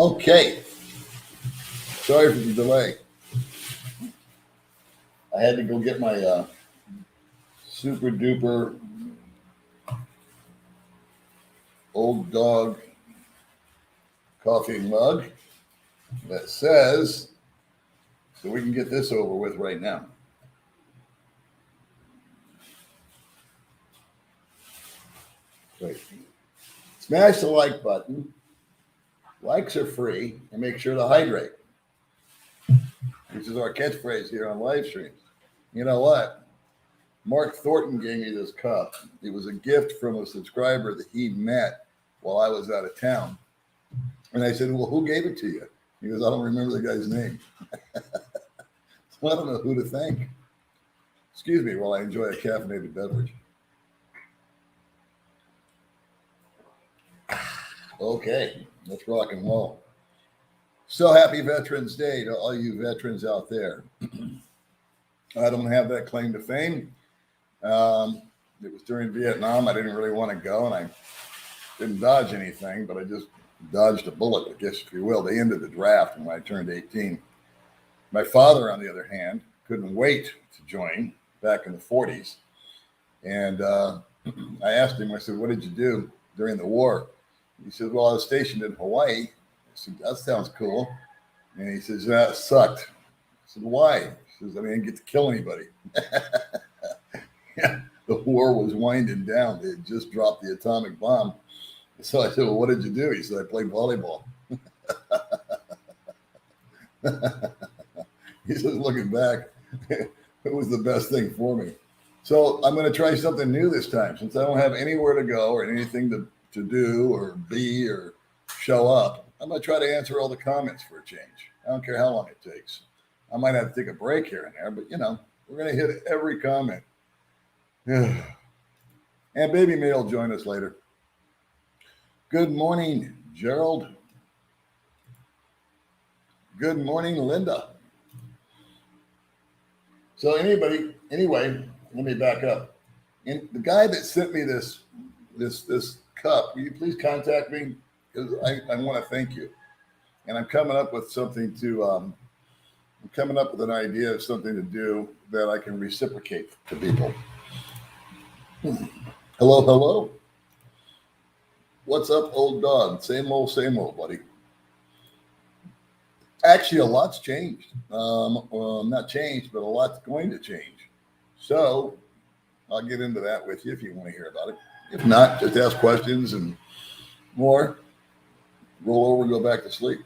Okay. Sorry for the delay. I had to go get my super duper old dog coffee mug that says, so we can get this over with right now. Wait. Smash the like button. Likes are free, and make sure to hydrate. This is our catchphrase here on live streams. You know what? Mark Thornton gave me this cup. It was a gift from a subscriber that he met while I was out of town. And I said, well, who gave it to you? He goes, I don't remember the guy's name. So I don't know who to thank. Excuse me while I enjoy a caffeinated beverage. Okay, let's rock and roll. So happy Veterans Day to all you veterans out there. I don't have that claim to fame. It was during Vietnam. I didn't really want to go, and I didn't dodge anything, but I just dodged a bullet, I guess, if you will. They ended the draft when I turned 18. My father, on the other hand, couldn't wait to join back in the 40s. And I asked him, I said, what did you do during the war? He said, well, I was stationed in Hawaii. I said, that sounds cool. And he says, that sucked. I said, why? He says, I didn't get to kill anybody. Yeah, the war was winding down. They had just dropped the atomic bomb. So I said, well, what did you do? He said, I played volleyball. He says, looking back, it was the best thing for me. So I'm going to try something new this time. Since I don't have anywhere to go or anything to do or be or show up, I'm going to try to answer all the comments for a change. I don't care how long it takes. I might have to take a break here and there, but, you know, we're going to hit every comment. And Baby Mae will join us later. Good morning, Gerald. Good morning, Linda. So anyway, let me back up. And the guy that sent me this cup, will you please contact me? Because I want to thank you. And I'm coming up with something to, I'm coming up with an idea of something to do that I can reciprocate to people. Hello. What's up, old dog? Same old, buddy. Actually, a lot's changed. Not changed, but a lot's going to change. So I'll get into that with you if you want to hear about it. If not, just ask questions and more. Roll over and go back to sleep.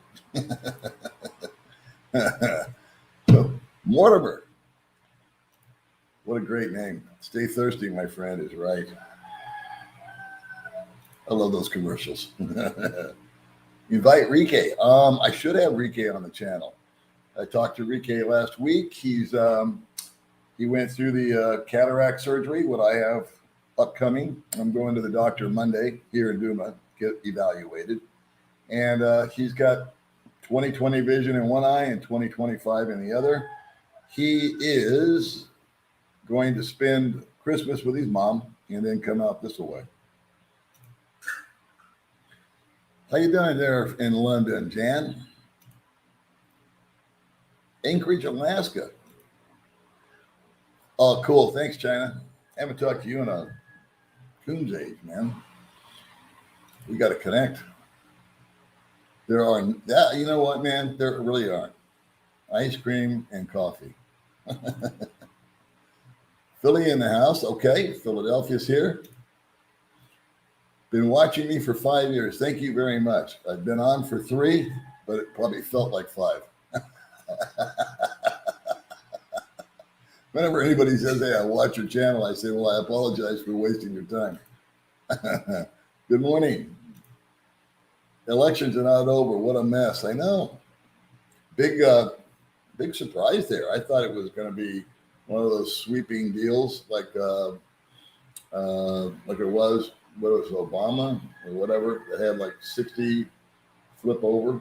So, Mortimer. What a great name. Stay thirsty, my friend, is right. I love those commercials. Invite Rike. I should have Rike on the channel. I talked to Rike last week. He went through the cataract surgery, what I have upcoming. I'm going to the doctor Monday here in Duma, get evaluated. And he's got 20/20 vision in one eye and 20/25 in the other. He is going to spend Christmas with his mom and then come out this way. How you doing there in London, Jan? Anchorage, Alaska. Oh, cool. Thanks, China. Haven't talked to you in a coon's age, man. We got to connect. There are, you know what, man? There really are. Ice cream and coffee. Philly in the house. Okay. Philadelphia's here. Been watching me for 5 years. Thank you very much. I've been on for 3, but it probably felt like 5. Whenever anybody says, hey, I watch your channel, I say, well, I apologize for wasting your time. Good morning. Elections are not over. What a mess. I know. Big surprise there. I thought it was going to be one of those sweeping deals like it was, what was Obama or whatever, that had like 60 flip over.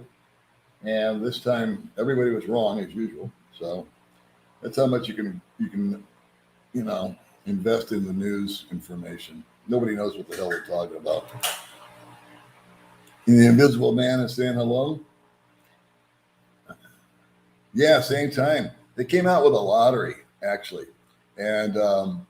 And this time everybody was wrong as usual. So that's how much you can, invest in the news information. Nobody knows what the hell we're talking about. And the Invisible Man is saying hello. Yeah, same time. They came out with a lottery, actually. And on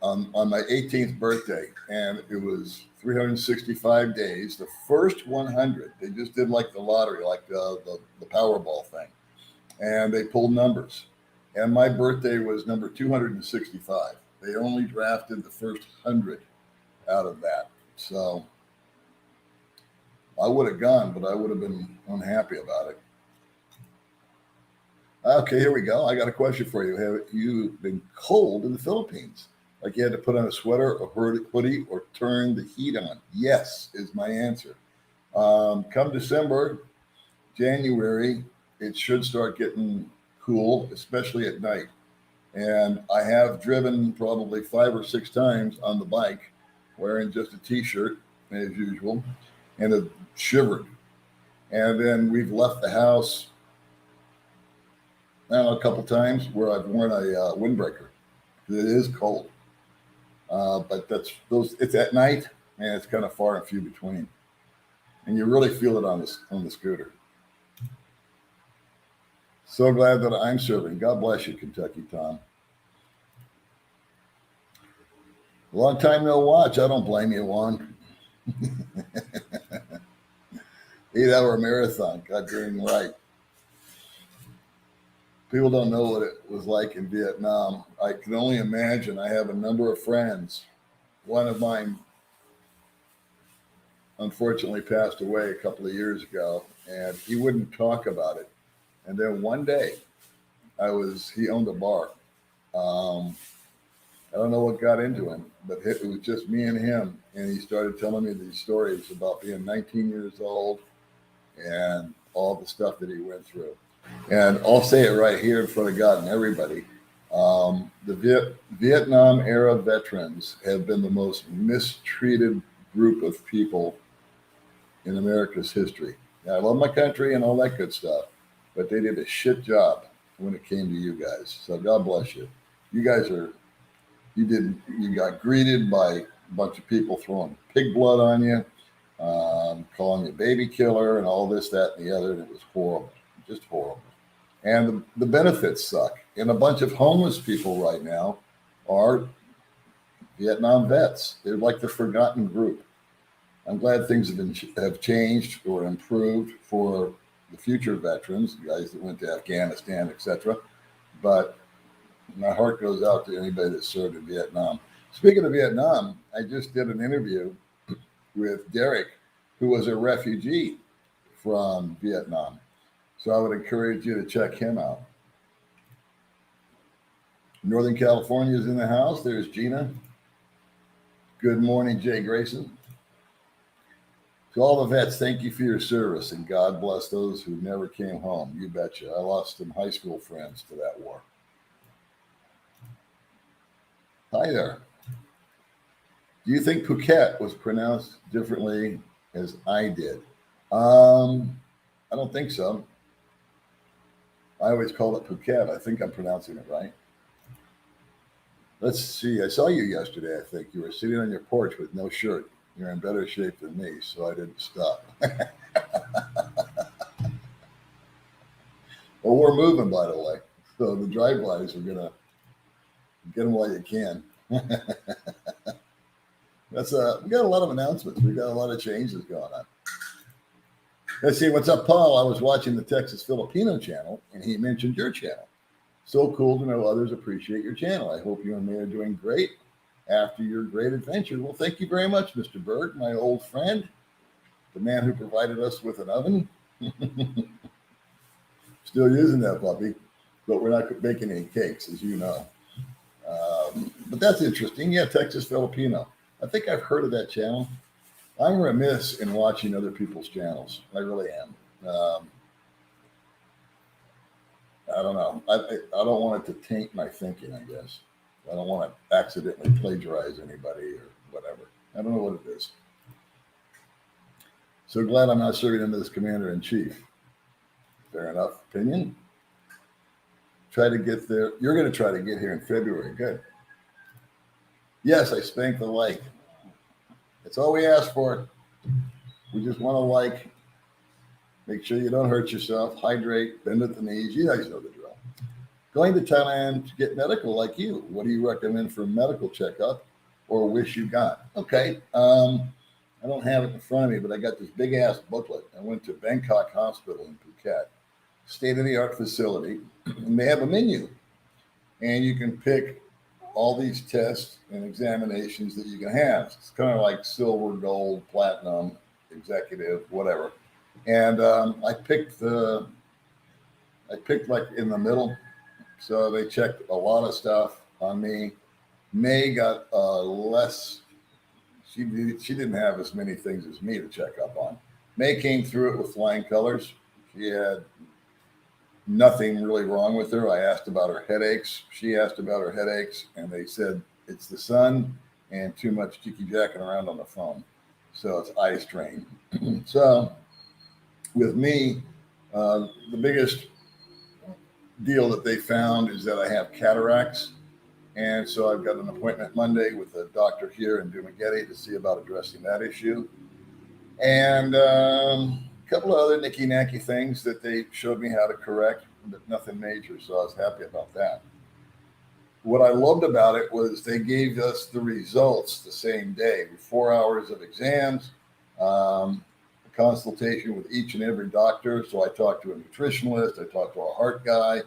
my 18th birthday, and it was 365 days. The first 100, they just did like the lottery, like the Powerball thing. And they pulled numbers. And my birthday was number 265. They only drafted the first 100 out of that. So I would have gone, but I would have been unhappy about it. Okay, here we go. I got a question for you. Have you been cold in the Philippines? Like you had to put on a sweater, a hoodie, or turn the heat on? Yes, is my answer. Come December, January, it should start getting cool, especially at night. And I have driven probably 5 or 6 times on the bike wearing just a t-shirt as usual and have shivered. And then we've left the house a couple times where I've worn a windbreaker. It is cold. But it's at night and it's kind of far and few between. And you really feel it on the scooter. So glad that I'm serving. God bless you, Kentucky Tom. Long time no watch. I don't blame you, Juan. 8-hour marathon. God dang right. People don't know what it was like in Vietnam. I can only imagine. I have a number of friends. One of mine unfortunately passed away a couple of years ago, and he wouldn't talk about it. And then one day, he owned a bar. I don't know what got into him, but it was just me and him. And he started telling me these stories about being 19 years old and all the stuff that he went through. And I'll say it right here in front of God and everybody. The Vietnam era veterans have been the most mistreated group of people in America's history. Now, I love my country and all that good stuff, but they did a shit job when it came to you guys. So God bless you. You guys you got greeted by a bunch of people throwing pig blood on you, calling you baby killer and all this, that, and the other. And it was horrible, just horrible. And the benefits suck. And a bunch of homeless people right now are Vietnam vets. They're like the forgotten group. I'm glad things have changed or improved for the future veterans, guys that went to Afghanistan, etc. But my heart goes out to anybody that served in Vietnam. Speaking of Vietnam, I just did an interview with Derek, who was a refugee from Vietnam. So I would encourage you to check him out. Northern California is in the house. There's Gina. Good morning, Jay Grayson. To all the vets, thank you for your service, and God bless those who never came home. You betcha. I lost some high school friends to that war. Hi there. Do you think Phuket was pronounced differently as I did? I don't think so. I always call it Phuket. I think I'm pronouncing it right. Let's see. I saw you yesterday, I think. You were sitting on your porch with no shirt. You're in better shape than me, so I didn't stop. Well, we're moving, by the way. So the drive-bys are going to get them while you can. We got a lot of announcements. We got a lot of changes going on. Let's see. What's up, Paul? I was watching the Texas Filipino channel, and he mentioned your channel. So cool to know others appreciate your channel. I hope you and May are doing great after your great adventure. Well, thank you very much, Mr. Berg, my old friend, the man who provided us with an oven. Still using that puppy, but we're not baking any cakes, as you know. But that's interesting. Yeah, Texas Filipino. I think I've heard of that channel. I'm remiss in watching other people's channels. I really am. I don't know. I don't want it to taint my thinking, I guess. I don't want to accidentally plagiarize anybody or whatever. I don't know what it is. So glad I'm not serving under this commander-in-chief. Fair enough opinion. Try to get there. You're going to try to get here in February. Good. Yes, I spanked the like. That's all we ask for. We just want to like. Make sure you don't hurt yourself. Hydrate, bend at the knees. You guys know the drill. Going to Thailand to get medical like you. What do you recommend for a medical checkup or wish you got? Okay. I don't have it in front of me, but I got this big ass booklet. I went to Bangkok Hospital in Phuket, state of the art facility, and they have a menu. And you can pick all these tests and examinations that you can have. It's kind of like silver, gold, platinum, executive, whatever. And I picked like in the middle. So they checked a lot of stuff on me. May got less. She didn't have as many things as me to check up on. May came through it with flying colors. She had nothing really wrong with her. I asked about her headaches. She asked about her headaches, and they said it's the sun and too much jicky-jacking around on the phone. So it's eye strain. So with me, the biggest deal that they found is that I have cataracts. And so I've got an appointment Monday with a doctor here in Dumaguete to see about addressing that issue. And a couple of other nicky-nacky things that they showed me how to correct, but nothing major. So I was happy about that. What I loved about it was they gave us the results the same day with 4 hours of exams, a consultation with each and every doctor. So I talked to a nutritionalist, I talked to a heart guy,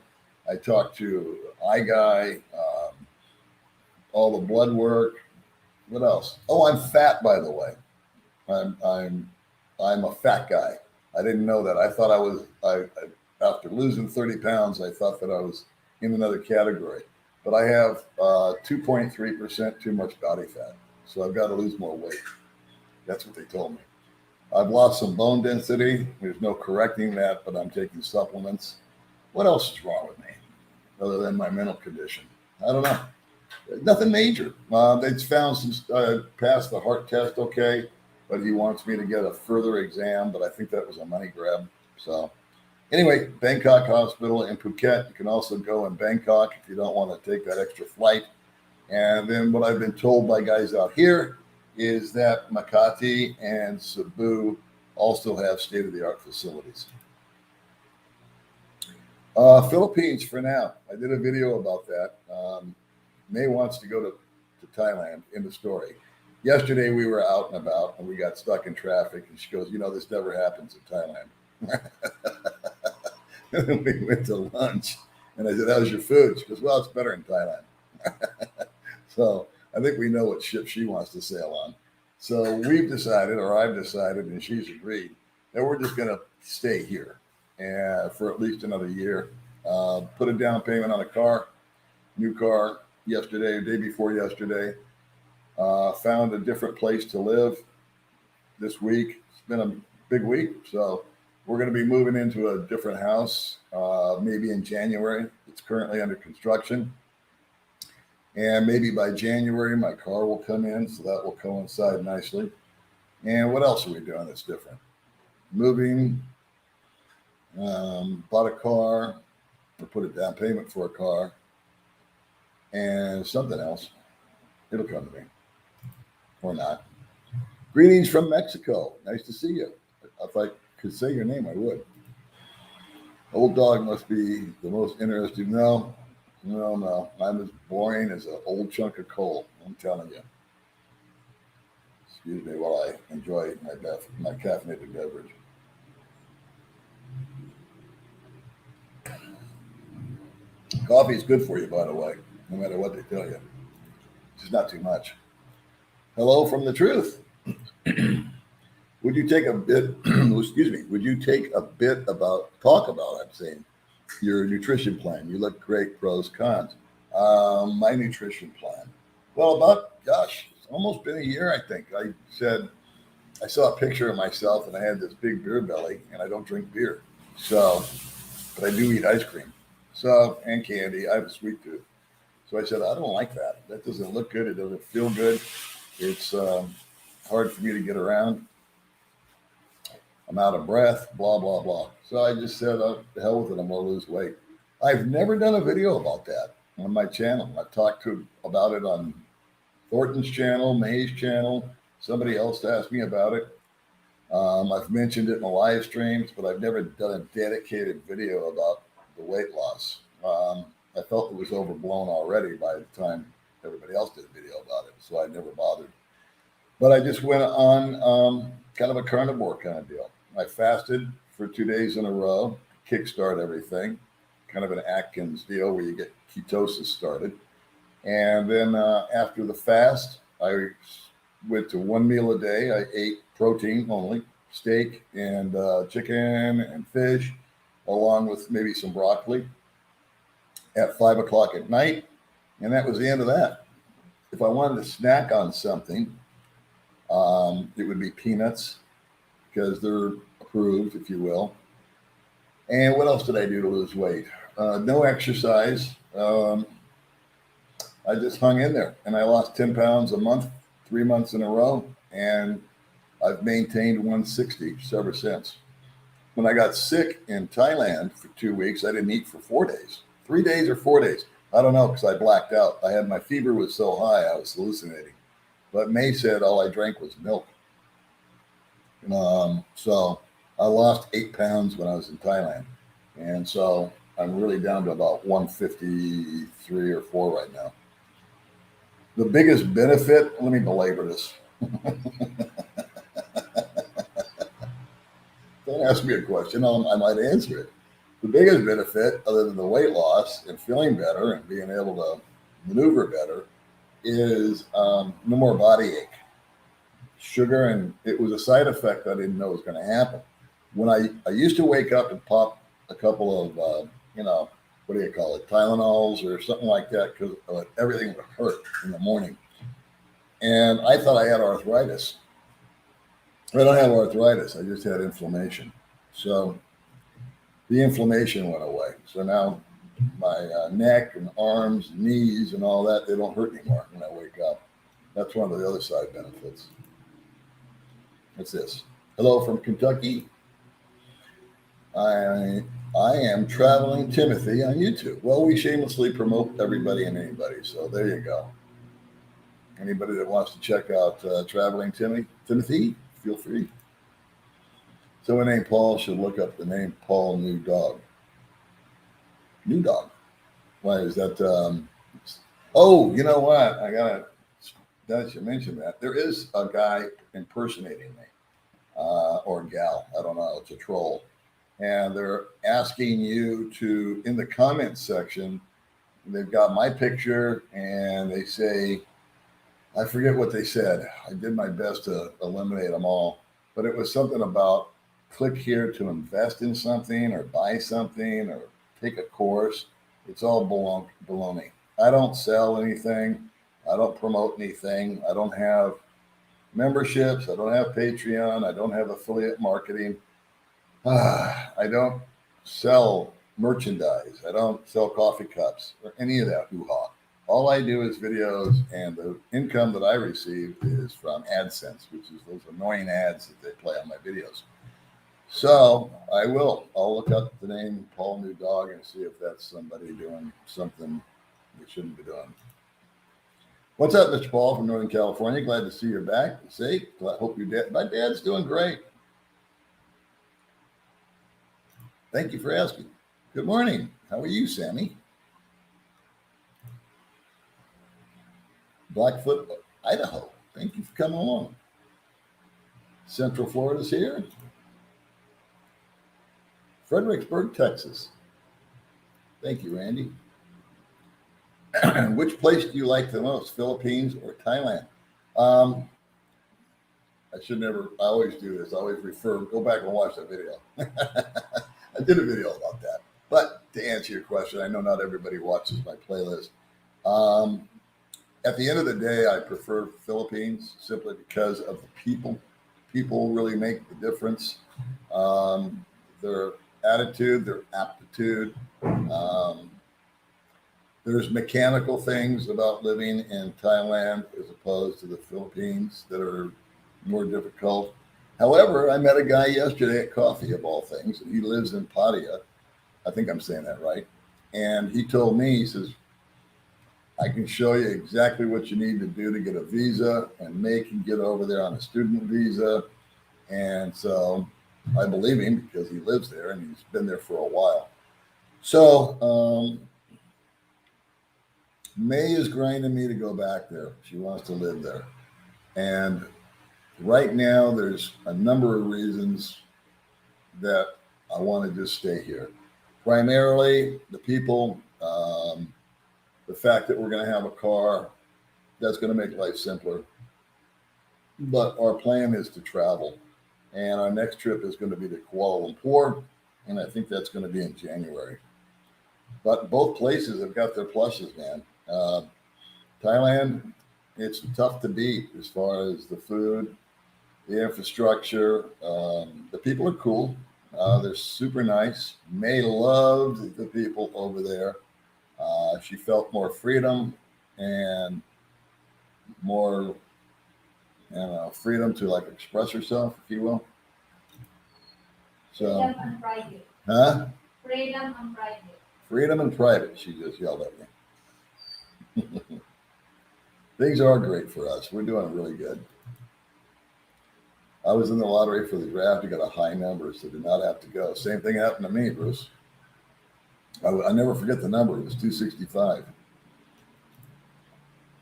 I talked to an eye guy, all the blood work. What else? Oh, I'm fat, by the way. I'm a fat guy. I didn't know that. I thought I was. I after losing 30 pounds, I thought that I was in another category. But I have 2.3% too much body fat, so I've got to lose more weight. That's what they told me. I've lost some bone density. There's no correcting that, but I'm taking supplements. What else is wrong with me, other than my mental condition? I don't know. Nothing major. They found some passed the heart test okay, but he wants me to get a further exam, but I think that was a money grab. So anyway, Bangkok Hospital in Phuket. You can also go in Bangkok if you don't want to take that extra flight. And then what I've been told by guys out here is that Makati and Cebu also have state-of-the-art facilities. Philippines for now. I did a video about that. May wants to go to Thailand in the story. Yesterday we were out and about and we got stuck in traffic and she goes, this never happens in Thailand. And then we went to lunch and I said, how's your food? She goes, well, it's better in Thailand. So I think we know what ship she wants to sail on. So we've decided, or I've decided, and she's agreed, that we're just going to stay here for at least another year. Put a down payment on a car, new car, yesterday, or day before yesterday. Found a different place to live this week. It's been a big week, so we're going to be moving into a different house maybe in January. It's currently under construction. And maybe by January, my car will come in, so that will coincide nicely. And what else are we doing that's different? Moving, bought a car, or put a down payment for a car, and something else. It'll come to me. Or not. Greetings from Mexico. Nice to see you. If I could say your name, I would. Old dog must be the most interesting. No. I'm as boring as an old chunk of coal. I'm telling you. Excuse me while I enjoy my caffeinated beverage. Coffee is good for you, by the way, no matter what they tell you. Just not too much. Hello from the truth. Would you take a bit, would you take a bit talk about, I'm saying, your nutrition plan? You look great, pros, cons. My nutrition plan. Well, it's almost been a year, I think. I said, I saw a picture of myself and I had this big beer belly and I don't drink beer. So, but I do eat ice cream. So, and candy. I have a sweet tooth. So I said, I don't like that. That doesn't look good. It doesn't feel good. It's hard for me to get around. I'm out of breath, blah, blah, blah. So I just said, oh, the hell with it. I'm going to lose weight. I've never done a video about that on my channel. I've talked about it on Thornton's channel, Mae's channel. Somebody else asked me about it. I've mentioned it in my live streams, but I've never done a dedicated video about the weight loss. I felt it was overblown already by the time everybody else did a video about it, so I never bothered. But I just went on kind of a carnivore kind of deal. I fasted for 2 days in a row, kickstart everything, kind of an Atkins deal where you get ketosis started. And then after the fast, I went to one meal a day. I ate protein only, steak and chicken and fish, along with maybe some broccoli at 5 o'clock at night. And that was the end of that. If I wanted to snack on something, it would be peanuts because they're approved, if you will. And what else did I do to lose weight? No exercise. I just hung in there and I lost 10 pounds a month, 3 months in a row. And I've maintained 160 ever since. When I got sick in Thailand for 2 weeks, I didn't eat for 4 days, 3 days or 4 days. I don't know because I blacked out. My fever was so high, I was hallucinating. But May said all I drank was milk. So I lost 8 pounds when I was in Thailand. And so I'm really down to about 153 or 4 right now. The biggest benefit, let me belabor this. Don't ask me a question, I might answer it. The biggest benefit, other than the weight loss and feeling better and being able to maneuver better, is no more body ache. Sugar, and it was a side effect I didn't know was going to happen. When I used to wake up and pop a couple of, what do you call it, Tylenols or something like that, because everything would hurt in the morning. And I thought I had arthritis. I don't have arthritis. I just had inflammation. So the inflammation went away. So now my neck and arms, knees, and all that, they don't hurt anymore when I wake up. That's one of the other side benefits. What's this? Hello from Kentucky. I am Traveling Timothy on YouTube. Well, we shamelessly promote everybody and anybody. So there you go. Anybody that wants to check out Traveling Timothy, feel free. Someone named Paul should look up the name Paul New Dog. New Dog. Why is that? Oh, you know what? I should mention that. There is a guy impersonating me, or gal. I don't know. It's a troll. And they're asking you to, in the comments section, they've got my picture and they say, I forget what they said. I did my best to eliminate them all, but it was something about click here to invest in something or buy something or take a course. It's all baloney. I don't sell anything. I don't promote anything. I don't have memberships. I don't have Patreon. I don't have affiliate marketing. I don't sell merchandise. I don't sell coffee cups or any of that hoo-ha. All I do is videos, and the income that I receive is from AdSense, which is those annoying ads that they play on my videos. So I'll look up the name Paul New Dog and see if that's somebody doing something they shouldn't be doing. What's up, Mr. Paul from Northern California? Glad to see you're back. Safe. Hope your dad. My dad's doing great. Thank you for asking. Good morning. How are you, Sammy? Blackfoot, Idaho. Thank you for coming along. Central Florida's here. Fredericksburg, Texas. Thank you, Randy. Which place do you like the most, Philippines or Thailand? I always do this. I always go back and watch that video. I did a video about that. But to answer your question, I know not everybody watches my playlist. At the end of the day, I prefer Philippines simply because of the people. People really make the difference. Their attitude, their aptitude. There's mechanical things about living in Thailand as opposed to the Philippines that are more difficult. However, I met a guy yesterday at coffee, of all things, and he lives in Pattaya. I think I'm saying that right. And he told me, he says, I can show you exactly what you need to do to get a visa and make and get over there on a student visa. And so I believe him because he lives there and he's been there for a while. So May is grinding me to go back there. She wants to live there. And right now, there's a number of reasons that I want to just stay here. Primarily, the people, the fact that we're going to have a car, that's going to make life simpler. But our plan is to travel. And our next trip is going to be to Kuala Lumpur. And I think that's going to be in January. But both places have got their pluses, man. Thailand, it's tough to beat as far as the food, the infrastructure. The people are cool. They're super nice. May loved the people over there. She felt more freedom and more, freedom to like express herself, if you will. So, Freedom and private. huh? Freedom and private. Freedom and private, she just yelled at me. Things are great for us. We're doing really good. I was in the lottery for the draft. I got a high number, so did not have to go. Same thing happened to me, Bruce. I never forget the number. It was 265.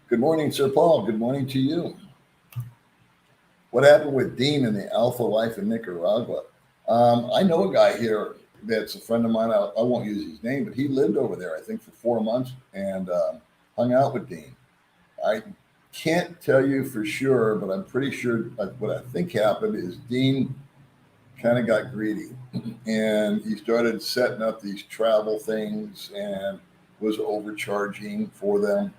Good morning, Sir Paul. Good morning to you. What happened with Dean in the Alpha Life in Nicaragua? I know a guy here that's a friend of mine. I won't use his name, but he lived over there, I think, for 4 months and hung out with Dean. I can't tell you for sure, but I'm pretty sure what I think happened is Dean kind of got greedy and he started setting up these travel things and was overcharging for them.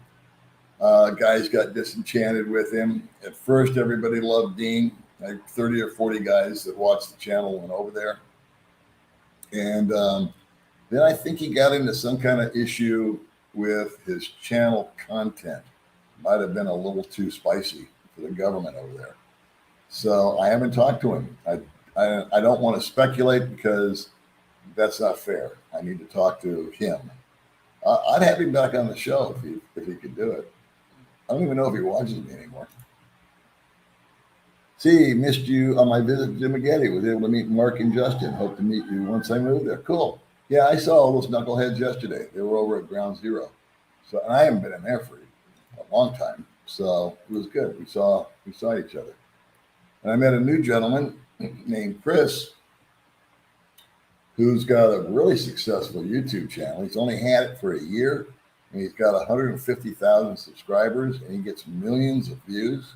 Guys got disenchanted with him. At first, everybody loved Dean. Like 30 or 40 guys that watched the channel went over there. And then I think he got into some kind of issue with his channel content. Might have been a little too spicy for the government over there. So I haven't talked to him. I don't want to speculate because that's not fair. I need to talk to him. I'd have him back on the show if he could do it. I don't even know if he watches me anymore. See, missed you on my visit to Maggette. Was able to meet Mark and Justin. Hope to meet you once I move there. Cool. Yeah, I saw all those knuckleheads yesterday. They were over at Ground Zero. So and I haven't been in there for a long time. So it was good. We saw each other. And I met a new gentleman named Chris, who's got a really successful YouTube channel. He's only had it for a year, and he's got 150,000 subscribers, and he gets millions of views.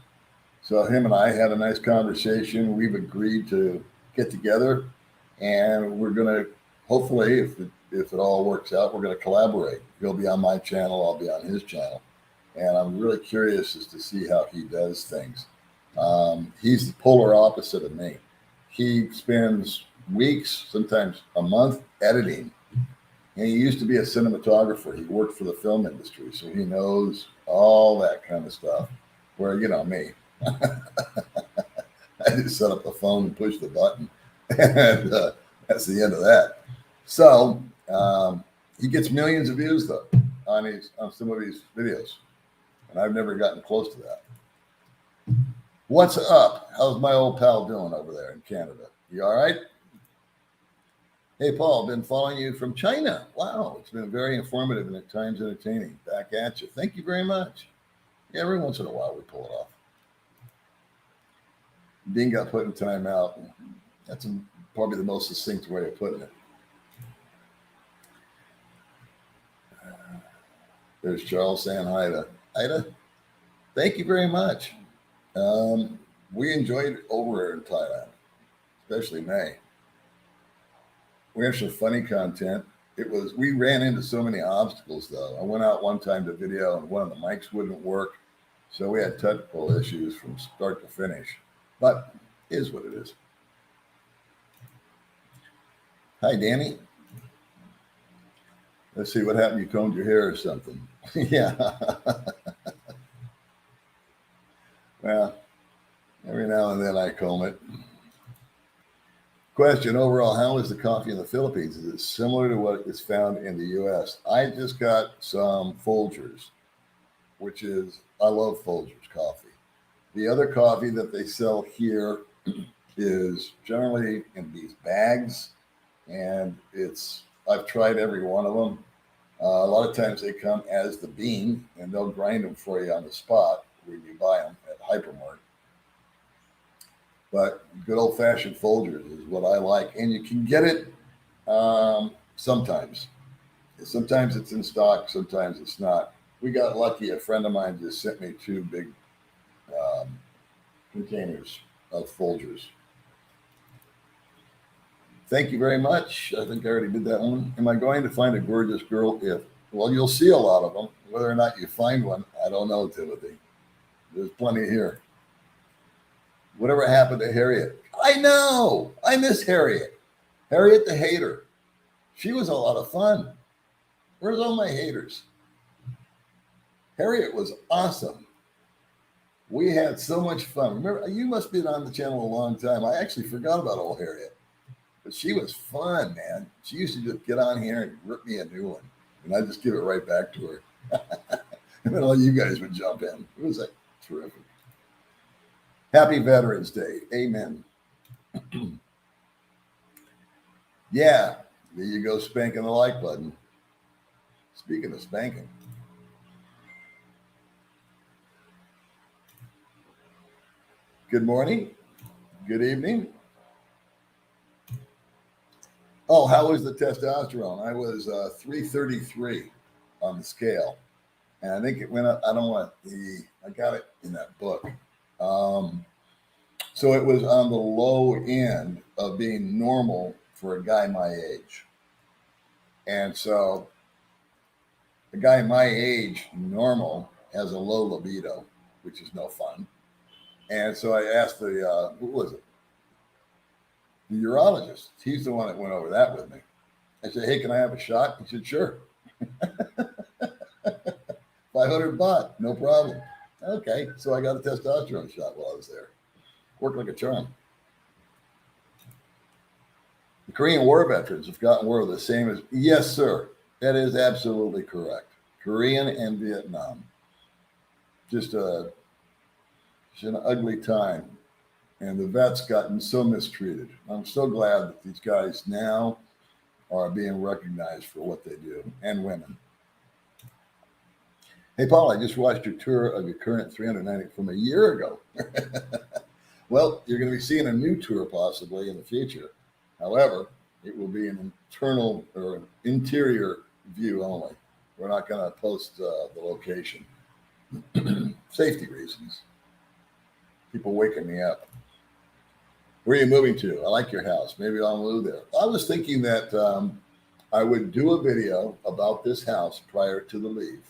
So him and I had a nice conversation. We've agreed to get together, and we're going to, hopefully, if it all works out, we're going to collaborate. He'll be on my channel. I'll be on his channel. And I'm really curious as to see how he does things. He's the polar opposite of me. He spends weeks, sometimes a month, editing. And he used to be a cinematographer. He worked for the film industry, so he knows all that kind of stuff. Where, me. I just set up the phone and push the button, and that's the end of that. So he gets millions of views though on some of his videos, and I've never gotten close to that. What's up? How's my old pal doing over there in Canada? You all right? Hey, Paul, been following you from China. Wow, it's been very informative and at times entertaining. Back at you. Thank you very much. Yeah, every once in a while we pull it off. Dean got put in timeout. That's probably the most succinct way of putting it. There's Charles saying hi to Ida. Thank you very much. We enjoyed it over here in Thailand, especially May. We have some funny content. We ran into so many obstacles though. I went out one time to video and one of the mics wouldn't work. So we had technical issues from start to finish, but it is what it is. Hi, Danny. Let's see what happened. You combed your hair or something. Yeah. Well, every now and then I comb it. Question overall, how is the coffee in the Philippines? Is it similar to what is found in the U.S.? I just got some Folgers, which is, I love Folgers coffee. The other coffee that they sell here is generally in these bags, and I've tried every one of them. A lot of times they come as the bean, and they'll grind them for you on the spot when you buy them at Hypermart. But good old-fashioned Folgers is what I like, and you can get it sometimes. Sometimes it's in stock, sometimes it's not. We got lucky. A friend of mine just sent me 2 big containers of Folgers. Thank you very much. I think I already did that one. Am I going to find a gorgeous girl? Well, you'll see a lot of them. Whether or not you find one, I don't know, Timothy. There's plenty here. Whatever happened to Harriet? I know. I miss Harriet. Harriet the hater. She was a lot of fun. Where's all my haters? Harriet was awesome. We had so much fun. Remember, you must have been on the channel a long time. I actually forgot about old Harriet. But she was fun, man. She used to just get on here and rip me a new one. And I'd just give it right back to her. And then all you guys would jump in. It was like terrific. Happy Veterans Day. Amen. Yeah, there you go, spanking the like button. Speaking of spanking. Good morning. Good evening. Oh, how was the testosterone? I was 333 on the scale. And I think it went up. I got it in that book. So it was on the low end of being normal for a guy my age. And so a guy my age, normal, has a low libido, which is no fun. And so I asked who was it? The urologist. He's the one that went over that with me. I said, hey, can I have a shot? He said, sure. 500 baht, no problem. Okay, so I got a testosterone shot while I was there. Worked like a charm. The Korean War veterans have gotten word the same as, yes, sir. That is absolutely correct. Korean and Vietnam. Just an ugly time. And the vets gotten so mistreated. I'm so glad that these guys now are being recognized for what they do, and women. Hey, Paul, I just watched your tour of your current 390 from a year ago. Well, you're going to be seeing a new tour possibly in the future. However, it will be an internal or an interior view only. We're not going to post the location. Safety reasons. People waking me up. Where are you moving to? I like your house. Maybe I'll move there. I was thinking that I would do a video about this house prior to the leave.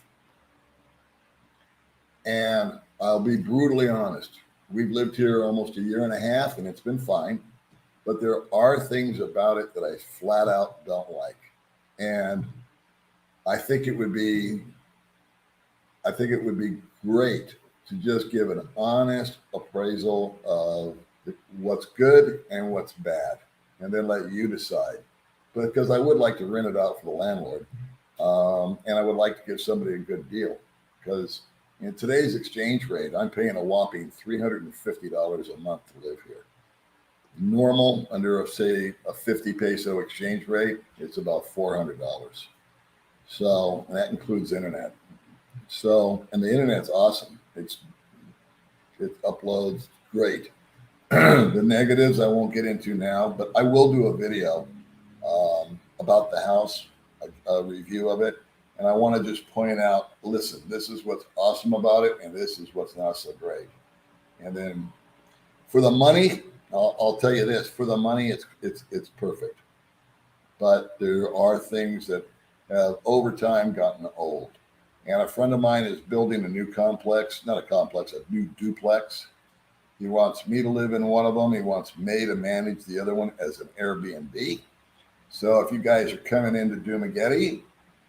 And I'll be brutally honest. We've lived here almost a year and a half, and it's been fine. But there are things about it that I flat out don't like. And I think it would be great to just give an honest appraisal of what's good and what's bad, and then let you decide. But because I would like to rent it out for the landlord, and I would like to give somebody a good deal, because in today's exchange rate, I'm paying a whopping $350 a month to live here. Normal under, say, a 50 peso exchange rate, it's about $400. So that includes internet. So, and the internet's awesome. It uploads great. The negatives I won't get into now, but I will do a video about the house, a review of it. And I want to just point out, listen, this is what's awesome about it, and this is what's not so great. And then for the money, I'll tell you this, for the money, it's perfect. But there are things that have over time gotten old. And a friend of mine is building a new complex, not a complex, a new duplex. He wants me to live in one of them. He wants me to manage the other one as an Airbnb. So if you guys are coming into Dumageddon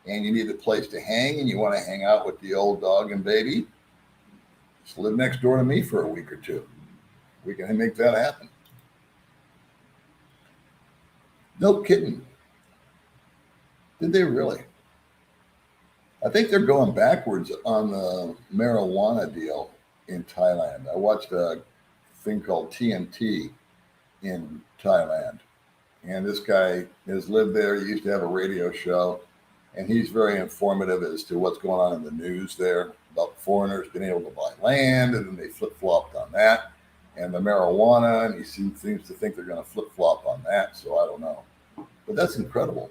and you need a place to hang and you want to hang out with the old dog and baby, just live next door to me for a week or two. We can make that happen. No kidding. Did they really? I think they're going backwards on the marijuana deal in Thailand. I watched a thing called TNT, in Thailand. And this guy has lived there. He used to have a radio show, and he's very informative as to what's going on in the news there about foreigners being able to buy land, and then they flip-flopped on that, and the marijuana, and he seems to think they're going to flip-flop on that, so I don't know. But that's incredible.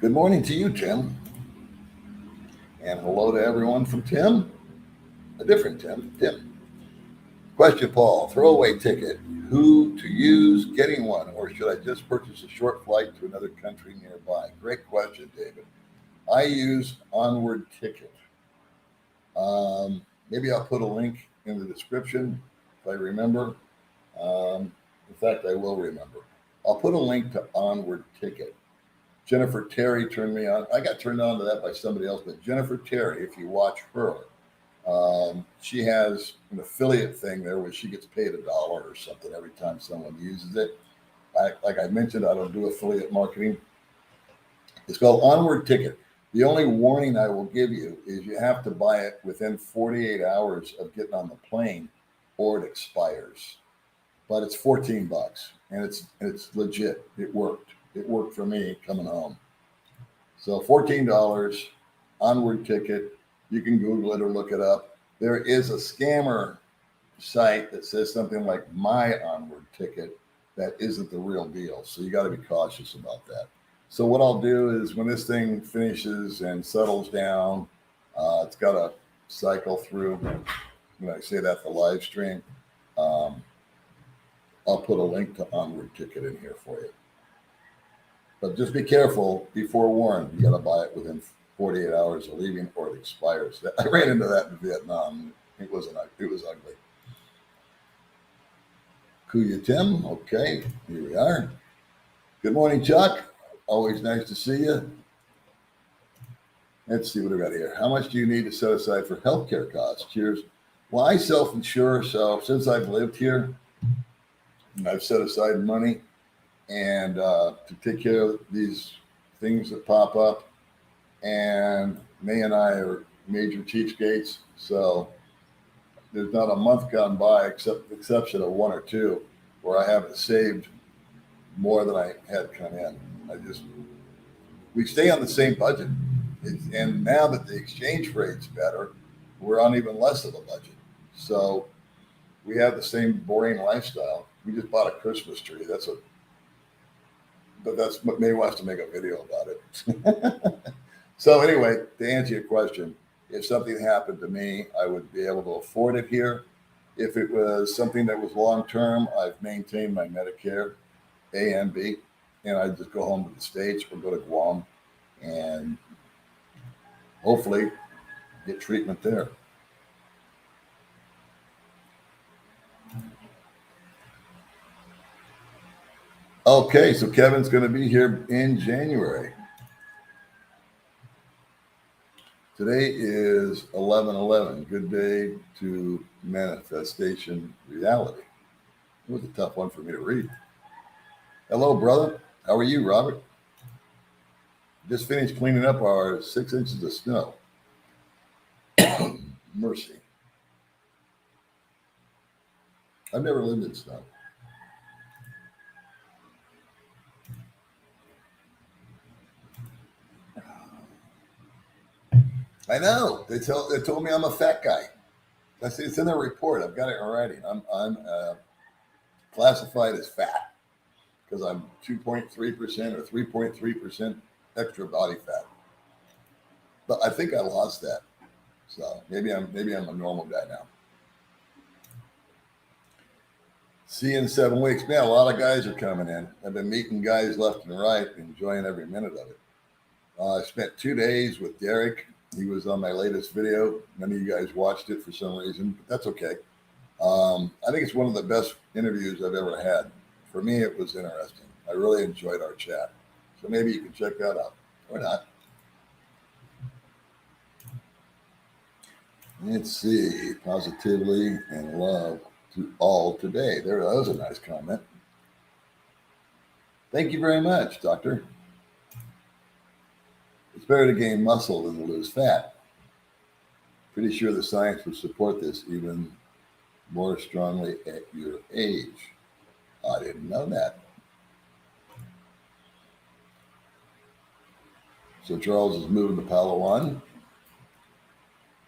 Good morning to you, Tim. And hello to everyone from Tim. A different Tim. Question, Paul. Throwaway ticket. Who to use getting one, or should I just purchase a short flight to another country nearby? Great question, David. I use Onward Ticket. Maybe I'll put a link in the description if I remember. In fact, I will remember. I'll put a link to Onward Ticket. Jennifer Terry turned me on. I got turned on to that by somebody else, but Jennifer Terry, if you watch her, she has an affiliate thing there where she gets paid $1 or something every time someone uses it. Like I mentioned, I don't do affiliate marketing. It's called Onward Ticket. The only warning I will give you is you have to buy it within 48 hours of getting on the plane, or it expires. But it's $14, and it's legit. It worked. It worked for me coming home. So $14, Onward Ticket. You can Google it or look it up. There is a scammer site that says something like My Onward Ticket that isn't the real deal. So you got to be cautious about that. So what I'll do is when this thing finishes and settles down, it's got to cycle through. When I say that, the live stream, I'll put a link to Onward Ticket in here for you. But just be careful, be forewarned. You got to buy it within 48 hours of leaving, or it expires. I ran into that in Vietnam. It was ugly. Kuya Tim, okay, here we are. Good morning, Chuck. Always nice to see you. Let's see what we got here. How much do you need to set aside for healthcare costs? Cheers. Well, I self-insure, so since I've lived here, I've set aside money and to take care of these things that pop up. And May and I are major cheapskates, so there's not a month gone by, exception of one or two, where I haven't saved more than I had come in. We stay on the same budget, and now that the exchange rate's better, we're on even less of a budget. So we have the same boring lifestyle. We just bought a Christmas tree. But May wants to make a video about it. So anyway, to answer your question, if something happened to me, I would be able to afford it here. If it was something that was long-term, I've maintained my Medicare A and B, and I just go home to the States or go to Guam and hopefully get treatment there. Okay, so Kevin's going to be here in January. Today is 11/11. Good day to manifestation reality. It was a tough one for me to read. Hello, brother. How are you, Robert? Just finished cleaning up our 6 inches of snow. Mercy. I've never lived in snow. I know. They told me I'm a fat guy. It's in their report. I've got it in writing. I'm classified as fat because I'm 2.3% or 3.3% extra body fat. But I think I lost that. So maybe I'm a normal guy now. See you in 7 weeks. Man, a lot of guys are coming in. I've been meeting guys left and right, enjoying every minute of it. I spent 2 days with Derek. He was on my latest video. None of you guys watched it for some reason, but that's okay. I think it's one of the best interviews I've ever had. For me, it was interesting. I really enjoyed our chat. So maybe you can check that out or not. Let's see. Positively and love to all today. That was a nice comment. Thank you very much, Doctor. It's better to gain muscle than to lose fat. Pretty sure the science would support this, even more strongly at your age. I didn't know that. So Charles is moving to Palawan,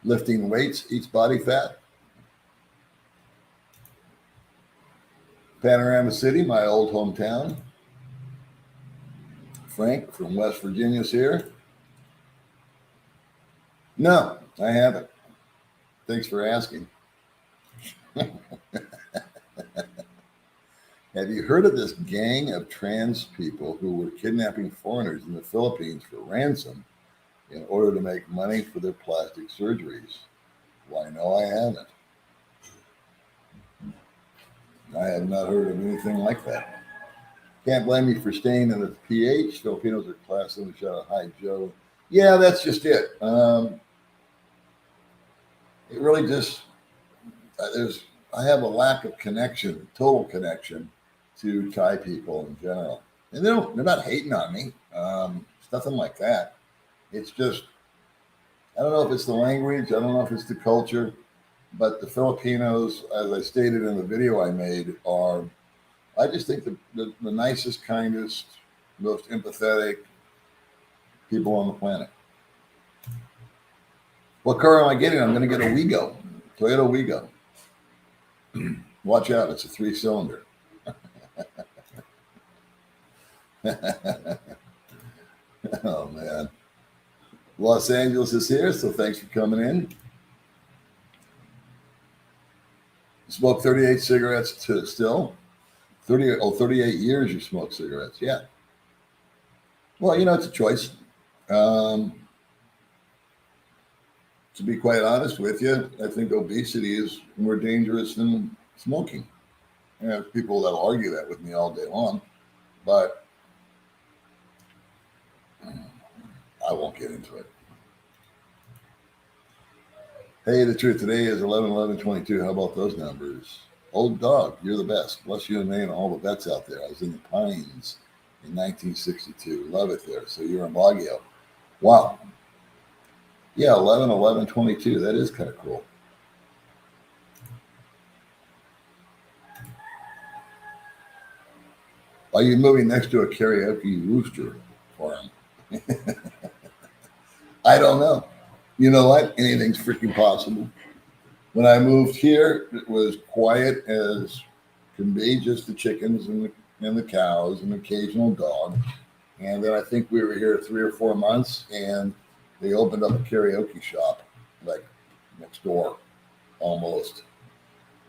lifting weights, eats body fat. Panorama City, my old hometown. Frank from West Virginia's here. No, I haven't. Thanks for asking. Have you heard of this gang of trans people who were kidnapping foreigners in the Philippines for ransom in order to make money for their plastic surgeries? Why, no, I haven't. I have not heard of anything like that. Can't blame me for staying in the PH. Filipinos are class in the shot. Hi, Joe. Yeah, that's just it. It really just I have a lack of connection, total connection to Thai people in general, and they're not hating on me. It's nothing like that. It's just I don't know if it's the language, I don't know if it's the culture, but the Filipinos, as I stated in the video I made, are I just think the nicest, kindest, most empathetic people on the planet. What car am I getting? I'm going to get a Wigo, Toyota Wigo. Watch out, it's a 3-cylinder. Oh, man. Los Angeles is here, so thanks for coming in. Smoke 38 cigarettes still? 38 years you smoke cigarettes, yeah. Well, it's a choice. To be quite honest with you, I think obesity is more dangerous than smoking. There's people that'll argue that with me all day long, but I won't get into it. Hey, the truth today is 11/11/22. How about those numbers? Old dog, you're the best. Bless you and me and all the vets out there. I was in the Pines in 1962. Love it there. So you're in Baguio. Wow. Yeah, 11/11/22. That is kind of cool. Are you moving next to a karaoke rooster farm? I don't know. You know what? Anything's freaking possible. When I moved here, it was quiet as can be, just the chickens and the cows and the occasional dog. And then I think we were here 3 or 4 months, and they opened up a karaoke shop like next door, almost.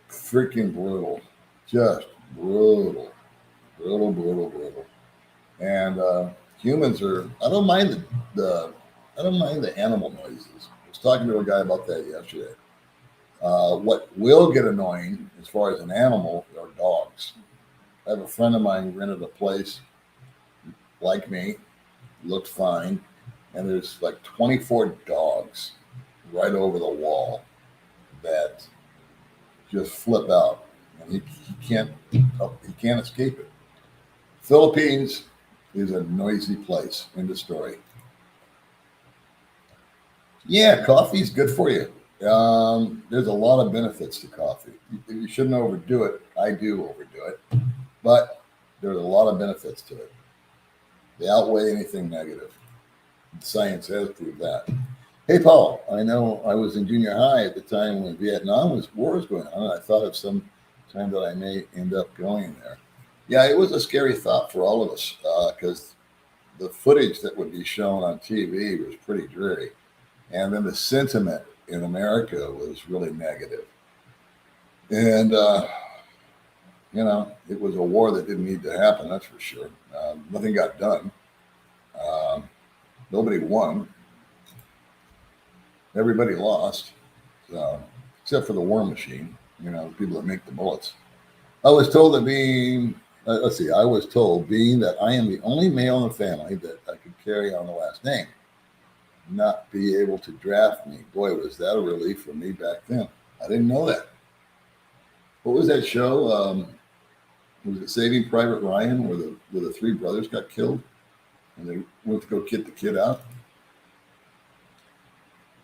Freaking brutal, just brutal. And humans are. I don't mind the animal noises. I was talking to a guy about that yesterday. What will get annoying as far as an animal are dogs. I have a friend of mine who rented a place like me, looked fine, and there's like 24 dogs right over the wall that just flip out, and he can't escape it. Philippines is a noisy place. End of story. Yeah, coffee's good for you. There's a lot of benefits to coffee. You shouldn't overdo it. I do overdo it, but there's a lot of benefits to it. They outweigh anything negative. Science has proved that. Hey, Paul, I know I was in junior high at the time when Vietnam war was going on, and I thought of some time that I may end up going there. Yeah, it was a scary thought for all of us because the footage that would be shown on TV was pretty dreary. And then the sentiment in America was really negative. And, it was a war that didn't need to happen, that's for sure. Nothing got done. Nobody won. Everybody lost, except for the war machine, the people that make the bullets. I was told that being that I am the only male in the family that I could carry on the last name, not be able to draft me. Boy, was that a relief for me back then. I didn't know that. What was that show? Was it Saving Private Ryan, where the 3 brothers got killed and they went to go get the kid out?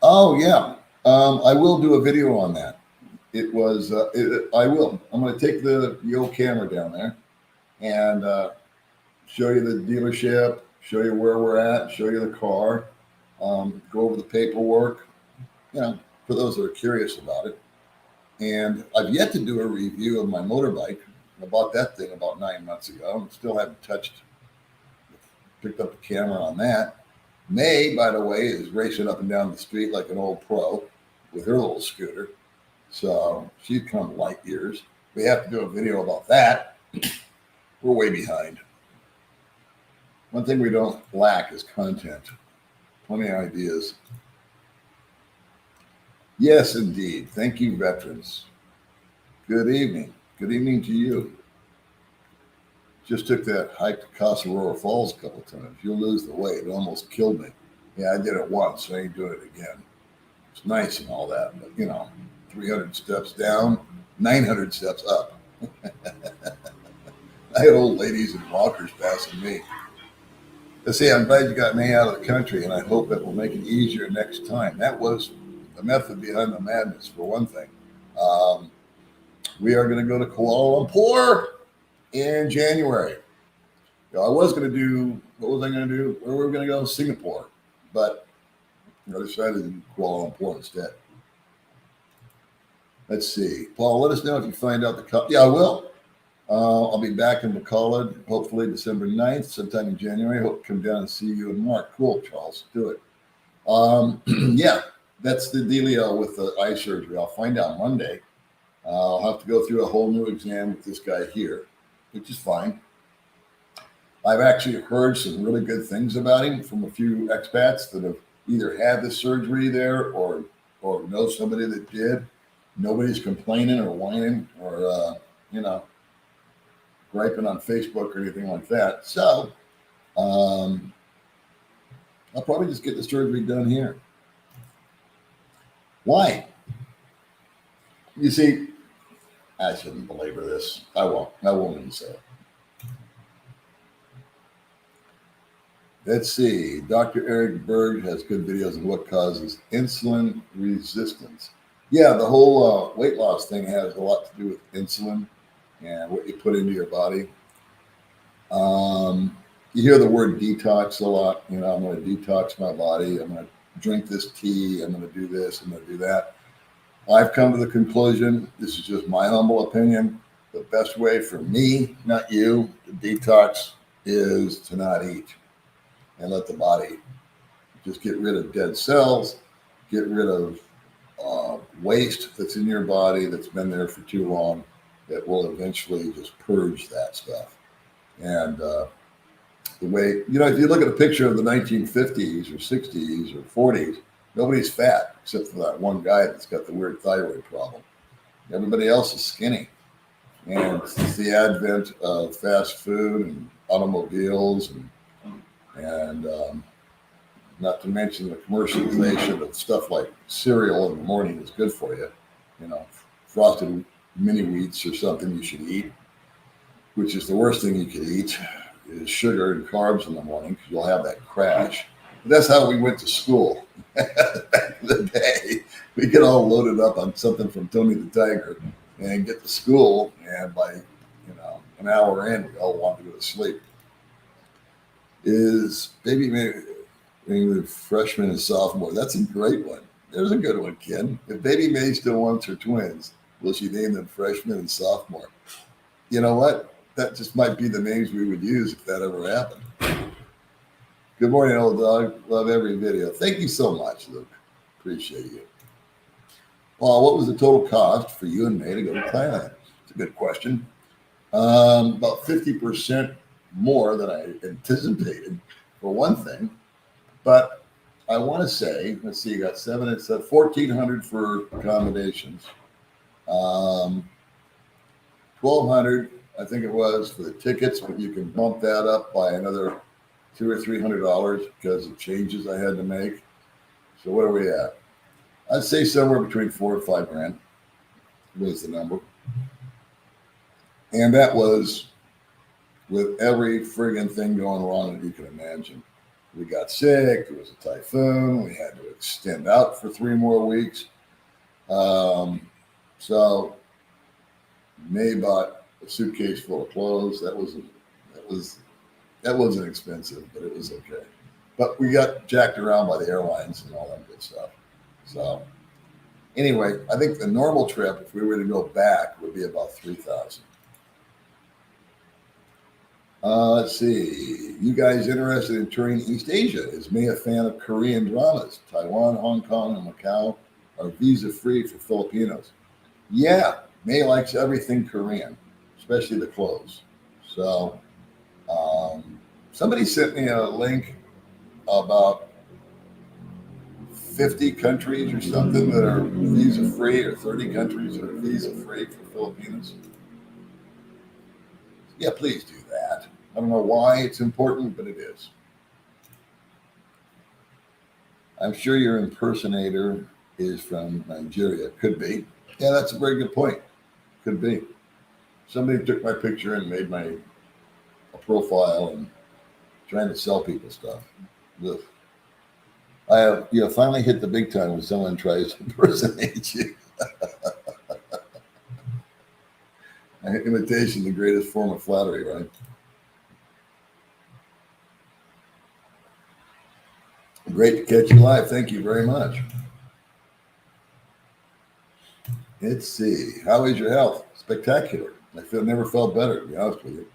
Oh, yeah. I will do a video on that. it was. I will. I'm going to take the old camera down there and show you the dealership, show you where we're at, show you the car, go over the paperwork. For those that are curious about it. And I've yet to do a review of my motorbike. I bought that thing about 9 months ago and still haven't picked up the camera on that. May, by the way, is racing up and down the street like an old pro with her little scooter. So she's come light years. We have to do a video about that. We're way behind. One thing we don't lack is content. Plenty of ideas. Yes, indeed. Thank you, veterans. Good evening. Good evening to you. Just took that hike to Casa Aurora Falls a couple times. You'll lose the weight. It almost killed me. Yeah, I did it once. So I ain't doing it again. It's nice and all that, but 300 steps down, 900 steps up. I had old ladies in walkers passing me. Let's see, I'm glad you got me out of the country, and I hope it will make it easier next time. That was the method behind the madness, for one thing. We are going to go to Kuala Lumpur in January. I was going to do, what was I going to do? Where we were going to go? Singapore. But I decided to do Kuala Lumpur instead. Let's see. Paul, let us know if you find out the cup. Yeah, I will. I'll be back in McCullough, hopefully December 9th, sometime in January. Hope to come down and see you and Mark. Cool, Charles. Do it. Yeah, that's the dealio with the eye surgery. I'll find out Monday. I'll have to go through a whole new exam with this guy here, which is fine. I've actually heard some really good things about him from a few expats that have either had the surgery there or know somebody that did. Nobody's complaining or whining or, griping on Facebook or anything like that. So I'll probably just get the surgery done here. Why? You see, I shouldn't belabor this. I won't even say it. Let's see. Dr. Eric Berg has good videos on what causes insulin resistance. Yeah, the whole weight loss thing has a lot to do with insulin and what you put into your body. You hear the word detox a lot. I'm going to detox my body. I'm going to drink this tea. I'm going to do this. I'm going to do that. I've come to the conclusion, this is just my humble opinion, the best way for me, not you, to detox is to not eat and let the body just get rid of dead cells, get rid of waste that's in your body that's been there for too long, that will eventually just purge that stuff. And the way, if you look at a picture of the 1950s or 60s or 40s, nobody's fat except for that one guy that's got the weird thyroid problem. Everybody else is skinny. And since the advent of fast food and automobiles and not to mention the commercialization of stuff like cereal in the morning is good for you, frosted mini wheats or something you should eat, which is the worst thing you could eat, is sugar and carbs in the morning because you'll have that crash. But that's how we went to school back in the day. We get all loaded up on something from Tony the Tiger and get to school, and by an hour in, we all want to go to sleep. Is Baby Mae the freshman and sophomore? That's a great one. There's a good one, Ken. If Baby Mae still wants her twins, will she name them freshman and sophomore? You know what? That just might be the names we would use if that ever happened. Good morning, old dog. Love every video. Thank you so much, Luke. Appreciate you. Well, what was the total cost for you and May to go to Thailand? It's a good question. About 50% more than I anticipated, for one thing. But I want to say, let's see, you got it's $1,400 for accommodations. $1,200, I think it was, for the tickets, but you can bump that up by another $200 or $300 because of changes I had to make. So what are we at? I'd say somewhere between $4,000 and $5,000 was the number. And that was with every friggin' thing going wrong that you can imagine. We got sick, there was a typhoon, we had to extend out for 3 more weeks. So May bought a suitcase full of clothes. That wasn't expensive, but it was okay. But we got jacked around by the airlines and all that good stuff. So anyway, I think the normal trip, if we were to go back, would be about 3,000. Let's see. You guys interested in touring East Asia? Is May a fan of Korean dramas? Taiwan, Hong Kong, and Macau are visa-free for Filipinos. Yeah, May likes everything Korean, especially the clothes. So somebody sent me a link about 50 countries or something that are visa-free, or 30 countries that are visa-free for Filipinos. Yeah, please do that. I don't know why it's important, but it is. I'm sure your impersonator is from Nigeria. Could be. Yeah, that's a very good point. Could be. Somebody took my picture and made my a profile and trying to sell people stuff. Ugh. I have finally hit the big time when someone tries to impersonate you. Imitation, the greatest form of flattery, right? Great to catch you live. Thank you very much. Let's see. How is your health? Spectacular. Never felt better, to be honest with you.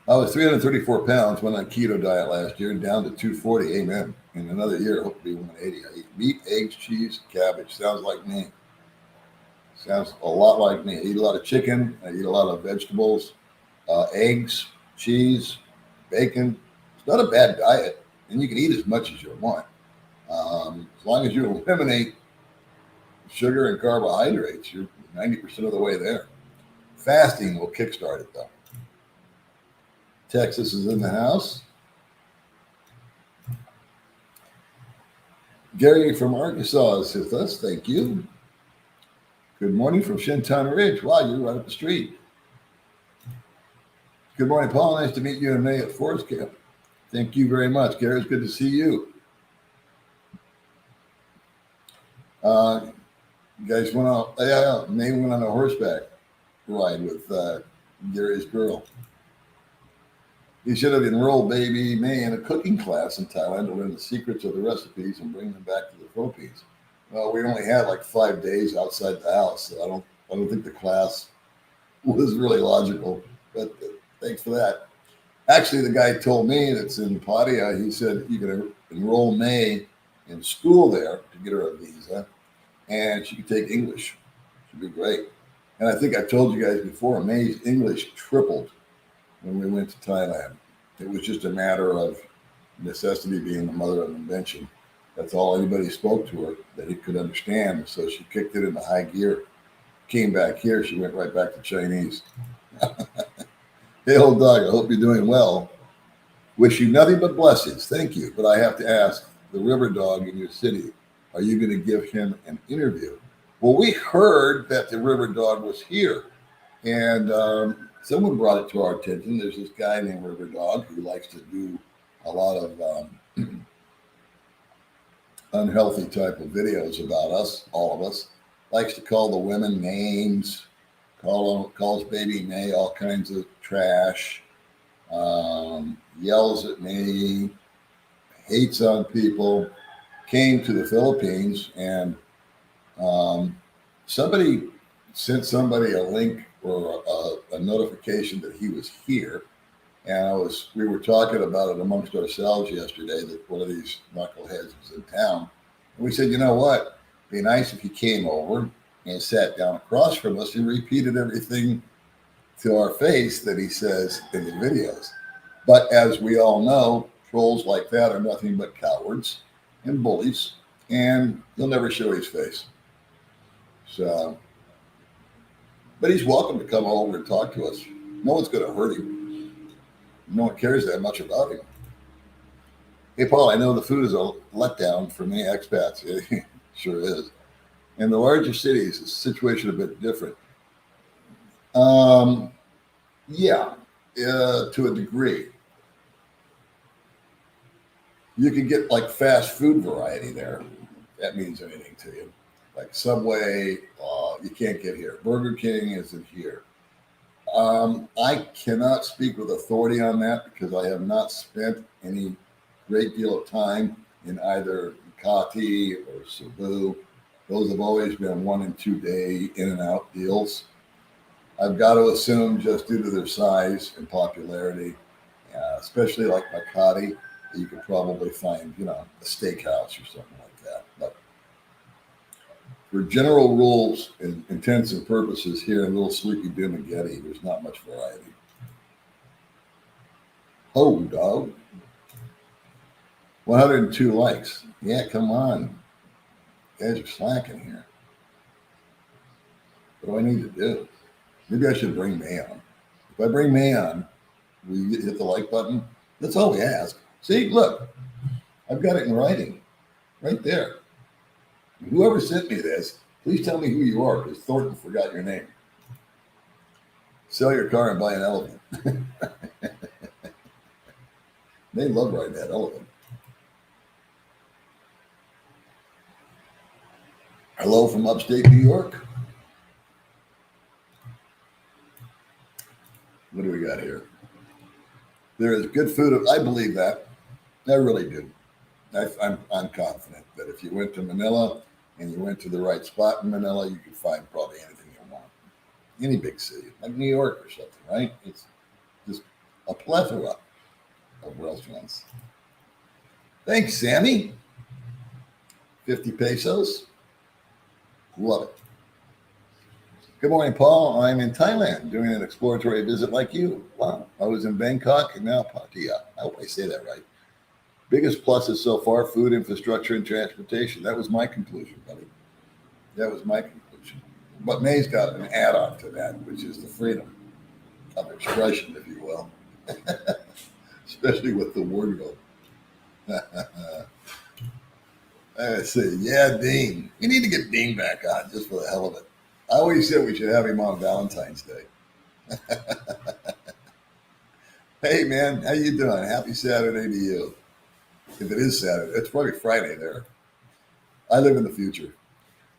I was 334 pounds, went on keto diet last year, down to 240. Amen. In another year, hope to be 180. I eat meat, eggs, cheese, cabbage. Sounds like me. Sounds a lot like me. I eat a lot of chicken. I eat a lot of vegetables, eggs, cheese, bacon. It's not a bad diet, and you can eat as much as you want. As long as you eliminate sugar and carbohydrates, you're 90% of the way there. Fasting will kickstart it, though. Texas is in the house. Gary from Arkansas is with us. Thank you. Good morning from Shinton Ridge. Wow, you're right up the street. Good morning, Paul. Nice to meet you in May at Forest Camp. Thank you very much, Gary. It's good to see you. You guys went out. Yeah, May went on a horseback ride with Gary's girl. You should have enrolled baby May in a cooking class in Thailand to learn the secrets of the recipes and bring them back to the Philippines. Well, we only had like 5 days outside the house, so I don't think the class was really logical. But thanks for that. Actually, the guy told me that's in Pattaya, he said you can enroll May in school there to get her a visa, and she could take English. Should be great. And I think I told you guys before, May's English tripled when we went to Thailand. It was just a matter of necessity being the mother of invention. That's all anybody spoke to her that he could understand. So she kicked it into high gear. Came back here, she went right back to Chinese. Hey, old dog, I hope you're doing well. Wish you nothing but blessings. Thank you. But I have to ask, the river dog in your city, are you going to give him an interview? Well, we heard that the river dog was here. And someone brought it to our attention. There's this guy named River Dog who likes to do a lot of unhealthy type of videos about us, all of us. Likes to call the women names, calls baby May all kinds of trash, yells at me, hates on people. Came to the Philippines, and somebody sent somebody a link or a notification that he was here, and we were talking about it amongst ourselves yesterday that one of these knuckleheads was in town, and we said, you know what, it'd be nice if he came over and sat down across from us and repeated everything to our face that he says in the videos. But as we all know, trolls like that are nothing but cowards and bullies, and he'll never show his face. So, but he's welcome to come over and talk to us. No one's going to hurt him. No one cares that much about him. Hey, Paul, I know the food is a letdown for many expats. It sure is. In the larger cities, the situation is a bit different. Yeah, to a degree. You can get like fast food variety there. that means anything to you. Like Subway, you can't get here. Burger King isn't here. I cannot speak with authority on that because I have not spent any great deal of time in either Makati or Cebu. Those have always been 1 and 2 day in and out deals. I've got to assume just due to their size and popularity, especially like Makati, you could probably find, a steakhouse or something like that. But for general rules and intents and purposes here in little sleepy Dumageddon, there's not much variety. Oh, dog. 102 likes. Yeah, come on. You guys are slacking here. What do I need to do? Maybe I should bring May on. If I bring May on, will you hit the like button? That's all we ask. See, look, I've got it in writing right there. Whoever sent me this, please tell me who you are because Thornton forgot your name. Sell your car and buy an elephant. They love riding that elephant. Hello from upstate New York. What do we got here? There is good food. I believe that. I really do. I'm confident that if you went to Manila and you went to the right spot in Manila, you could find probably anything you want. Any big city, like New York or something, right? It's just a plethora of restaurants. Thanks, Sammy. 50 pesos. Love it. Good morning, Paul. I'm in Thailand doing an exploratory visit like you. Wow. I was in Bangkok and now Pattaya. I hope I say that right. Biggest pluses so far, food, infrastructure, and transportation. That was my conclusion, buddy. That was my conclusion. But May's got an add-on to that, which is the freedom of expression, if you will. Especially with the wordle. Let's see. Yeah, Dean. We need to get Dean back on just for the hell of it. I always said we should have him on Valentine's Day. Hey, man. How you doing? Happy Saturday to you. If it is Saturday, it's probably Friday there. I live in the future.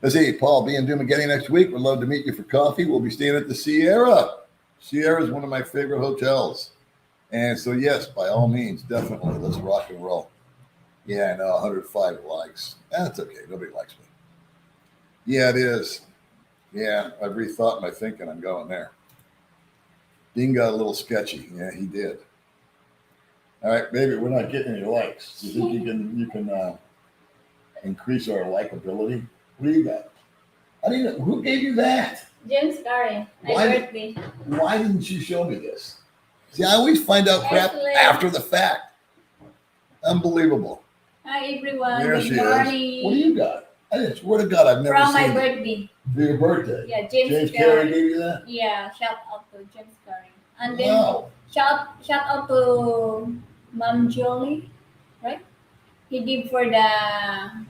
Let's see, Paul, be in Dumageddon next week. We'd love to meet you for coffee. We'll be staying at the Sierra. Sierra is one of my favorite hotels. And so, yes, by all means, definitely, let's rock and roll. Yeah, I know, 105 likes. That's okay. Nobody likes me. Yeah, it is. Yeah, I've rethought my thinking. I'm going there. Dean got a little sketchy. Yeah, he did. All right, baby, we're not getting any likes. Do you think you can increase our likability? What do you got? I didn't. Who gave you that? James Curry, my birthday. Why didn't you show me this? See, I always find out crap after the fact. Unbelievable. Hi everyone. There Good she morning. is. What do you got? I swear to God, I've never From seen my it. birthday. For your birthday? Yeah, James Carey gave you that? Yeah, shout out to James Curry. And then Wow. shout out to Mom Jolie, right? He did for the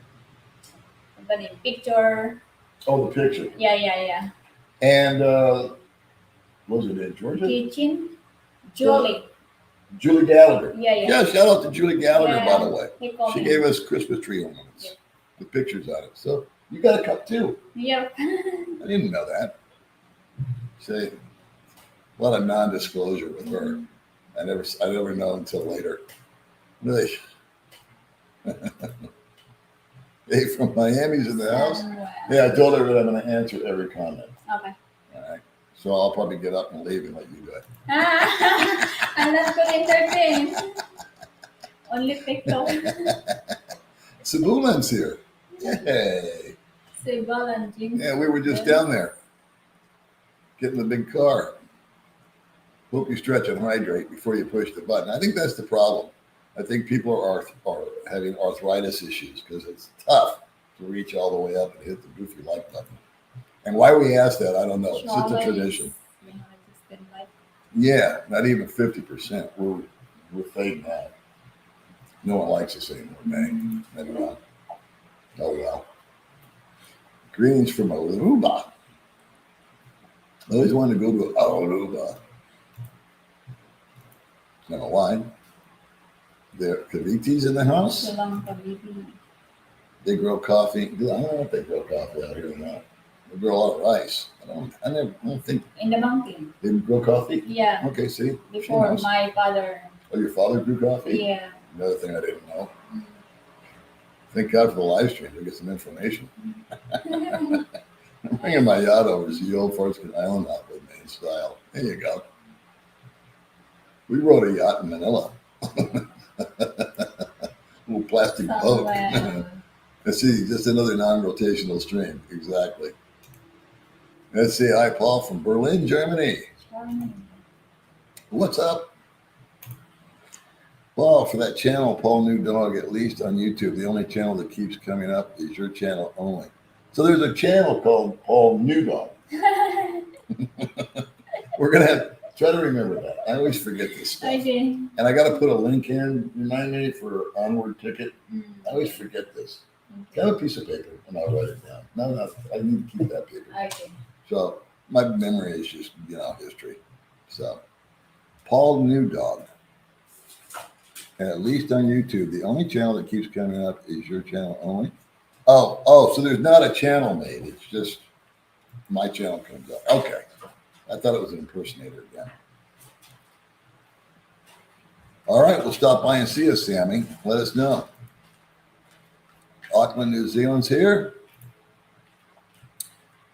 picture. Oh, the picture. Yeah. And was it in Georgia? Kitchen. Julie. Julie Gallagher. Yeah. Yeah, shout out to Julie Gallagher, Yeah. by the way. He called She me. gave us Christmas tree ornaments Yeah. with pictures on it. So you got a cup too. Yeah. I didn't know that. See, a lot of non-disclosure with her. I never know until later. Really. Hey, from Miami's in the house. Yeah, I told her that I'm going to answer every comment. Okay. All right. So I'll probably get up and leave and let you do it. I'm not going to entertain. Only TikTok. Cebulan's here. Yay. Cebu and Jim. Yeah, we were just down there. Getting the big car. Hope you stretch and hydrate before you push the button. I think that's the problem. I think people are having arthritis issues because it's tough to reach all the way up and hit the goofy like button. And why we ask that, I don't know. It's just a tradition. Yeah, not even 50%. We're fading that. No one likes us anymore, man. Never mind. Oh well. Greetings from Aruba. I always wanted to go to Aruba. I don't know why. There Cavities in the house. They grow coffee. I don't know if they grow coffee out here or not. They grow a lot of rice. I don't think In the mountain. they grow coffee. Yeah. Okay, see. She Before knows. my father. Oh, your father grew coffee? Yeah. Another thing I didn't know. Thank God for the live stream to get some information. I'm bringing my yacht over to see the old Fortskin Island out with me in style. There you go. We rode a yacht in Manila. Little plastic boat. Somewhere. Let's see, just another non-rotational stream. Exactly. Let's see. Hi, Paul from Berlin, Germany. What's up? Well, for that channel, Paul New Dog, at least on YouTube, the only channel that keeps coming up is your channel only. So there's a channel called Paul New Dog. We're going to have, try to remember that. I always forget this stuff. Okay. And I got to put a link in, remind me for Onward Ticket. I always forget this. Got a piece of paper and I'll write it down. No, I need to keep that paper. Okay. So my memory is just, history. So Paul New Dog. And at least on YouTube, the only channel that keeps coming up is your channel only. Oh, so there's not a channel made. It's just my channel comes up. Okay. I thought it was an impersonator again. All right, we'll stop by and see us, Sammy. Let us know. Auckland, New Zealand's here.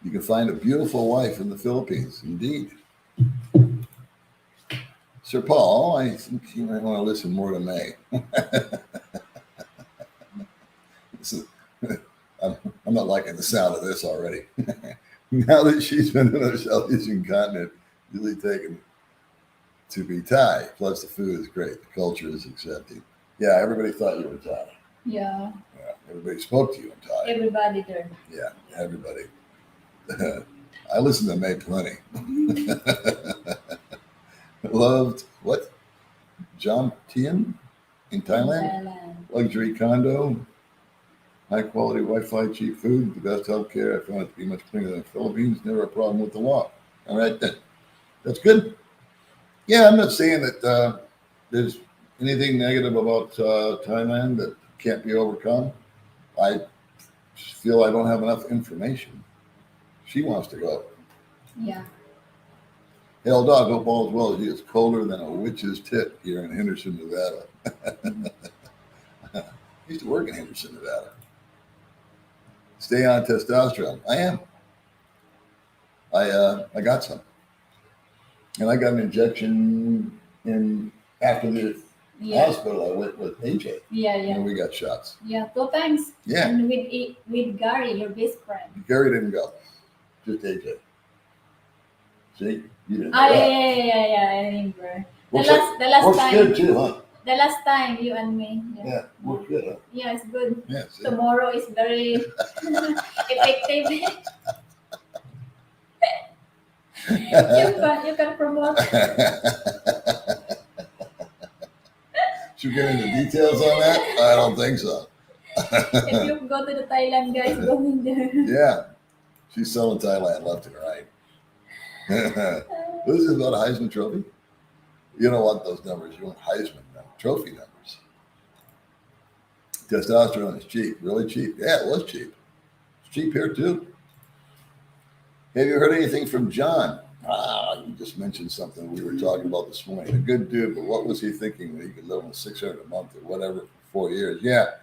You can find a beautiful wife in the Philippines, indeed. Sir Paul, I think you might want to listen more to May. I'm not liking the sound of this already. Now that she's been in the South Asian continent, really taken to be Thai. Plus the food is great. The culture is accepting. Yeah, everybody thought you were Thai. Yeah. Everybody spoke to you in Thai. Everybody there. Yeah, everybody. I listened to May plenty. Loved what? Jom Tien in Thailand. Luxury condo, high quality Wi-Fi, cheap food, the best healthcare. I found it to be much cleaner than the Philippines. Never a problem with the law. All right, then. That's good. Yeah, I'm not saying that there's anything negative about Thailand that can't be overcome. I feel I don't have enough information. She wants to go. Yeah. Hell, dog, hope all is well as you. It's colder than a witch's tit here in Henderson, Nevada. I used to work in Henderson, Nevada. Stay on testosterone. I am. I got some. And I got an injection in after the hospital. I went with AJ. Yeah. And we got shots. Yeah, 2 times. Yeah. And with Gary, your best friend. Gary didn't go. Just AJ. See? You didn't Oh, go. yeah, I remember. The Works last time. good too, huh? The last time, you and me. Yeah, works good, huh? Yeah, it's good. Yeah, see? Tomorrow is very effective. you can promote. Should we get into details on that? I don't think so. If you go to the Thailand, guys, go in there. Yeah, she's selling Thailand left and right. What is this about a Heisman Trophy? You don't want those numbers. You want Heisman Trophy numbers. Testosterone is cheap, really cheap. Yeah, it was cheap. It's cheap here too. Have you heard anything from John? You just mentioned something we were talking about this morning. A good dude, but what was he thinking when he could live on $600 a month or whatever for 4 years? Yeah,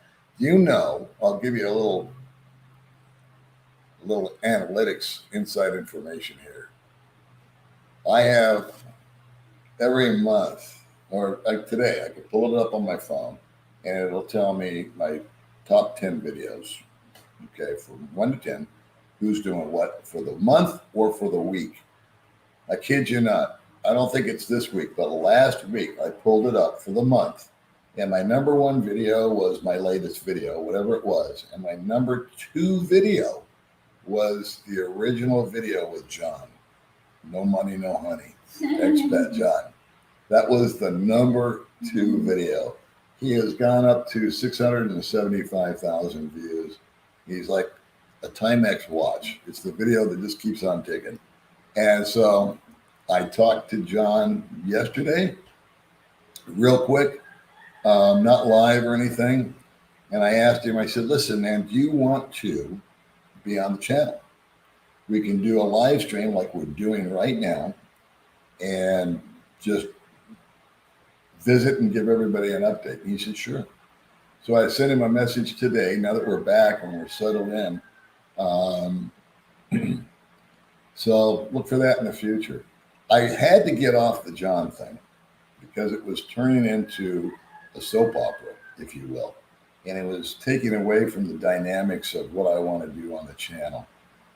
I'll give you a little analytics inside information here. I have every month, or like today, I could pull it up on my phone and it'll tell me my top 10 videos, okay, from 1 to 10, who's doing what for the month or for the week. I kid you not. I don't think it's this week, but last week I pulled it up for the month. And my number 1 video was my latest video, whatever it was. And my number 2 video was the original video with John. No money, no honey. Expat John. That was the number 2 video. He has gone up to 675,000 views. He's like a Timex watch. It's the video that just keeps on ticking. And so I talked to John yesterday, real quick, not live or anything. And I asked him, I said, listen, man, do you want to be on the channel? We can do a live stream like we're doing right now and just visit and give everybody an update. And he said, sure. So I sent him a message today, now that we're back and we're settled in. So look for that in the future. I had to get off the John thing because it was turning into a soap opera, if you will. And it was taking away from the dynamics of what I want to do on the channel.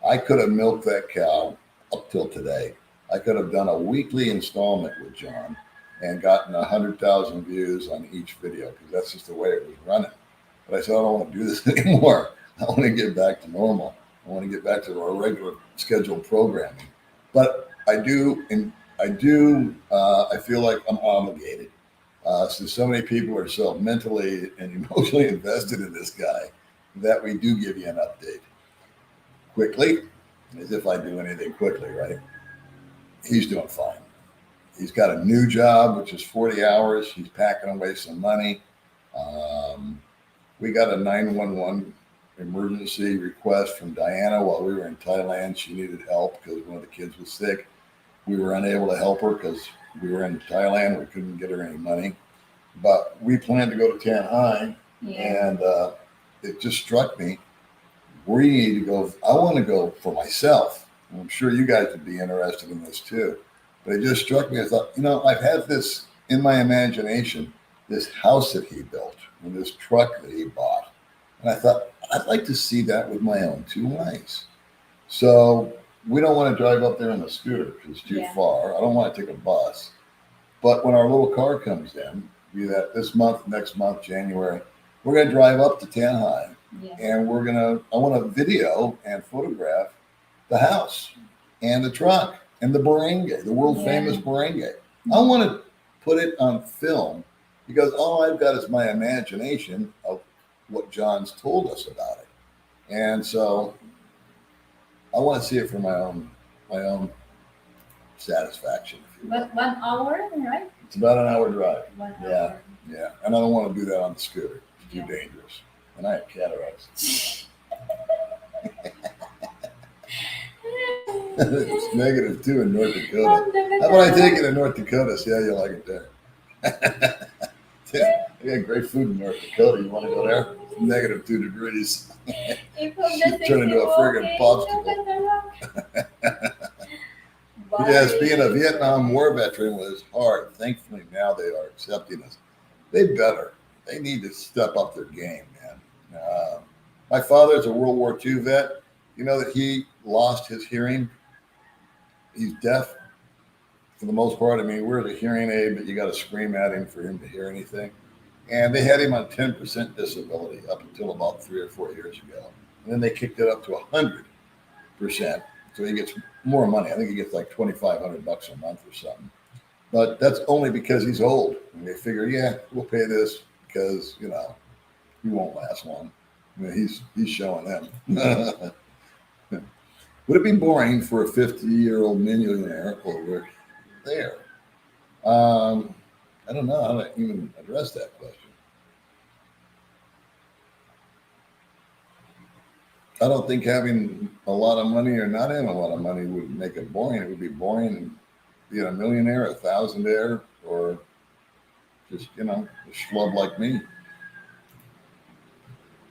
I could have milked that cow up till today. I could have done a weekly installment with John and gotten 100,000 views on each video because that's just the way it was running. But I said, I don't want to do this anymore. I want to get back to normal. I want to get back to our regular scheduled programming. But I feel like I'm obligated. Since so many people are so mentally and emotionally invested in this guy, that we do give you an update quickly, as if I do anything quickly, right? He's doing fine. He's got a new job, which is 40 hours. He's packing away some money. We got a 911 emergency request from Diana while we were in Thailand. She needed help because one of the kids was sick. We were unable to help her because we were in Thailand. We couldn't get her any money. But we planned to go to Tanhai, and it just struck me. We need to go. I want to go for myself. I'm sure you guys would be interested in this too. But it just struck me. I thought, I've had this in my imagination, this house that he built and this truck that he bought. And I thought, I'd like to see that with my own two eyes. So we don't want to drive up there on the scooter because it's too far. I don't want to take a bus. But when our little car comes in, be that this month, next month, January, we're going to drive up to Tanhai. And I want to video and photograph the house and the truck and the barangay, the world famous barangay. I want to put it on film because all I've got is my imagination of what John's told us about it. And so I want to see it for my own satisfaction. But 1 hour, right? It's about an hour drive. 1 hour. Yeah. And I don't want to do that on the scooter. It's too dangerous. And I have cataracts. It's -2 in North Dakota. How about I take it in North Dakota? See how you like it there. They got great food in North Dakota. You want to go there? It's -2 degrees. Turn into a friggin' popsicle. Yes, being a Vietnam War veteran was hard. Thankfully, now they are accepting us. They better. They need to step up their game, man. My father's a World War II vet. You know that he lost his hearing? He's deaf for the most part. I mean, we're the hearing aid, but you got to scream at him for him to hear anything. And they had him on 10% disability up until about 3 or 4 years ago. And then they kicked it up to 100%. So he gets more money. I think he gets like $2,500 a month or something. But that's only because he's old. And they figure, we'll pay this because, he won't last long. I mean, he's showing them. Would it be boring for a 50-year-old millionaire over there? I don't know how to even address that question. I don't think having a lot of money or not having a lot of money would make it boring. It would be boring being a millionaire, a thousandaire, or just, a schlub like me.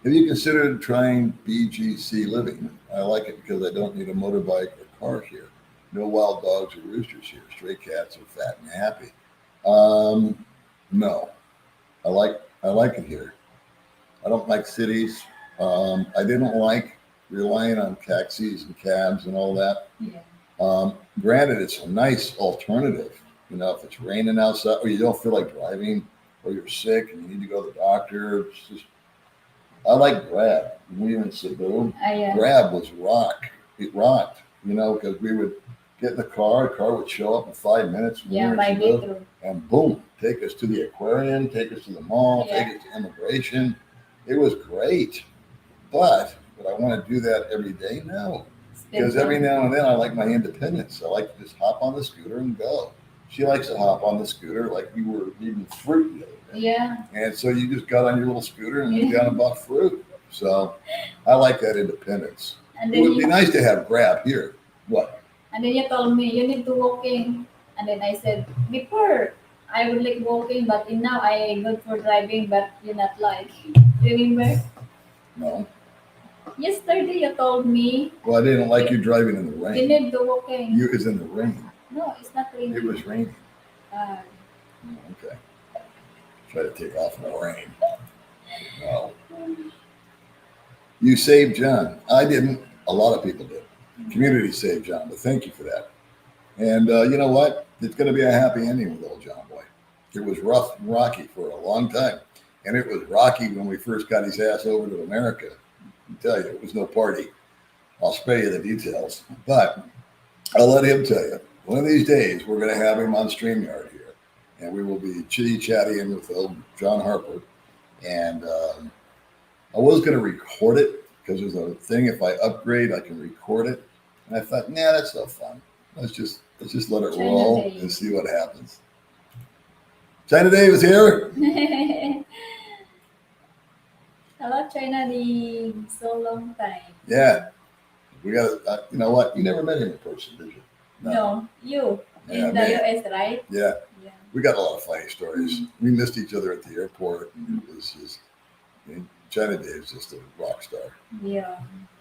Have you considered trying BGC living? I like it because I don't need a motorbike or car here. No wild dogs or roosters here. Stray cats are fat and happy. No, I like it here. I don't like cities. I didn't like relying on taxis and cabs and all that. Granted, it's a nice alternative. If it's raining outside or you don't feel like driving or you're sick and you need to go to the doctor, it's just, I like Grab. We were in Cebu. Grab was rock. It rocked, because we would get in the car would show up in 5 minutes. And boom, take us to the aquarium, take us to the mall, take us to immigration. It was great. But would I want to do that every day? No. Because every now and then I like my independence. I like to just hop on the scooter and go. she likes to hop on the scooter like you were eating fruit the other day. Yeah. And so you just got on your little scooter and went down and bought fruit. So I like that independence. And It then would be nice to have Grab here. What? and then you told me you need to walking. And then I said before I would like walking, but in now I good for driving, but you not like. Remember? No. Yesterday you told me Well, I didn't like you driving in the you rain. need to walking. You is in the rain. No, it's not raining. It was raining. Uh, Okay. Try to take off in the rain. No. You saved John. I didn't. A lot of people did. Community saved John, but thank you for that. And you know what? It's going to be a happy ending with old John Boy. It was rough and rocky for a long time. And it was rocky when we first got his ass over to America. I tell you, it was no party. I'll spare you the details. But I'll let him tell you. One of these days, we're going to have him on StreamYard here. And we will be chitty-chatting with old John Harper. And I was going to record it because there's a thing, if I upgrade, I can record it. And I thought, nah, that's no fun. Let's just let it China roll Day. and see what happens. China Dave is here. Hello, China. The so long time. Yeah. We got to, you know what? You never met him in person, did you? No, you Yeah, in the me. US, right? Yeah. Yeah. We got a lot of funny stories. We missed each other at the airport. And it was just, I mean, China Dave's just a rock star. Yeah.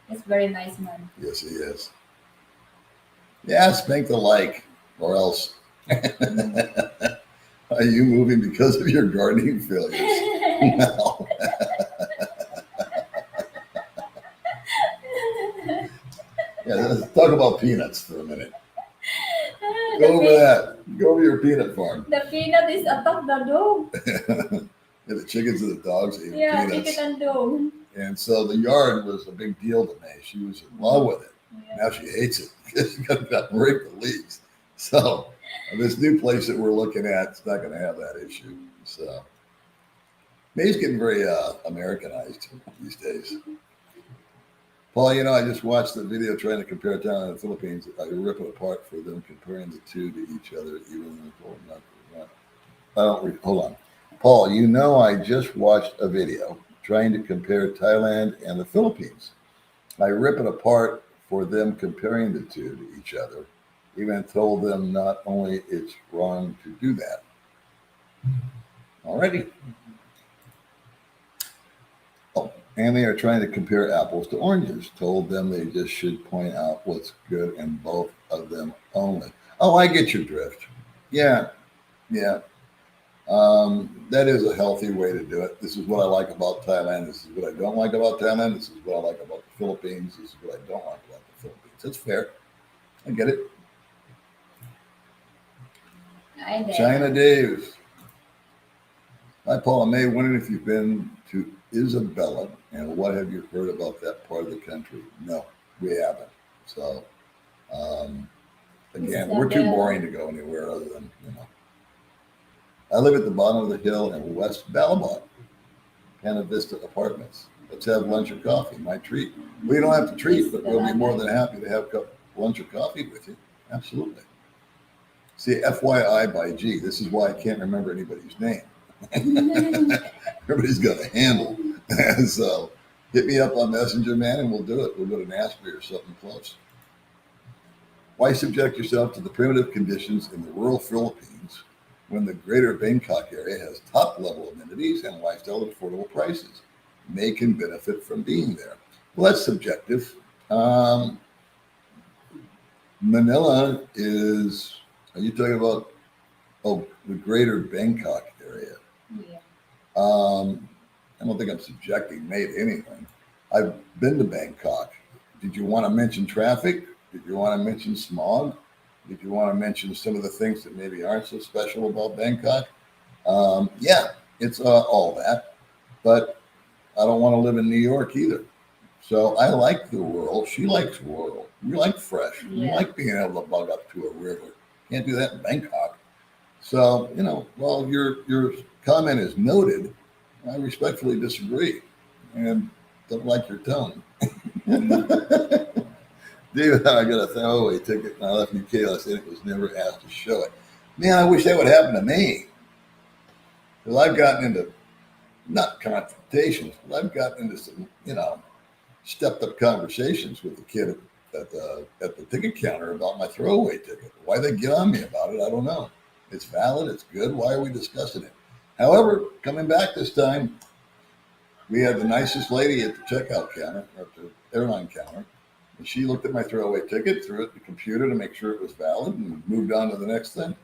It's very nice man. Yes, he is. Yeah, spank the like, or else. Are you moving because of your gardening failures? No. Yeah, let's talk about peanuts for a minute. Go over that. Go over your peanut farm. The peanut is atop the dog. Yeah, the chickens and the dogs ate Yeah, peanuts. chicken and dog. And so the yard was a big deal to me. She was in love with it. Yeah. Now she hates it because she's got to rake the leaves. So this new place that we're looking at is not going to have that issue. So Mae's getting very Americanized these days. Paul, you know, I just watched the video trying to compare Thailand and the Philippines. I rip it apart for them comparing the two to each other, even though hold on. Paul, you know, I just watched a video trying to compare Thailand and the Philippines. I rip it apart for them comparing the two to each other. Even told them not only it's wrong to do that. Alrighty. Oh, and they are trying to compare apples to oranges. Told them they just should point out what's good in both of them only. Oh, I get your drift. Yeah. That is a healthy way to do it. This is what I like about Thailand. This is what I don't like about Thailand. This is what I like about the Philippines. This is what I don't like about the Philippines. It's fair. I get it. I did. China Dave. Hi, Paul and Mae. Wondering if you've been to Isabella and what have you heard about that part of the country? No, we haven't. So, again, we're too boring to go anywhere other than, you know. I live at the bottom of the hill in West Ballabon, Canna Vista Apartments. Let's have lunch or coffee. My treat. We don't have to treat, but we'll be more than happy to have lunch or coffee with you. Absolutely. See, FYI by G, this is why I can't remember anybody's name. Everybody's got a handle. And so hit me up on Messenger, man, and we'll do it. We'll go to Nashville or something close. Why subject yourself to the primitive conditions in the rural Philippines when the greater Bangkok area has top-level amenities and lifestyle at affordable prices? May can benefit from being there. Well, that's subjective. Manila is, are you talking about, the greater Bangkok area? Yeah. I don't think I'm subjecting May to anything. I've been to Bangkok. Did you want to mention traffic? Did you want to mention smog? Did you want to mention some of the things that maybe aren't so special about Bangkok? Yeah, it's all that. But I don't want to live in New York either. So I like the rural. She likes rural. We like fresh. We Yeah. like being able to bug up to a river. Can't do that in Bangkok. So, you know, while your comment is noted, I respectfully disagree and don't like your tone. David, I got a throwaway ticket and I left UK. I said it was never asked to show it. Man, I wish that would happen to me. Because I've gotten into, not confrontations, but I've gotten into some, stepped up conversations with the kid at the ticket counter about my throwaway ticket. Why they get on me about it, I don't know. It's valid, it's good. Why are we discussing it? However, coming back this time, we had the nicest lady at the checkout counter, or at the airline counter, and she looked at my throwaway ticket, threw it in the computer to make sure it was valid, and moved on to the next thing,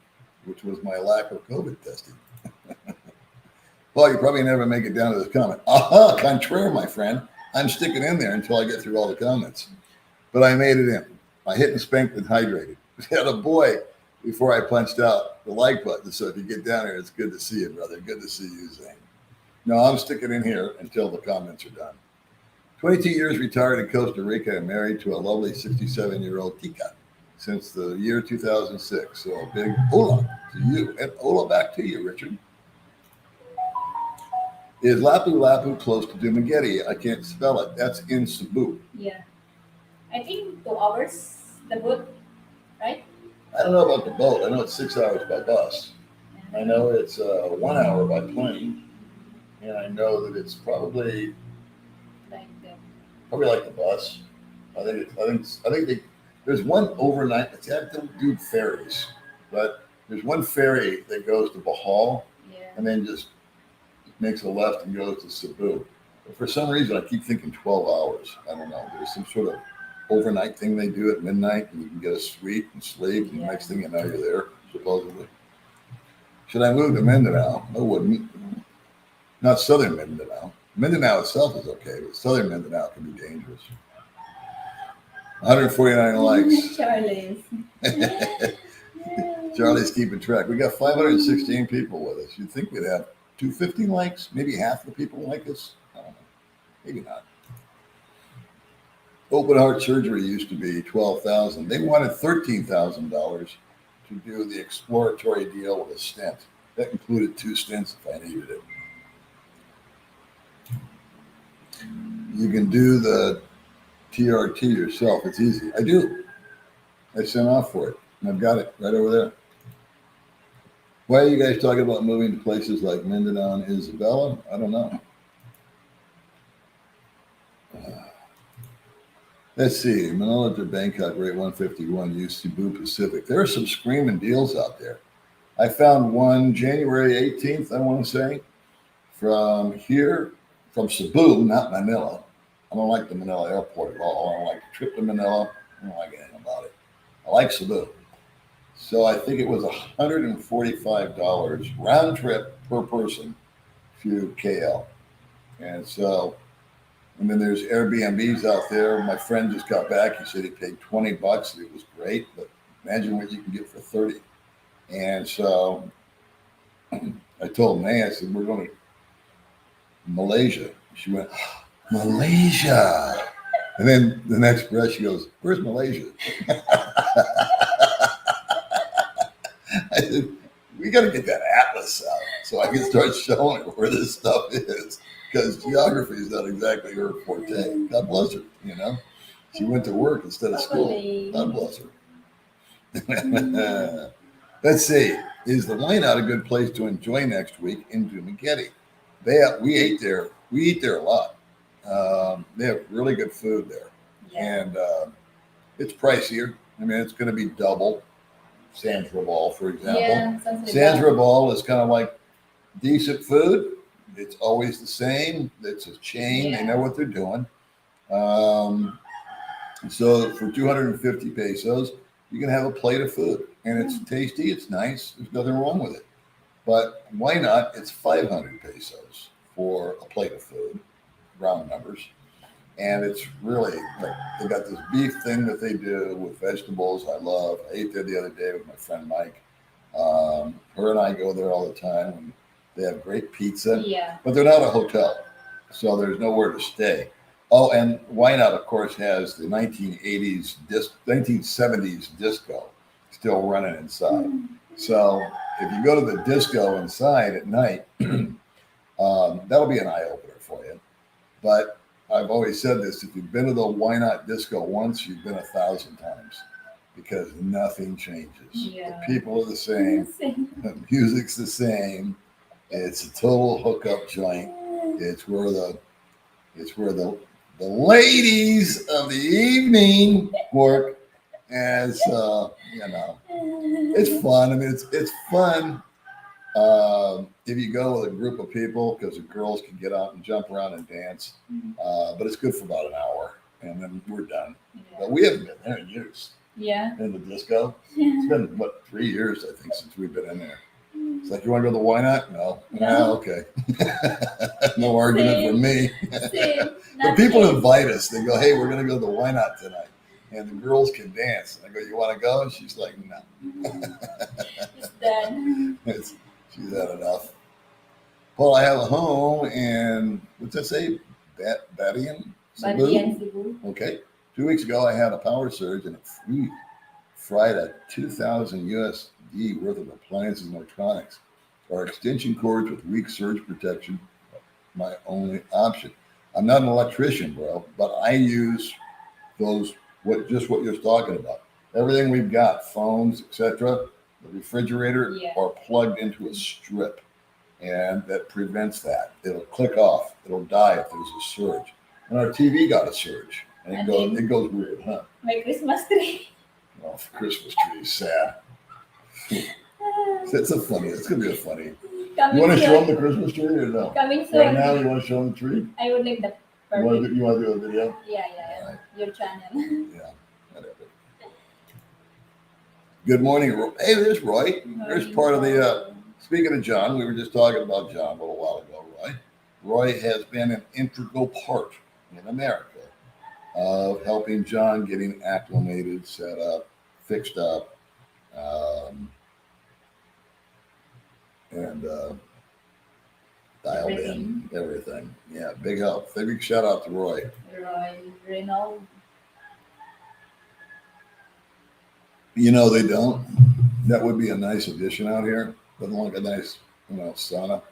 which was my lack of COVID testing. Well, you probably never make it down to this comment. Aha, contraire, my friend. I'm sticking in there until I get through all the comments. But I made it in. I hit and spanked and hydrated. Had a boy before I punched out the like button. So if you get down here, it's good to see you, brother. Good to see you, Zane. No, I'm sticking in here until the comments are done. 22 years retired in Costa Rica and married to a lovely 67-year-old Tika since the year 2006. So a big hola to you. And hola back to you, Richard. Is Lapu Lapu close to Dumaguete? I can't spell it. That's in Cebu. Yeah. I think 2 hours, the boat, right? I don't know about the boat. I know it's 6 hours by bus. I know it's 1 hour by plane. And I know that it's probably Like the, like the bus. I think there's one overnight. They don't do ferries, but there's one ferry that goes to Bohol yeah. and then just makes a left and goes to Cebu. But for some reason, I keep thinking 12 hours. I don't know. There's some sort of overnight thing they do at midnight, and you can get a suite and sleep, and the next thing you know, you're there, supposedly. Should I move to Mindanao? I wouldn't. Not southern Mindanao. Mindanao itself is okay, but southern Mindanao can be dangerous. 149 likes. Charlie's. Charlie's keeping track. We got 516 people with us. You'd think we'd have 250 likes, maybe half the people like us. I don't know. Maybe not. Open heart surgery used to be $12,000. They wanted $13,000 to do the exploratory deal with a stent. That included 2 stents if I needed it. You can do the TRT yourself. It's easy. I do. I sent off for it, and I've got it right over there. Why are you guys talking about moving to places like Mindanao and Isabela? I don't know. Let's see. Manila to Bangkok, rate 151, use Cebu Pacific. There are some screaming deals out there. I found one January 18th, I want to say, from Cebu, not Manila. I don't like the Manila airport at all. I don't like the trip to Manila. I don't like anything about it. I like Cebu. So I think it was $145 round trip per person to KL. And then there's Airbnbs out there. My friend just got back. He said he paid $20 and it was great, but imagine what you can get for 30. And so I told May, I said, we're going to Malaysia. She went, Malaysia. And then the next breath, she goes, where's Malaysia? I said, we got to get that atlas out so I can start showing her where this stuff is, because geography is not exactly her forte. God bless her, She went to work instead of school. God bless her. Let's see. Is the wine out a good place to enjoy next week in Dumaguete? We eat there a lot. They have really good food there. Yeah. And it's pricier. I mean, it's going to be double Sans Rabal, for example. Yeah, Sans Rabal is kind of like decent food. It's always the same. It's a chain. Yeah. They know what they're doing. So for 250 pesos, you can have a plate of food. And it's tasty. It's nice. There's nothing wrong with it. But why not? It's 500 pesos for a plate of food, round numbers. And it's really, like, they got this beef thing that they do with vegetables I love. I ate there the other day with my friend Mike. Her and I go there all the time. And they have great pizza. Yeah. But they're not a hotel, so there's nowhere to stay. Oh, and Why Not, of course, has the 1970s disco still running inside. So if you go to the disco inside at night, that'll be an eye-opener for you. But I've always said this, if you've been to the Why Not disco once, you've been 1,000 times. because nothing changes. Yeah. The people are the same. The music's the same. It's a total hookup joint. It's where the ladies of the evening work as it's fun. I mean, it's fun if you go with a group of people because the girls can get out and jump around and dance. But it's good for about an hour, and then we're done. But we haven't been there in years. Yeah. In the disco, it's been 3 years I think since we've been in there. It's like, you want to go to the Why Not? No. Okay. No argument from me. But people invite us. They go, hey, we're going to go to the Why Not tonight. And the girls can dance. And I go, you want to go? And she's like, no. It's done. She's had enough. Well, I have a home and what's that say? Badian? Cebu. Okay. 2 weeks ago, I had a power surge and it fried a 2,000 USD worth of appliances and electronics. Are extension cords with weak surge protection my only option? I'm not an electrician, bro, but I use those, what you're talking about. Everything we've got, phones, etc., the refrigerator are plugged into a strip, and that prevents that. It'll click off. It'll die if there's a surge. And our TV got a surge. And it goes weird, huh? My Christmas tree. Oh, the Christmas tree is sad. It's gonna be a funny. You want to show them the Christmas tree or no? Coming soon. Right now, you want to show them the tree? I would like the You want to do a video? Yeah. Right. Your channel. Yeah, whatever. Good morning, Roy. Hey, there's Roy. There's part of the. Speaking of John, we were just talking about John a little while ago, Roy. Roy has been an integral part in America of helping John getting acclimated, set up, fixed up, and dialed in everything. Yeah, big help. Big shout out to Roy. Roy Renault. You know they don't. That would be a nice addition out here. Doesn't look a nice, sauna.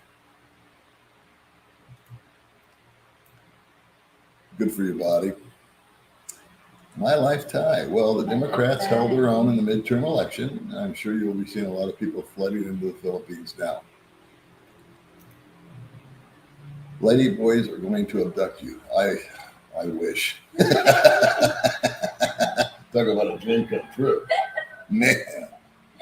Good for your body. My life tie. Well, the Democrats held their own in the midterm election. I'm sure you'll be seeing a lot of people flooding into the Philippines now. Lady boys are going to abduct you. I wish. Talk about a dream come true. Man.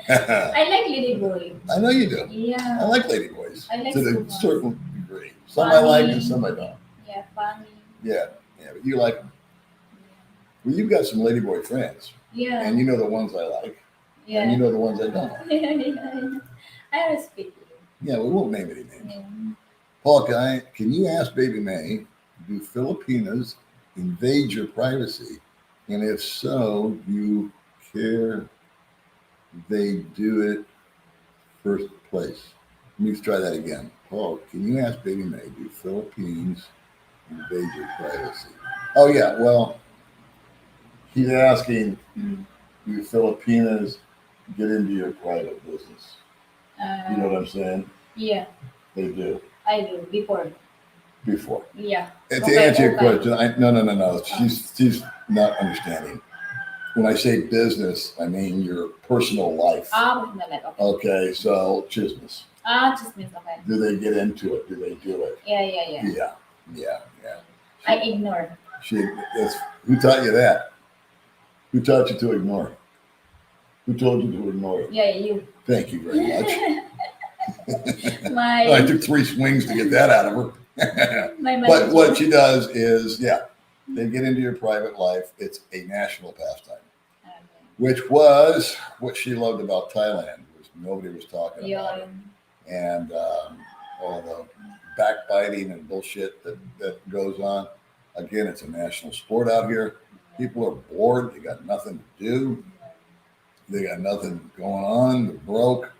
I like Lady Boy. I know you do. Yeah. I like Lady Boys. I like to a certain degree. Some funny. I like and some I don't. Yeah, funny. Yeah, but you like them. Well, you've got some ladyboy friends. Yeah. And you know the ones I like. Yeah. And you know the ones I don't. I respect you. Yeah, we won't name any names. Yeah. Paul, can you ask Baby Mae, do Filipinas invade your privacy? And if so, do you care they do it first place? Let me try that again. Paul, can you ask Baby Mae, do Philippines invade your privacy? Oh, yeah, well, he's asking, do Filipinas get into your private business? You know what I'm saying? Yeah. They do. I do, before. Yeah. To answer your question, no. She's not understanding. When I say business, I mean your personal life. Okay, so business. Business, okay. Do they get into it? Do they do it? Yeah. I ignore. Who taught you that? Who taught you to ignore? Who told you to ignore it? Yeah, you. Thank you very much. I took 3 swings to get that out of her. But what she does is, they get into your private life. It's a national pastime, which was what she loved about Thailand. Was nobody was talking about it, and all the backbiting and bullshit that goes on. Again, it's a national sport out here. People are bored. They got nothing to do. They got nothing going on. They're broke.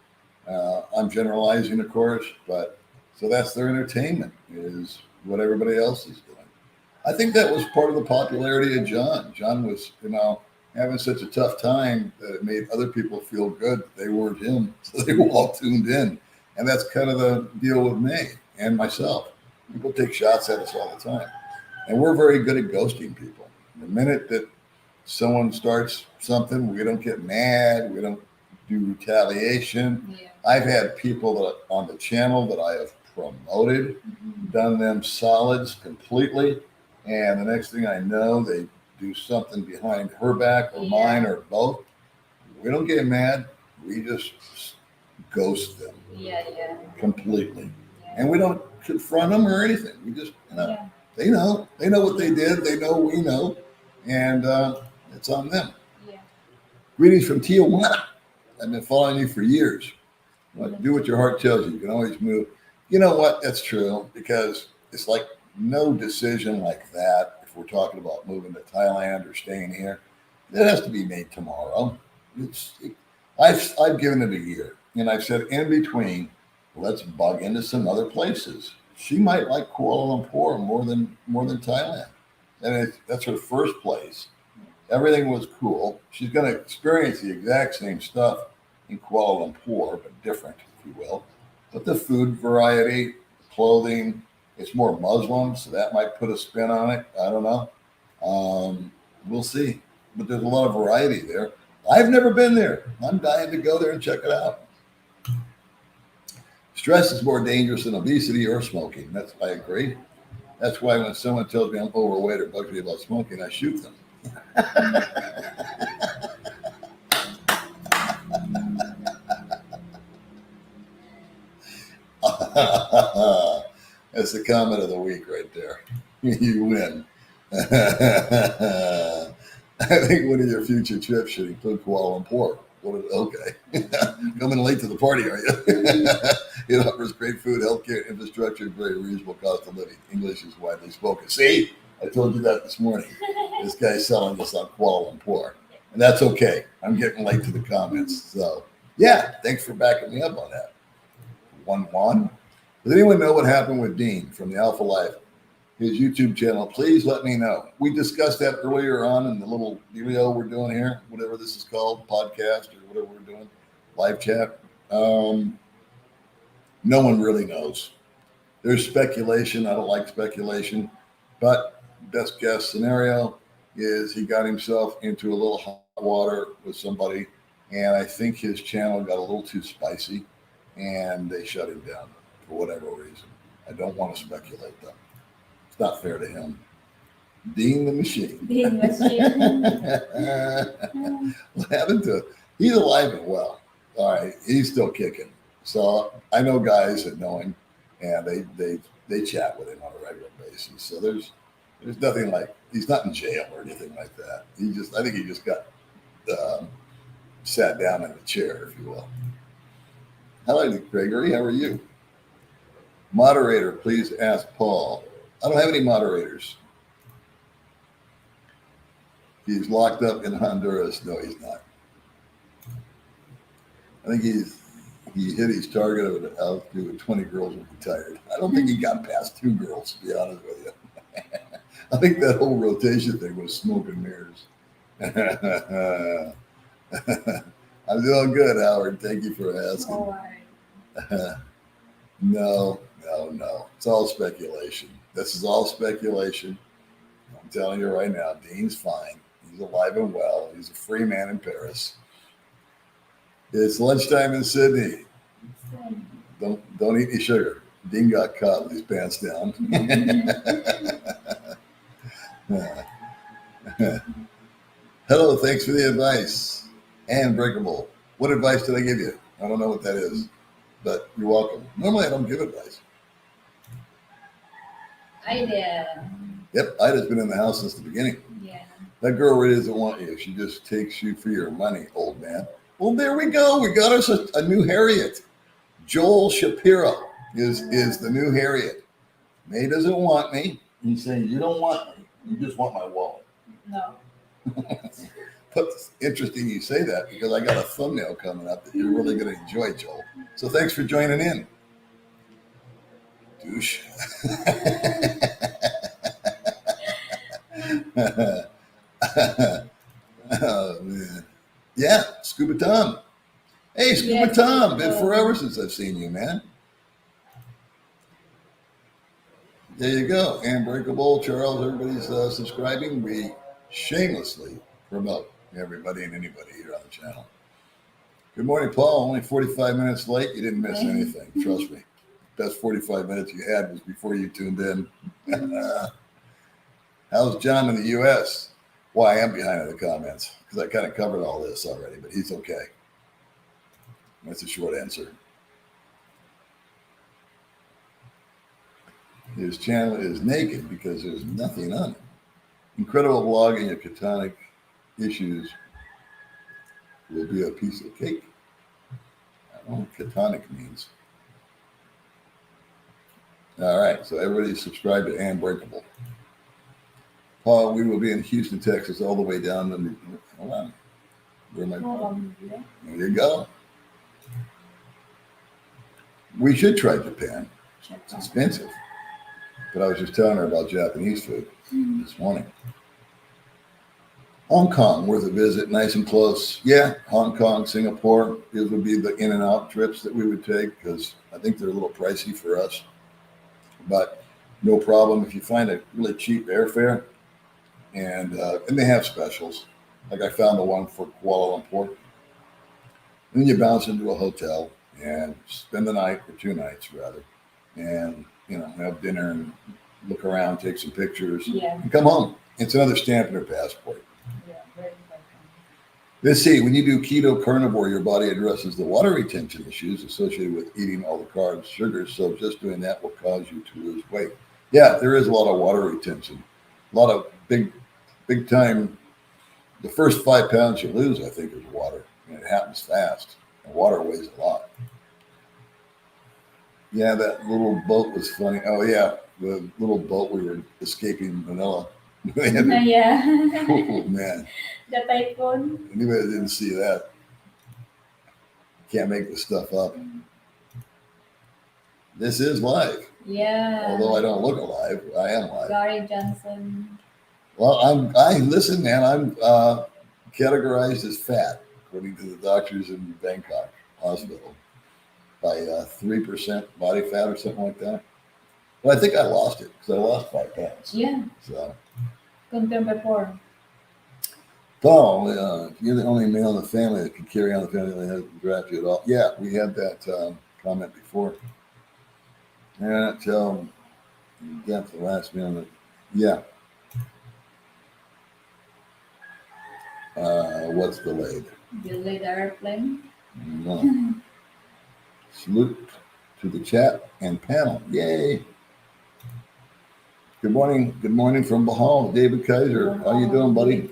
I'm generalizing, of course, but so that's their entertainment, is what everybody else is doing. I think that was part of the popularity of John. John was, having such a tough time that it made other people feel good. They weren't him, so they were all tuned in. And that's kind of the deal with me and myself. People take shots at us all the time. And we're very good at ghosting people. The minute that someone starts something, we don't get mad. We don't do retaliation. Yeah. I've had people that on the channel that I have promoted, done them solids completely, and the next thing I know, they do something behind her back or mine or both. We don't get mad. We just ghost them Yeah. Yeah. completely, Yeah. and we don't confront them or anything. We just, Yeah. they know what they did. They know we know, and it's on them. Yeah. Greetings from Tijuana. I've been following you for years. Do what your heart tells you. You can always move. You know what? That's true, because it's like no decision like that. If we're talking about moving to Thailand or staying here, it has to be made tomorrow. I've given it a year, and I've said in between, let's bug into some other places. She might like Kuala Lumpur more than Thailand, and that's her first place. Everything was cool. She's going to experience the exact same stuff in Kuala Lumpur, but different, if you will. But the food variety, clothing, it's more Muslim, so that might put a spin on it. I don't know. We'll see. But there's a lot of variety there. I've never been there. I'm dying to go there and check it out. Stress is more dangerous than obesity or smoking. I agree. That's why when someone tells me I'm overweight or bugs me about smoking, I shoot them. That's the comment of the week right there. You win. I think one of your future trips should include Kuala Lumpur. Okay. Coming late to the party, are you? It offers great food, healthcare, infrastructure, very reasonable cost of living. English is widely spoken. See? I told you that this morning. This guy's selling us on Kuala Lumpur. And that's okay. I'm getting late to the comments. So, yeah, thanks for backing me up on that. One. Does anyone know what happened with Dean from the Alpha Life? His YouTube channel, please let me know. We discussed that earlier on in the little video we're doing here, whatever this is called, podcast or whatever we're doing, live chat. No one really knows. There's speculation. I don't like speculation, but best guess scenario is he got himself into a little hot water with somebody, and I think his channel got a little too spicy, and they shut him down for whatever reason. I don't want to speculate though. It's not fair to him. Dean the Machine. Dean Machine. What happened to him? He's alive and well. All right, he's still kicking. So I know guys that know him, and they chat with him on a regular basis. So there's nothing like, he's not in jail or anything like that. I think he just got sat down in a chair, if you will. Hello, Gregory. How are you? Moderator, please ask Paul. I don't have any moderators. He's locked up in Honduras. No, he's not. I think he hit his target of an altitude with 20 girls and retired. I don't think he got past 2 girls, to be honest with you. I think that whole rotation thing was smoke and mirrors. I'm doing good, Howard. Thank you for asking. No. It's all speculation. This is all speculation. I'm telling you right now, Dean's fine. He's alive and well. He's a free man in Paris. It's lunchtime in Sydney. Don't eat any sugar. Dean got caught with his pants down. Hello, thanks for the advice. And breakable. What advice did I give you? I don't know what that is, but you're welcome. Normally I don't give advice. Ida. Yep, Ida's been in the house since the beginning. Yeah. That girl really doesn't want you. She just takes you for your money, old man. Well, there we go. We got us a new Harriet. Joel Shapiro is the new Harriet. May doesn't want me. He's saying, you don't want me. You just want my wallet. No. But it's interesting you say that, because I got a thumbnail coming up that you're really going to enjoy, Joel. So thanks for joining in. Douche. Oh, man. Yeah, Scuba Tom. Hey, Scuba Tom. Been forever since I've seen you, man. There you go. Unbreakable, Charles, everybody's subscribing. We shamelessly promote everybody and anybody here on the channel. Good morning, Paul. Only 45 minutes late. You didn't miss anything. Trust me. Best 45 minutes you had was before you tuned in. How's John in the U.S.? Well, I am behind in the comments because I kind of covered all this already, but he's okay. That's a short answer. His channel is naked because there's nothing on it. Incredible blogging of ketonic issues will be a piece of cake. I don't know what ketonic means. All right, so everybody subscribe to Unbreakable. Paul, we will be in Houston, Texas, all the way down to, hold on. Where am I from? There you go. We should try Japan. It's expensive. But I was just telling her about Japanese food this morning. Hong Kong, worth a visit, nice and close. Yeah, Hong Kong, Singapore, these would be the in and out trips that we would take because I think they're a little pricey for us. But no problem if you find a really cheap airfare, and they have specials. Like I found the one for Kuala Lumpur. And then you bounce into a hotel and spend the night, or 2 nights rather, and have dinner and look around, take some pictures, and come home. It's another stamp in your passport. Yeah, very important. Let's see, when you do keto carnivore, your body addresses the water retention issues associated with eating all the carbs, sugars. So just doing that will cause you to lose weight. Yeah, there is a lot of water retention. A lot of big time. The first 5 pounds you lose, I think, is water. And it happens fast. And water weighs a lot. Yeah, that little boat was funny. Oh, yeah, the little boat we were escaping Manila. Yeah. Oh, man. The typhoon. Anybody didn't see that. Can't make this stuff up. This is live. Yeah. Although I don't look alive, I am live. Gary Johnson. Well, listen, man, I'm categorized as fat, according to the doctors in Bangkok Hospital, by 3% body fat or something like that. Well, I think I lost it because I lost 5 pounds. Yeah. So, Confirmed before. Paul, you're the only male in the family that can carry on the family that hasn't drafted you at all. Yeah, we had that comment before. And until you got the last minute. Yeah. What's delayed? Delayed airplane. No. Salute to the chat and panel. Yay. Good morning. Good morning from Bahal. David Kaiser. How you doing, buddy?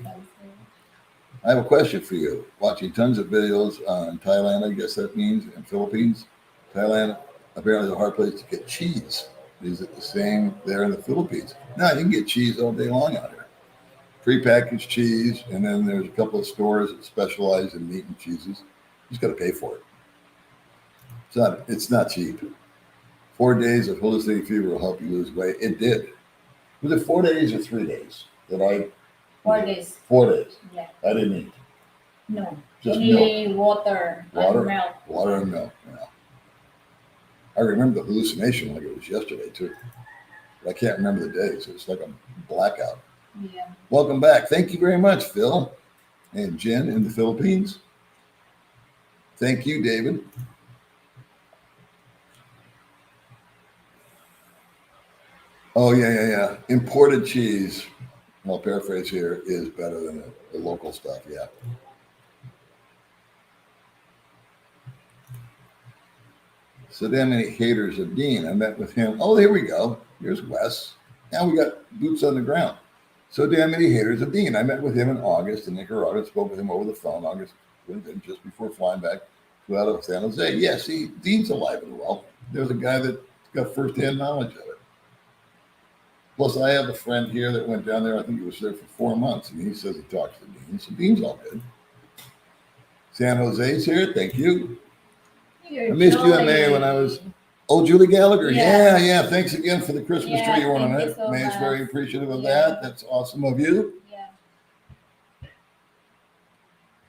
I have a question for you. Watching tons of videos on Thailand, I guess that means, and Philippines. Thailand, apparently is a hard place to get cheese. Is it the same there in the Philippines? No, you can get cheese all day long out here. Prepackaged cheese, and then there's a couple of stores that specialize in meat and cheeses. You just got to pay for it. It's not cheap. 4 days of hallucinating fever will help you lose weight. It did. Was it 4 days or 3 days that I? 4 days. 4 days. Yeah. I didn't eat. No. Just only milk. Water and milk. Water and milk. Yeah. I remember the hallucination like it was yesterday too. But I can't remember the days. It's like a blackout. Yeah. Welcome back. Thank you very much, Phil and Jen in the Philippines. Thank you, David. Oh, yeah. Imported cheese, I'll paraphrase here, is better than the local stuff, yeah. So damn many haters of Dean. I met with him. Oh, here we go. Here's Wes. Now we got boots on the ground. So damn many haters of Dean. I met with him in August in Nicaragua. Spoke with him over the phone, just before flying back out of San Jose. Yeah, see, Dean's alive and well. There's a guy that got firsthand knowledge of it. Plus, I have a friend here that went down there. I think he was there for 4 months, and he says he talks to Dean. So Dean's all good. San Jose's here. Thank you. I missed you in May when I was. Oh, Julie Gallagher. Yeah. Thanks again for the Christmas tree ornament. So May's very appreciative of that. That's awesome of you. Yeah.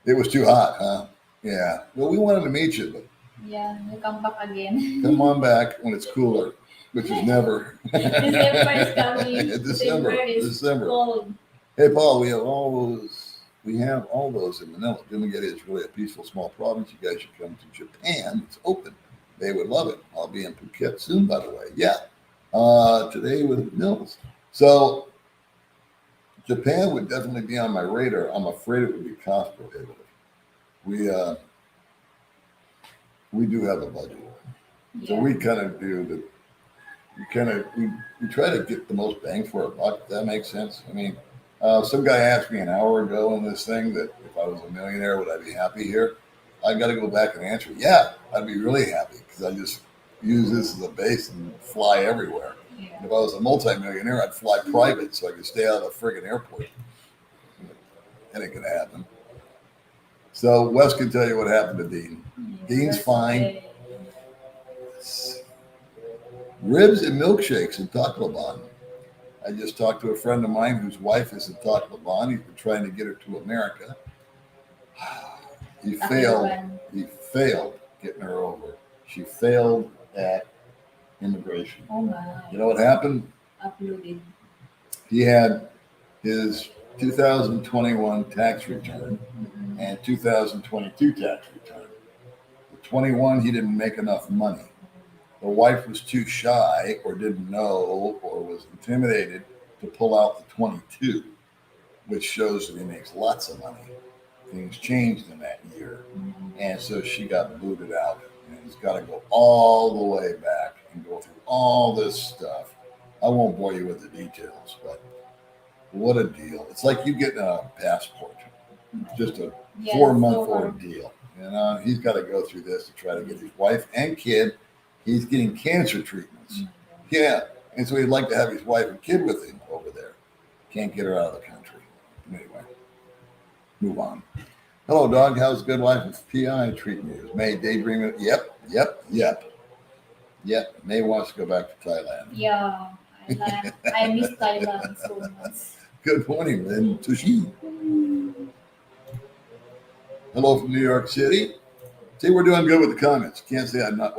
It was too hot, huh? Yeah. Well, we wanted to meet you, but Yeah, you come back again. come on back when it's cooler, which is never. December is coming. December. Is cold. Hey, Paul, we have all those We have all those in Manila. Dumaguete is really a peaceful small province. You guys should come to Japan. It's open. They would love it. I'll be in Phuket soon, by the way. Yeah. Today with Mills. So Japan would definitely be on my radar. I'm afraid it would be cost prohibitive. We do have a budget. So we kind of do the we try to get the most bang for our buck, if that makes sense. I mean, some guy asked me an hour ago in this thing that if I was a millionaire, would I be happy here? I got to go back and answer, yeah, I'd be really happy because I just use this as a base and fly everywhere. Yeah. If I was a multimillionaire, I'd fly private so I could stay out of the friggin' airport. That ain't gonna happen. So Wes can tell you what happened to Dean. Dean's fine. Ribs and milkshakes in Tacloban. I just talked to a friend of mine whose wife is in Tacloban. He's been trying to get her to America. He failed getting her over. She failed at immigration. Oh my. You know what happened? Uploaded. He had his 2021 tax return and 2022 tax return. The 21, he didn't make enough money. The wife was too shy or didn't know or was intimidated to pull out the 22, which shows that he makes lots of money. Things changed in that year. And so she got booted out. And he's got to go all the way back and go through all this stuff. I won't bore you with the details, but what a deal. It's like you getting a passport. Just a 4-month ordeal. You know, he's got to go through this to try to get his wife and kid. He's getting cancer treatments. Yeah. And so he'd like to have his wife and kid with him over there. Can't get her out of the country. Anyway, move on. Hello, dog. How's good life with PI treating you? Is May daydreaming? Yep. May wants to go back to Thailand. Yeah. I miss Thailand so much. Good morning, Lynn Tushi. Hello from New York City. See, we're doing good with the comments. Can't say I'm not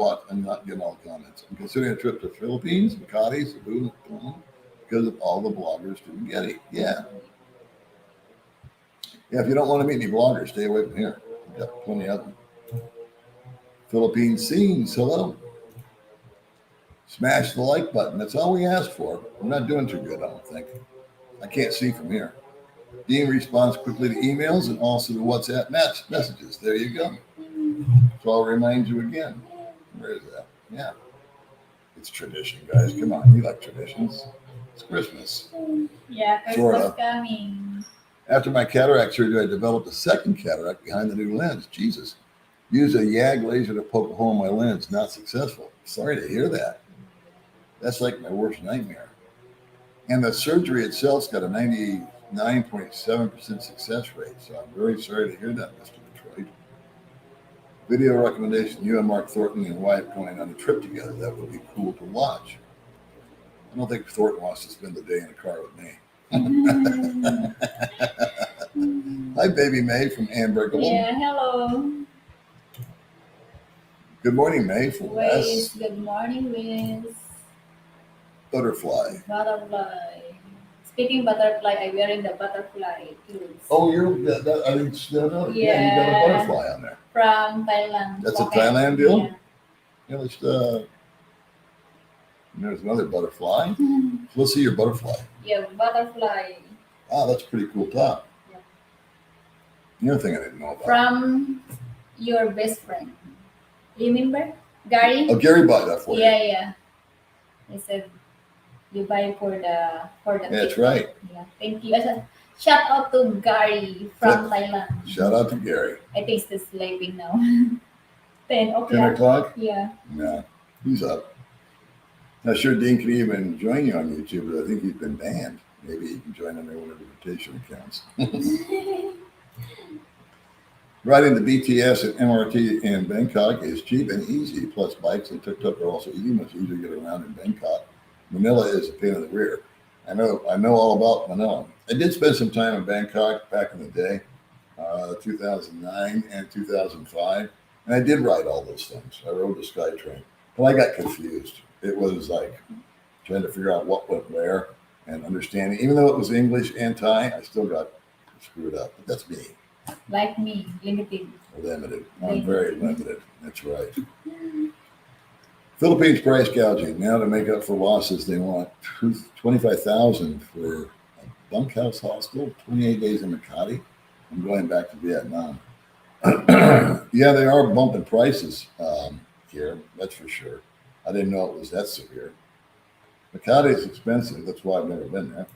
getting all the comments. I'm considering a trip to Philippines, Makati, Cebu, because of all the bloggers didn't get it. Yeah. Yeah, if you don't want to meet any bloggers, stay away from here. We've got plenty of them. Philippine scenes, hello. Smash the like button. That's all we ask for. We're not doing too good, I don't think. I can't see from here. Dean responds quickly to emails and also to WhatsApp messages. There you go. So I'll remind you again. Where is that? Yeah. It's tradition, guys. Come on. You like traditions. It's Christmas. Yeah, Christmas coming. After my cataract surgery, I developed a second cataract behind the new lens. Jesus. Used a YAG laser to poke a hole in my lens. Not successful. Sorry to hear that. That's like my worst nightmare. And the surgery itself's got a 99.7% success rate. So I'm very sorry to hear that, Mr. Detroit. Video recommendation, you and Mark Thornton and Wyatt going on a trip together. That would be cool to watch. I don't think Thornton wants to spend the day in a car with me. Hi, Baby Mae from Unbreakable. Yeah, hello. Good morning, Mae from Wiz. Good morning, Wiz. Butterfly. Butterfly. Speaking butterfly, I'm wearing the butterfly clothes. Oh, I didn't know. Yeah, you got a butterfly on there. From Thailand. That's a Thailand deal? Yeah. There's another butterfly. Let's see your butterfly. Yeah, butterfly. Ah, that's a pretty cool top. Yeah. The other thing I didn't know about. From your best friend. Remember? Gary? Oh, Gary bought that for you. Yeah. He said you buy for the That's right. Yeah. Thank you. Shout out to Gary from Thailand. Shout out to Gary. I think he's sleeping now. 10 o'clock. 10 o'clock? Yeah. No, he's up. Not sure Dean can even join you on YouTube, but I think he's been banned. Maybe he can join under one of the invitation accounts. Riding the BTS and MRT in Bangkok is cheap and easy. Plus, bikes and tuk-tuk are also easy, much easier to get around in Bangkok. Manila is a pain in the rear. I know all about Manila. I did spend some time in Bangkok back in the day, 2009 and 2005, and I did ride all those things. I rode the SkyTrain, but I got confused. It was like trying to figure out what went where and understanding. Even though it was English and Thai, I still got screw it up. But that's me. Like me, limited. Limited. I'm very limited. That's right. Philippines price gouging. Now to make up for losses, they want $25,000 for a bunkhouse hospital, 28 days in Makati. I'm going back to Vietnam. Yeah, they are bumping prices here. That's for sure. I didn't know it was that severe. Makati is expensive. That's why I've never been there.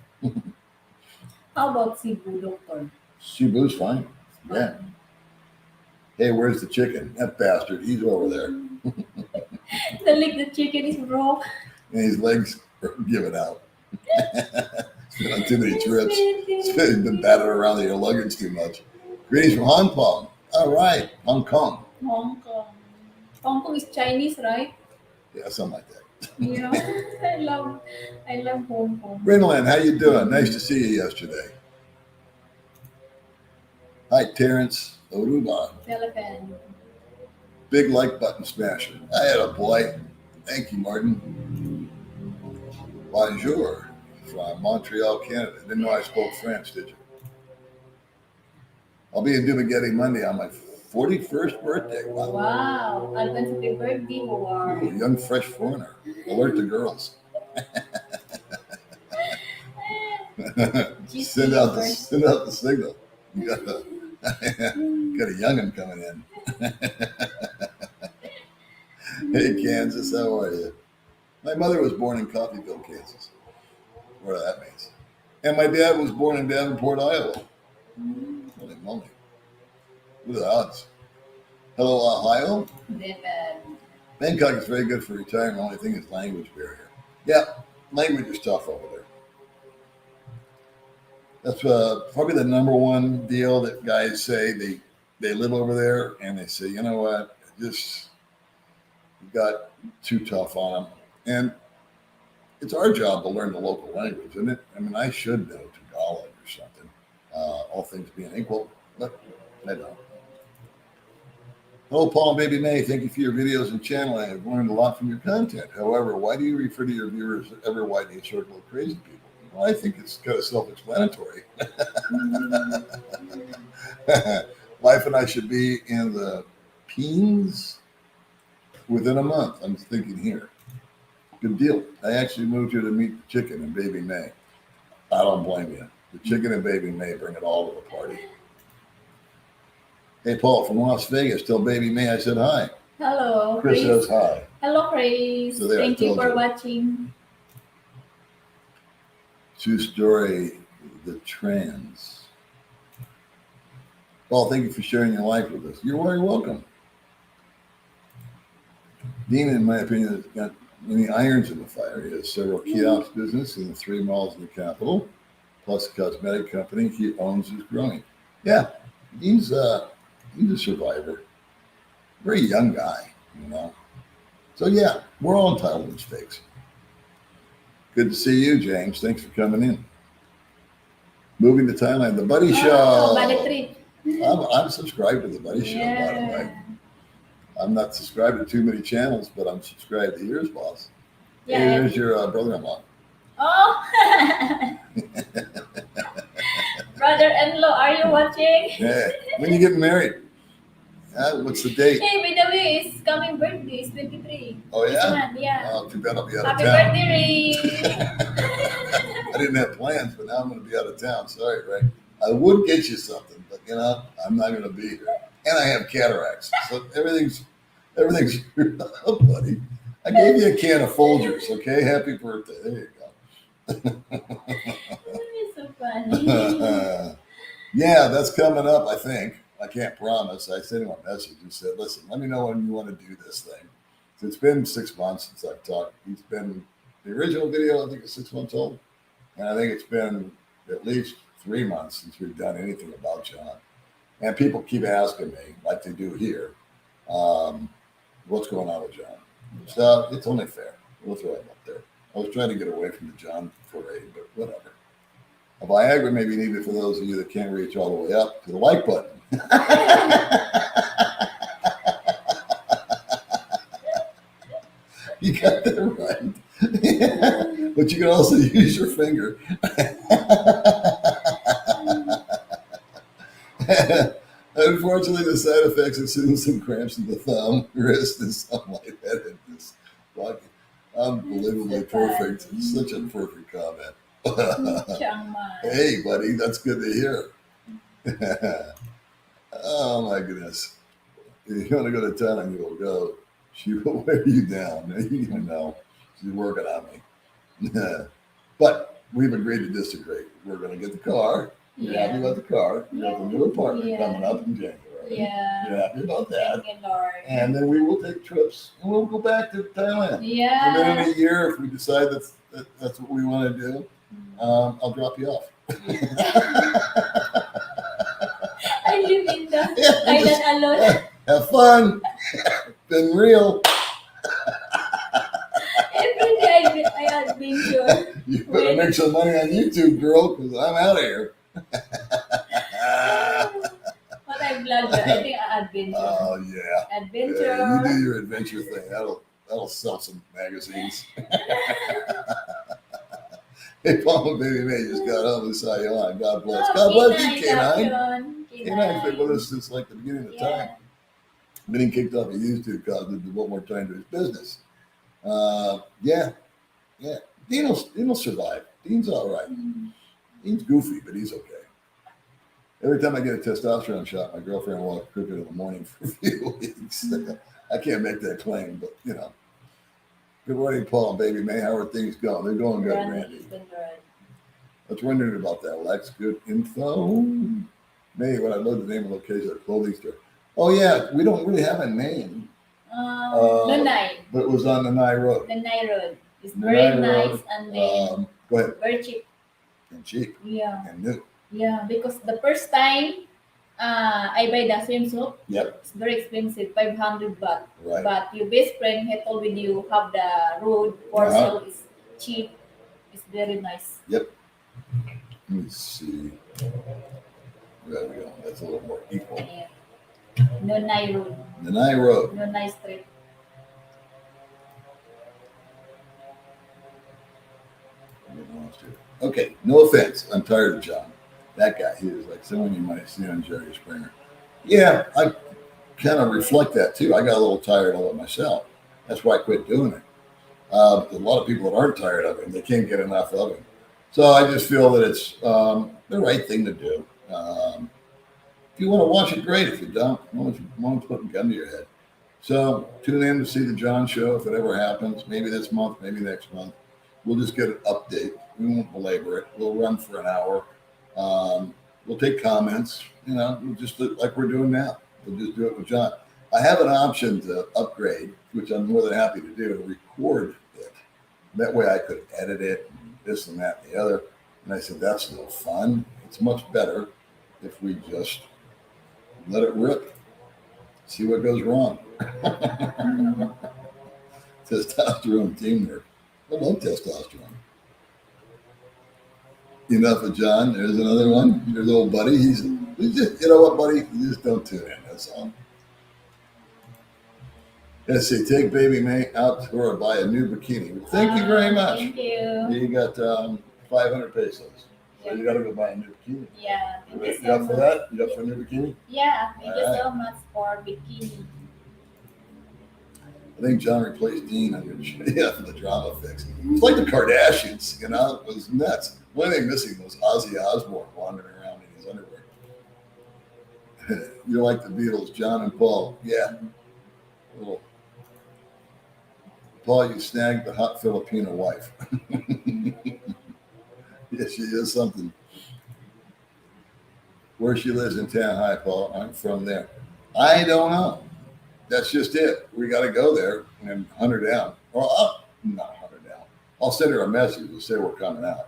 How about Cebu, doctor? Cebu's fine. Yeah. Hey, where's the chicken? That bastard. He's over there. The leg, the chicken is broke. And his legs are giving out. He's been on too many trips. He's been battered around your luggage too much. Greetings from Hong Kong. All right. Hong Kong. Hong Kong. Hong Kong is Chinese, right? Yeah, something like that. Yeah. I love Hong Kong. Brinlin, how you doing? Nice to see you yesterday. Hi, Terrence Oruba. Elephant. Big like button smasher. I had a boy. Thank you, Martin. Bonjour from Montreal, Canada. Didn't know I spoke French, did you? I'll be in Dumaguete Monday on my 41st birthday. Wow. Wow. Advance happy birthday, Howard. Ooh, young, fresh foreigner. Alert the girls. send out the signal. You got a young'un coming in. Hey, Kansas, how are you? My mother was born in Coffeyville, Kansas. Whatever that means. And my dad was born in Davenport, Iowa. Holy moly. What are the odds? Hello, Ohio. Bangkok is very good for retirement. The only thing is language barrier. Yeah, language is tough over there. That's probably the number one deal that guys say. They live over there and they say, you know what, just got too tough on them. And it's our job to learn the local language, isn't it? I mean, I should know Tagalog or something, all things being equal, but I don't. Hello, Paul and Baby Mae. Thank you for your videos and channel. I have learned a lot from your content. However, why do you refer to your viewers as ever widening circle of crazy people? Well, I think it's kind of self-explanatory. Wife and I should be in the teens within a month. I'm thinking here. Good deal. I actually moved here to meet the chicken and Baby Mae. I don't blame you. The chicken and Baby Mae bring it all to the party. Hey, Paul from Las Vegas. Tell Baby Mae I said hi. Hello, Chris says hi. Hello, Chris. So there, Thank you told for you. watching. True story, the trans. Paul, thank you for sharing your life with us. You're very welcome. Dean, in my opinion, has got many irons in the fire. He has several kiosk business in the 3 malls in the capital, plus a cosmetic company he owns is growing. Yeah, he's a survivor. Very young guy, you know. So yeah, we're all entitled to mistakes. Good to see you, James. Thanks for coming in. Moving to Thailand, the Buddy Show. Buddy trip. I'm subscribed to the Buddy Show, by the way. I'm not subscribed to too many channels, but I'm subscribed to yours, boss. Yeah. Here's your brother-in-law. Oh. Brother-in-law, are you watching? Yeah. When you getting married? What's the date? Hey, by the way, it's coming birthday. It's 23. Oh, yeah? This month, yeah. Oh, too bad I'll be out Happy of town. birthday, Ray. I didn't have plans, but now I'm going to be out of town. Sorry, Ray. I would get you something, but you know, I'm not going to be here. And I have cataracts, so everything's screwed up, buddy. I gave you a can of Folgers, okay? Happy birthday. There you go. It's so funny. Yeah, that's coming up, I think. I can't promise. I sent him a message and said, listen, let me know when you want to do this thing. So it's been 6 months since I've talked. He's been, the original video, I think, is 6 months old. And I think it's been at least 3 months since we've done anything about John. And people keep asking me, like they do here, what's going on with John? So it's only fair. We'll throw him up there. I was trying to get away from the John foray, but whatever. A Viagra may be needed for those of you that can't reach all the way up to the like button. You got that right. But you can also use your finger. Unfortunately, the side effects include some cramps in the thumb, wrist, and something like that. It's like unbelievably perfect. Such a perfect comment. Chiang Mai. Hey, buddy, that's good to hear. Oh my goodness. If you want to go to town, you will go. She will wear you down. You know, she's working on me. But we've agreed to disagree. We're going to get the car. You're happy about the car. You have the new apartment coming up in January. Yeah. You're happy about that. Thank you, Lord. And then we will take trips and we'll go back to Thailand. Yeah. And then in a year, if we decide that's what we want to do, I'll drop you off. I live in the island alone. Have fun. Been real. Every day I adventure. You better make some money on YouTube, girl, because I'm out of here. But I'm glad that I think I adventure. Oh yeah. Adventure. Yeah, you do your adventure thing. That'll sell some magazines. Hey, Paul and Baby Mae just got home and saw you on. God bless. God bless you, K9. K9's been with us since like the beginning of time. Getting kicked off of YouTube because they devote more time to his business. Yeah. Dean will survive. Dean's all right. Dean's goofy, but he's okay. Every time I get a testosterone shot, my girlfriend will walk crooked in the morning for a few weeks. I can't make that claim, but you know. Good morning, Paul and Baby Mae. How are things going? They're going good, Randy. I was wondering about that, Lex. Good info. May, when I know the name of the location of the clothing store. Oh yeah, we don't really have a name. Nanai. But it was on the Nye Road. The Nanai Road. It's The very Nye nice Road, and then go ahead. very cheap. And cheap. Yeah. And new. Yeah, because the first time I buy the swimsuit, Yep. it's very expensive, 500 baht. Right. But your best friend had told me you have the road for sale is cheap. It's very nice. Yep. Let me see. There we go. That's a little more equal. Yeah. Nanai Road. The Nye Road. Nanai Street. Okay, no offense. I'm tired of John. That guy, he was like someone you might see on Jerry Springer. Yeah, I kind of reflect that too. I got a little tired of it myself. That's why I quit doing it. A lot of people that aren't tired of him, they can't get enough of him. So I just feel that it's the right thing to do. If you want to watch it, great. If you don't, won't put a gun to your head. So tune in to see the John show if it ever happens. Maybe this month, maybe next month. We'll just get an update. We won't belabor it. We'll run for an hour. We'll take comments. You know, we'll just do it like we're doing now. We'll just do it with John. I have an option to upgrade, which I'm more than happy to do, to record it. That way I could edit it, and this and that and the other. And I said, that's no fun. It's much better if we just let it rip. See what goes wrong. Testosterone teamwork. I love testosterone. Enough of John. There's another one. There's old buddy. He's just, you know what, buddy? You just don't tune in. That's all. Let's see. Take Baby Mae out to her buy a new bikini. Thank you very much. Thank you. You got 500 pesos. So you got to go buy a new bikini. Yeah. You up for that? You up for a new bikini? Yeah. Thank you Alright. so much for bikini. I think John replaced Dean on your for the drama fix. It's like the Kardashians, you know? It was nuts. The only thing missing was Ozzy Osbourne wandering around in his underwear. You're like the Beatles, John and Paul. Yeah. Well, Paul, you snagged the hot Filipino wife. Yeah, she is something. Where she lives in town. Hi, Paul. I'm from there. I don't know. That's just it. We got to go there and hunt her down. Or not hunt her down. I'll send her a message and say we're coming out.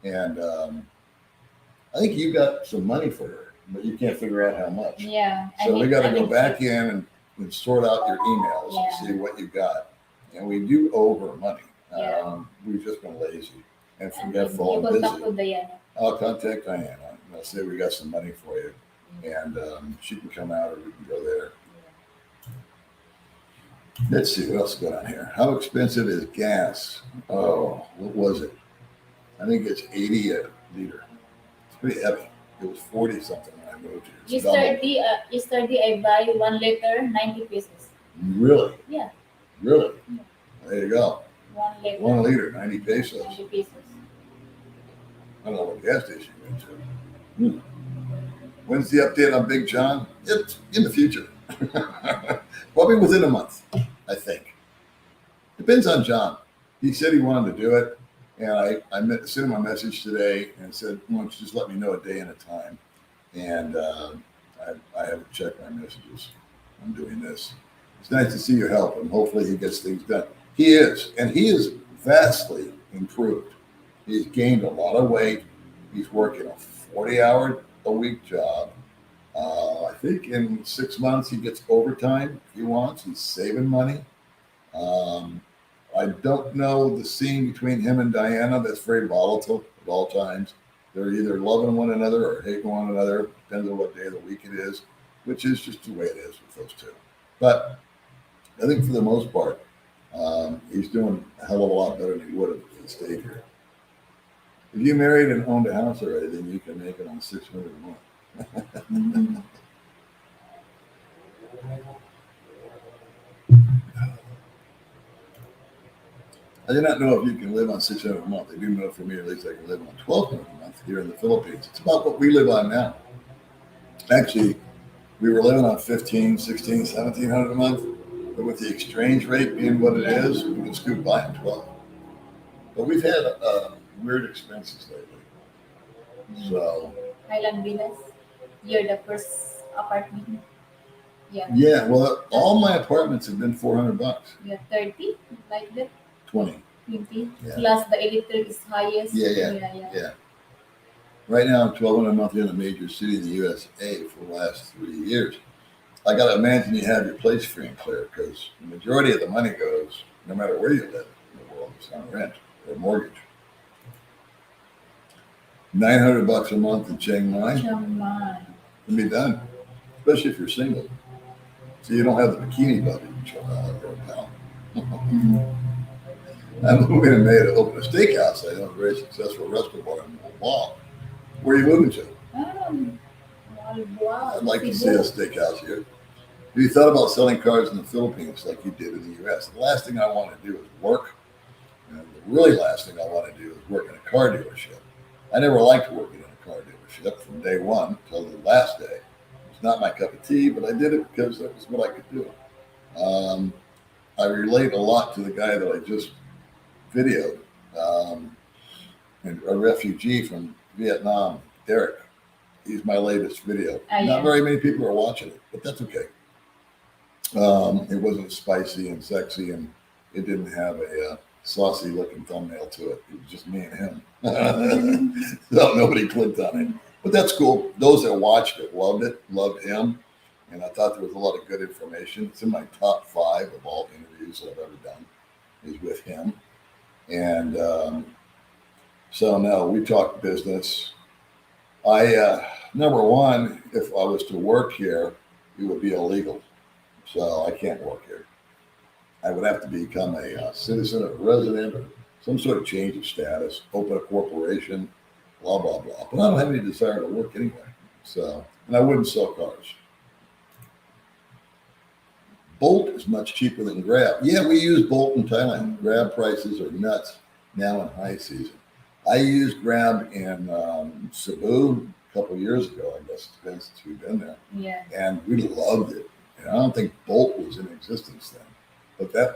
And I think you got some money for her, but you can't figure out how much. Yeah. So we got to go back in and sort out your emails Yeah. and see what you got. And we do owe her money. Yeah. We've just been lazy and And forgetful you and contact busy. with Diana. I'll contact Diana and I'll say we got some money for you. And she can come out or we can go there. Let's see what else is going on here. How expensive is gas? Oh, what was it? I think it's 80 a liter. It's pretty heavy. It was 40 something when I moved here. It's doubled. Yesterday I buy 1 liter, 90 pesos. Really? Yeah, Really? Yeah. There you go. 1 liter. 1 liter, 90 pesos. 90 pesos. I don't know what gas station you went to. When's the update on Big John? It's in the future. Probably within a month, I think. Depends on John. He said he wanted to do it. And I sent him a message today and said, why don't you just let me know a day and a time? And I haven't checked my messages. I'm doing this. It's nice to see you help him. Hopefully he gets things done. He is. And he is vastly improved. He's gained a lot of weight. He's working a 40-hour-a-week job. I think in 6 months he gets overtime if he wants. He's saving money. I don't know the scene between him and Diana. That's very volatile at all times. They're either loving one another or hating one another. Depends on what day of the week it is, which is just the way it is with those two. But I think for the most part, he's doing a hell of a lot better than he would have if he stayed here. If you married and owned a house already, then you can make it on $600 a month. I do not know if you can live on $600 a month. I do know for me, at least I can live on $1,200 a month here in the Philippines. It's about what we live on now. Actually, we were living on $1,500, $1,600, $1,700 a month, but with the exchange rate being what it is, we can scoot by on $1,200. But we've had weird expenses lately. So Highland Villas. You're the first apartment. Yeah. Yeah, well, all my apartments have been $400. Yeah, 30, like that. 20. 20. Yeah. Plus the electric is highest. Yeah. Right now, I'm $1,200 a month in a major city in the USA for the last 3 years. I got to imagine you have your place free and clear because the majority of the money goes, no matter where you live in the world, it's on rent or mortgage. $900 a month in Chiang Mai can be done, especially if you're single. So you don't have the bikini body pal. I'm moving in May to open a steakhouse. I know a very successful restaurant bar in Mall. Where are you moving to? I'd like to see a steakhouse here. Have you thought about selling cars in the Philippines like you did in the U.S.? The last thing I want to do is work. And the really last thing I want to do is work in a car dealership. I never liked working in a car dealership from day one until the last day. It's not my cup of tea, but I did it because that was what I could do. I relate a lot to the guy that I just videoed, and a refugee from Vietnam, Derek. He's my latest video. Not very many people are watching it, but that's okay. It wasn't spicy and sexy, and it didn't have a saucy looking thumbnail to it. It was just me and him. So nobody clicked on it. But that's cool. Those that watched it, loved him. And I thought there was a lot of good information. It's in my top 5 of all interviews that I've ever done is with him. And so no, we talked business. Number one, if I was to work here, it would be illegal. So I can't work here. I would have to become a citizen or a resident or some sort of change of status, open a corporation, blah, blah, blah. But I don't have any desire to work anyway. So, and I wouldn't sell cars. Bolt is much cheaper than Grab. Yeah, we use Bolt in Thailand. Grab prices are nuts now in high season. I used Grab in Cebu a couple of years ago. I guess it's been since we've been there. Yeah. And we loved it. And I don't think Bolt was in existence then. But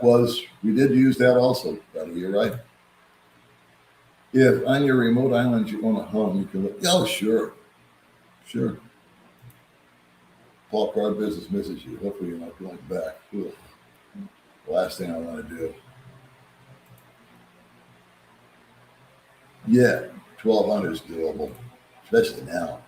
we did use that also, buddy. You're right. If on your remote islands you own a home, you can look. Oh, sure. Paul, car business misses you. Hopefully you're not going back. Ugh. The last thing I want to do. Yeah, 1,200 is doable, especially now.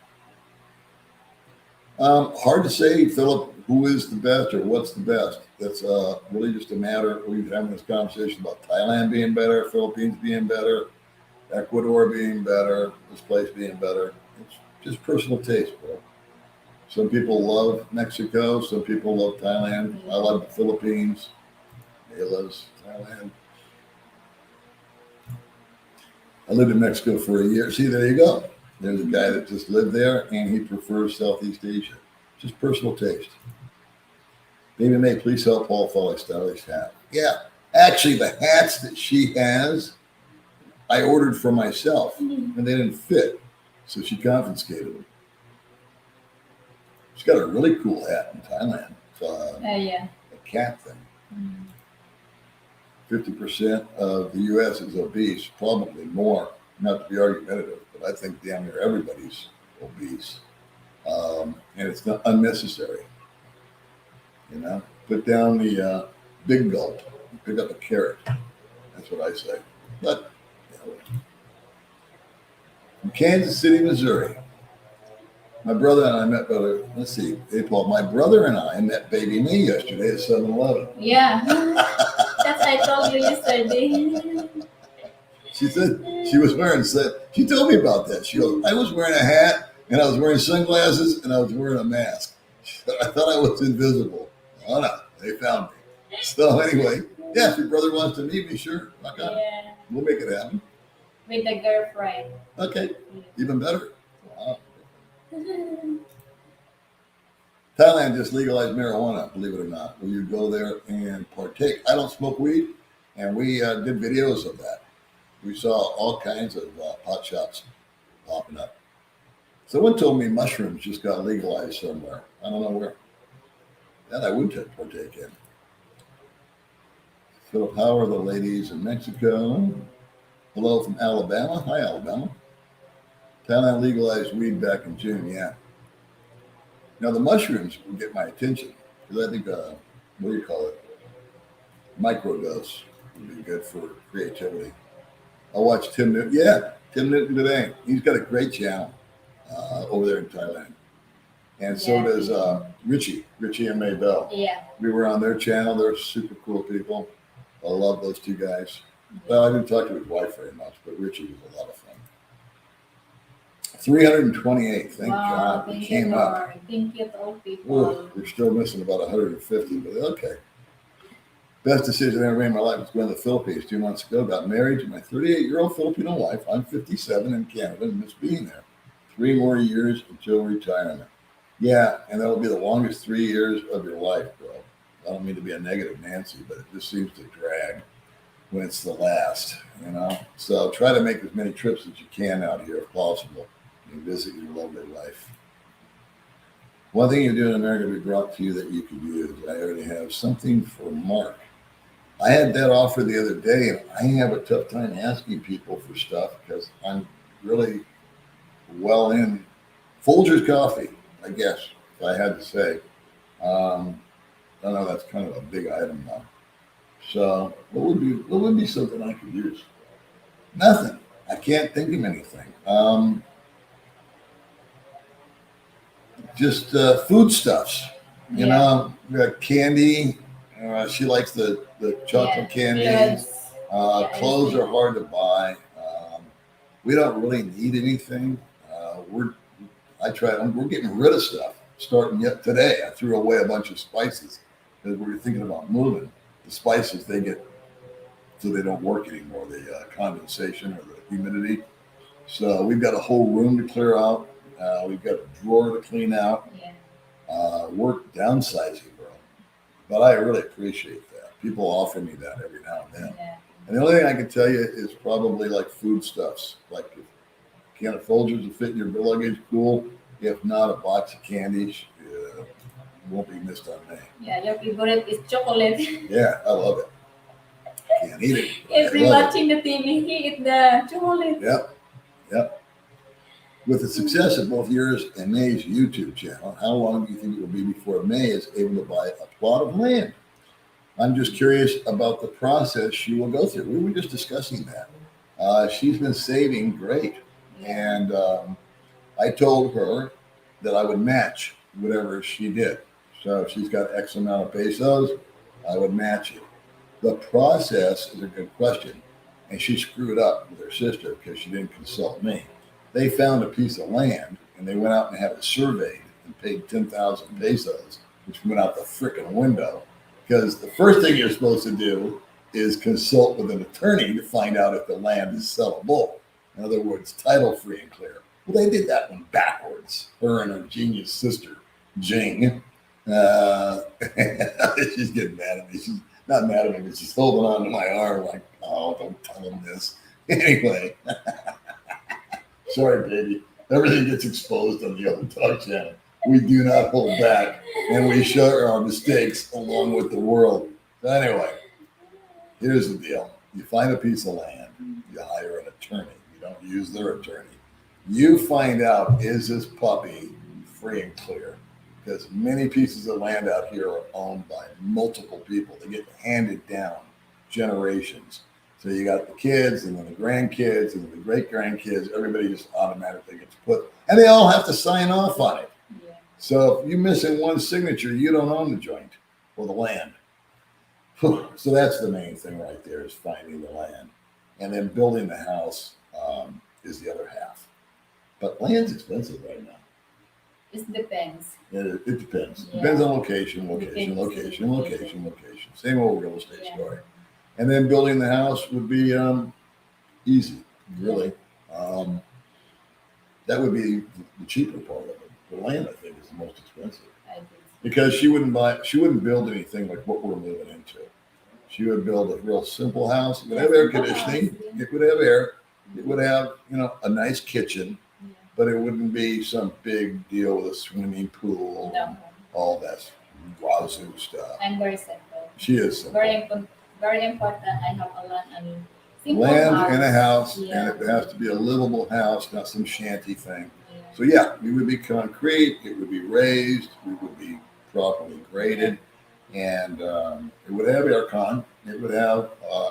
Hard to say, Philip, who is the best or what's the best. That's really just a matter. We've having this conversation about Thailand being better, Philippines being better, Ecuador being better, this place being better. It's just personal taste, bro. Some people love Mexico. Some people love Thailand. I love the Philippines. He loves Thailand. I lived in Mexico for a year. See, there you go. There's a guy that just lived there, and he prefers Southeast Asia. Just personal taste. Baby May, please help Paul follow stylish hat. Yeah, actually, the hats that she has, I ordered for myself, and they didn't fit, so she confiscated them. She's got a really cool hat in Thailand. It's Yeah. a cat thing. 50% of the U.S. is obese, probably more. Not to be argumentative, but I think damn near everybody's obese, and it's not unnecessary. You know, put down the big gulp, and pick up a carrot. That's what I say. But you know, from Kansas City, Missouri, my brother and I met. Let's see, hey Paul, my brother and I met Baby Mae yesterday at 7-Eleven. Yeah. That's I told you yesterday. She said she was wearing. She told me about that. She goes, I was wearing a hat, and I was wearing sunglasses, and I was wearing a mask. I thought I was invisible. Oh no, they found me. So anyway, yeah, if your brother wants to meet me, sure, rock on. Yeah. We'll make it happen. With the girlfriend. Okay, even better. Wow. Thailand just legalized marijuana, believe it or not. Will you go there and partake? I don't smoke weed, and we did videos of that. We saw all kinds of pot shops popping up. Someone told me mushrooms just got legalized somewhere. I don't know where. That I would partake in. Philip, how are the ladies in Mexico? Hello from Alabama. Hi, Alabama. Thailand legalized weed back in June, yeah. Now, the mushrooms would get my attention because I think, what do you call it? Microdose would be good for creativity. I watched Tim Newton. Yeah, Tim Newton today. He's got a great channel over there in Thailand. And so does Richie and Maybell. Yeah. We were on their channel. They're super cool people. I love those two guys. Well, I didn't talk to his wife very much, but Richie was a lot of fun. 328. Thank God we came up. Thank you to all people. We're still missing about 150, but okay. Best decision I ever made in my life was going to the Philippines 2 months ago. Got married to my 38-year-old Filipino wife. I'm 57 in Canada and miss being there. 3 more years until retirement. Yeah, and that'll be the longest 3 years of your life, bro. I don't mean to be a negative Nancy, but it just seems to drag when it's the last, you know? So try to make as many trips as you can out here if possible and visit your lovely wife. One thing you do in America we brought to you that you could use. I already have something for Mark. I had that offer the other day, and I have a tough time asking people for stuff because I'm really well in Folgers coffee, I guess, if I had to say. I know that's kind of a big item now. So what would be something I could use? Nothing. I can't think of anything. Just foodstuffs. You know, candy. She likes the chocolate candy. Yes. Clothes are hard to buy. We don't really need anything. We're getting rid of stuff starting yet today. I threw away a bunch of spices because we were thinking about moving. The spices they get so they don't work anymore, the condensation or the humidity. So we've got a whole room to clear out. We've got a drawer to clean out. We're downsizing, bro. But I really appreciate that. People offer me that every now and then. Yeah. And the only thing I can tell you is probably like foodstuffs. Like if a can of Folgers will fit in your luggage, cool. If not, a box of candies won't be missed on me. Yeah, your favorite is chocolate. Yeah, I love it. Can't eat it. If you're watching the TV, he eat the chocolate. Yep. With the success of both yours and Mae's YouTube channel, how long do you think it will be before Mae is able to buy a plot of land? I'm just curious about the process she will go through. We were just discussing that. She's been saving great. And I told her that I would match whatever she did. So if she's got X amount of pesos, I would match it. The process is a good question. And she screwed up with her sister because she didn't consult me. They found a piece of land and they went out and had it surveyed and paid 10,000 pesos, which went out the frickin' window. Because the first thing you're supposed to do is consult with an attorney to find out if the land is sellable. In other words, title free and clear. Well, they did that one backwards. Her and her genius sister, Jing. She's getting mad at me. She's not mad at me, but she's holding on to my arm like, oh, don't tell them this. Anyway, sorry, baby. Everything gets exposed on the Old Talk channel. We do not hold back, and we share our mistakes along with the world. So anyway, here's the deal. You find a piece of land, you hire an attorney. You don't use their attorney. You find out, is this puppy free and clear? Because many pieces of land out here are owned by multiple people. They get handed down generations. So you got the kids and then the grandkids and then the great grandkids. Everybody just automatically gets put, and they all have to sign off on it. Yeah. So if you miss in one signature, you don't own the joint or the land. So that's the main thing right there, is finding the land. And then building the house is the other half. But land's expensive right now. It depends. It depends. Yeah. Depends on location. Same old real estate story. And then building the house would be easy, really. That would be the cheaper part of it. The land, I think, is the most expensive. Because she wouldn't build anything like what we're moving into. She would build a real simple house. It would have air conditioning. It would have air. It would have, a nice kitchen. But it wouldn't be some big deal with a swimming pool and all that wazoo stuff. I'm very simple. She is simple. Very important. I have a land. Simple land house. and a house, Yeah. and it has to be a livable house, not some shanty thing. Yeah. So yeah, we would be concrete. It would be raised. We would be properly graded, and it would have air con. It would have.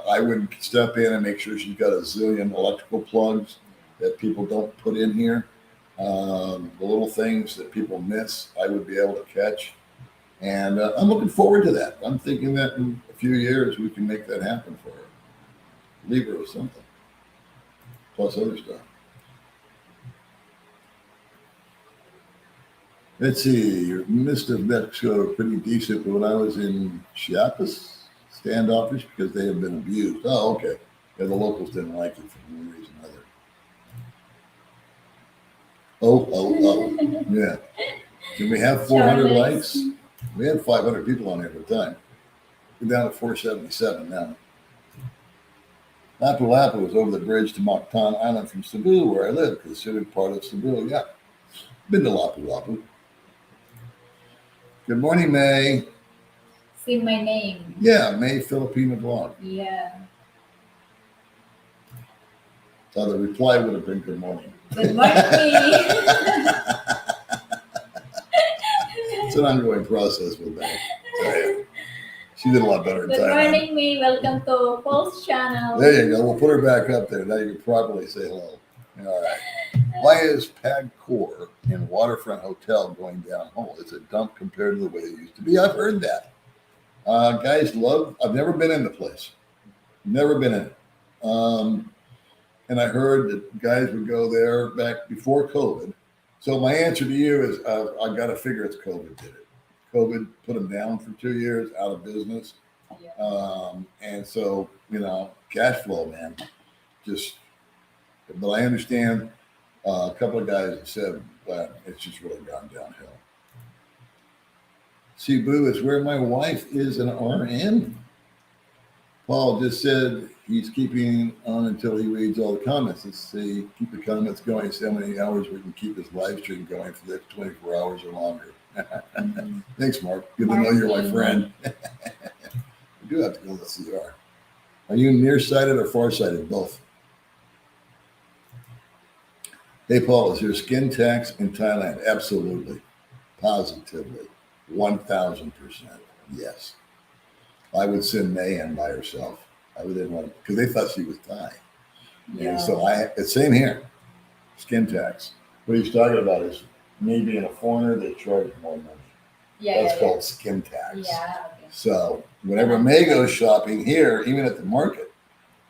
I would step in and make sure she's got a zillion electrical plugs that people don't put in here. The little things that people miss, I would be able to catch. And I'm looking forward to that. I'm thinking that in a few years, we can make that happen for her. Leave her with something. Plus other stuff. Let's see. Mr. Mexico pretty decent, but when I was in Chiapas, standoffish because they have been abused. Oh, okay. Yeah, the locals didn't like it for one reason or other. Oh. Yeah. Can we have 400 likes? We had 500 people on here at the time. We're down at 477 now. Lapu Lapu was over the bridge to Mactan Island from Cebu, where I live, considered part of Cebu. Yeah. Been to Lapu Lapu. Good morning, May. See my name. Yeah, May Filipino blog. Yeah. So the reply would have been good morning. Good morning. It's an ongoing process with May. She did a lot better in Good Thailand. morning, me. Welcome to Paul's channel. There you go. We'll put her back up there. Now you can properly say hello. All right. Why is Pagcor in Waterfront Hotel going downhole? It's a dump compared to the way it used to be. I've heard that. Guys I've never been in the place. Never been in it. And I heard that guys would go there back before COVID. So my answer to you is I've got to figure it's COVID did it. COVID put them down for 2 years, out of business. Yeah. And so, cash flow, man. But I understand a couple of guys have said that it's just really gone downhill. Cebu is where my wife is an RN. Paul just said he's keeping on until he reads all the comments. Let's see, keep the comments going. See how many hours we can keep this live stream going for the next 24 hours or longer. Thanks, Mark. Good to know you're my friend. We do have to go to the CR. Are you nearsighted or farsighted? Both. Hey, Paul, is there skin tax in Thailand? Absolutely. Positively. 1,000%. Yes. I would send May in by herself. I didn't want to, because they thought she was Thai. Yeah. And so it's same here. Skin tax. What he's talking about is me being a foreigner, they charge more money. Yeah. That's called skin tax. Yeah. Okay. So whenever May goes shopping here, even at the market,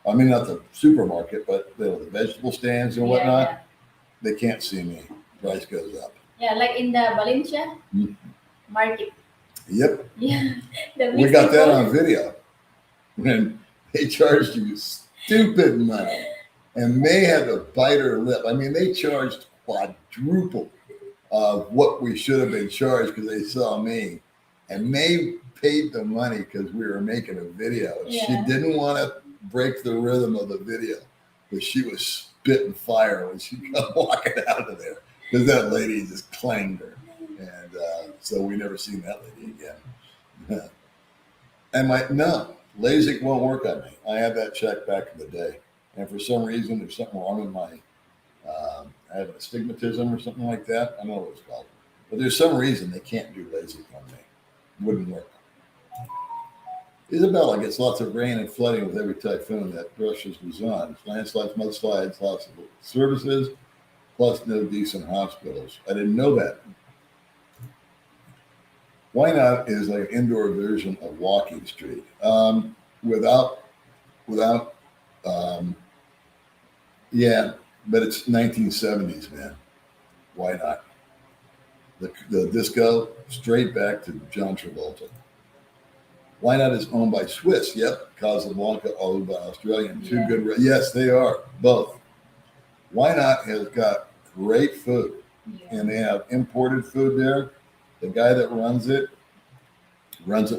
I mean, not the supermarket, but the vegetable stands and whatnot, they can't see me. Price goes up. Yeah, like in the Valencia market. Yep. Yeah. We got that on video. When they charged you stupid money. And May had to bite her lip. I mean, they charged quadruple of what we should have been charged because they saw me. And May paid the money because we were making a video. Yeah. She didn't want to break the rhythm of the video, but she was spitting fire when she come walking out of there because that lady just clanged her. And so we never seen that lady again. And LASIK won't work on me. I had that checked back in the day. And for some reason, there's something wrong with my, I have astigmatism or something like that. I don't know what it's called. But there's some reason they can't do LASIK on me. Wouldn't work. Isabella gets lots of rain and flooding with every typhoon that brushes Luzon. Landslides, mudslides, lots of services, plus no decent hospitals. I didn't know that. Why not is like an indoor version of Walking Street. Yeah, but it's 1970s, man. Why not? The disco, straight back to John Travolta. Why Not is owned by Swiss. Yep. Casablanca, owned by Australian. Two good. Yes, they are. Both. Why Not has got great food. Yeah. And they have imported food there. The guy that runs it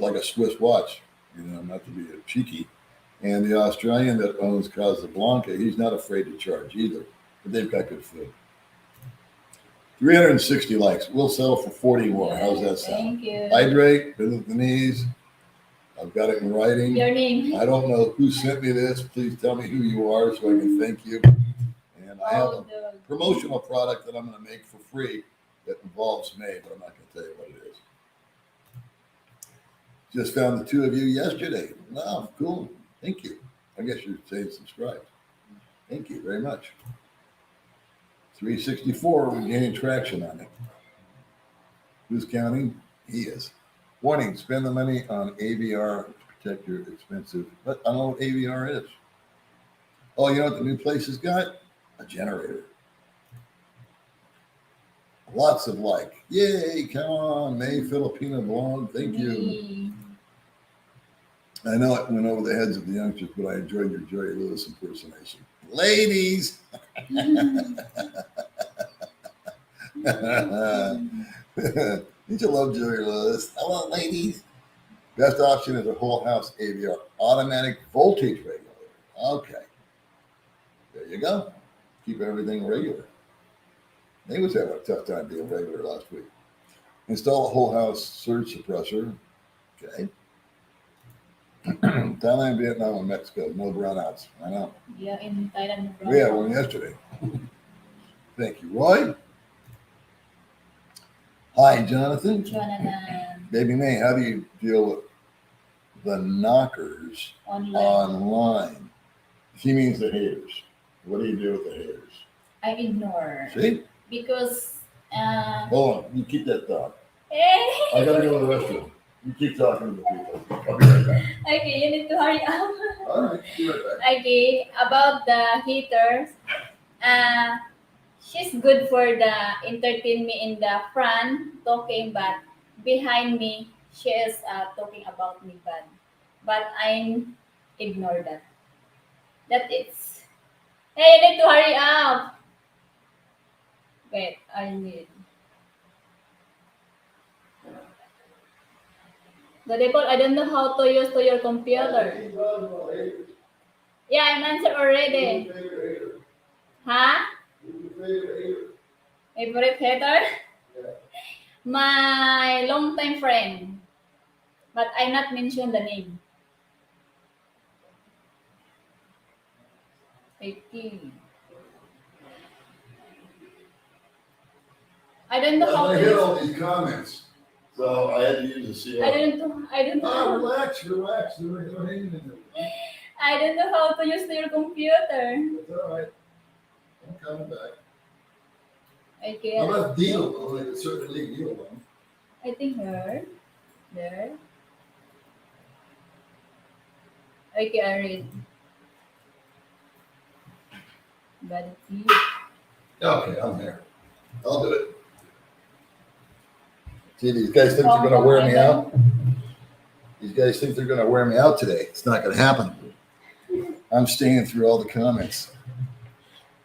like a Swiss watch, not to be a cheeky. And the Australian that owns Casablanca, he's not afraid to charge either. But they've got good food. 360 likes. We'll settle for 40 more. How's that sound? Thank you. Hydrate, bend the knees. I've got it in writing. Your name. I don't know who sent me this. Please tell me who you are so I can thank you. And I have a promotional product that I'm going to make for free that involves May, but I'm not going to tell you what it is. Just found the two of you yesterday. Wow, cool. Thank you. I guess you're saying subscribe. Thank you very much. 364, we're gaining traction on it. Who's counting? He is. Warning, spend the money on AVR to protect your expensive, but I don't know what AVR is. Oh, you know what the new place has got? A generator. Lots of like. Yay, come on, May Filipino blonde. Thank you. I know it went over the heads of the youngsters, but I enjoyed your Jerry Lewis impersonation. Ladies! Don't you love Jerry Lewis? Hello, ladies. Best option is a whole house AVR automatic voltage regulator. Okay. There you go. Keep everything regular. They was having a tough time being regular last week. Install a whole house surge suppressor. Okay. Thailand, Vietnam, and Mexico. No brownouts. I know. Yeah, in Thailand. We had one yesterday. Thank you, Roy. Hi, Jonathan. Baby May, how do you deal with the knockers online? She means the haters. What do you do with the haters? I ignore. See? Because. Hold on. You keep that thought. I got to go to the restroom. You keep talking to the people. I'll be right back. Okay, you need to hurry up. All right, be right back. Okay, about the haters. She's good for the entertain me in the front talking, but behind me she is talking about me bad. But I ignore that. That it's. Hey, you need to hurry up. Wait, I need. The default, I don't know how to use to your computer. Yeah, I'm answered already. Huh? Favorite hater? My longtime friend. But I not mention the name. 18. I don't know how I to hit use. all these comments, so I had to use the CL. I don't know. Relax. I don't know how to use your computer. It's all right. I'm coming back. Okay. I left Deal alone. I could certainly leave you alone. I think her. There. Okay, I read. Vanity. Okay, I'm there. I'll do it. See, these guys think they're going to wear me out. These guys think they're going to wear me out today. It's not going to happen. I'm staying through all the comments.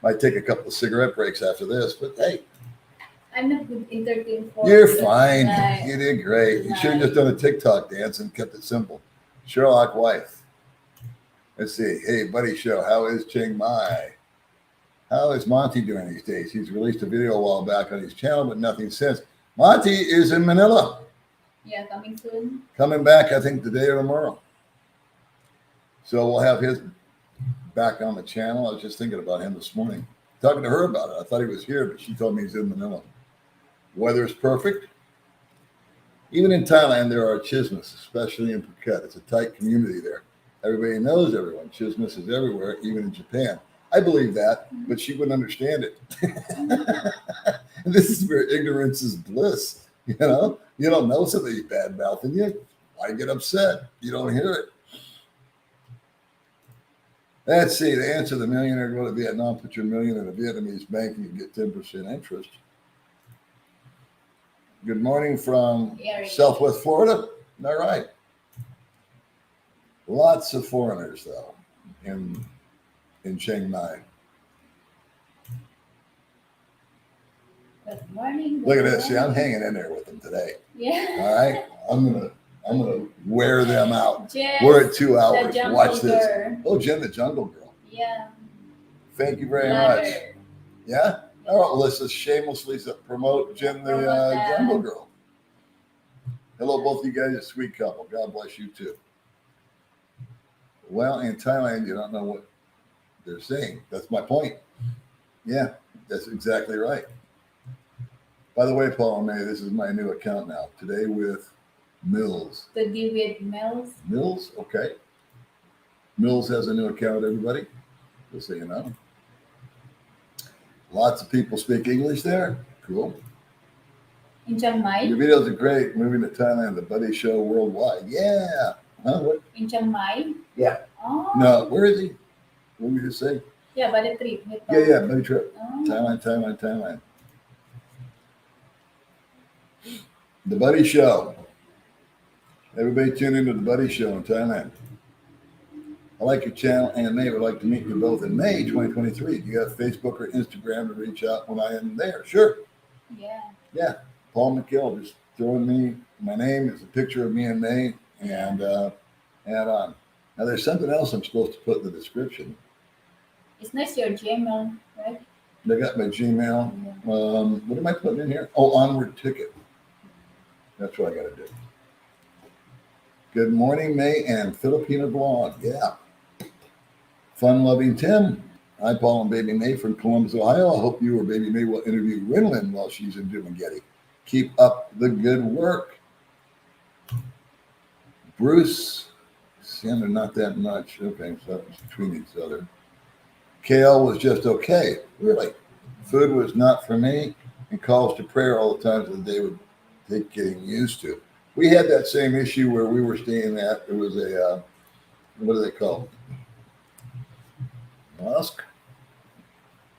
Might take a couple of cigarette breaks after this, but hey, I'm not good in 13-4. you're fine. Like, You did great. You should have just done a TikTok dance and kept it simple. Sherlock wife. Let's see. Hey, buddy show. How is Chiang Mai? How is Monty doing these days? He's released a video a while back on his channel, but nothing since. Monty is in Manila. yeah, coming soon. Coming back, I think, today or tomorrow. So we'll have his back on the channel. I was just thinking about him this morning. Talking to her about it. I thought he was here, but she told me he's in Manila. Weather's perfect. Even in Thailand, there are chismes, especially in Phuket. It's a tight community there. Everybody knows everyone. Chismes is everywhere, even in Japan. I believe that, but she wouldn't understand it. This is where ignorance is bliss. You know, you don't know somebody's bad mouthing you. Why get upset? You don't hear it. Let's see. To answer the millionaire go to Vietnam, put your million in a Vietnamese bank and you get 10% interest. Good morning from Southwest Florida. All right. Lots of foreigners, though, in Chiang Mai. Good morning. Look at this. See, I'm hanging in there with them today. Yeah. All right. I'm gonna wear them out. Jess, We're at 2 hours. the Watch this. Girl. Oh, Jen, the Jungle Girl. Yeah. Thank you very Love much. her. Yeah. Oh, let's just shamelessly promote Jen, the Jungle Girl. Hello, both of you guys, a sweet couple. God bless you too. Well, in Thailand, you don't know what they're saying. That's my point. Yeah, that's exactly right. By the way, Paul and May, this is my new account now. Today with Mills. The David Mills. Mills, okay. Mills has a new account, everybody. Just so you know. Lots of people speak English there. Cool. In Chiang Mai. Your videos are great. Moving to Thailand, the Buddy Show worldwide. Yeah. Huh? What? In Chiang Mai. Yeah. Oh. No, where is he? What did you just say? Yeah, Buddy trip. Yeah, Buddy trip. Oh. Thailand. The Buddy Show. Everybody tune into the Buddy Show in Thailand. I like your channel, and May would like to meet you both in May 2023. Do you have Facebook or Instagram to reach out when I am there? Sure. Yeah. Yeah. Paul McKill, just throwing me my name. It's a picture of me and May, and add on. Now, there's something else I'm supposed to put in the description. It's nice your Gmail, right? They got my Gmail. Yeah. What am I putting in here? Oh, Onward Ticket. That's what I got to do. Good morning, May and Filipino blog. Yeah. Fun-loving Tim. Hi, Paul and Baby Mae from Columbus, Ohio. I hope you or Baby Mae will interview Rinlin while she's in Dumaguete. Keep up the good work. Bruce. Sandra, not that much. Okay, so it's between each other. KL was just okay. Really. Food was not for me, and calls to prayer all the times of the day would take getting used to. We had that same issue where we were staying at. It was a, what do they call it? Mosque?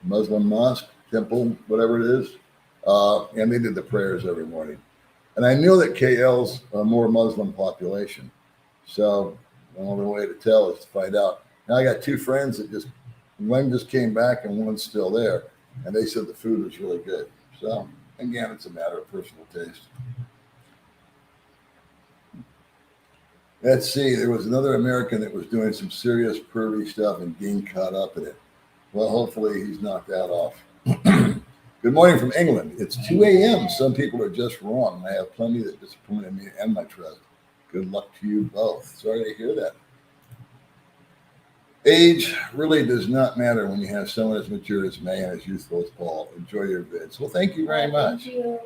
Muslim mosque, temple, whatever it is. And they did the prayers every morning. And I knew that KL's a more Muslim population. So the only way to tell is to find out. Now I got two friends that one just came back and one's still there. And they said the food was really good. So again, it's a matter of personal taste. Let's see. There was another American that was doing some serious pervy stuff and getting caught up in it. Well, hopefully he's knocked that off. Good morning from England. It's 2 a.m. Some people are just wrong. I have plenty that disappointed me and my trust. Good luck to you both. Sorry to hear that. Age really does not matter when you have someone as mature as May and as youthful as Paul. Enjoy your vids. Well, thank you very much. Thank you.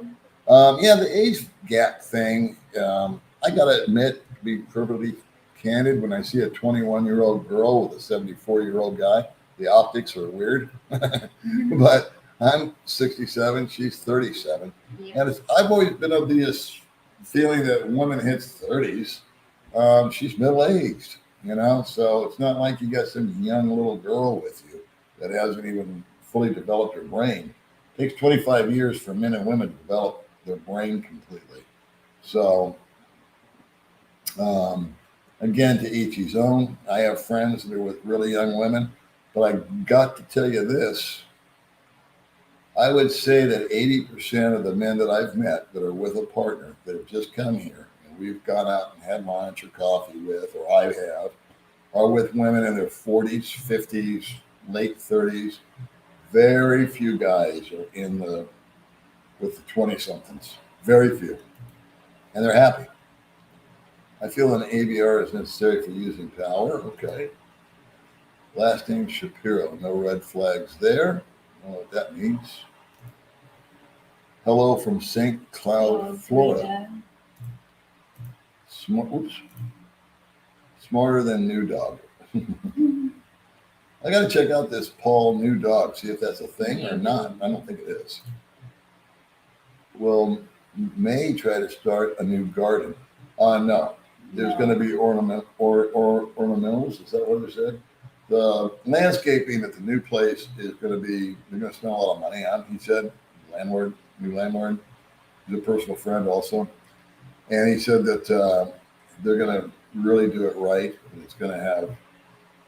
Yeah, the age gap thing, I got to admit, to be perfectly candid, when I see a 21-year-old girl with a 74-year-old guy, the optics are weird. But I'm 67, she's 37. Yeah. And I've always been of this feeling that when woman hits 30s, she's middle-aged, you know? So it's not like you got some young little girl with you that hasn't even fully developed her brain. It takes 25 years for men and women to develop their brain completely. So, again, to each his own. I have friends that are with really young women, but I got to tell you this, I would say that 80% of the men that I've met that are with a partner that have just come here and we've gone out and had lunch or coffee with, or I have, are with women in their 40s, 50s, late 30s. Very few guys are with the 20-somethings. Very few. And they're happy. I feel an ABR is necessary for using power. Okay. Last name Shapiro. No red flags there. I don't know what that means. Hello from St. Cloud, Florida. Smarter than New Dog. I got to check out this Paul New Dog, see if that's a thing or not. I don't think it is. Will May try to start a new garden? No. There's going to be ornamentals. Is that what they said? The landscaping at the new place is going to be, they're going to spend a lot of money on, he said. New landlord. He's a personal friend also. And he said that they're going to really do it right. And it's going to have,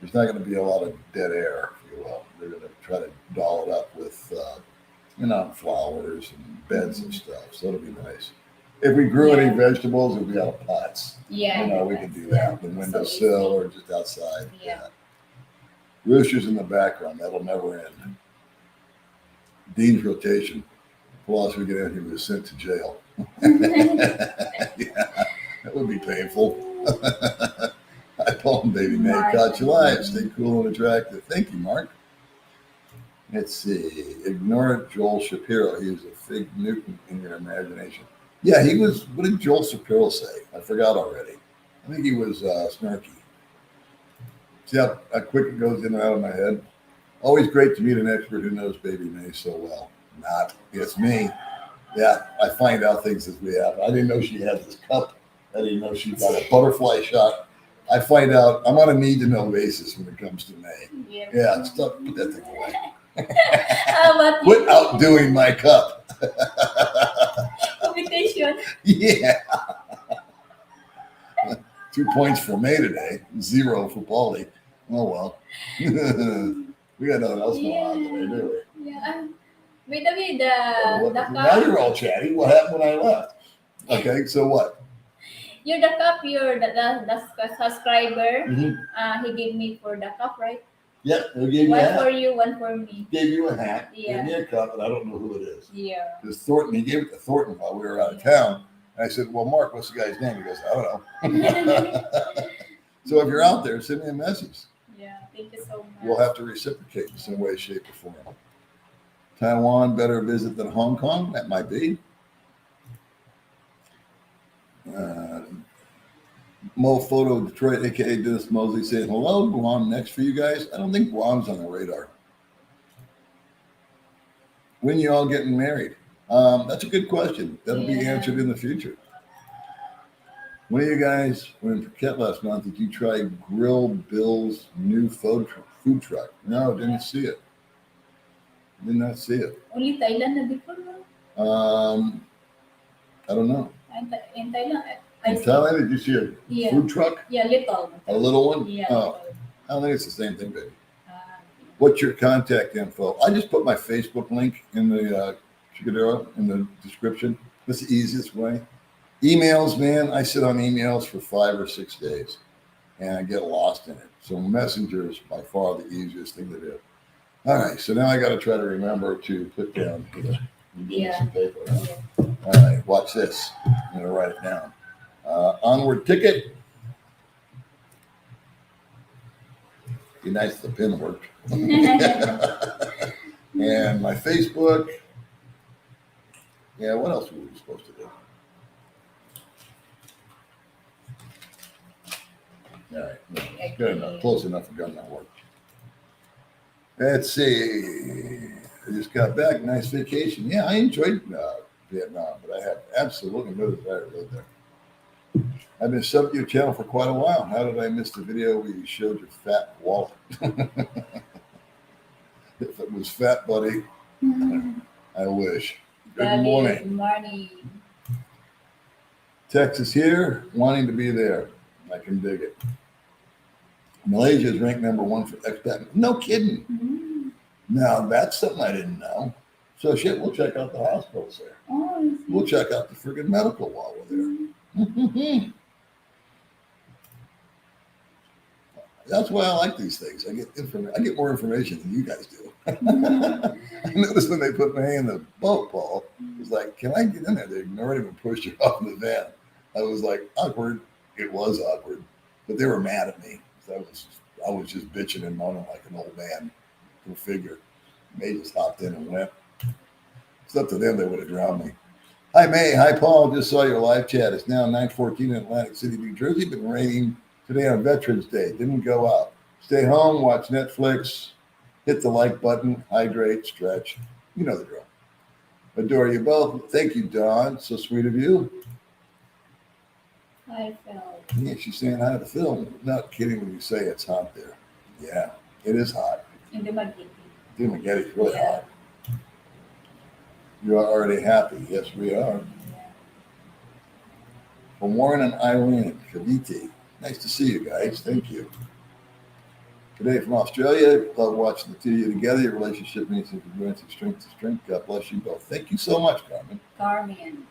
there's not going to be a lot of dead air, if you will. They're going to try to doll it up with, flowers and beds and stuff. So it'll be nice. If we grew any vegetables, it'd be out of pots. Yeah. We could do that. The windowsill or just outside. Yeah. Roosters in the background. That'll never end. Dean's rotation. Philosophy get in, he was sent to jail. That would be painful. Hi, Paul and Baby Mae. Caught you live. Stay cool and attractive. Thank you, Mark. Let's see. Ignore Joel Shapiro. He was a Fig Newton in your imagination. Yeah, he was. What did Joel Shapiro say? I forgot already. I think he was snarky. See how quick it goes in and out of my head? Always great to meet an expert who knows Baby Mae so well. Not. It's me. Yeah, I find out things as we happen. I didn't know she had this cup. I didn't know she got a butterfly shot. I find out. I'm on a need-to-know basis when it comes to May. Yeah, stop. Put that thing away. Quit outdoing my cup. Competition. Yeah. 2 points for May today. 0 for Paulie. Oh well. We got nothing else going on today, do we? Yeah. By the way, the now you're all chatty. What happened when I left? Okay, so what? You're the cup. You're the subscriber. He gave me for the cup, right? Yeah, they gave you a One hat. for you, one for me. Gave you a hat. Yeah. Gave me a cup, and I don't know who it is. Yeah. It was Thornton. He gave it to Thornton while we were out of town. And I said, "Well, Mark, what's the guy's name?" He goes, "I don't know." So if you're out there, send me a message. Yeah. Thank you so much. We'll have to reciprocate in some way, shape, or form. Taiwan better visit than Hong Kong? That might be. Mo Photo Detroit, aka Dennis Mosley, saying hello. Guam next for you guys. I don't think Guam's on the radar. When you all getting married? That's a good question. That'll be answered in the future. When you guys were in Phuket last month, did you try Grill Bill's new food truck? No, didn't see it. Did not see it. Only Thailand na before, no? I don't know. In Thailand, In Thailand, did you see a food truck? Yeah, little. A little one? Yeah. Oh, I don't think it's the same thing, baby. What's your contact info? I just put my Facebook link in the Chicadero in the description. That's the easiest way. Emails, man, I sit on emails for 5 or 6 days and I get lost in it. So Messenger is by far the easiest thing to do. All right, so now I got to try to remember to put down some paper. Huh? All right, watch this. I'm going to write it down. Onward Ticket. Be nice if the pin worked. And my Facebook. Yeah, what else were we supposed to do? All right, no, good enough, close enough for gun network. Let's see. I just got back. Nice vacation. Yeah, I enjoyed Vietnam, but I have absolutely no desire to live there. I've been subbed to your channel for quite a while. How did I miss the video where you showed your fat wallet? If it was fat, buddy, I wish. Good morning. Good morning. Texas here, wanting to be there. I can dig it. Malaysia is ranked #1 for expat. No kidding. Now, that's something I didn't know. So shit, we'll check out the hospitals there. Oh, I see. We'll check out the friggin' medical while we're there. That's why I like these things. I get more information than you guys do. I noticed when they put me in the boat, Paul, it was like, can I get in there? They ignored him and pushed you off in the van. I was like, awkward. It was awkward. But they were mad at me. I was just bitching and moaning like an old man. Go figure. They just hopped in and went. It's up to them. They would have drowned me. Hi, May. Hi, Paul. Just saw your live chat. It's now 9:14 in Atlantic City, New Jersey. Been raining today on Veterans Day. Didn't go out. Stay home, watch Netflix, hit the like button, hydrate, stretch. You know the drill. Adore you both. Thank you, Dawn. So sweet of you. Hi, Phil. Yeah, she's saying hi to Phil. Not kidding when you say it's hot there. Yeah, it is hot. In the Magiti. Dude, McGetty's really hot. You are already happy. Yes, we are. From Warren and Eileen, Kaviti. Nice to see you guys. Thank you. Today from Australia. Love watching the two of you together. Your relationship means from strength to strength. God bless you both. Thank you so much, Carmen. Carmen.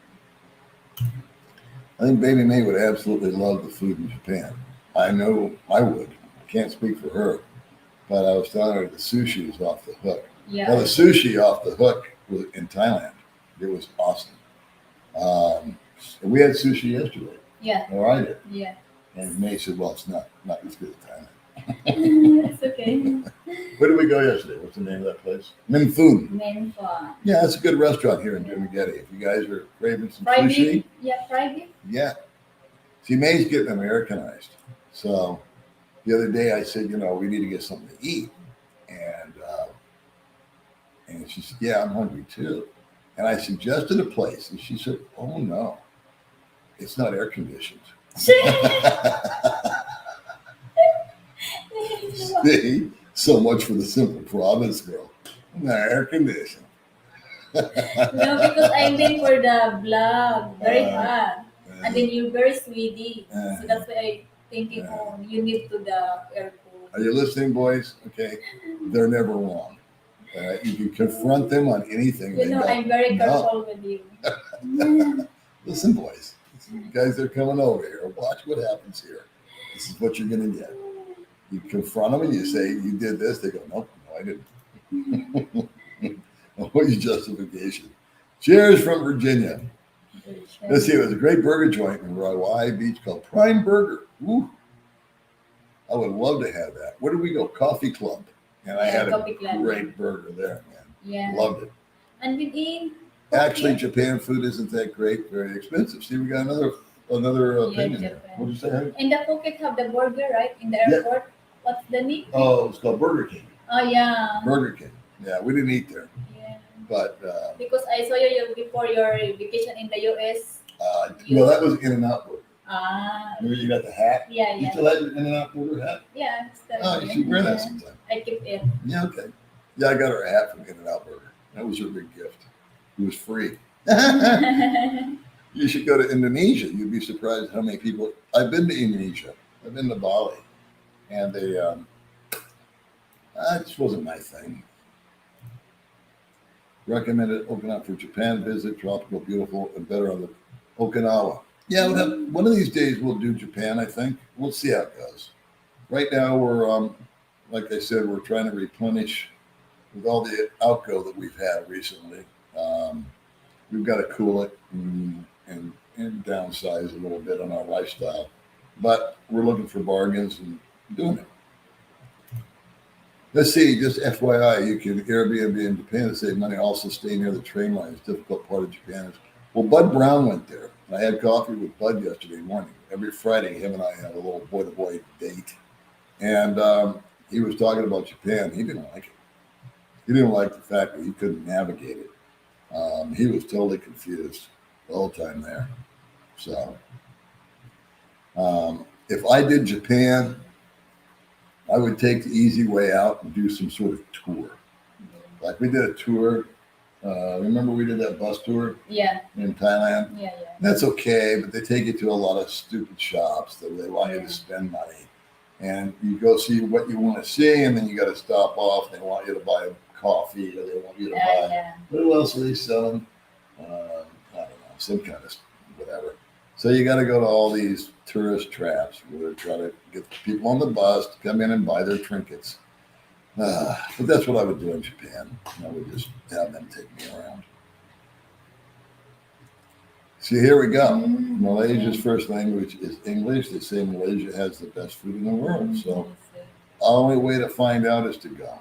I think Baby Mae would absolutely love the food in Japan. I know I would. I can't speak for her. But I was telling her the sushi is off the hook. Yeah. Now, the sushi off the hook was in Thailand. It was awesome. And we had sushi yesterday. Yeah. Or I did. Yeah. And May said, well, it's not as good as Thailand. It's okay. Where did we go yesterday? What's the name of that place? Min Foon. Menfa. Yeah, it's a good restaurant here in Dumaguete. If you guys are craving some Fried sushi. beef? Yeah, fried beef. Yeah. See, May's getting Americanized. So the other day I said, we need to get something to eat. And she said, yeah, I'm hungry too. And I suggested a place. And she said, oh, no, it's not air conditioned. See? So much for the simple province girl. Not air conditioned. No, because I meant for the vlog. Very hot. And then you're very sweetie. So that's why I thinking, you need to the airport. Are you listening, boys? Okay. They're never wrong. You can confront them on anything. I'm very careful with you. Listen, boys. You guys are coming over here. Watch what happens here. This is what you're going to get. You confront them and you say, you did this. They go, nope, no, I didn't. What your justification? Cheers from Virginia. Let's see, there's a great burger joint in Hawaii Beach called Prime Burger. Ooh. I would love to have that. Where did we go? Coffee Club. And I had a great burger there, man. Yeah. Loved it. And we eat. Actually, Japan food isn't that great, very expensive. See, we got another opinion here. What did you say? In the Phuket have the burger, right? In the airport. Yeah. What's the name? Oh, it's called Burger King. Oh, yeah. Burger King. Yeah, we didn't eat there. Yeah. But because I saw you before your vacation in the US. No, that was In-N-Out Burger. Ah. Remember you got the hat? Yeah. You still have your In-N-Out Burger hat? Yeah. You should wear that sometime. I keep it. Yeah, okay. Yeah, I got her a hat from In-N-Out Burger. That was her big gift. It was free. You should go to Indonesia. You'd be surprised how many people. I've been to Indonesia. I've been to Bali. And they, it just wasn't my thing. Recommended Okinawa for Japan visit, tropical, beautiful, and better on the Okinawa. Yeah, one of these days we'll do Japan, I think. We'll see how it goes. Right now we're, like I said, we're trying to replenish with all the outgo that we've had recently. We've got to cool it and downsize a little bit on our lifestyle. But we're looking for bargains and doing it. Let's see, just FYI, you can Airbnb in Japan to save money, also stay near the train line. It's a difficult part of Japan. Well, Bud Brown went there. I had coffee with Bud yesterday morning. Every Friday, him and I have a little boy-to-boy date. And he was talking about Japan. He didn't like it. He didn't like the fact that he couldn't navigate it. He was totally confused the whole time there. So if I did Japan, I would take the easy way out and do some sort of tour. Like we did a tour. Remember we did that bus tour? Yeah. In Thailand? Yeah. That's okay, but they take you to a lot of stupid shops that they want you to spend money. And you go see what you want to see, and then you got to stop off. They want you to buy a coffee or they want you to Yeah, buy. yeah. What else are they selling? I don't know, some kind of whatever. So you got to go to all these tourist traps where they're trying to get people on the bus to come in and buy their trinkets. But that's what I would do in Japan. I would just have them take me around. See, here we go. Malaysia's first language is English. They say Malaysia has the best food in the world. So the only way to find out is to go.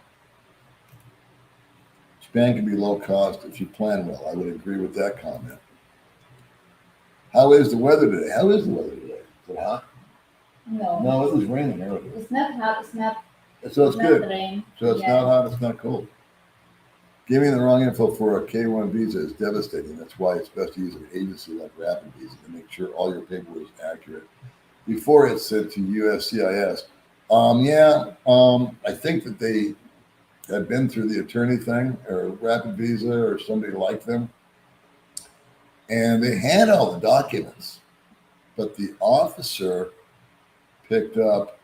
Japan can be low cost if you plan well. I would agree with that comment. How is the weather today? How is the weather today? Is it hot? No, it was raining earlier. It's not hot. It's not. So it's good. Rain. So it's not hot. It's not cold. Giving the wrong info for a K-1 visa is devastating. That's why it's best to use an agency like Rapid Visa to make sure all your paperwork is accurate before it's sent to USCIS. I think that they had been through the attorney thing or Rapid Visa or somebody like them. And they had all the documents, but the officer picked up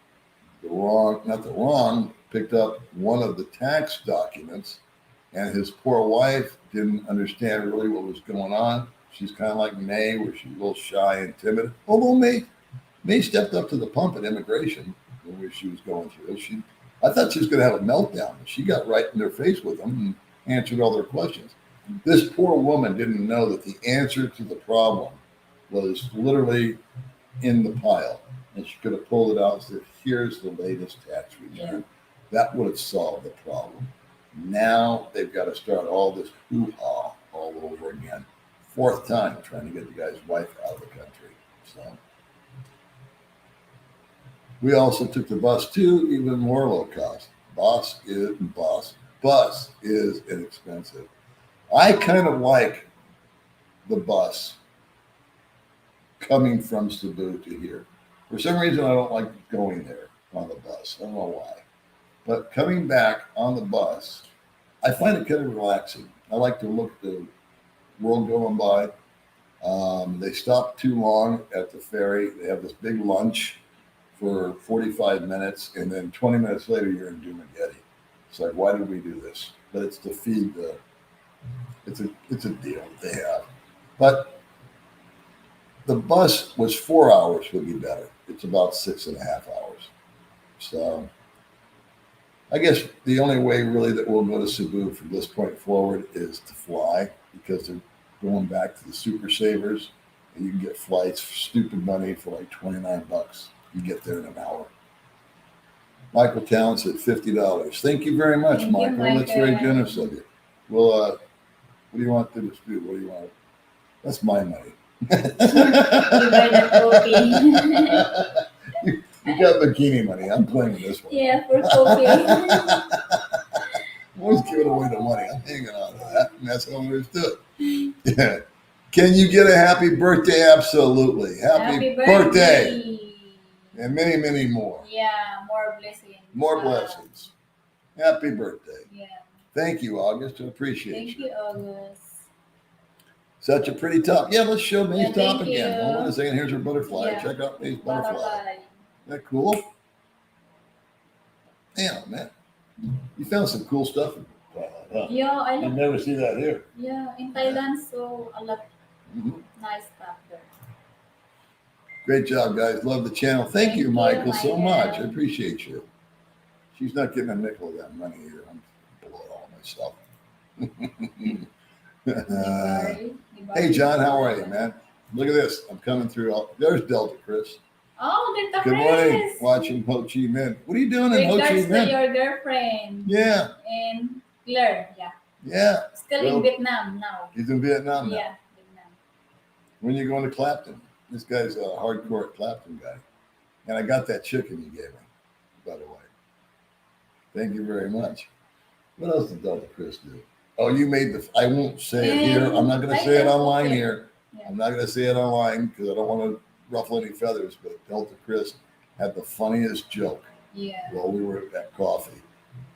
picked up one of the tax documents, and his poor wife didn't understand really what was going on. She's kind of like May, where she's a little shy and timid. Although May stepped up to the pump at immigration when she was going through it. I thought she was going to have a meltdown. She got right in their face with them and answered all their questions. This poor woman didn't know that the answer to the problem was literally in the pile. And she could have pulled it out and said, here's the latest tax return. Yeah. That would have solved the problem. Now they've got to start all this hoo-ha all over again. Fourth time trying to get the guy's wife out of the country. So we also took the bus too, even more low cost. Bus is inexpensive. I kind of like the bus coming from Cebu to here. For some reason, I don't like going there on the bus. I don't know why. But coming back on the bus, I find it kind of relaxing. I like to look at the world going by. They stop too long at the ferry. They have this big lunch for 45 minutes, and then 20 minutes later, you're in Dumaguete. It's like, why did we do this? But it's to feed it's a deal that they have. But the bus was 4 hours would be better. It's about 6.5 hours. So I guess the only way really that we'll go to Cebu from this point forward is to fly, because they're going back to the super savers, and you can get flights for stupid money for like $29. You get there in an hour. Michael Talent said $50. Thank you very much, Michael. That's very generous of you. Well, what do you want to do? What do you want? That's my money. You buy the coffee. You got bikini money. I'm claiming this one. Yeah, for coffee. I'm always giving away the money. I'm hanging on to that, and that's how there's to it. Yeah. Can you get a happy birthday? Absolutely. Happy birthday. And many, many more. Yeah, more blessings. More blessings. Happy birthday. Yeah. Thank you, August. I appreciate Thank you, August. Such a pretty top. Yeah, let's show May's top thank again. you. Hold on a second. Here's her butterfly. Yeah. Check out May's butterfly. Butterfly. Isn't that cool? Damn, man. You found some cool stuff in Thailand, huh? Yeah, I You like. never see that here. Yeah, in Thailand, so a lot Mhm. nice stuff there. Great job, guys. Love the channel. Thank you, Thank you, Michael, so Michael. much. I appreciate you. She's not getting a nickel of that money either. I'm blowing all myself. Hey, John, how are you, man? Look at this. I'm coming through. There's Delta Chris. Oh, Delta Good morning. Chris. Watching Ho Chi Minh. What are you doing in Ho Chi Regards to Minh? your girlfriend. Yeah, And Claire, yeah. yeah. Still Well, in Vietnam now. He's in Vietnam now. Yeah, Vietnam. When are you going to Clapton? This guy's a hardcore Clapton guy. And I got that chicken you gave me, by the way. Thank you very much. What else did Delta Chris do? Oh, you made I won't say it here. I'm not going to say it online here. Yeah. I'm not going to say it online because I don't want to ruffle any feathers, but Delta Chris had the funniest joke Yeah. while we were at coffee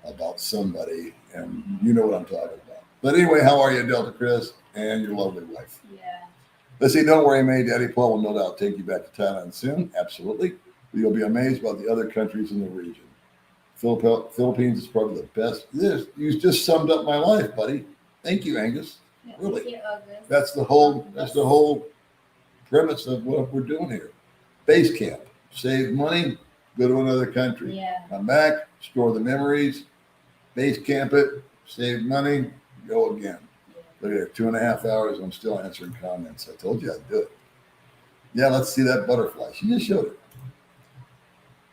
about somebody, and you know what I'm talking about. But anyway, how are you, Delta Chris, and your lovely wife? Yeah. Let's see, don't worry, May. Daddy Paul will no doubt take you back to Thailand soon. Absolutely. You'll be amazed about the other countries in the region. Philippines is probably the best. This you just summed up my life, buddy. Thank you, Angus. Yeah, Really. thank you, August. That's the whole premise of what we're doing here. Base camp. Save money, go to another country. Yeah. Come back, store the memories, base camp it, save money, go again. Look at it, 2.5 hours. I'm still answering comments. I told you I'd do it. Yeah, let's see that butterfly. She just showed it.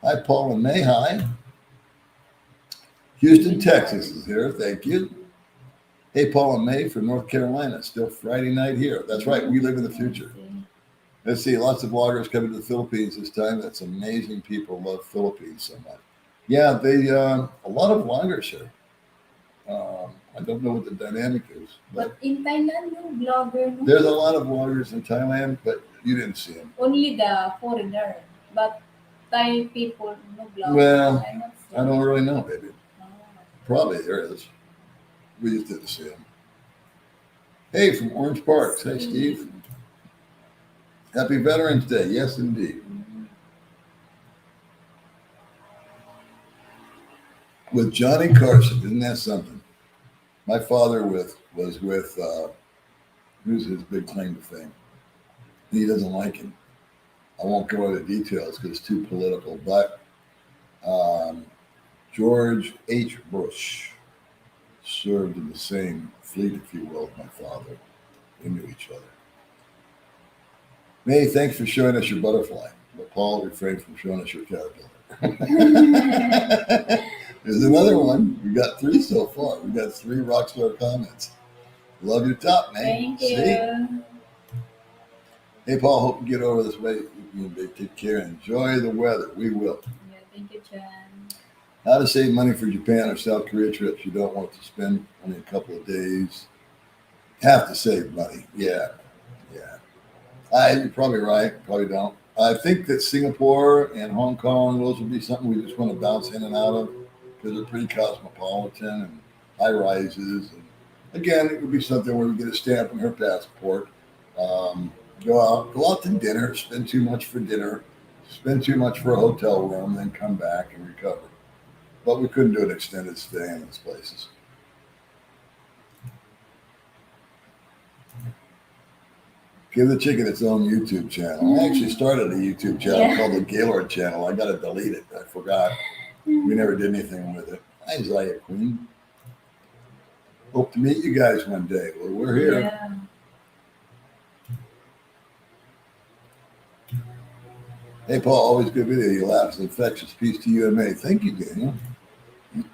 Hi, Paul and May. Hi. Houston, Texas is here. Thank you. Hey, Paul and May from North Carolina. Still Friday night here. That's right. We live in the future. Let's see. Lots of vloggers coming to the Philippines this time. That's amazing. People love Philippines so much. Yeah, they a lot of vloggers here. I don't know what the dynamic is, But in Thailand, no vlogger. No? there's a lot of vloggers in Thailand, but you didn't see them. Only the foreigner. But Thai people, no vlogger. Well, I'm not I don't really know, baby. Oh. Probably there is. We just didn't see them. Hey, from Orange Park. Hey, Steve. Happy Veterans Day. Yes, indeed. With Johnny Carson, isn't that something? My father was with who's his big claim to fame. He doesn't like him. I won't go into details because it's too political, but George H. Bush served in the same fleet, if you will, as my father. They knew each other. May, thanks for showing us your butterfly. But Paul, refrain from showing us your caterpillar. There's another one. We got 3 so far. We got 3 rockstar comments. Love your top, man. Thank you. See? Hey, Paul, hope you get over this way. You take care and enjoy the weather. We will. Yeah, thank you, John. How to save money for Japan or South Korea trips you don't want to spend only a couple of days. Have to save money. Yeah. You're probably right. Probably don't. I think that Singapore and Hong Kong, those would be something we just want to bounce in and out of because they're pretty cosmopolitan and high rises. And again, it would be something where we get a stamp on her passport. Go out to dinner, spend too much for dinner, spend too much for a hotel room, then come back and recover. But we couldn't do an extended stay in those places. Give the chicken its own YouTube channel. I actually started a YouTube channel called the Gaylord channel. I got to delete it. I forgot. We never did anything with it. Hi, Zaya Queen. Hope to meet you guys one day. Well, we're here. Yeah. Hey, Paul, always good video. You laugh. It's infectious. Peace to you and May. Thank you, Daniel.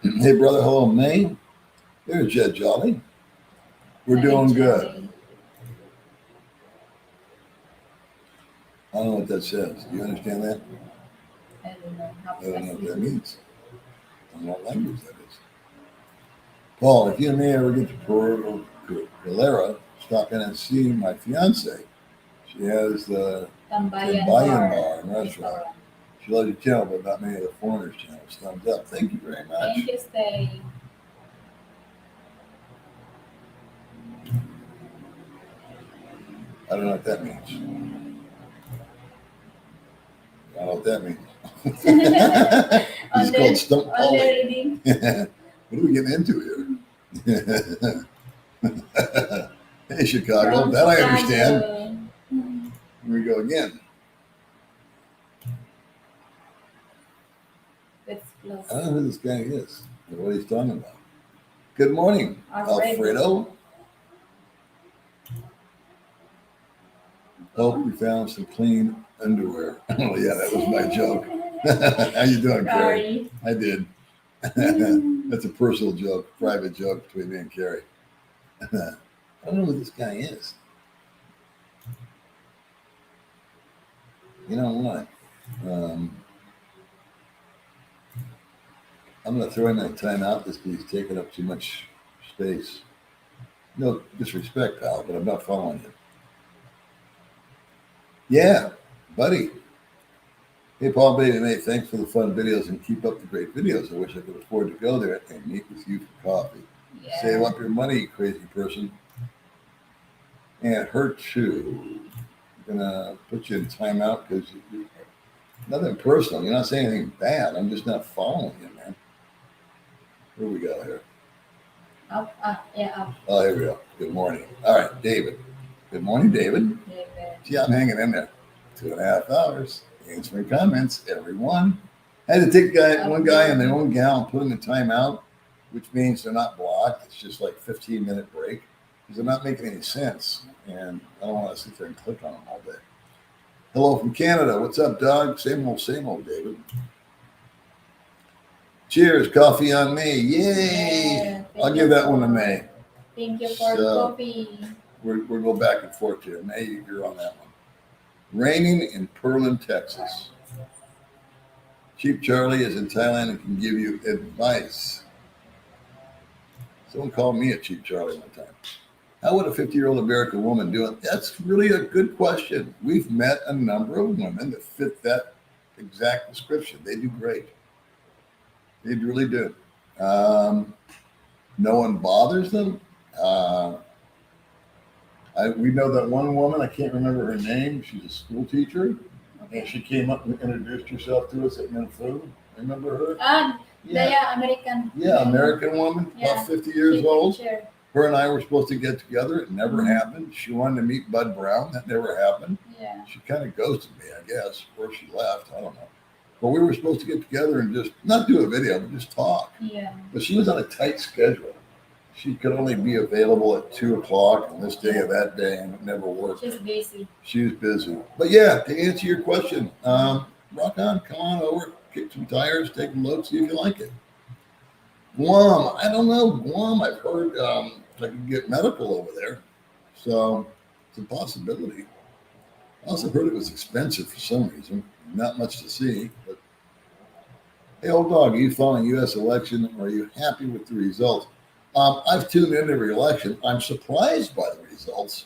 Hey, brother. Hello, May. There's Jed Jolly. We're doing good. I don't know what that says. Do you understand that? I don't know. I don't know what that means. I don't know what language that is. Paul, if you and me ever get to Puerto Galera, stop in and see my fiance. She has the Tambayan Bar and restaurant. She loves your channel, but not many of the foreigners' channels. Thumbs up. Thank you very much. Thank you, Stay. I don't know what that means. I don't know what that means. It's called stump calling. What are we getting into here? Hey, Chicago. That I understand. Here we go again. That's close. I don't know who this guy is or what he's talking about. Good morning, Alfredo. Hope we found some clean underwear. Oh, yeah, that was my joke. How you doing, Carrie? I did. That's a personal joke, private joke between me and Carrie. I don't know who this guy is. You know what? I'm going to throw him in a timeout because he's taking up too much space. No disrespect, pal, but I'm not following you. Yeah, buddy. Hey, Paul, Baby Mae, thanks for the fun videos and keep up the great videos. I wish I could afford to go there and meet with you for coffee. Yeah. Save up your money, you crazy person. And her too. I'm going to put you in timeout because nothing personal. You're not saying anything bad. I'm just not following you, man. Who we got here? Up, up. Oh, here we go. Good morning. All right, David. Good morning, David. See, I'm hanging in there. 2.5 hours. Answering comments, everyone. I had to take one guy and one gal and put them in timeout, which means they're not blocked. It's just like 15-minute break because they're not making any sense. And I don't want to sit there and click on them all day. Hello from Canada. What's up, Doug? Same old, David. Cheers. Coffee on me. Yay. I'll give that one to May. Thank you for coffee. We'll go back and forth here. May, you're on that one. Raining in Pearland, Texas. Cheap Charlie is in Thailand and can give you advice. Someone called me a Cheap Charlie one time. How would a 50-year-old American woman do it? That's really a good question. We've met a number of women that fit that exact description. They do great. They really do. No one bothers them. We know that one woman, I can't remember her name. She's a school teacher. And she came up and introduced herself to us at Minfood. Remember her? American. Yeah, American woman, about 50 years old. Teacher. Her and I were supposed to get together. It never happened. She wanted to meet Bud Brown. That never happened. Yeah. She kind of ghosted me, I guess, or she left. I don't know. But we were supposed to get together and just not do a video, but just talk. Yeah. But she was on a tight schedule. She could only be available at 2:00 on this day or that day, and it never worked. She's busy. She was busy. But yeah, to answer your question, rock on, come on over, kick some tires, take a look, see if you like it. Guam, I don't know. Guam, I've heard I can get medical over there. So it's a possibility. I also heard it was expensive for some reason. Not much to see. But hey, old dog, are you following U.S. election? Or are you happy with the results? I've tuned into every election. I'm surprised by the results.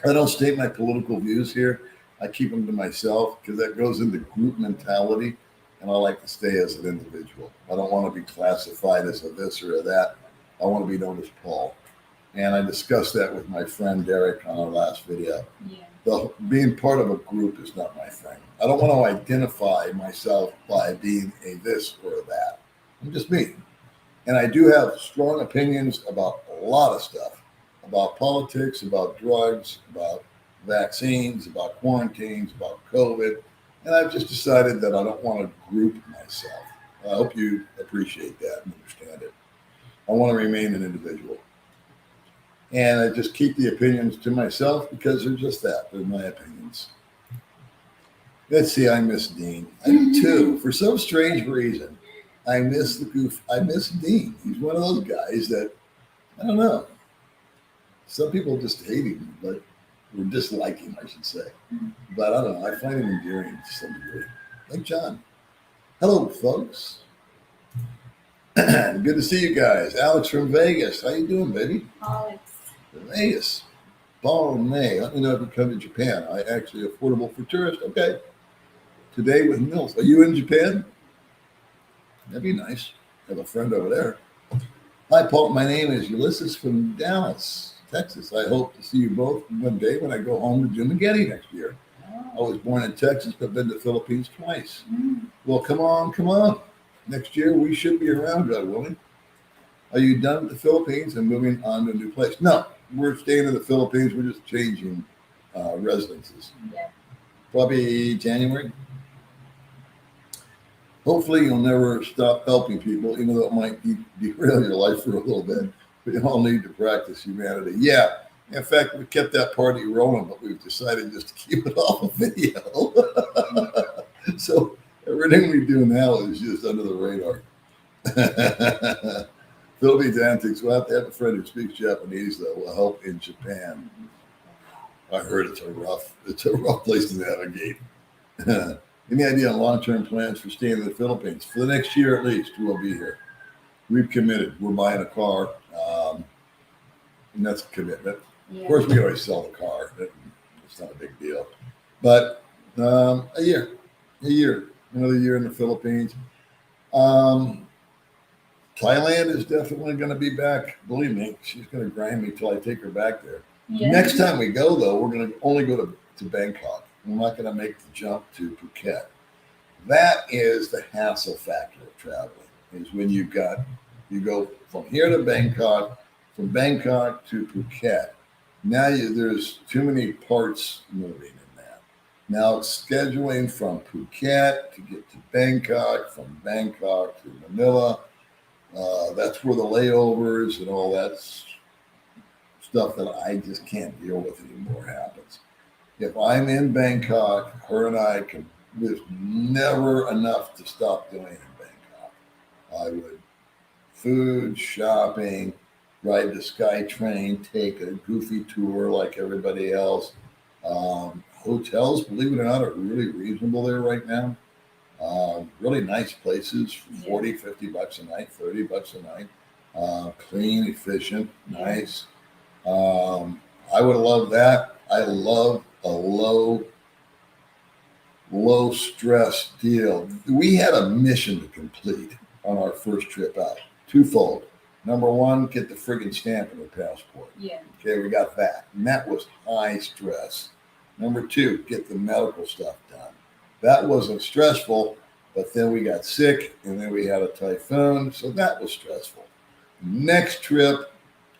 I don't state my political views here. I keep them to myself because that goes into group mentality, and I like to stay as an individual. I don't want to be classified as a this or a that. I want to be known as Paul. And I discussed that with my friend Derek on our last video. Yeah. Being part of a group is not my thing. I don't want to identify myself by being a this or a that. I'm just me. And I do have strong opinions about a lot of stuff, about politics, about drugs, about vaccines, about quarantines, about COVID. And I've just decided that I don't want to group myself. I hope you appreciate that and understand it. I want to remain an individual. And I just keep the opinions to myself because they're just that. They're my opinions. Let's see, I miss Dean. I do too. For some strange reason, I miss the goof. I miss Dean. He's one of those guys that, I don't know. Some people just hate him, but or dislike him, I should say. But I don't know. I find him endearing to some degree. Like John. Hello, folks. Good to see you guys. Alex from Vegas. How you doing, baby? Alex. Vegas. Paul and May. Let me know if you come to Japan. I actually affordable for tourists. Okay. Today with Mills. Are you in Japan? That'd be nice. I have a friend over there. Hi, Paul. My name is Ulysses from Dallas, Texas. I hope to see you both one day when I go home to Dumaguete next year. I was born in Texas, but been to the Philippines twice. Well, come on. Next year, we should be around, God willing. Are you done with the Philippines and moving on to a new place? No, we're staying in the Philippines. We're just changing residences. Yeah. Probably January. Hopefully you'll never stop helping people, even though it might derail your life for a little bit. We all need to practice humanity. Yeah. In fact, we kept that party rolling, but we've decided just to keep it off of video. So everything we do now is just under the radar. Philippines antics. We'll have to have a friend who speaks Japanese that will help in Japan. I heard it's a rough place to navigate. Any idea on long-term plans for staying in the Philippines? For the next year at least, we'll be here. We've committed. We're buying a car, and that's a commitment. Yeah. Of course, we always sell the car. It's not a big deal. But a year, another year in the Philippines. Thailand is definitely going to be back. Believe me, she's going to grind me till I take her back there. Yeah. Next time we go, though, we're going to only go to Bangkok. We're not going to make the jump to Phuket. That is the hassle factor of traveling, is when you've got You go from here to Bangkok, from Bangkok to Phuket. Now there's too many parts moving in that. Now it's scheduling from Phuket to get to Bangkok, from Bangkok to Manila. That's where the layovers and all that stuff that I just can't deal with anymore happens. If I'm in Bangkok, her and I can, there's never enough to stop doing in Bangkok. I would food, shopping, ride the SkyTrain, take a goofy tour like everybody else. Hotels, believe it or not, are really reasonable there right now. Really nice places for 40, 50 bucks a night, 30 bucks a night. Clean, efficient, nice. I would love that. I love a low stress deal. We had a mission to complete on our first trip out. Twofold. Number one, get the friggin' stamp in the passport. Yeah. Okay, we got that. And that was high stress. Number two, get the medical stuff done. That wasn't stressful, but then we got sick and then we had a typhoon, so that was stressful. Next trip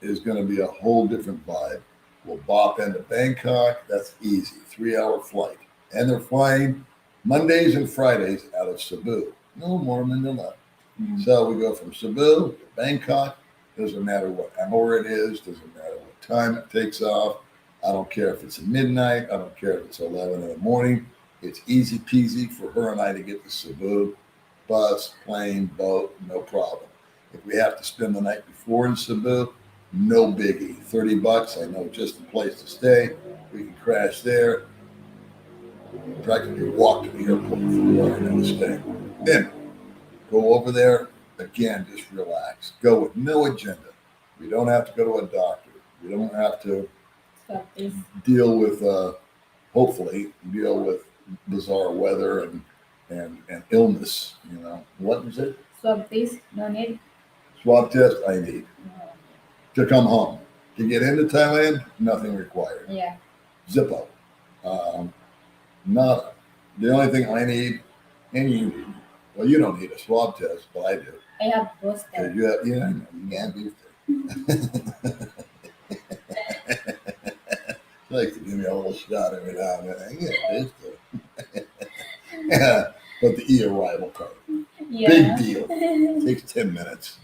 is going to be a whole different vibe. We'll bop into Bangkok. That's easy. 3-hour flight. And they're flying Mondays and Fridays out of Cebu. No more Manila. Mm-hmm. So we go from Cebu to Bangkok. Doesn't matter what hour it is. Doesn't matter what time it takes off. I don't care if it's midnight. I don't care if it's 11 in the morning. It's easy peasy for her and I to get to Cebu. Bus, plane, boat, no problem. If we have to spend the night before in Cebu, no biggie. 30 bucks. I know just the place to stay. We can crash there. Practically walk to the airport from where I'm going to stay. Then go over there. Again, just relax. Go with no agenda. We don't have to go to a doctor. We don't have to deal with, hopefully, deal with bizarre weather and illness. You know, what is it? Swab test, no need. Swab test, I need. To come home. To get into Thailand, nothing required. Yeah. Zippo. Nada. The only thing I need, and you need, well, you don't need a swab test, but I do. I have booster. You have, yeah, I know, you can't do that. Like to give me a little shot every now and then. I get booster. Yeah, but the e-arrival card. Yeah. Big deal. Takes 10 minutes.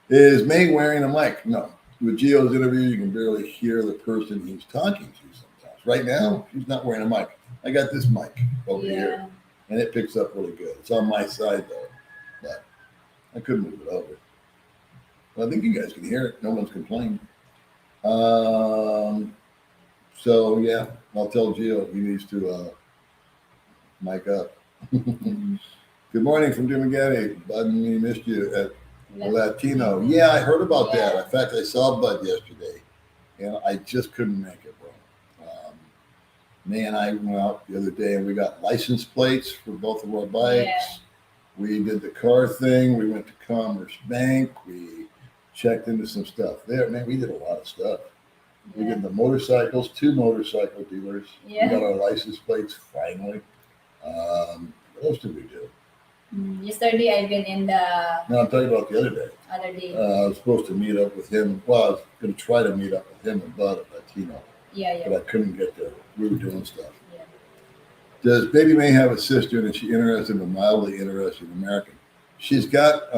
Is May wearing a mic? No. With Gio's interview, you can barely hear the person he's talking to sometimes. Right now, she's not wearing a mic. I got this mic over here, and it picks up really good. It's on my side, though, but I could move it over. Well, I think you guys can hear it. No one's complaining. So, yeah, I'll tell Gio he needs to mic up. Good morning from Jim Agati. Bud, we missed you at Latino. Yeah, I heard about that. In fact, I saw Bud yesterday, and I just couldn't make it, bro. May and I went out the other day, and we got license plates for both of our bikes. Yeah. We did the car thing. We went to Commerce Bank. We checked into some stuff there. Man, we did a lot of stuff. We did the motorcycles, 2 motorcycle dealers. Yeah. We got our license plates finally. What else did we do? Yesterday I've been in the No, I'm talking about the other day. other day. I was supposed to meet up with him. Well, I was going to try to meet up with him and Bud at Latino, Yeah. but I couldn't get there. We were doing stuff. Yeah. Does Baby May have a sister, and is she interested in mildly interested American? She's got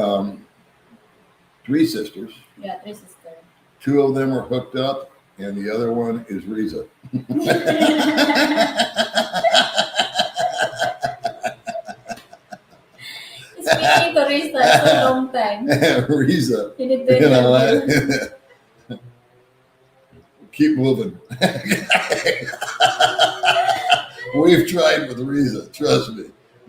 3 sisters. Yeah, 3 sisters. 2 of them are hooked up, and the other one is Riza. Speaking to Risa, it's a long time. Riza. You need to You know interview. what? Keep moving. We've tried with Riza, trust me.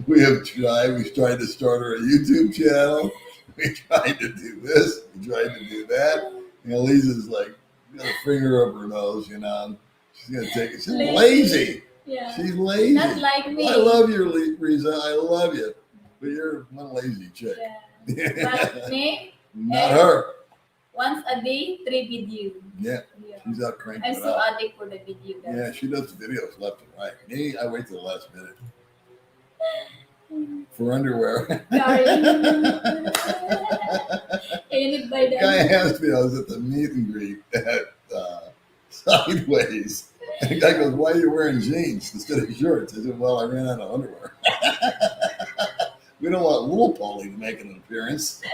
We have tried. We tried to start her a YouTube channel. We tried to do this. We tried to do that. You know, Lisa's like, got a finger up her nose, you know. She's going to take it. She's lazy. Yeah. She's lazy. Not like me. I love you, Riza. I love you. But you're one lazy chick. Yeah. But me, Not her. once a day, 3 video. Yeah. Yeah. She's out cranking I'm it so out. addict for the video. Guys. Yeah, she does videos left and right. Me, I wait till the last minute. for underwear. Sorry. Can it by Guy them? asked me, I was at the meet and greet at Sideways. And the guy goes, "Why are you wearing jeans instead of shorts?" I said, "Well, I ran out of underwear." We don't want little Polly to make an appearance. Is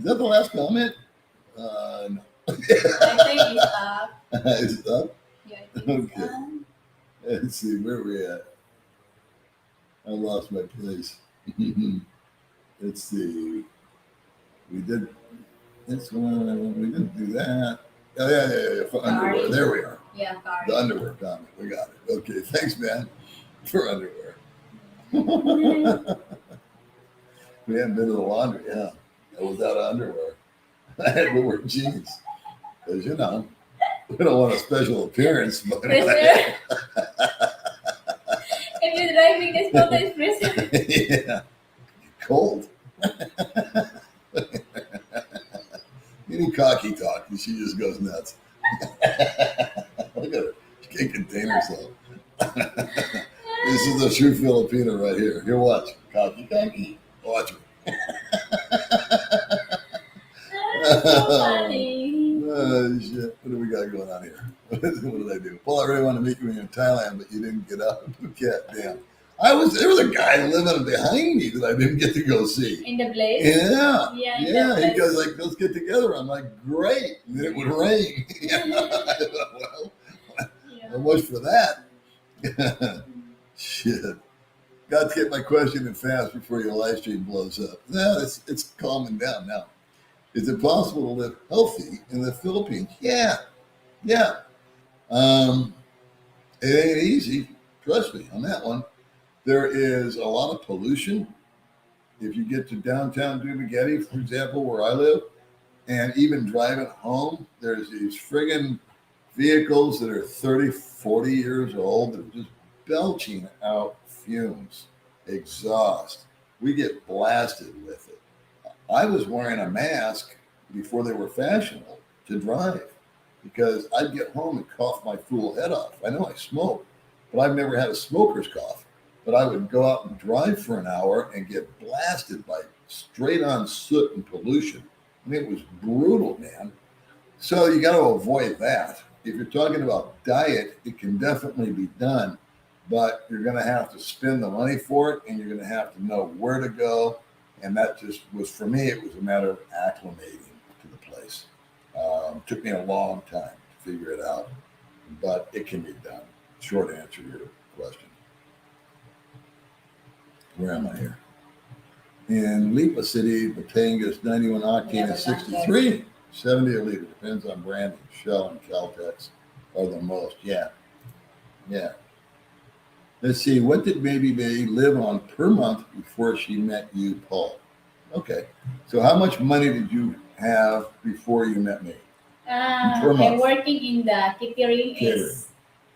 that the last comment? No. I think it's up. Is it up? Yeah, I think it's Okay. up. Let's see, where are we at? I lost my place. Let's see. We did this one. We didn't do that. Oh, yeah. For underwear. Sorry. There we are. Yeah, The sorry. underwear comment. We got it. Okay. Thanks, man, for underwear. We haven't been to the laundry, yeah. I was out of underwear. I had to wear jeans. Because, you know, we don't want a special appearance. But Pressure. If you're driving this photo is pressure. yeah. Cold. Any cocky talk, she just goes nuts. Look at her. She can't contain herself. This is a true Filipino right here. Here, watch. Cocky. Watch her. That's so funny. Oh, shit. What do we got going on here? What did I do? Paul, I really want to meet you when you're in Thailand, but you didn't get up. Okay, damn. There was a guy living behind me that I didn't get to go see. In the place? Yeah. Yeah, in Yeah. the He goes like, "Let's get together." I'm like, "Great." And then it would rain. Well, Yeah. so much for that. Shit. Got to get my question in fast before your live stream blows up. No, it's calming down now. Is it possible to live healthy in the Philippines? Yeah. It ain't easy. Trust me on that one. There is a lot of pollution. If you get to downtown Dumaguete, for example, where I live, and even driving home, there's these friggin' vehicles that are 30, 40 years old that are just belching out fumes, exhaust. We get blasted with it. I was wearing a mask before they were fashionable to drive because I'd get home and cough my fool head off. I know I smoke, but I've never had a smoker's cough. But I would go out and drive for an hour and get blasted by straight on soot and pollution. I mean, it was brutal, man. So you got to avoid that. If you're talking about diet, it can definitely be done, but you're going to have to spend the money for it and you're going to have to know where to go. And that just was, for me, it was a matter of acclimating to the place. Took me a long time to figure it out, but it can be done. Short answer to your question. Where am I here? In Lipa City, the Batangas 91 octane is 63, 70 a liter. Depends on branding. Shell and Caltex are the most. Yeah. Let's see. What did Baby Mae live on per month before she met you, Paul? Okay. So how much money did you have before you met me? Per I'm month. working in the catering is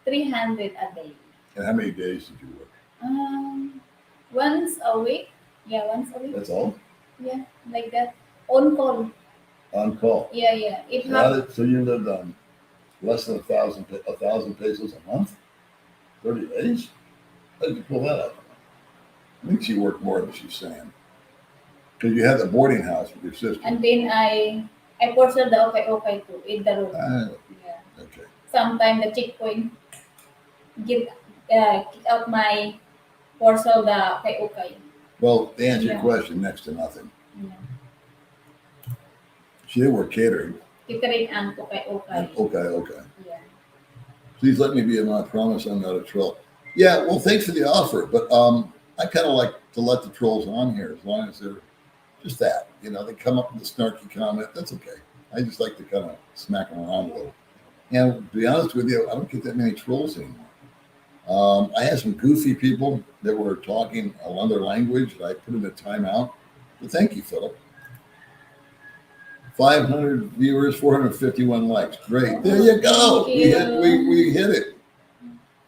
300 a day. And how many days did you work? Once a week. Yeah, once a week. That's all? Yeah, like that. On call. On call. Yeah. It So you lived on less than 1,000 pesos a month? 30 days? How did you pull that up? I think she worked more than she's saying. Because you had the boarding house with your sister. And then I posted the okay too in the room. Yeah. Okay. Sometimes the checkpoint kick out my parcel the okay. Well, to answer your Yeah. question, next to nothing. Yeah. She did work catering. Catering and okay. Okay. Yeah. Please let me be in my promise I'm not a troll. Yeah, well, thanks for the offer, but I kind of like to let the trolls on here as long as they're just that. You know, they come up with a snarky comment. That's okay. I just like to kind of smack them around a little. And to be honest with you, I don't get that many trolls anymore. I had some goofy people that were talking another language that I put in a timeout. But thank you, Philip. 500 viewers, 451 likes. Great. There you go. Thank We hit it.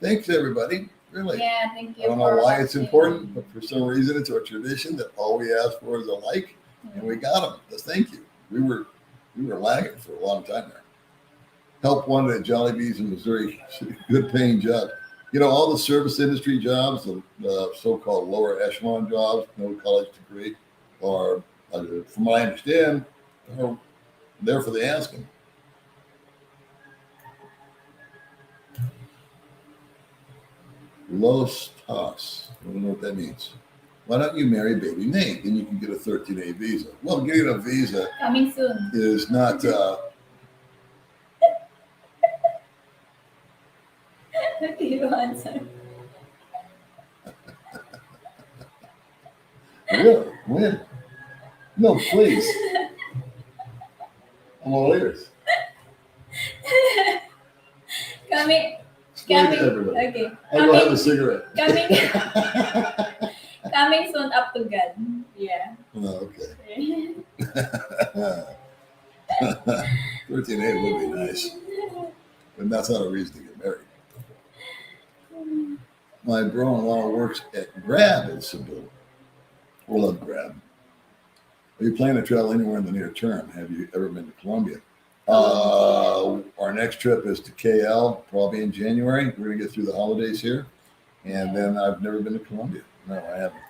Thanks, everybody. Really. Yeah, thank you. I don't know for why it's watching. important, but for some reason it's our tradition that all we ask for is a like, and we got them. Just thank you. We were lagging for a long time there. Help wanted at Jollibee's in Missouri. Good paying job. all the service industry jobs, the so-called lower echelon jobs, no college degree, are, from what I understand, are there for the asking. Los Tos. I don't know what that means. Why don't you marry Baby Mae? Then you can get a 13A visa. Well, getting a visa Coming soon. is not. You answer. Really? When? No, please. I'm all ears. Coming. Explain to Coming. everybody. Okay. I'll go have a cigarette. Coming. Coming soon up to God. Yeah. Oh, okay. 13A would be nice, but that's not a reason to get married. My brother-in-law works at Grab in Cebu. We love Grab. Are you planning to travel anywhere in the near term? Have you ever been to Colombia? Our next trip is to KL, probably in January. We're going to get through the holidays here. And then I've never been to Colombia. No, I haven't.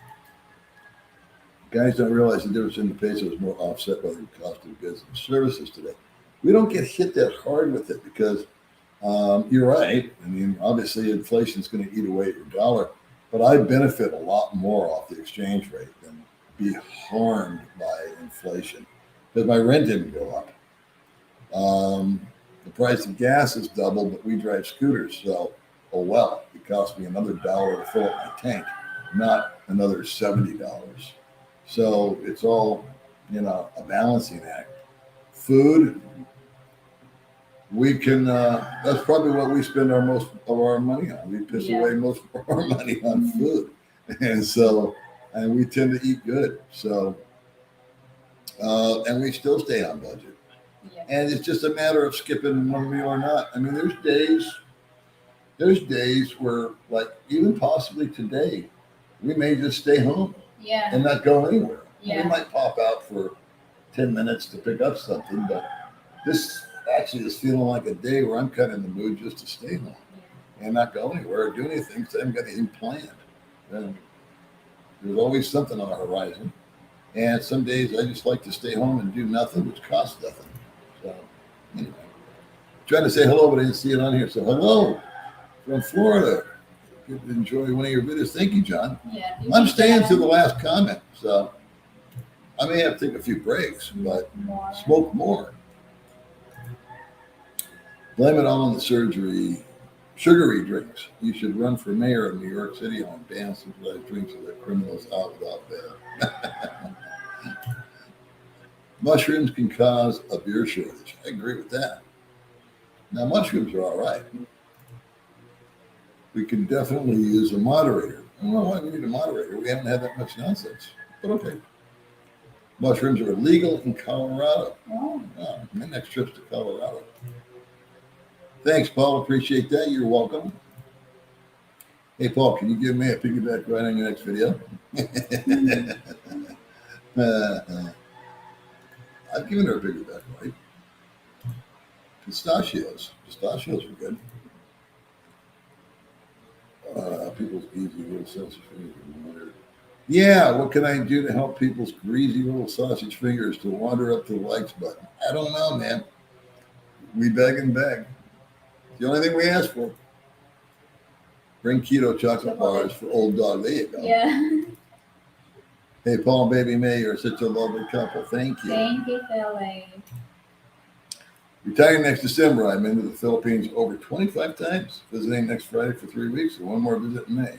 Guys don't realize the difference in the peso is more offset by the cost of goods and services today. We don't get hit that hard with it because you're right. I mean, obviously, inflation is going to eat away at your dollar, but I benefit a lot more off the exchange rate than be harmed by inflation because my rent didn't go up. The price of gas is doubled, but we drive scooters, so oh well. It cost me another $1 to fill up my tank, not another $70. So it's all, a balancing act. Food, we can, that's probably what we spend most of our money on. We piss away most of our money on food. And we tend to eat good. So, and we still stay on budget. Yeah. And it's just a matter of skipping one meal or not. I mean, there's days where, like, even possibly today, we may just stay home Yeah. and not go anywhere. Yeah. We might pop out for 10 minutes to pick up something, but this actually is feeling like a day where I'm kind of in the mood just to stay home and not go anywhere or do anything because I haven't got anything planned. And there's always something on the horizon. And some days I just like to stay home and do nothing, which costs nothing. So, anyway, trying to say hello, but I didn't see it on here. So, hello from Florida. Good to enjoy one of your videos. Thank you, John. Yeah. I'm staying to the last comment, so I may have to take a few breaks, but More. smoke more. Blame it all on the sugary drinks. You should run for mayor of New York City on ban civilized drinks so that criminals out without bail. Mushrooms can cause a beer shortage. I agree with that. Now, mushrooms are all right. We can definitely use a moderator. I don't know why we need a moderator. We haven't had that much nonsense, but okay. Mushrooms are illegal in Colorado. Oh. My next trip's to Colorado. Thanks, Paul. Appreciate that. You're welcome. Hey, Paul, can you give me a piggyback ride on your next video? I've given her a piggyback ride. Pistachios. Pistachios are good. People's easy little sausage fingers. Yeah, what can I do to help people's greasy little sausage fingers to wander up to the likes button? I don't know, man. We beg and beg. The only thing we ask for. Bring keto chocolate bars for old dog. There you go. Yeah. Hey, Paul and Baby Mae, you're such a lovely couple. Thank you. Thank you, Philly. Retiring next December. I'm into the Philippines over 25 times. Visiting next Friday for 3 weeks and one more visit in May.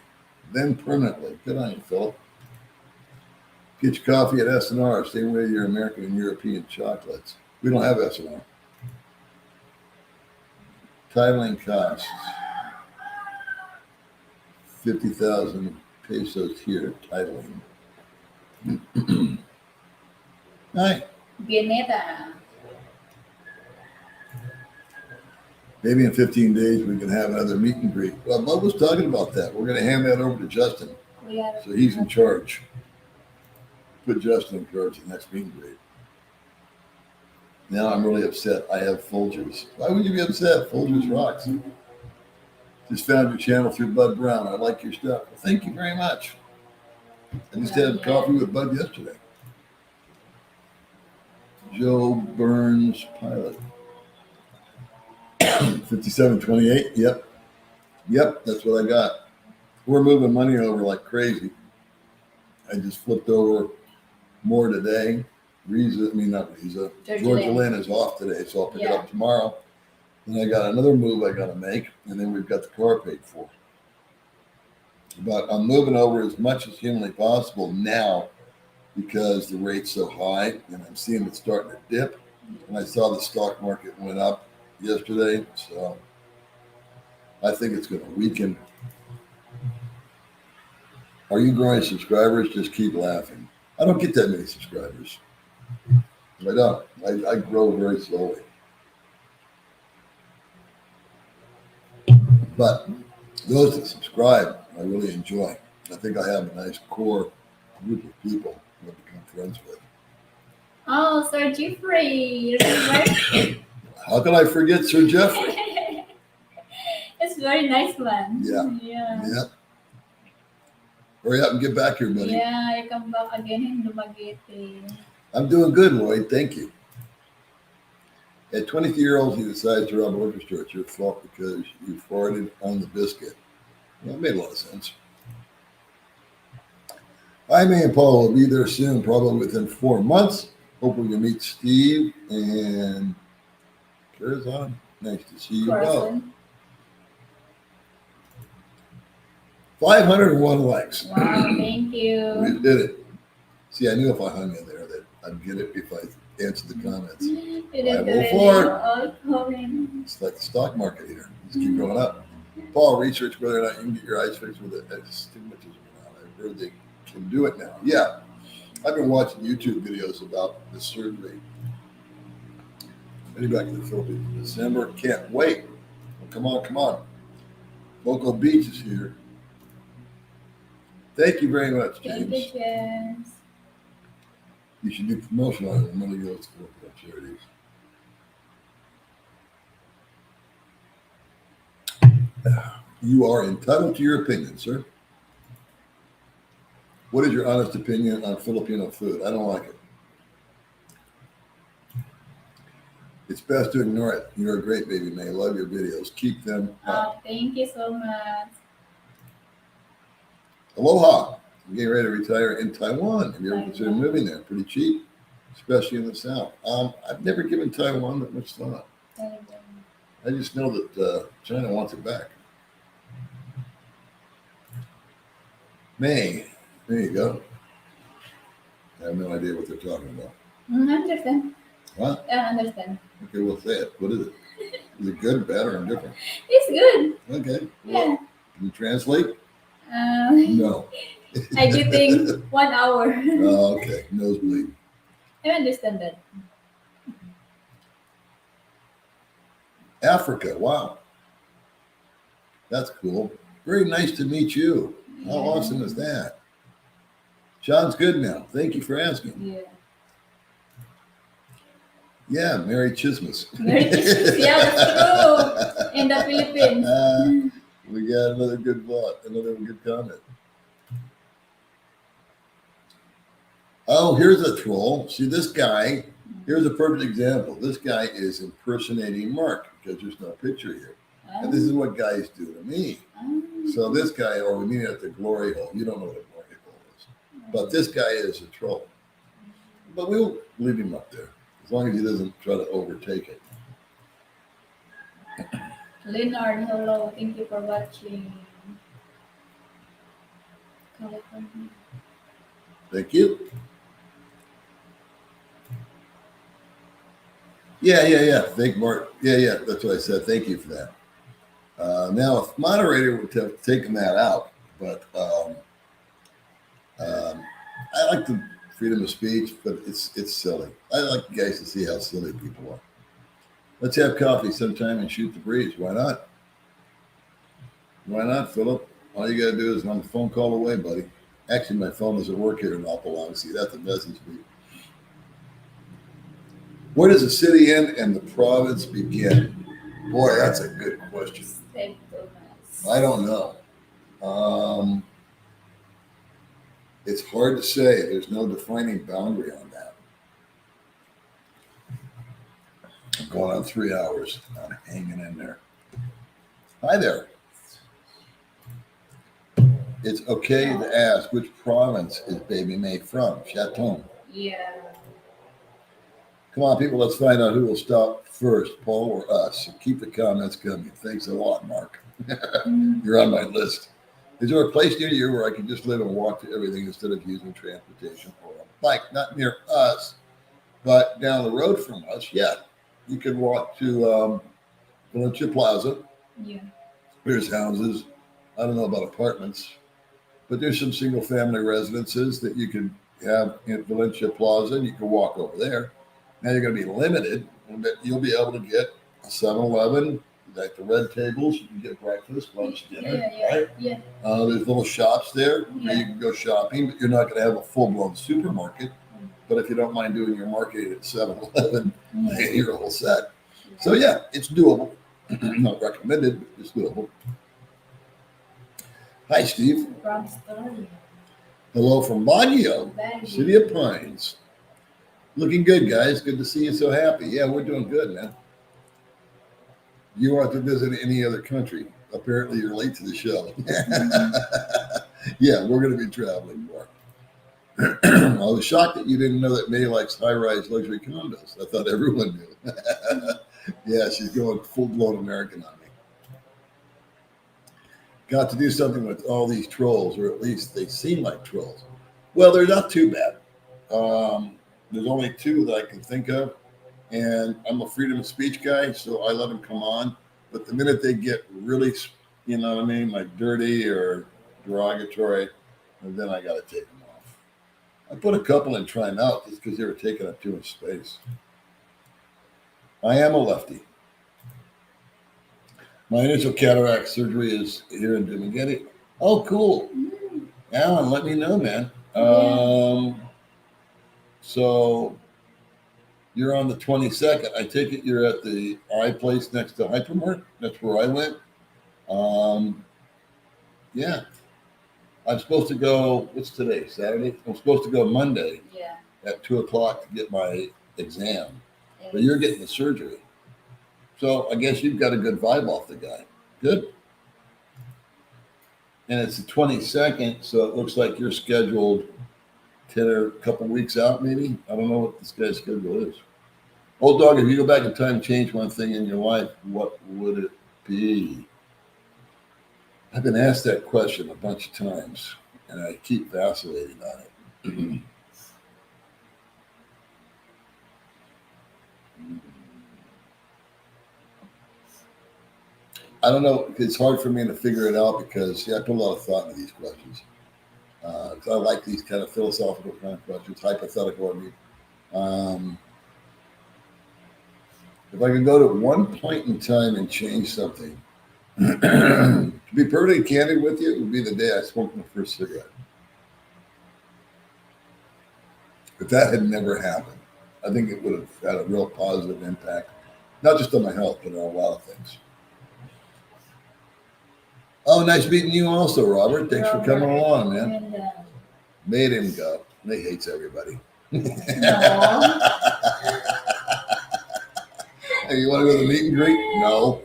Then permanently. Good on you, Philip. Get your coffee at S&R. Same way your American and European chocolates. We don't have S&R. Titling costs 50,000 pesos here. Titling. Hi. Bieneta. Maybe in 15 days we can have another meet and greet. Well, Bub was talking about that. We're going to hand that over to Justin. So he's in charge. Put Justin in charge of the next meet and greet. Now I'm really upset. I have Folgers. Why would you be upset? Folgers rocks. Just found your channel through Bud Brown. I like your stuff. Well, thank you very much. I just had coffee with Bud yesterday. Joe Burns Pilot. 5728. Yep, that's what I got. We're moving money over like crazy. I just flipped over more today. Not Riza. Georgia Lynn is off today, so I'll pick it up tomorrow. Then I got another move I got to make, and then we've got the car paid for. But I'm moving over as much as humanly possible now because the rate's so high, and I'm seeing it starting to dip. And I saw the stock market went up yesterday, so I think it's going to weaken. Are you growing subscribers? Just keep laughing. I don't get that many subscribers. I don't. I grow very slowly. But those that subscribe, I really enjoy. I think I have a nice core group of people I've become friends with. Oh, Sir Jeffrey. Right? How can I forget Sir Jeffrey? It's very nice man. Yeah. Hurry up and get back here, buddy. Yeah, I come back again in Dumaguete. I'm doing good, Lloyd. Thank you. At 23 years old, he decides to rob a liquor store. It's your fault because you farted on the biscuit. Well, that made a lot of sense. I, May, and Paul will be there soon, probably within 4 months. Hopefully you'll meet Steve and Carazon. Nice to see you both. 501 likes. Wow, thank you. We did it. See, I knew if I hung in there that I'd get it if I answered the comments. 504. It's like the stock market here. Just keep going up. Paul, research whether or not you can get your eyes fixed with astigmatism or not. I've heard they can do it now. Yeah. I've been watching YouTube videos about the surgery. Heading back to the Philippines in December. Can't wait. Well, come on. Boca Beach is here. Thank you very much, James. Thank you, James. You should do promotion on it. The money goes for charities. You are entitled to your opinion, sir. What is your honest opinion on Filipino food? I don't like it. It's best to ignore it. You're a great baby, May. Love your videos. Keep them up. Oh, thank you so much. Aloha. I'm getting ready to retire in Taiwan. Have you ever considered moving there? Pretty cheap, especially in the South. I've never given Taiwan that much thought. I just know that China wants it back. May. There you go. I have no idea what they're talking about. I understand. What? I understand. Okay, we'll say it. What is it? Is it good, bad, or indifferent? It's good. Okay. Yeah. Well, can you translate? No. I do think 1 hour. Oh, okay. Nosebleed. I understand that. Africa. Wow. That's cool. Very nice to meet you. How awesome is that? Sean's good now. Thank you for asking. Yeah. Yeah, Merry Christmas. Merry Christmas. Yeah, that's true. In the Philippines. We got another good thought, another good comment. Oh, here's a troll. See, this guy, here's a perfect example. This guy is impersonating Mark because there's no picture here. And this is what guys do to me. So this guy, or we meet at the glory hole. You don't know what a glory hole is. But this guy is a troll. But we'll leave him up there as long as he doesn't try to overtake it. Leonard, hello. Thank you for watching. California. Thank you. Yeah. Thank Mark. Yeah. That's what I said. Thank you for that. Now, if moderator would have taken that out, but I like the freedom of speech, but it's silly. I like you guys to see how silly people are. Let's have coffee sometime and shoot the breeze. Why not? Why not, Philip? All you got to do is I'm a phone call away, buddy. Actually, my phone doesn't work here in Opalong. See, that's a message me. Where does the city end and the province begin? Boy, that's a good question. I don't know. Um, it's hard to say. There's no defining boundary on that. I'm going on 3 hours. I'm hanging in there. Hi there. It's okay to ask which province is Baby Mae from? Chaton. Yeah. Come on, people, let's find out who will stop first, Paul or us. So keep the comments coming. Thanks a lot, Mark. You're on my list. Is there a place near you where I can just live and walk to everything instead of using transportation or a bike? Not near us, but down the road from us, yeah. You can walk to Valencia Plaza. Yeah. There's houses. I don't know about apartments, but there's some single family residences that you can have in Valencia Plaza, and you can walk over there. Now you're going to be limited, but you'll be able to get a 7-Eleven, like the red tables. You can get breakfast, lunch, dinner, right? Yeah. There's little shops there where Yeah. you can go shopping, but you're not going to have a full-blown supermarket. But if you don't mind doing your marketing at 7-Eleven, then you're all set. So yeah, it's doable. Not recommended, but it's doable. Hi, Steve. From Story. Hello from Baguio, Baguio. City of Pines. Looking good, guys. Good to see you so happy. Yeah, we're doing good, man. You want to visit any other country? Apparently, you're late to the show. Yeah, we're going to be traveling more. I was shocked that you didn't know that May likes high-rise luxury condos. I thought everyone knew. Yeah, she's going full-blown American on me. Got to do something with all these trolls, or at least they seem like trolls. Well, they're not too bad. There's only 2 that I can think of, and I'm a freedom of speech guy, so I let them come on. But the minute they get really, you know what I mean, like dirty or derogatory, then I got to take them off. I put a couple in trying out just because they were taking up too much space. I am a lefty. My initial cataract surgery is here in Dumaguete. Oh, cool. Alan, let me know, man. So you're on the 22nd. I take it you're at the eye place next to Hypermart. That's where I went. Yeah. I'm supposed to go, what's today, Saturday? I'm supposed to go Monday at 2 o'clock to get my exam. But you're getting the surgery. So I guess you've got a good vibe off the guy. Good. And it's the 22nd, so it looks like you're scheduled 10 or a couple weeks out, maybe. I don't know what this guy's schedule is. Old dog, if you go back in time, change one thing in your life, what would it be? I've been asked that question a bunch of times, and I keep vacillating on it. I don't know. It's hard for me to figure it out because I put a lot of thought into these questions. I like these kind of philosophical kind of questions, hypothetical. If I could go to one point in time and change something, to be perfectly candid with you, it would be the day I smoked my first cigarette. If that had never happened, I think it would have had a real positive impact, not just on my health, but on a lot of things. Oh, nice meeting you also, Robert. Thanks for coming along, man. And, Made him go. He hates everybody. no. Hey, you want to go to the meet and greet? No.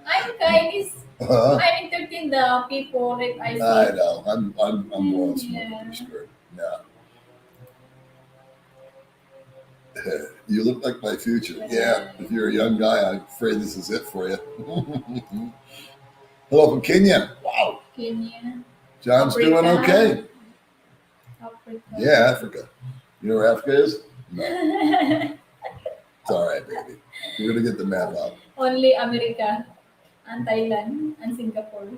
I'm kind. I entertain the people that I see. I know. I'm blowing smoke. I'm scared. Yeah. You look like my future. Yeah. If you're a young guy, I'm afraid this is it for you. Hello from Kenya. Wow. Kenya. John's Africa. doing okay. Africa. Yeah, Africa. You know where Africa is? No. It's all right, baby. We're going to get the map out. Only America and Thailand and Singapore.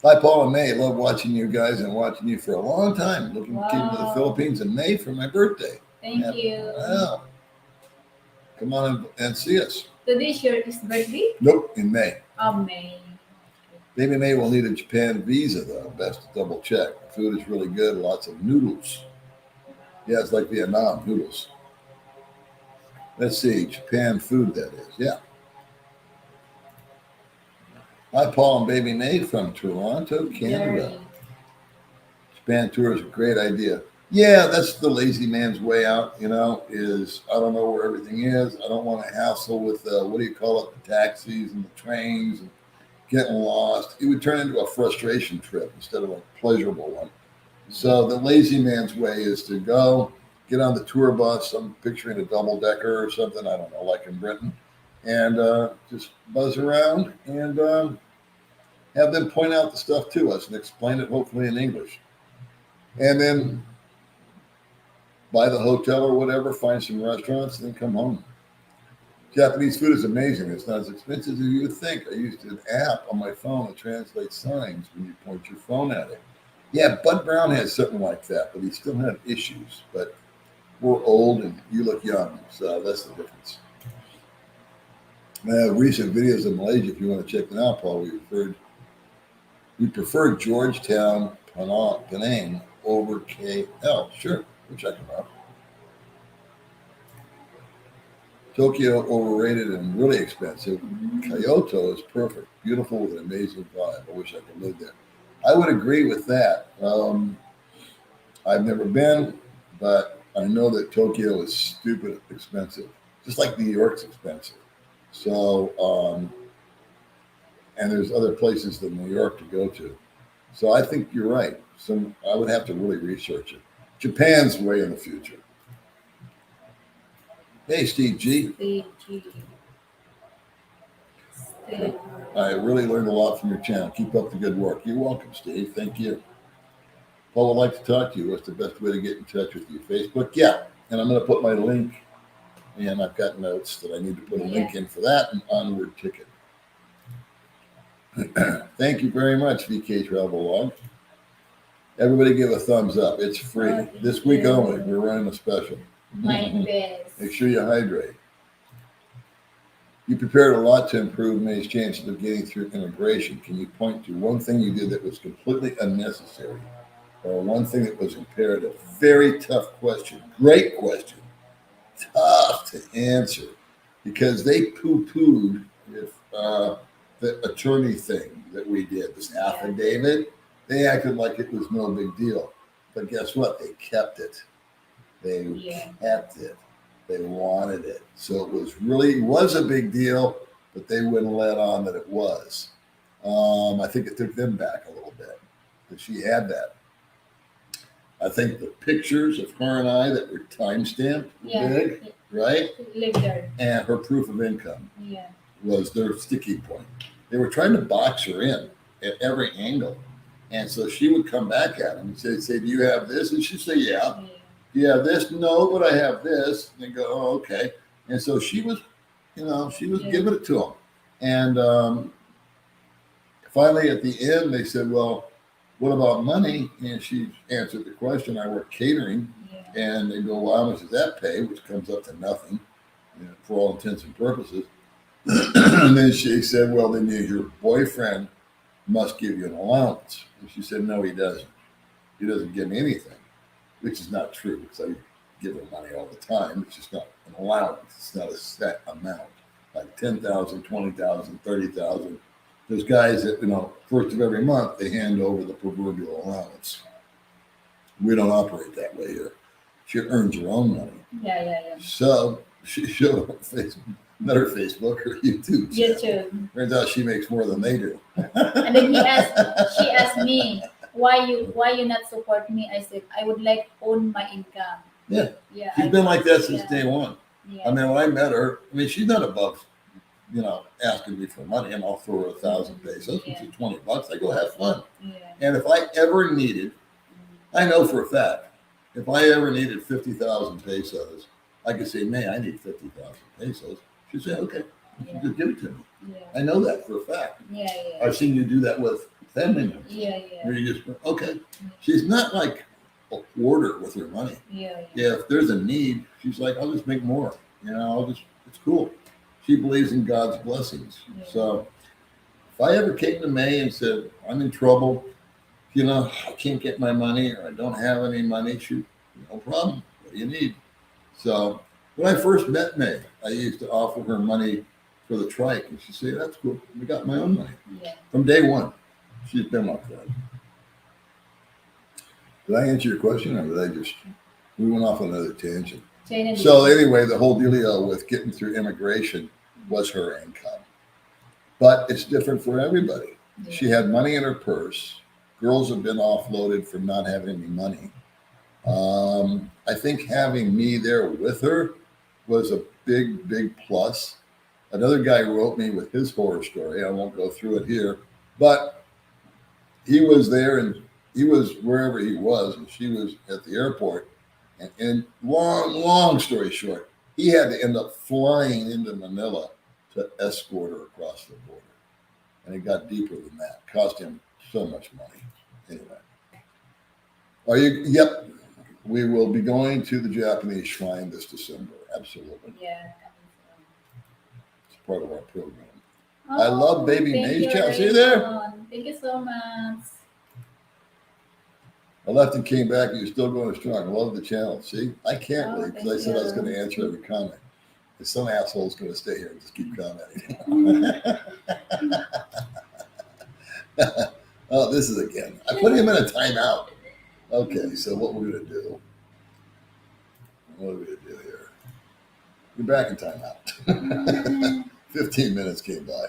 Hi, Paul and May. Love watching you guys and watching you for a long time. Looking to keep to the Philippines in May for my birthday. Thank you. Wow. Come on and see us. Today's your birthday? Nope, in May. May. Baby May will need a Japan visa, though. Best to double check. Food is really good. Lots of noodles. Yeah, it's like Vietnam, noodles. Let's see. Japan food, that is. Yeah. Hi, Paul and Baby Mae from Toronto, Canada. Very. Japan tour is a great idea. Yeah, that's the lazy man's way out, is I don't know where everything is. I don't want to hassle with, what do you call it, the taxis and the trains and getting lost. It would turn into a frustration trip instead of a pleasurable one. So the lazy man's way is to go, get on the tour bus. I'm picturing a double decker or something, I don't know, like in Britain, and just buzz around and have them point out the stuff to us and explain it hopefully in English. And then buy the hotel or whatever, find some restaurants, and then come home. Japanese food is amazing. It's not as expensive as you would think. I used an app on my phone to translate signs when you point your phone at it. Yeah, Bud Brown has something like that, but he still had issues. But we're old and you look young, so that's the difference. Recent videos of Malaysia, if you want to check them out, Paul, we prefer Georgetown, Penang over KL. Sure, we'll check them out. Tokyo overrated and really expensive. Kyoto is perfect, beautiful with an amazing vibe. I wish I could live there. I would agree with that. I've never been, but I know that Tokyo is stupid expensive, just like New York's expensive. So, and there's other places than New York to go to. So I think you're right. I would have to really research it. Japan's way in the future. Hey, Steve G. Steve G. Steve. I really learned a lot from your channel. Keep up the good work. You're welcome, Steve. Thank you. Paul would like to talk to you. What's the best way to get in touch with you? Facebook? Yeah. And I'm going to put my link, and I've got notes that I need to put a link in for that and Onward Ticket. Thank you very much, VK Travelog. Everybody give a thumbs up. It's free. This week only. We're running a special. My best. Make sure you hydrate. You prepared a lot to improve May's chances of getting through immigration. Can you point to one thing you did that was completely unnecessary or one thing that was imperative? Very tough question. Great question. Tough to answer because they poo-pooed if the attorney thing that we did, this affidavit. They acted like it was no big deal. But guess what? They kept it. They kept it. They wanted it. So it was a big deal, but they wouldn't let on that it was. I think it took them back a little bit because she had that. I think the pictures of her and I that were time-stamped, big, right? Live there. And her proof of income was their sticky point. They were trying to box her in at every angle. And so she would come back at them and say, do you have this? And she'd say, yeah. Do you have this? No, but I have this. And they go, oh, okay. And so she was, giving it to them. And finally, at the end, they said, well, what about money? And she answered the question. I work catering. And they go, well, how much does that pay? Which comes up to nothing, for all intents and purposes. And then she said, well, then your boyfriend must give you an allowance. And she said, no, he doesn't. He doesn't give me anything, which is not true because I give him money all the time. It's just not an allowance. It's not a set amount, like 10,000, 20,000, 30,000. There's guys that, first of every month, they hand over the proverbial allowance. We don't operate that way here. She earns her own money. Yeah. So she showed up on Facebook, not her Facebook, her YouTube channel. Turns out she makes more than they do. And then she asked me, why you not support me? I said, I would like own my income. Yeah. She's been like that since day one. Yeah. I mean, when I met her, she's not above, asking me for money, and I'll throw her 1,000 pesos, which is $20. I go have fun. Yeah. And if I ever needed, I know for a fact, if I ever needed 50,000 pesos, I could say, May, I need 50,000 pesos. She'd say, okay, just give it to me. Yeah. I know that for a fact. Yeah. I've seen you do that with family members. Yeah. Where you just, okay. She's not like a hoarder with her money. Yeah. If there's a need, she's like, I'll just make more. It's cool. She believes in God's blessings. Yeah. So if I ever came to May and said, I'm in trouble, I can't get my money or I don't have any money, shoot, no problem. What do you need? So when I first met May, I used to offer her money for the trike. And she said, that's cool. We got my own money. Yeah. From day one, she's been my friend. Did I answer your question or we went off on another tangent? So anyway, the whole dealio with getting through immigration was her income. But it's different for everybody. Yeah. She had money in her purse. Girls have been offloaded from not having any money. I think having me there with her was a big, big plus. Another guy wrote me with his horror story. I won't go through it here, but he was there and he was wherever he was, and she was at the airport. And long story short, he had to end up flying into Manila to escort her across the border. And it got deeper than that. Cost him so much money. Anyway. Are you? Yep. We will be going to the Japanese shrine this December. Absolutely. Yeah. It's part of our program. I love Baby Mae's channel. See you there? Thank you so much. I left and came back, and you're still going strong. I love the channel. See, I can't wait because I thank said I was you. going to answer every comment. And some asshole's going to stay here and just keep commenting. Oh, this is again. I put him in a timeout. Okay, so what we're going to do? What are we going to do here? We're back in timeout. 15 minutes came by.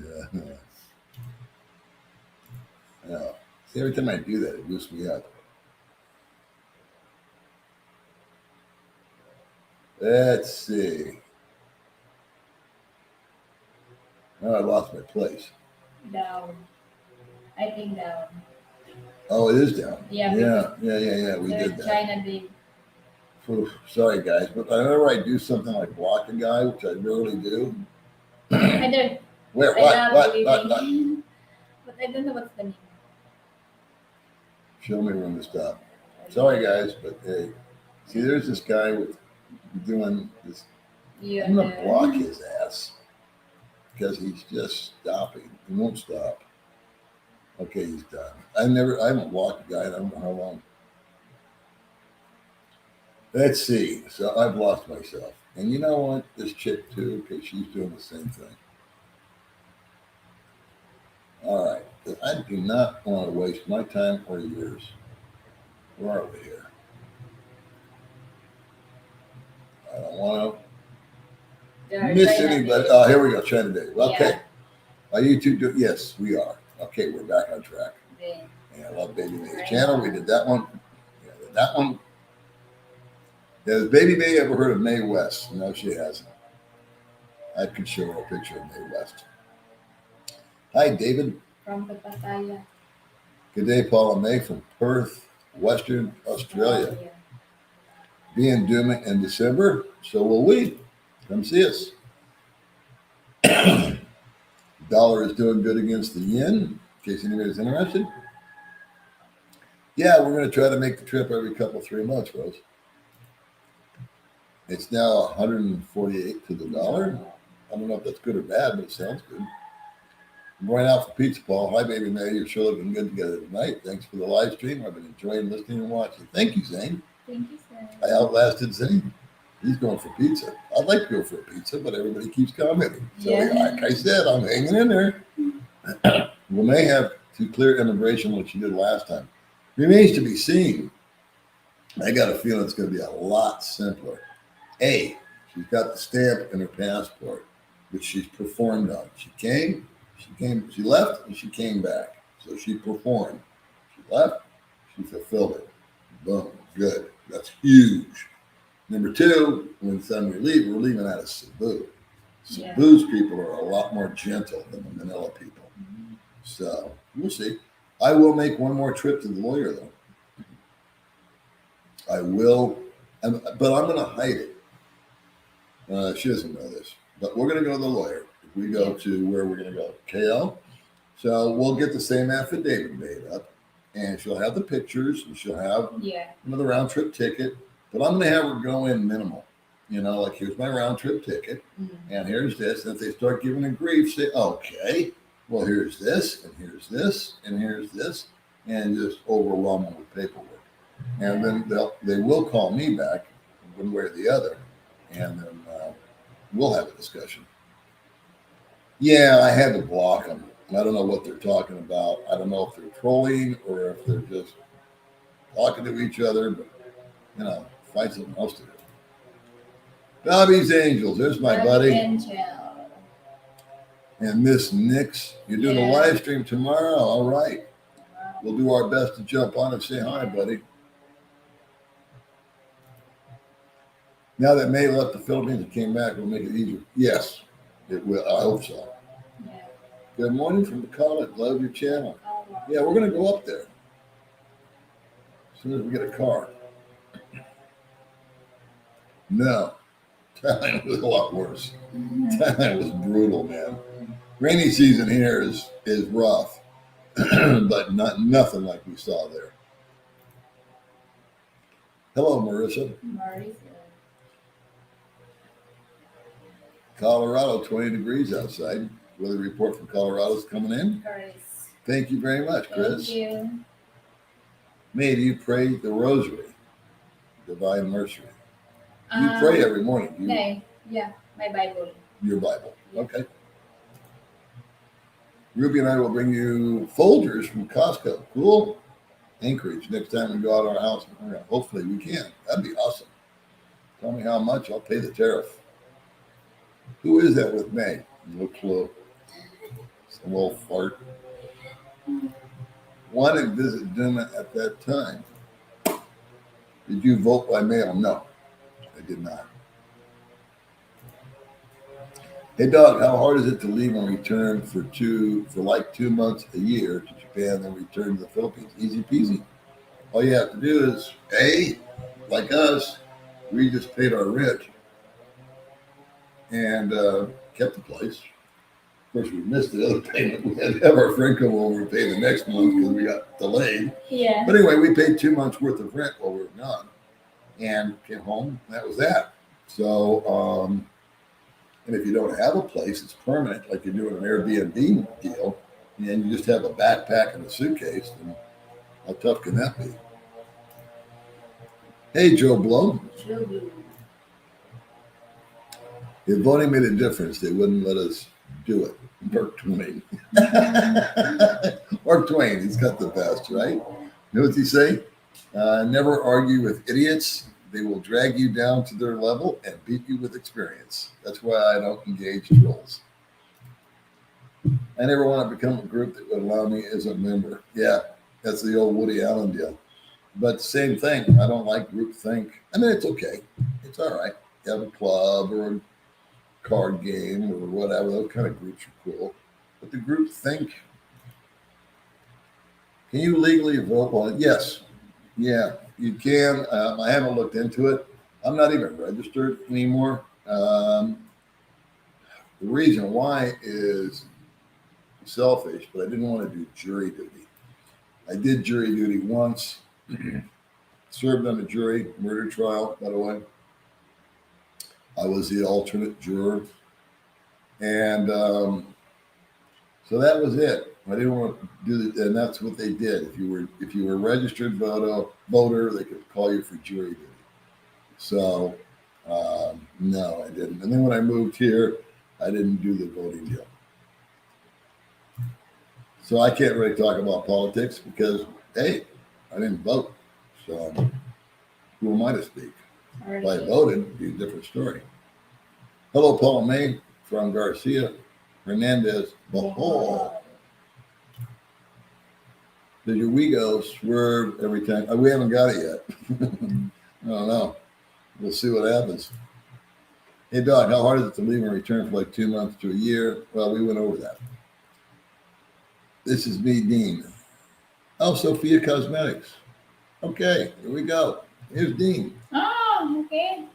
Yeah. Yeah. See, every time I do that, it boosts me up. Let's see. Oh, I lost my place. Down. I think down. Oh, it is down. Yeah. Yeah. We did that. China did. Oof, sorry, guys, but whenever I do something like block a guy, which I rarely do. I don't. Where? What? What? But I don't know what's the name. Show me when to stop. Sorry, guys, but hey, see, there's this guy with doing this. Yeah. I'm gonna block his ass because he's just stopping. He won't stop. Okay, he's done. I haven't blocked a guy in I don't know how long. Let's see. So I've lost myself. And you know what? This chick too, because she's doing the same thing. All right. I do not want to waste my time or yours. Where are we here? I don't want to miss anybody. Oh, here we go. China Day. Okay. Yeah. Are you two do? Yes, we are. Okay, we're back on track. Yeah. Yeah, I love Baby Mae's channel. We did that one. Yeah, did that one. Has Baby Mae ever heard of Mae West? No, she hasn't. I could show her a picture of Mae West. Hi, David. From the Pattaya. Good day, Paula May from Perth, Western Australia. Be in Dooming in December, so will we. Come see us. Dollar is doing good against the yen, in case anybody's interested. Yeah, we're going to try to make the trip every 3 months, Rose. It's now 148 to the dollar. I don't know if that's good or bad, but it sounds good. I'm going out for pizza, Paul. Hi, Baby Mae. You're sure looking good together tonight. Thanks for the live stream. I've been enjoying listening and watching. Thank you, Zane. Thank you, sir. I outlasted Zane. He's going for pizza. I'd like to go for a pizza, but everybody keeps commenting. So, like I said, I'm hanging in there. We may have to clear immigration like she did last time. Remains to be seen. I got a feeling it's going to be a lot simpler. A, she's got the stamp in her passport, which she's performed on. She left, and she came back. So she performed. She left, she fulfilled it. Boom, good. That's huge. Number two, when it's time we leave, we're leaving out of Cebu. Cebu's people are a lot more gentle than the Manila people. So we'll see. I will make one more trip to the lawyer, though. I will, but I'm going to hide it. She doesn't know this, but we're going to go to the lawyer. If we go to where we're going to go, KL. So we'll get the same affidavit made up, and she'll have the pictures, and she'll have another round trip ticket. But I'm going to have her go in minimal. You know, like, here's my round trip ticket, and here's this. And if they start giving her grief, say, okay, well, here's this, and here's this, and here's this, and just overwhelm them with paperwork. And then they will call me back one way or the other, and then we'll have a discussion. Yeah, I had to block them. And I don't know what they're talking about. I don't know if they're trolling or if they're just talking to each other, but find something else to do. Bobby's Angels, there's my buddy. Angel. And Miss Nix, you're doing a live stream tomorrow? All right. We'll do our best to jump on and say hi, buddy. Now that May left the Philippines and came back, we'll make it easier. Yes, it will. I hope so. Yeah. Good morning from the college. Love your channel. Yeah, we're going to go up there as soon as we get a car. No, Thailand was a lot worse. Thailand was brutal, man. Rainy season here is rough, but nothing like we saw there. Hello, Marissa. Marissa. Colorado, 20 degrees outside. Weather report from Colorado's coming in. Chris. Thank you very much, Chris. Thank you. May, do you pray the rosary, Divine Mercy? You pray every morning. No, yeah, my Bible. Your Bible. Okay. Ruby and I will bring you folders from Costco. Cool. Anchorage. Next time we go out of our house, hopefully we can. That'd be awesome. Tell me how much. I'll pay the tariff. Who is that with May? No clue. Some little fart. Wanted to visit Duma at that time. Did you vote by mail? No, I did not. Hey, Doug, how hard is it to leave and return for like 2 months a year to Japan, then return to the Philippines? Easy peasy. All you have to do is, like us, we just paid our rent and kept the place. Of course, we missed the other payment. We had to have our friend come over and pay the next month because we got delayed. Yeah. But anyway, we paid 2 months worth of rent while we were gone and came home. That was that. So, and if you don't have a place, it's permanent, like you're doing an Airbnb deal, and you just have a backpack and a suitcase, then how tough can that be? Hey, Joe Blow. Joe Blow. If voting made a difference, they wouldn't let us do it. Mark Twain. Mark Twain, he's got the best, right? You know what he say? Never argue with idiots. They will drag you down to their level and beat you with experience. That's why I don't engage trolls. I never want to become a group that would allow me as a member. Yeah, that's the old Woody Allen deal. But same thing. I don't like groupthink. I mean, it's okay. It's all right. You have a club or a card game or whatever. Those kind of groups are cool. But the groupthink, can you legally vote on it? Yes. Yeah, you can. I haven't looked into it. I'm not even registered anymore. The reason why is selfish, but I didn't want to do jury duty. I did jury duty once, served on a jury murder trial, by the way. I was the alternate juror. And so that was it. I didn't want to do that, and that's what they did. If you were a registered voter, they could call you for jury duty. So no, I didn't. And then when I moved here, I didn't do the voting deal. So I can't really talk about politics because, hey, I didn't vote. So who am I to speak? If I voted, it'd be a different story. Hello, Paul May from Garcia Hernandez. Bohol. Does your Wego swerve every time? We haven't got it yet. I don't know. We'll see what happens. Hey, Doc, how hard is it to leave and return for like 2 months to a year? Well, we went over that. This is me, Dean. Oh, Sophia Cosmetics. Okay, here we go. Here's Dean. Oh, okay.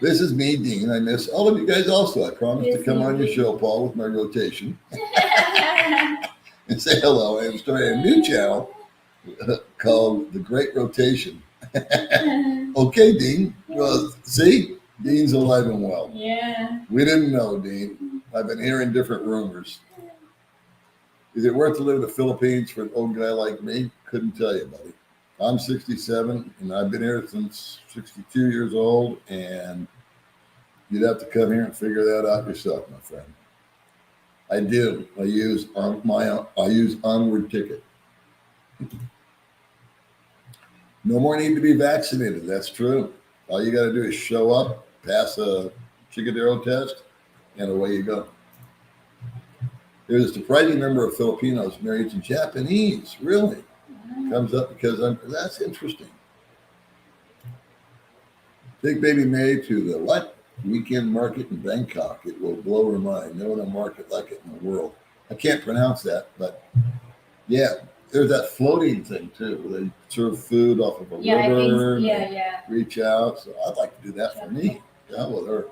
This is me, Dean. I miss all of you guys also. I promised to come on your show, Paul, with my rotation. And say hello. I'm starting a new channel called The Great Rotation. Okay, Dean. Well, see? Dean's alive and well. Yeah. We didn't know, Dean. I've been hearing different rumors. Is it worth to live in the Philippines for an old guy like me? Couldn't tell you, buddy. I'm 67, and I've been here since 62 years old, and you'd have to come here and figure that out yourself, my friend. I do. I use Onward Ticket. No more need to be vaccinated. That's true. All you got to do is show up, pass a Chicadero test, and away you go. There's a surprising number of Filipinos married to Japanese. Really comes up because that's interesting. Take baby May to the what? Weekend market in Bangkok. It will blow her mind. No other market like it in the world. I can't pronounce that, but yeah, there's that floating thing too, where they serve food off of a Yeah, I think. river. And Yeah, they yeah. reach out. So I'd like to do that for me. Yeah, with her.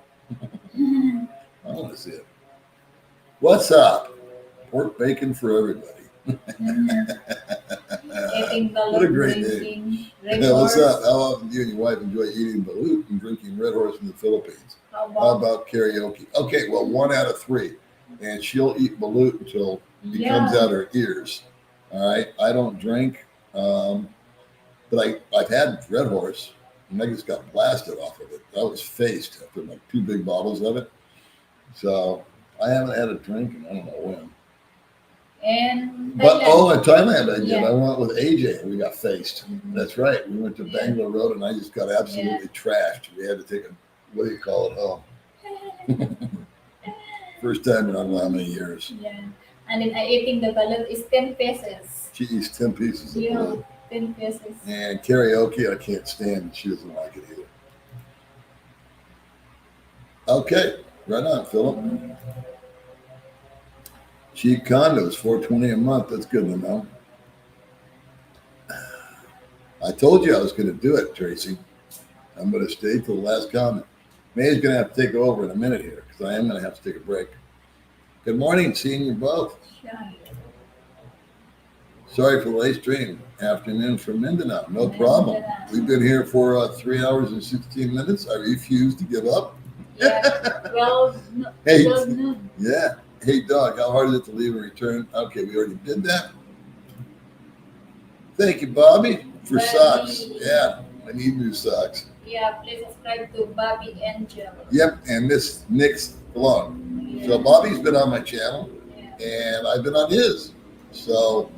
I want to see it. What's up? Pork bacon for everybody. Eating What a balut, great name. drinking Red Yeah, what's up? Horse. How often do you and your wife enjoy eating balut and drinking Red Horse in the Philippines? How How about? about karaoke? Okay, well, 1 out of 3. And she'll eat balut until it comes Yeah. out her ears. All right. I don't drink, but I've had Red Horse and I just got blasted off of it. I was faced after like 2 big bottles of it. So I haven't had a drink and I don't know when. And But Thailand. in Thailand I did. Yeah. I went with AJ and we got faced. Mhm. That's right. We went to Yeah. Bangalore Road and I just got absolutely trashed. We had to take a, what do you call it, home. First time in I don't know how many years. Yeah. And then I eating the balut is 10 pesos. She eats 10 pieces of Yeah, balut. 10 pesos. And karaoke I can't stand. She doesn't like it either. Okay, right on, Philip. Cheap condos, $420 a month. That's good to know. I told you I was going to do it, Tracy. I'm going to stay till the last comment. May's going to have to take over in a minute here because I am going to have to take a break. Good morning, seeing you both. Yeah. Sorry for the late stream. Afternoon from Mindanao. No problem. We've been here for 3 hours and 16 minutes. I refuse to give up. Yeah. Well, Hey. 12 noon. Yeah. Hey, Doug, how hard is it to leave and return? Okay, we already did that. Thank you, Bobby, for Bobby. socks. Yeah, I need new socks. Yeah, please subscribe to Bobby Angel. Yep, and Miss Nick's along. Yeah. So Bobby's been on my channel, Yeah. and I've been on his. So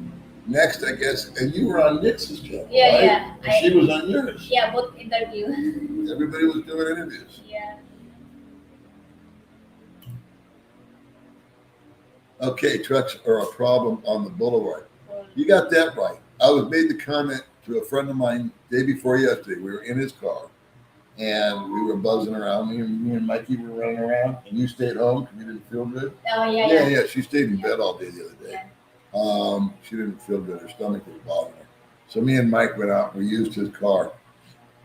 next, I guess, and you were on Nick's channel, Yeah, right? yeah. And she was on yours. Yeah, both interview. Everybody was doing interviews. Yeah. Okay, trucks are a problem on the boulevard. You got that right. I was made the comment to a friend of mine day before yesterday. We were in his car and we were buzzing around. Me and Mikey were running around, and you stayed home because you didn't feel good. Oh, yeah. Yeah. She stayed in bed all day the other day. Yeah. She didn't feel good. Her stomach was bothering her. So me and Mike went out and we used his car,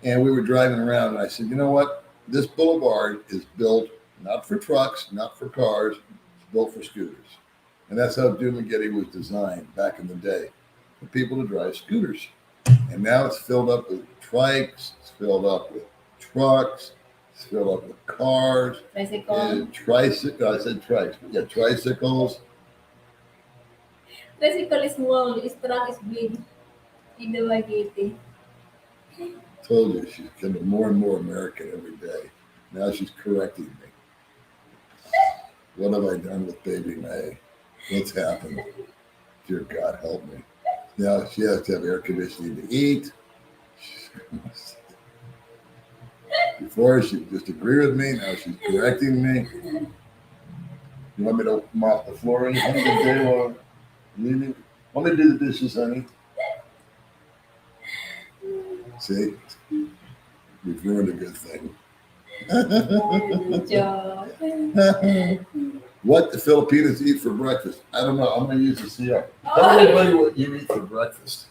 and we were driving around. And I said, you know what? This boulevard is built not for trucks, not for cars. It's built for scooters. And that's how Dumageddon was designed back in the day, for people to drive scooters. And now it's filled up with trikes, it's filled up with trucks, it's filled up with cars, Tricycle. and tricycles. I said trikes, but yeah, tricycles. Tricycle is small, this truck is big. In the Magiti. Told you she's becoming more and more American every day. Now she's correcting me. What have I done with baby May? What's happened? Dear God, help me. Now she has to have air conditioning to eat. Before she would just agree with me. Now she's correcting me. You want me to mop the floor or anything today while I'm leaving? Want me to do the dishes, honey? See? We've ruined a good thing. Joke. What the Filipinos eat for breakfast? I don't know. I'm going to use the CR. Tell everybody what you eat for breakfast.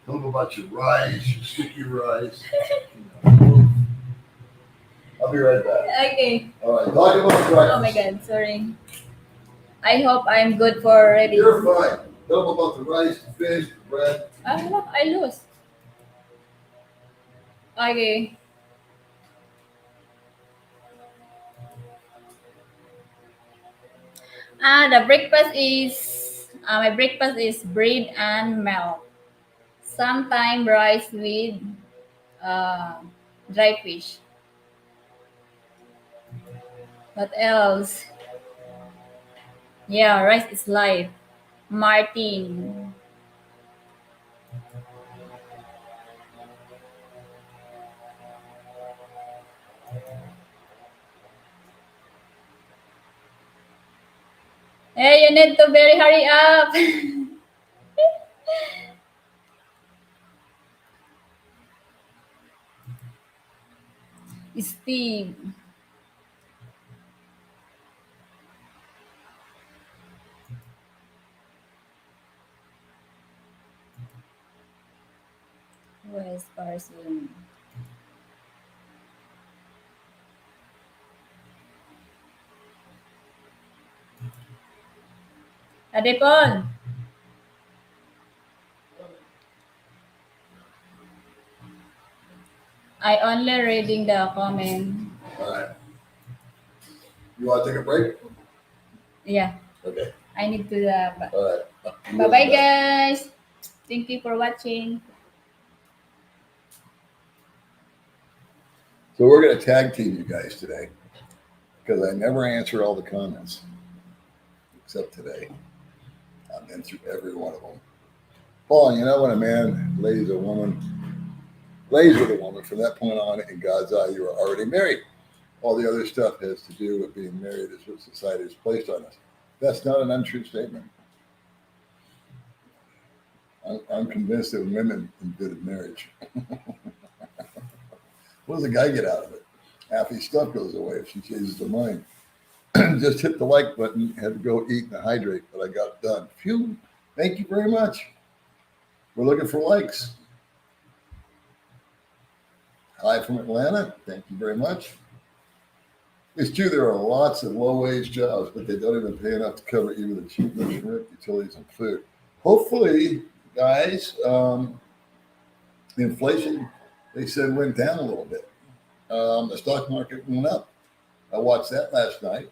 Tell them about your rice, your sticky rice. I'll be right back. Okay. All right. Talk about breakfast. Oh my God, sorry. I hope I'm good for ready. You're fine. Tell them about the rice, the fish, the bread. Look, I lose. Okay. The breakfast is my breakfast is bread and milk. Sometimes rice with dry fish. What else? Yeah, rice is life. Martin. Hey, you need to very hurry up. Steve. Where's Parson? Adepon. I only reading the comment. All right. You want to take a break? Yeah, Okay. I need to. All right. Bye bye, guys. Thank you for watching. So we're going to tag team you guys today because I never answer all the comments except today. I've been through every one of them. Paul, you know when a man lays with a woman, from that point on, in God's eye, you are already married. All the other stuff has to do with being married is what society has placed on us. That's not an untrue statement. I'm convinced that women invented marriage. What does a guy get out of it? Half his stuff goes away if she changes her mind. Just hit the like button, had to go eat and hydrate, but I got it done. Phew. Thank you very much. We're looking for likes. Hi from Atlanta. Thank you very much. It's true there are lots of low-wage jobs, but they don't even pay enough to cover even the cheapest rent, utilities, and food. Hopefully, guys, the inflation, they said, went down a little bit. The stock market went up. I watched that last night.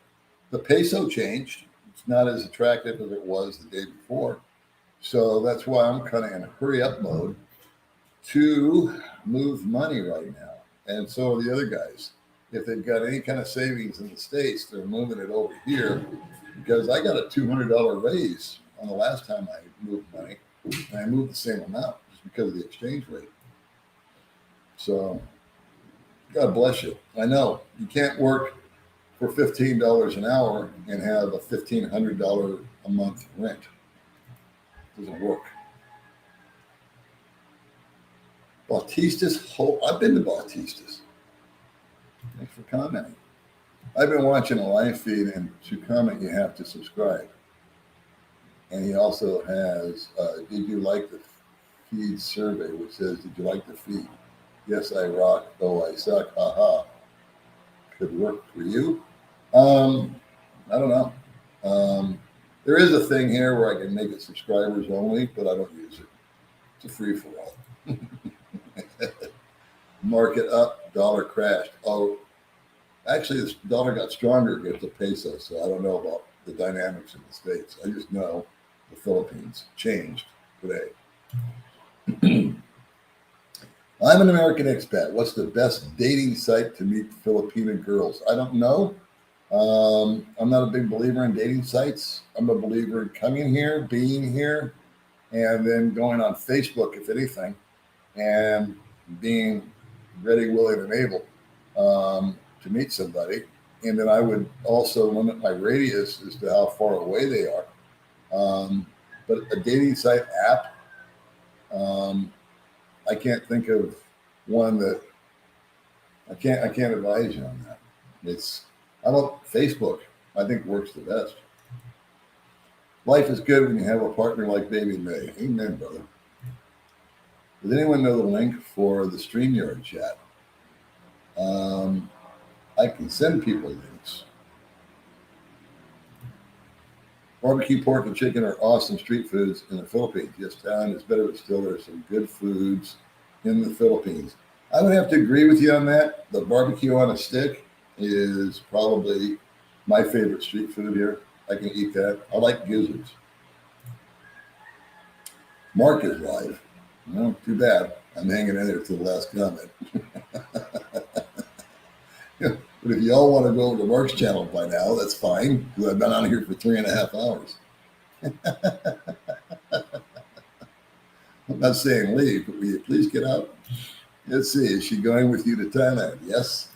The peso changed. It's not as attractive as it was the day before. So that's why I'm kind of in a hurry up mode to move money right now. And so are the other guys. If they've got any kind of savings in the States, they're moving it over here because I got a $200 raise on the last time I moved money. And I moved the same amount just because of the exchange rate. So God bless you. I know you can't work for $15 an hour and have a $1,500 a month rent. It doesn't work. Bautista's I've been to Bautista's. Thanks for commenting. I've been watching a live feed, and to comment, you have to subscribe. And he also has, did you like the feed survey, which says, did you like the feed? Yes, I rock, though I suck. Haha. Could work for you. I don't know. There is a thing here where I can make it subscribers only, but I don't use it. It's a free for all. Market up, dollar crashed. Oh, actually, the dollar got stronger against the peso, so I don't know about the dynamics in the States. I just know the Philippines changed today. I'm an American expat. What's the best dating site to meet Filipino girls? I don't know. I'm not a big believer in dating sites. I'm a believer in coming here, being here, and then going on Facebook, if anything, and being ready, willing, and able to meet somebody. And then I would also limit my radius as to how far away they are. But a dating site app, I can't think of one that I can't advise you on that. How about Facebook? I think works the best. Life is good when you have a partner like Baby Mae. Amen, brother. Does anyone know the link for the StreamYard chat? I can send people links. Barbecue pork and chicken are awesome street foods in the Philippines. Yes, town is better, but still there are some good foods in the Philippines. I would have to agree with you on that. The barbecue on a stick is probably my favorite street food here. I can eat that. I like gizzards. Mark is live. No, too bad. I'm hanging in there to the last comment. But if you all want to go over to Mark's channel by now, that's fine, because I've been on here for 3.5 hours. I'm not saying leave, but will you please get out? Let's see, is she going with you to Thailand? Yes.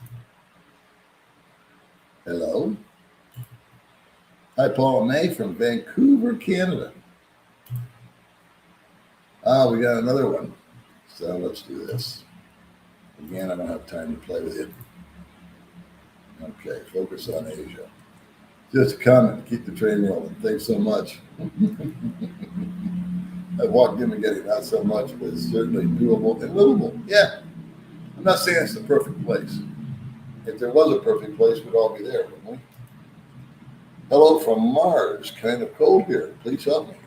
Hello. Hi, Paul May from Vancouver, Canada. We got another one. So let's do this. Again, I don't have time to play with it. Okay, focus on Asia. Just a comment, keep the train rolling. Thanks so much. I walked in again, not so much, but it's certainly doable and livable. Yeah, I'm not saying it's the perfect place. If there was a perfect place, we'd all be there, wouldn't we? Hello from Mars. Kind of cold here. Please help me.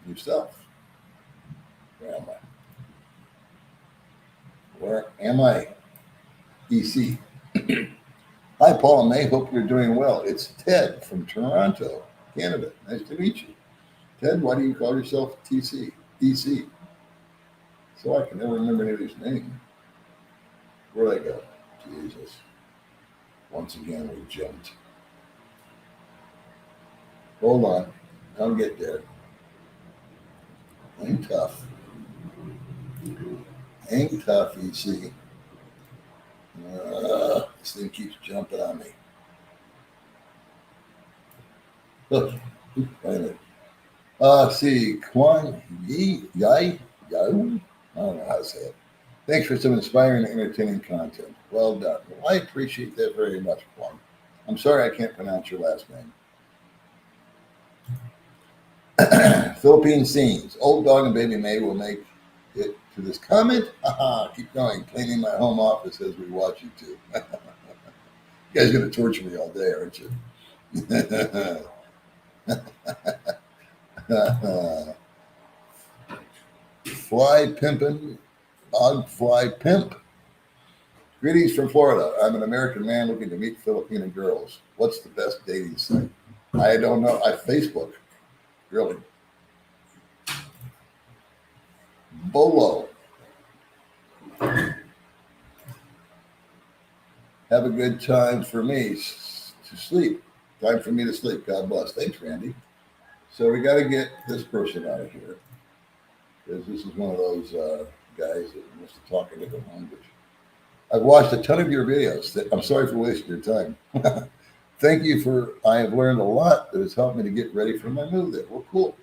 Yourself. Where am I? Where am I? EC. Hi, Paul and May. Hope you're doing well. It's Ted from Toronto, Canada. Nice to meet you. Ted, why do you call yourself TC? EC. So I can never remember any of these names. Where'd I go? Jesus. Once again, we jumped. Hold on. I'll get there. Hang tough. Hang tough, EC. This thing keeps jumping on me. Look, finally. See, Kwan Yai. I don't know how to say it. Thanks for some inspiring and entertaining content. Well done. Well, I appreciate that very much, Kwan. I'm sorry I can't pronounce your last name. Philippine scenes. Old Dog and Baby Mae will make it to this comment. Keep going. Cleaning my home office as we watch you too. You guys are going to torture me all day, aren't you? Fly pimpin', dog fly pimp. Greetings from Florida. I'm an American man looking to meet Filipino girls. What's the best dating site? I don't know. Facebook. Really. Bolo. Have a good time for me to sleep. Time for me to sleep. God bless. Thanks, Randy. So we got to get this person out of here, because this is one of those guys that wants to talk a different language. I've watched a ton of your videos. I'm sorry for wasting your time. Thank you for, I have learned a lot that has helped me to get ready for my move there. Well, cool.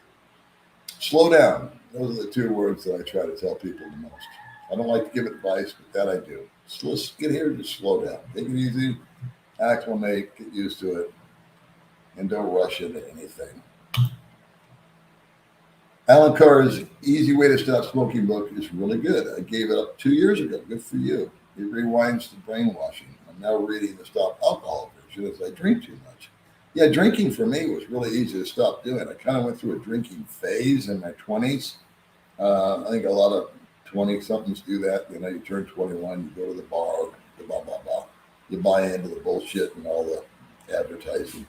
Slow down. Those are the two words that I try to tell people the most. I don't like to give advice, but that I do. So let's get here and just slow down. Take it easy, acclimate, get used to it, and don't rush into anything. Alan Carr's Easy Way to Stop Smoking book is really good. I gave it up 2 years ago. Good for you. It rewinds the brainwashing. I'm now reading the Stop Alcohol version as I drink too much. Yeah, drinking for me was really easy to stop doing. I kind of went through a drinking phase in my 20s. I think a lot of 20-somethings do that. You know, you turn 21, you go to the bar, blah, blah, blah. You buy into the bullshit and all the advertising.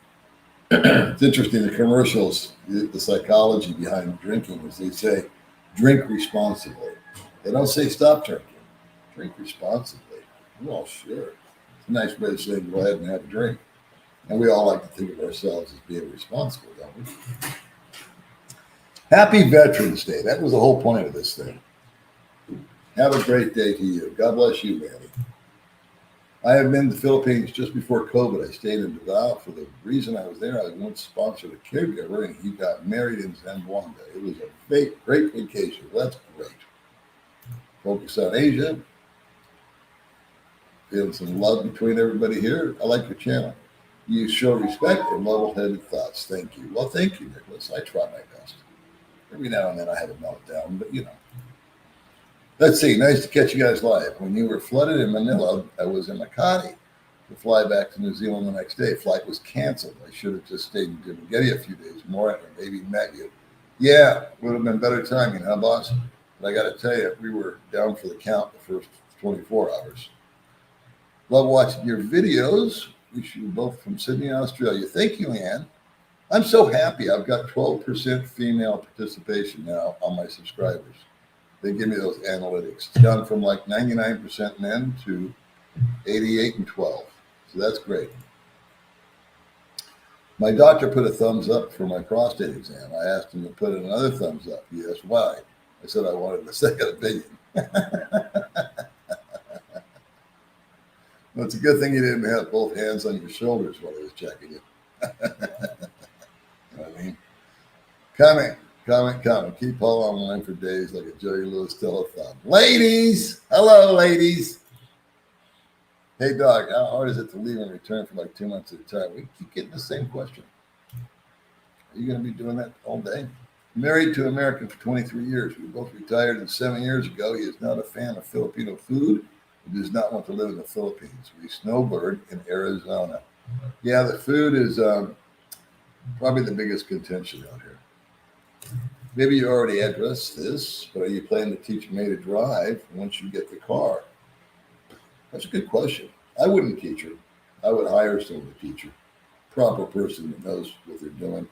It's interesting, the commercials, the psychology behind drinking is they say, drink responsibly. They don't say stop drinking. Drink responsibly. Well, sure. It's a nice way of saying go ahead and have a drink. And we all like to think of ourselves as being responsible, don't we? Happy Veterans Day. That was the whole point of this thing. Have a great day to you. God bless you, Manny. I have been to the Philippines just before COVID. I stayed in Davao. For the reason I was there, I once sponsored a caregiver, and he got married in Zamboanga. It was a great vacation. Well, that's great. Focus on Asia. Feeling some love between everybody here. I like your channel. You show respect and level-headed thoughts. Thank you. Well, thank you, Nicholas. I try my best. Every now and then I have a meltdown, but you know. Let's see. Nice to catch you guys live. When you were flooded in Manila, I was in Makati to fly back to New Zealand the next day. Flight was canceled. I should have just stayed in Dumaguete a few days more and maybe met you. Yeah, would have been better timing, huh, boss? But I got to tell you, we were down for the count the first 24 hours. Love watching your videos. Wish you both from Sydney, Australia. Thank you, Ann. I'm so happy. I've got 12% female participation now on my subscribers. They give me those analytics. It's gone from like 99% men to 88 and 12. So that's great. My doctor put a thumbs up for my prostate exam. I asked him to put another thumbs up. He asked why. I said I wanted a second opinion. Well, it's a good thing you didn't have both hands on your shoulders while he was checking you. You know what I mean? Comment. Keep Paul online for days like a Joey Lewis telethon. Ladies! Hello, ladies! Hey, dog, how hard is it to leave and return for like 2 months at a time? We keep getting the same question. Are you going to be doing that all day? Married to an American for 23 years. We both retired, and 7 years ago, he is not a fan of Filipino food. He does not want to live in the Philippines. We snowbird in Arizona. Yeah, the food is probably the biggest contention out here. Maybe you already addressed this, but are you planning to teach May to drive once you get the car? That's a good question. I wouldn't teach her. I would hire someone to teach her. Proper person that knows what they're doing.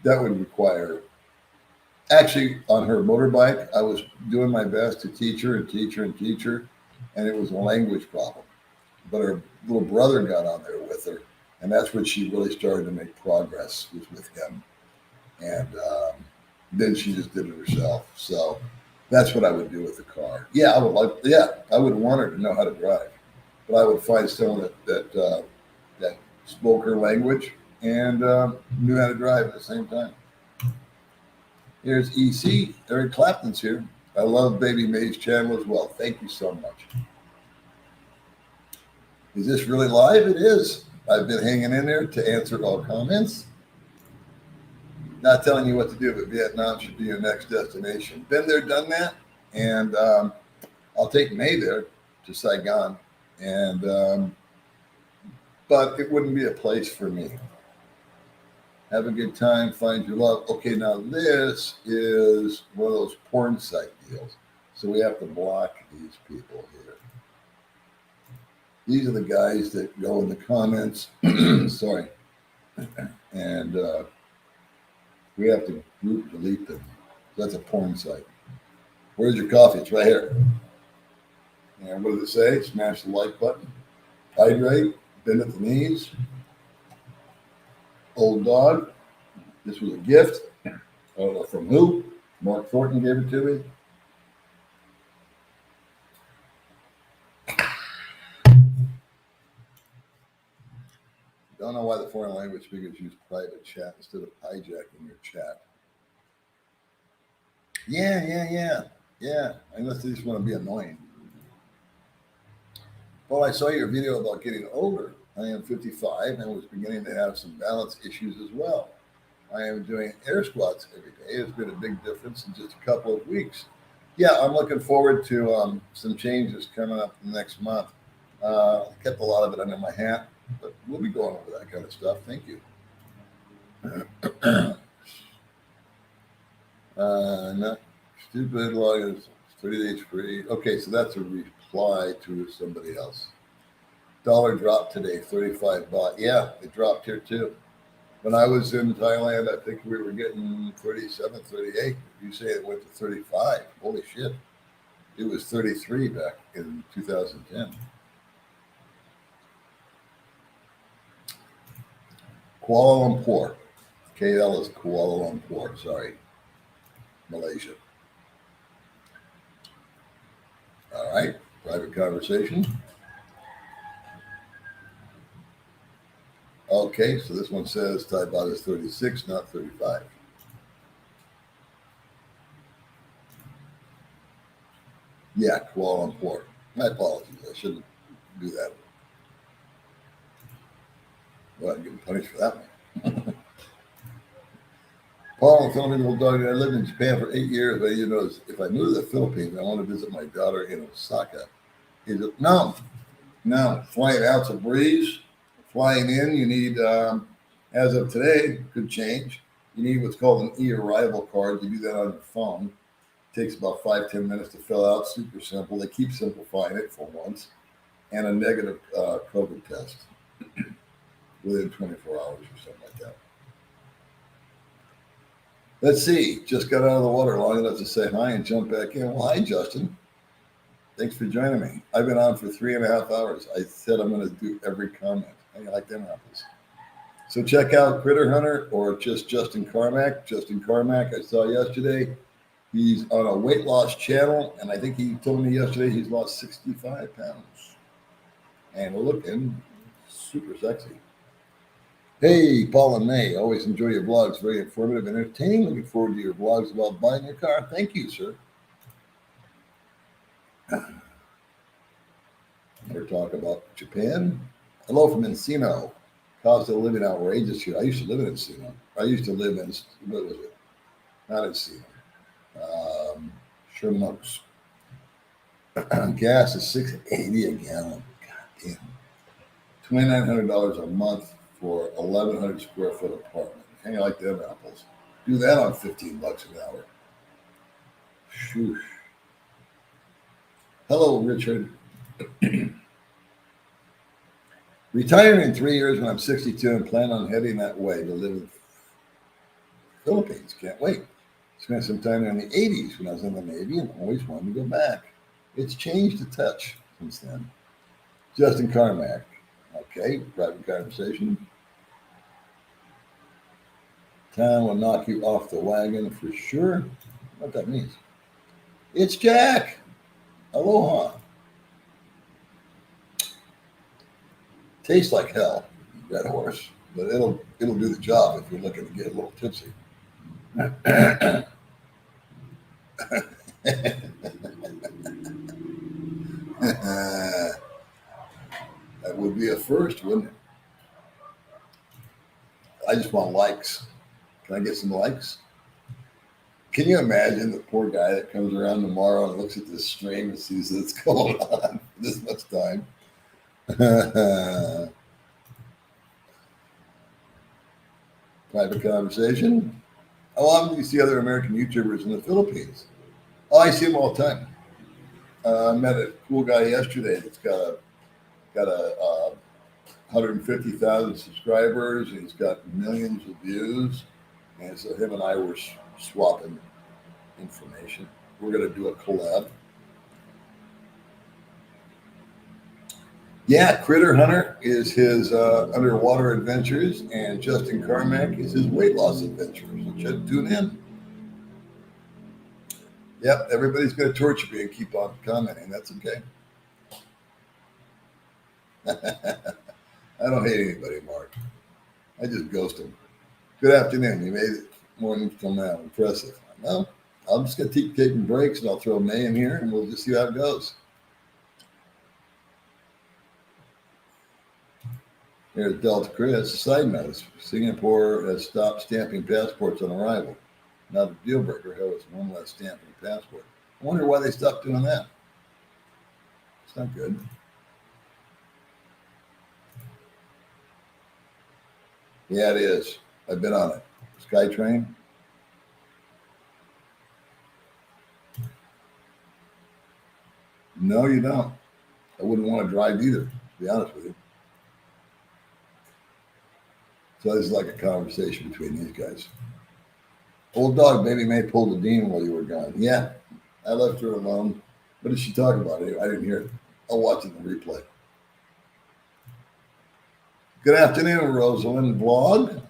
That would require, actually, on her motorbike, I was doing my best to teach her, and it was a language problem. But her little brother got on there with her, and that's when she really started to make progress, was with him. And then she just did it herself. So that's what I would do with the car. Yeah, I would want her to know how to drive, but I would find someone that spoke her language and knew how to drive at the same time. Here's EC. Eric Clapton's here. I love Baby Mae's channel as well. Thank you so much. Is this really live? It is. I've been hanging in there to answer all comments. Not telling you what to do, but Vietnam should be your next destination. Been there, done that. And I'll take May there to Saigon. And but it wouldn't be a place for me. Have a good time, find your love. Okay, now this is one of those porn site deals. So we have to block these people here. These are the guys that go in the comments. Sorry. And we have to group delete them. That's a porn site. Where's your coffee? It's right here. And what does it say? Smash the like button. Hydrate. Bend at the knees. Old dog. This was a gift. I don't know from who. Mark Thornton gave it to me. Don't know why the foreign language speakers use private chat instead of hijacking your chat. Yeah. Unless they just want to be annoying. Well, I saw your video about getting older. I am 55 and was beginning to have some balance issues as well. I am doing air squats every day. It's been a big difference in just a couple of weeks. Yeah, I'm looking forward to some changes coming up next month. I kept a lot of it under my hat, but we'll be going over that kind of stuff. Thank you. Not stupid log is 30 days free. Okay, so that's a reply to somebody else. Dollar dropped today, 35 baht. Yeah, it dropped here too. When I was in Thailand, I think we were getting 37, 38. You say it went to 35. Holy shit. It was 33 back in 2010. Kuala Lumpur. KL is Kuala Lumpur. Sorry. Malaysia. All right. Private conversation. Okay, so this one says Thai baht is 36, not 35. Yeah, Kuala Lumpur. My apologies. I shouldn't do that. Well, I'm getting punished for that one. Paul, a Filipino dog. I lived in Japan for 8 years. But you know, if I move to the Philippines, I want to visit my daughter in Osaka. Is it? No. Flying out's a breeze. Flying in, you need, as of today, could change. You need what's called an e-arrival card. You do that on your phone. It takes about 5-10 minutes to fill out. Super simple. They keep simplifying it for once. And a negative COVID test within 24 hours or something like that. Let's see. Just got out of the water long enough to say hi and jump back in. Well, hi, Justin. Thanks for joining me. I've been on for 3.5 hours. I said I'm going to do every comment. How do you like them apples? So check out Critter Hunter or just Justin Carmack. Justin Carmack, I saw yesterday. He's on a weight loss channel, and I think he told me yesterday he's lost 65 pounds and looking super sexy. Hey, Paul and May, always enjoy your vlogs. Very informative and entertaining. Looking forward to your vlogs about buying your car. Thank you, sir. We're talking about Japan. Hello from Encino. Cost of living outrageous here. I used to live in Encino. I used to live in, what was it? Not Encino. Sherman Oaks. Gas is $6.80 a gallon. God damn. $2,900 a month for 1,100 square foot apartment. How do you like them apples? Do that on $15 an hour. Shoosh. Hello, Richard. Retiring in 3 years when I'm 62 and plan on heading that way to live in the Philippines. Can't wait. Spent some time in the 80s when I was in the Navy and always wanted to go back. It's changed a touch since then. Justin Carmack. Okay, private conversation. Time will knock you off the wagon for sure. What that means? It's Jack. Aloha. Tastes like hell, Red Horse, but it'll do the job if you're looking to get a little tipsy. That would be a first, wouldn't it? I just want likes. Can I get some likes? Can you imagine the poor guy that comes around tomorrow and looks at this stream and sees that it's going on for this much time? Private conversation. How often do you see other American YouTubers in the Philippines? Oh, I see them all the time. I met a cool guy yesterday that's got a 150,000 subscribers. He's got millions of views, and so him and I were swapping information. We're going to do a collab. Yeah, Critter Hunter is his underwater adventures, and Justin Carmack is his weight loss adventures. So just tune in. Yep, everybody's going to torture me and keep on commenting. That's okay. I don't hate anybody, Mark. I just ghost them. Good afternoon. You made it morning till now. Impressive. Well, I'm just going to keep taking breaks, and I'll throw May in here, and we'll just see how it goes. Here's Delta Chris. A side note, Singapore has stopped stamping passports on arrival. Not a deal breaker, however, it's one less stamp on your passport. I wonder why they stopped doing that. It's not good. Yeah, it is. I've been on it. SkyTrain. No, you don't. I wouldn't want to drive either, to be honest with you. So this is like a conversation between these guys. Old Dog Baby Mae pulled the Dean while you were gone. Yeah, I left her alone. What did she talk about? I didn't hear it. I'll watch it in the replay. Good afternoon, Rosalind Vlog.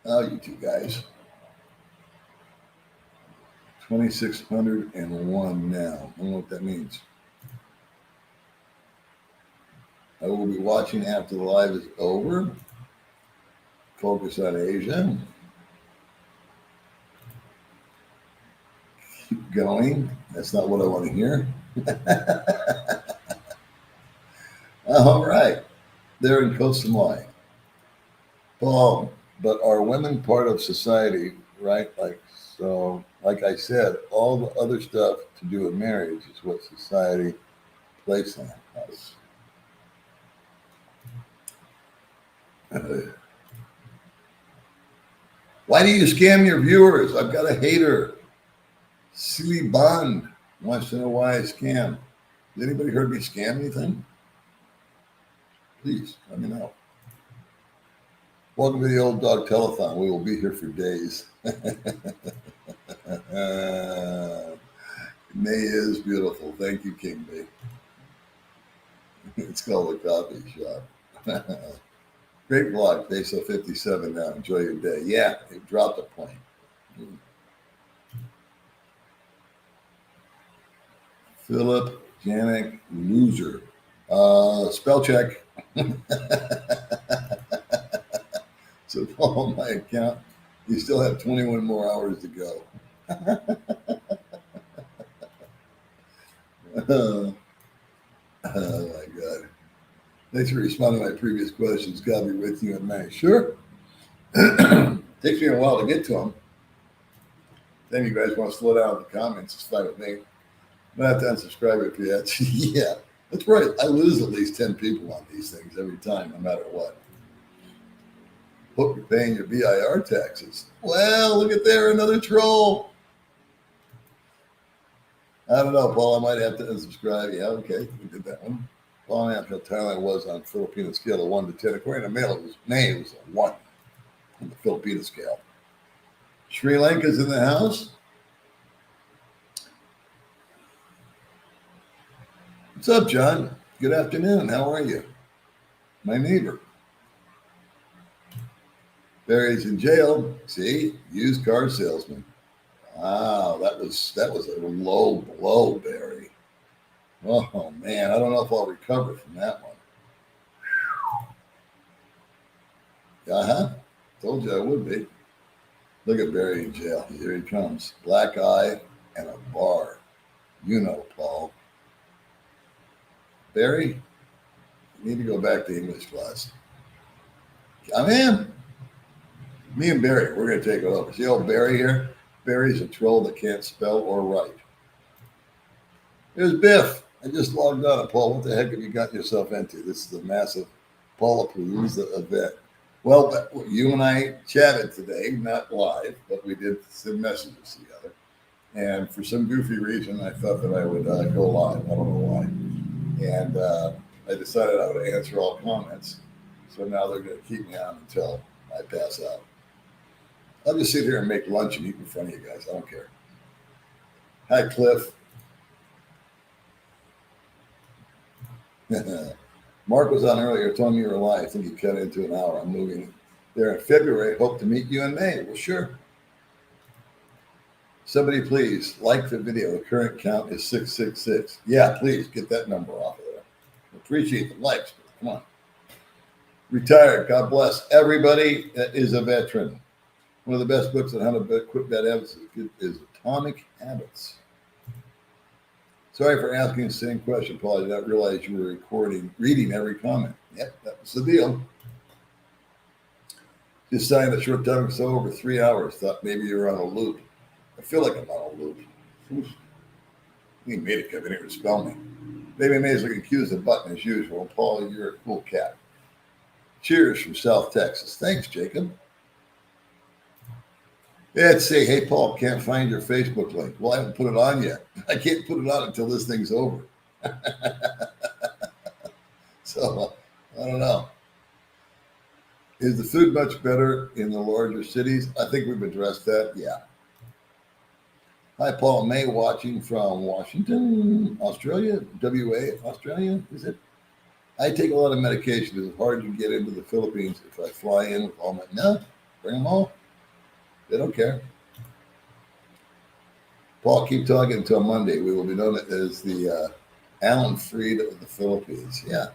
Oh, you two guys. 2,601 now. I don't know what that means. I will be watching after the live is over. Focus on Asia. Keep going. That's not what I want to hear. All right. They're in Koh Samui. Paul, but are women part of society, right? Like I said, all the other stuff to do with marriage is what society places on us. Why do you scam your viewers? I've got a hater. Silly Bond wants to know why I scam. Has anybody heard me scam anything? Please let me know. Welcome to the Old Dog Telethon. We will be here for days. May is beautiful. Thank you, King B. It's called a coffee shop. Great vlog, Peso 57 now. Enjoy your day. Yeah, it dropped a point. Philip Janik Loser. Spell check. So follow my account. You still have 21 more hours to go. Oh my God. Thanks for responding to my previous questions. God be with you in May. Sure. Takes me a while to get to them. Then you guys want to slow down with the comments. It's fine with me. I'm going to have to unsubscribe if you had. Yeah, that's right. I lose at least 10 people on these things every time, no matter what. Hope you're paying your BIR taxes. Well, look at there, another troll. I don't know, Paul. I might have to unsubscribe. Yeah, okay. We did that one. Paul asked how Thailand was on Filipino scale of 1 to 10. According to Mail, it was May. It was a 1 on the Filipino scale. Sri Lanka's in the house. What's up, John? Good afternoon. How are you? My neighbor. Barry's in jail. See, used car salesman. Wow, that was a low blow, Barry. Oh man, I don't know if I'll recover from that one. Uh-huh. Told you I would be. Look at Barry in jail. Here he comes. Black eye and a bar. You know, Paul. Barry, you need to go back to English class. Come in. Me and Barry, we're going to take it over. See old Barry here? Barry's a troll that can't spell or write. Here's Biff. I just logged on. Paul, what the heck have you got yourself into? This is a massive Paulapalooza event. Well, you and I chatted today, not live, but we did send messages together. And for some goofy reason, I thought that I would go live. I don't know why. And I decided I would answer all comments. So now they're going to keep me on until I pass out. I'll just sit here and make lunch and eat in front of you guys. I don't care. Hi, Cliff. Mark was on earlier, told me you were live. I think he cut into an hour. I'm moving there in February. Hope to meet you in May. Well, sure. Somebody please like the video. The current count is 666. Yeah, please get that number off of there. Appreciate the likes. Come on. Retired. God bless everybody that is a veteran. One of the best books on how to quit bad habits is Atomic Habits. Sorry for asking the same question, Paul. I did not realize you were reading every comment. Yep, that was the deal. Just signed a short time ago, over 3 hours. Thought maybe you were on a loop. I feel like I'm on a loop. Oof. He made it come in here to spell me. Baby Mae is looking cute as a button as usual. Paul, you're a cool cat. Cheers from South Texas. Thanks, Jacob. Yeah, I'd say, hey, Paul, can't find your Facebook link. Well, I haven't put it on yet. I can't put it on until this thing's over. So, I don't know. Is the food much better in the larger cities? I think we've addressed that. Yeah. Hi, Paul. May watching from Washington, Australia, WA, Australia, is it? I take a lot of medication. Is it hard to get into the Philippines if I fly in with all my... No, bring them all. They don't care. Paul, keep talking until Monday. We will be known as the Alan Freed of the Philippines. Yeah.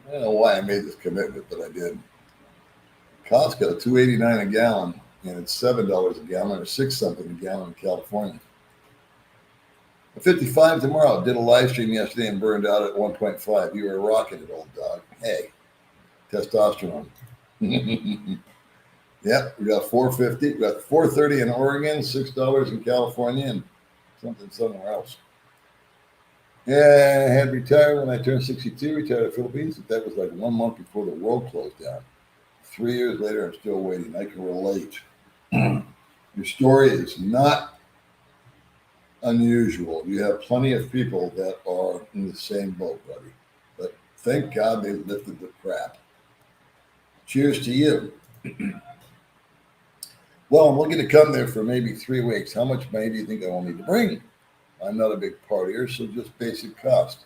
I don't know why I made this commitment, but I did. Costco, $2.89 a gallon, and it's $7 a gallon or $6 something a gallon in California. 55 tomorrow. Did a live stream yesterday and burned out at 1.5. You were rocking it, old dog. Hey, testosterone. Yep, we got 450. We got 430 in Oregon, $6 in California, and something somewhere else. Yeah, I had retired when I turned 62. Retired in the Philippines. That was like 1 month before the world closed down. 3 years later, I'm still waiting. I can relate. Your story is not unusual. You have plenty of people that are in the same boat, buddy. But thank God they lifted the crap. Cheers to you. Well, I'm looking to come there for maybe 3 weeks. How much money do you think I will need to bring? I'm not a big partier, so just basic cost.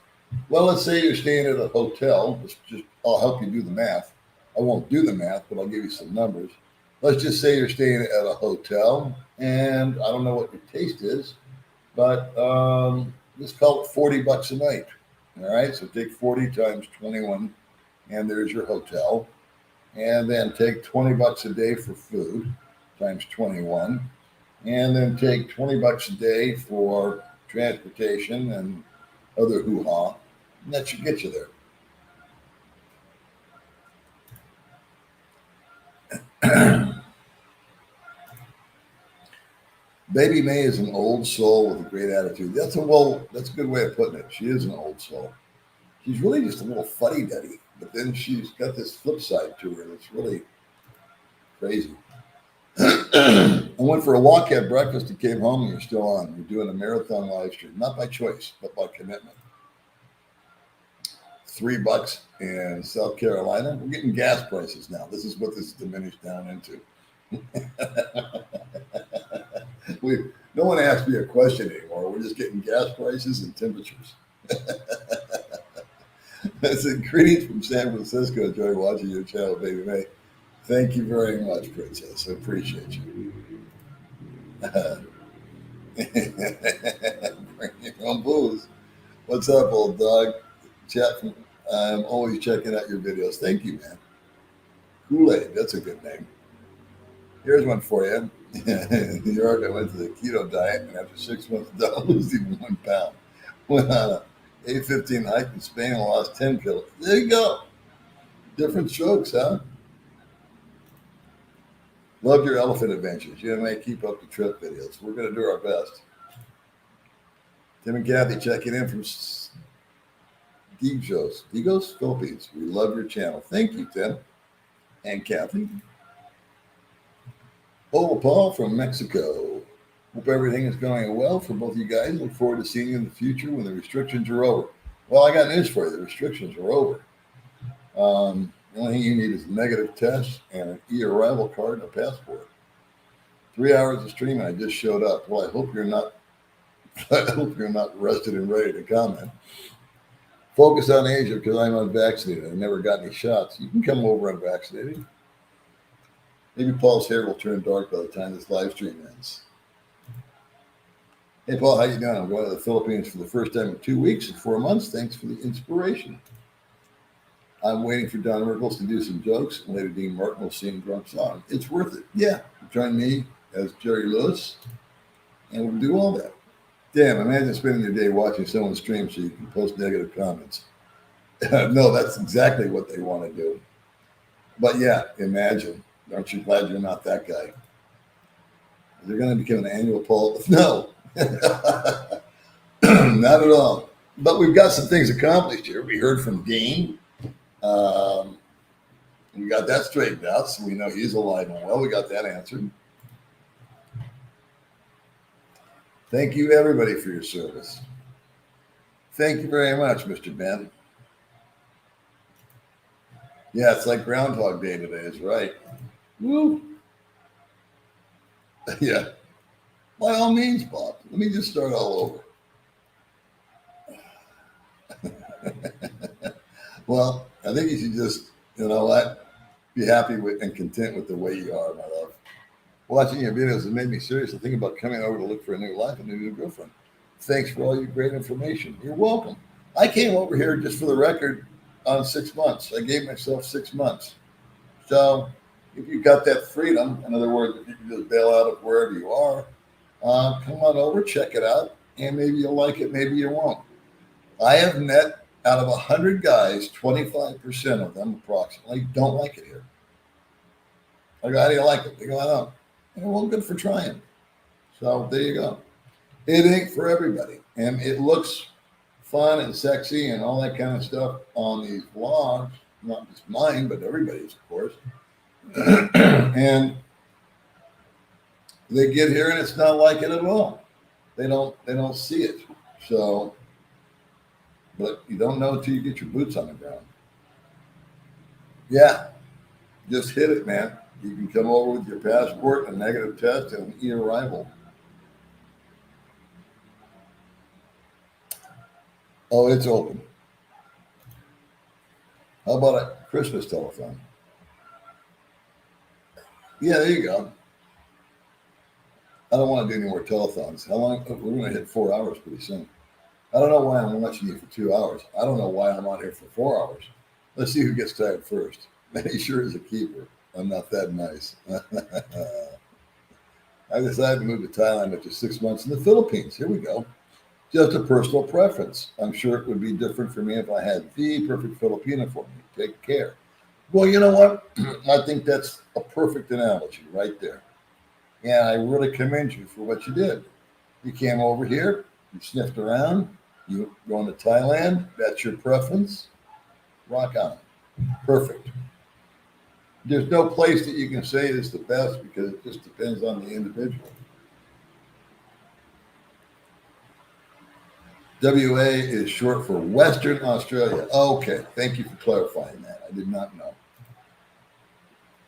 Well, let's say you're staying at a hotel. I'll help you do the math. I won't do the math, but I'll give you some numbers. Let's just say you're staying at a hotel, and I don't know what your taste is, but just call it $40 a night. All right, so take 40 times 21, and there's your hotel. And then take $20 a day for food times 21, and then take $20 a day for transportation and other hoo-ha, and that should get you there. Baby Mae is an old soul with a great attitude. That's a good way of putting it. She is an old soul. She's really just a little fuddy-duddy, but then she's got this flip side to her that's really crazy. I went for a walk, had breakfast, and came home, and you're still on. You're doing a marathon live stream, not by choice, but by commitment. $3 in South Carolina. We're getting gas prices now. This is what this is diminished down into. No one asks me a question anymore. We're just getting gas prices and temperatures. That's a greeting from San Francisco. Enjoy watching your channel, Baby Mae. Thank you very much, Princess. I appreciate you. Bring your own booze. What's up, old dog? Chat from, I'm always checking out your videos. Thank you, man. Kool-Aid, that's a good name. Here's one for you. In New York, I went to the keto diet, and after 6 months done losing 1 pound. Went on a 8:15 hike in Spain and lost 10 kilos. There you go. Different strokes, huh? Loved your elephant adventures. You may keep up the trip videos. We're going to do our best. Tim and Kathy checking in from Digos, Philippines. We love your channel. Thank you, Tim and Kathy. Oh, Paul from Mexico. Hope everything is going well for both of you guys. Look forward to seeing you in the future when the restrictions are over. Well, I got news for you. The restrictions are over. The only thing you need is a negative test and an e-arrival card and a passport. 3 hours of streaming. I just showed up. Well, I hope you're not rested and ready to comment. Focus on Asia because I'm unvaccinated. I never got any shots. You can come over unvaccinated. Maybe Paul's hair will turn dark by the time this live stream ends. Hey, Paul, how you doing? I'm going to the Philippines for the first time in 2 weeks and 4 months. Thanks for the inspiration. I'm waiting for Don Rickles to do some jokes, and later Dean Martin will sing drunk song. It's worth it. Yeah, join me as Jerry Lewis, and we'll do all that. Damn, imagine spending your day watching someone stream so you can post negative comments. No, that's exactly what they want to do. But yeah, imagine. Aren't you glad you're not that guy? They're going to become an annual poll. No, not at all. But we've got some things accomplished here. We heard from Dean. We got that straightened out, so we know he's alive and well. We got that answered. Thank you, everybody, for your service. Thank you very much, Mr. Ben. Yeah, it's like Groundhog Day today, is right. Woo. Yeah. By all means, Bob. Let me just start all over. Well, I think you should just, you know what, be happy with and content with the way you are, my love. Watching your videos has made me seriously think about coming over to look for a new life and a new girlfriend. Thanks for all your great information. You're welcome. I came over here, just for the record, on 6 months. I gave myself 6 months. So if you got that freedom, in other words, if you can just bail out of wherever you are, come on over, check it out, and maybe you'll like it, maybe you won't. I have met, out of 100 guys, 25% of them approximately don't like it here. I go, how do you like it? They go, I don't. Well, good for trying. So there you go. It ain't for everybody. And it looks fun and sexy and all that kind of stuff on these vlogs, not just mine, but everybody's, of course. And they get here and it's not like it at all. They don't see it. So, but you don't know until you get your boots on the ground. Yeah. Just hit it, man. You can come over with your passport, a negative test, and an e-arrival. Oh, it's open. How about a Christmas telephone? Yeah, there you go. I don't want to do any more telephones. How long? We're going to hit 4 hours pretty soon. I don't know why I'm watching you for 2 hours. I don't know why I'm on here for 4 hours. Let's see who gets tired first. He sure is a keeper. I'm not that nice. I decided to move to Thailand after 6 months in the Philippines. Here we go. Just a personal preference. I'm sure it would be different for me if I had the perfect Filipino for me. Take care. Well, you know what? I think that's a perfect analogy right there. And I really commend you for what you did. You came over here, you sniffed around, you going to Thailand, that's your preference. Rock on. Perfect. There's no place that you can say is the best because it just depends on the individual. WA is short for Western Australia. Okay, thank you for clarifying that. I did not know.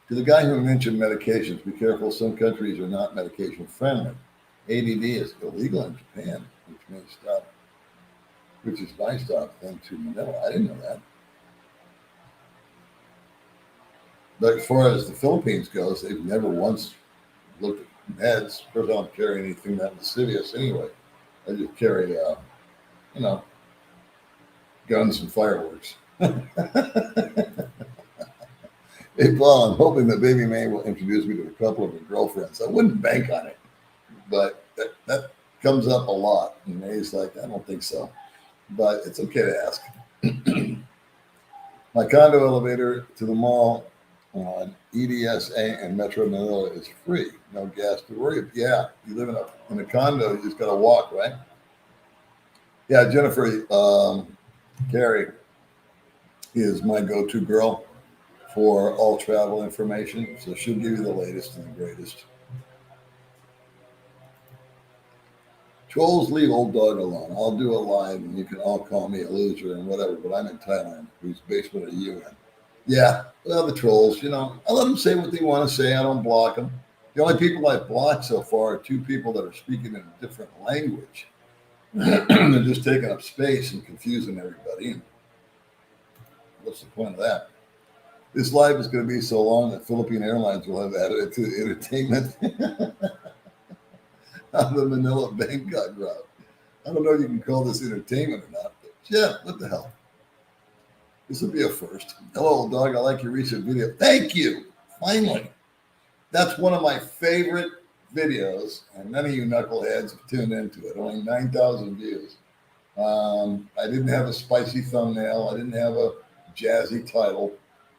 To the guy who mentioned medications, be careful. Some countries are not medication friendly. ADD is illegal in Japan, which is my stop thing to Manila. I didn't know that. But as far as the Philippines goes, they've never once looked at meds. Of course, I don't carry anything that insidious anyway. I just carry, guns and fireworks. Hey, Paul, I'm hoping that Baby Mae will introduce me to a couple of her girlfriends. I wouldn't bank on it, but that comes up a lot. And Mae's like, I don't think so. But it's okay to ask. My condo elevator to the mall on EDSA and Metro Manila is free. No gas to worry about. Yeah, you live in a condo, you just got to walk, right? Yeah, Jennifer Carey is my go-to girl for all travel information. So she'll give you the latest and the greatest. Trolls, leave old dog alone. I'll do a live and you can all call me a loser and whatever, but I'm in Thailand. Whose basement are you in? Yeah, well, the trolls, I let them say what they want to say. I don't block them. The only people I've blocked so far are two people that are speaking in a different language. They're just taking up space and confusing everybody. What's the point of that? This live is going to be so long that Philippine Airlines will have added it to entertainment on the Manila Bangkok route. I don't know if you can call this entertainment or not, but yeah, what the hell? This will be a first. Hello, dog. I like your recent video. Thank you. Finally. That's one of my favorite videos, and none of you knuckleheads have tuned into it. Only 9,000 views. I didn't have a spicy thumbnail. I didn't have a jazzy title.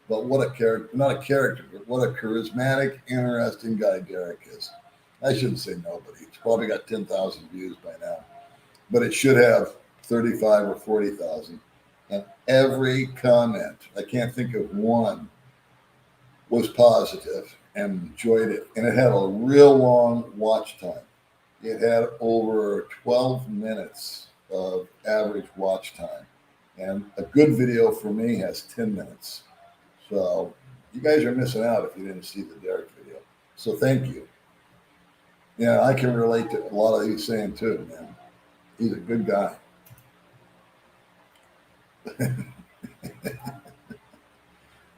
But what a character, not a character, but what a charismatic, interesting guy Derek is. I shouldn't say nobody. It's probably got 10,000 views by now. But it should have 35 or 40,000. And every comment, I can't think of one, was positive and enjoyed it. And it had a real long watch time. It had over 12 minutes of average watch time. And a good video for me has 10 minutes. So you guys are missing out if you didn't see the Derek video. So thank you. Yeah, I can relate to a lot of these saying too, man. He's a good guy.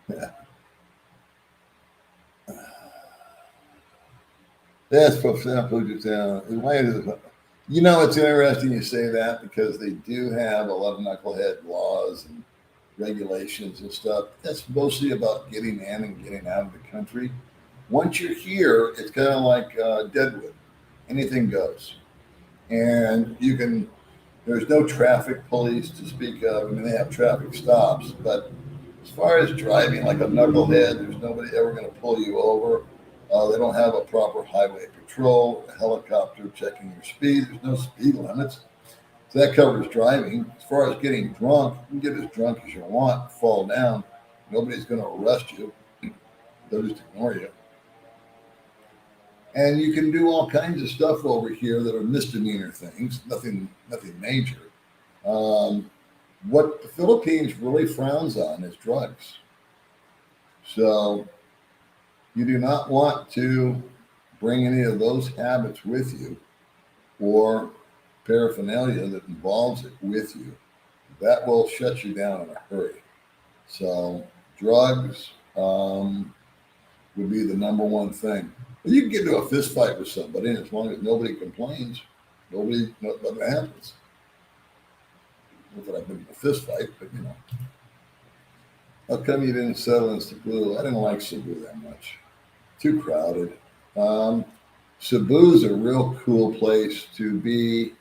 Yeah. That's for example, it's interesting you say that because they do have a lot of knucklehead laws and regulations and stuff. That's mostly about getting in and getting out of the country. Once you're here, it's kind of like Deadwood. Anything goes. And there's no traffic police to speak of. I mean, they have traffic stops, but as far as driving like a knucklehead, there's nobody ever going to pull you over. They don't have a proper highway patrol, a helicopter checking your speed. There's no speed limits. So that covers driving. As far as getting drunk, you can get as drunk as you want, fall down. Nobody's going to arrest you. They'll just ignore you. And you can do all kinds of stuff over here that are misdemeanor things, nothing major. What the Philippines really frowns on is drugs. So You do not want to bring any of those habits with you or paraphernalia that involves it with you. That will shut you down in a hurry. So drugs would be the number one thing. But you can get into a fist fight with somebody, and as long as nobody complains, nothing happens. Not that I've been in a fist fight, but you know. How come you didn't settle in Cebu? I didn't like Cebu that much. Too crowded. Cebu's a real cool place to be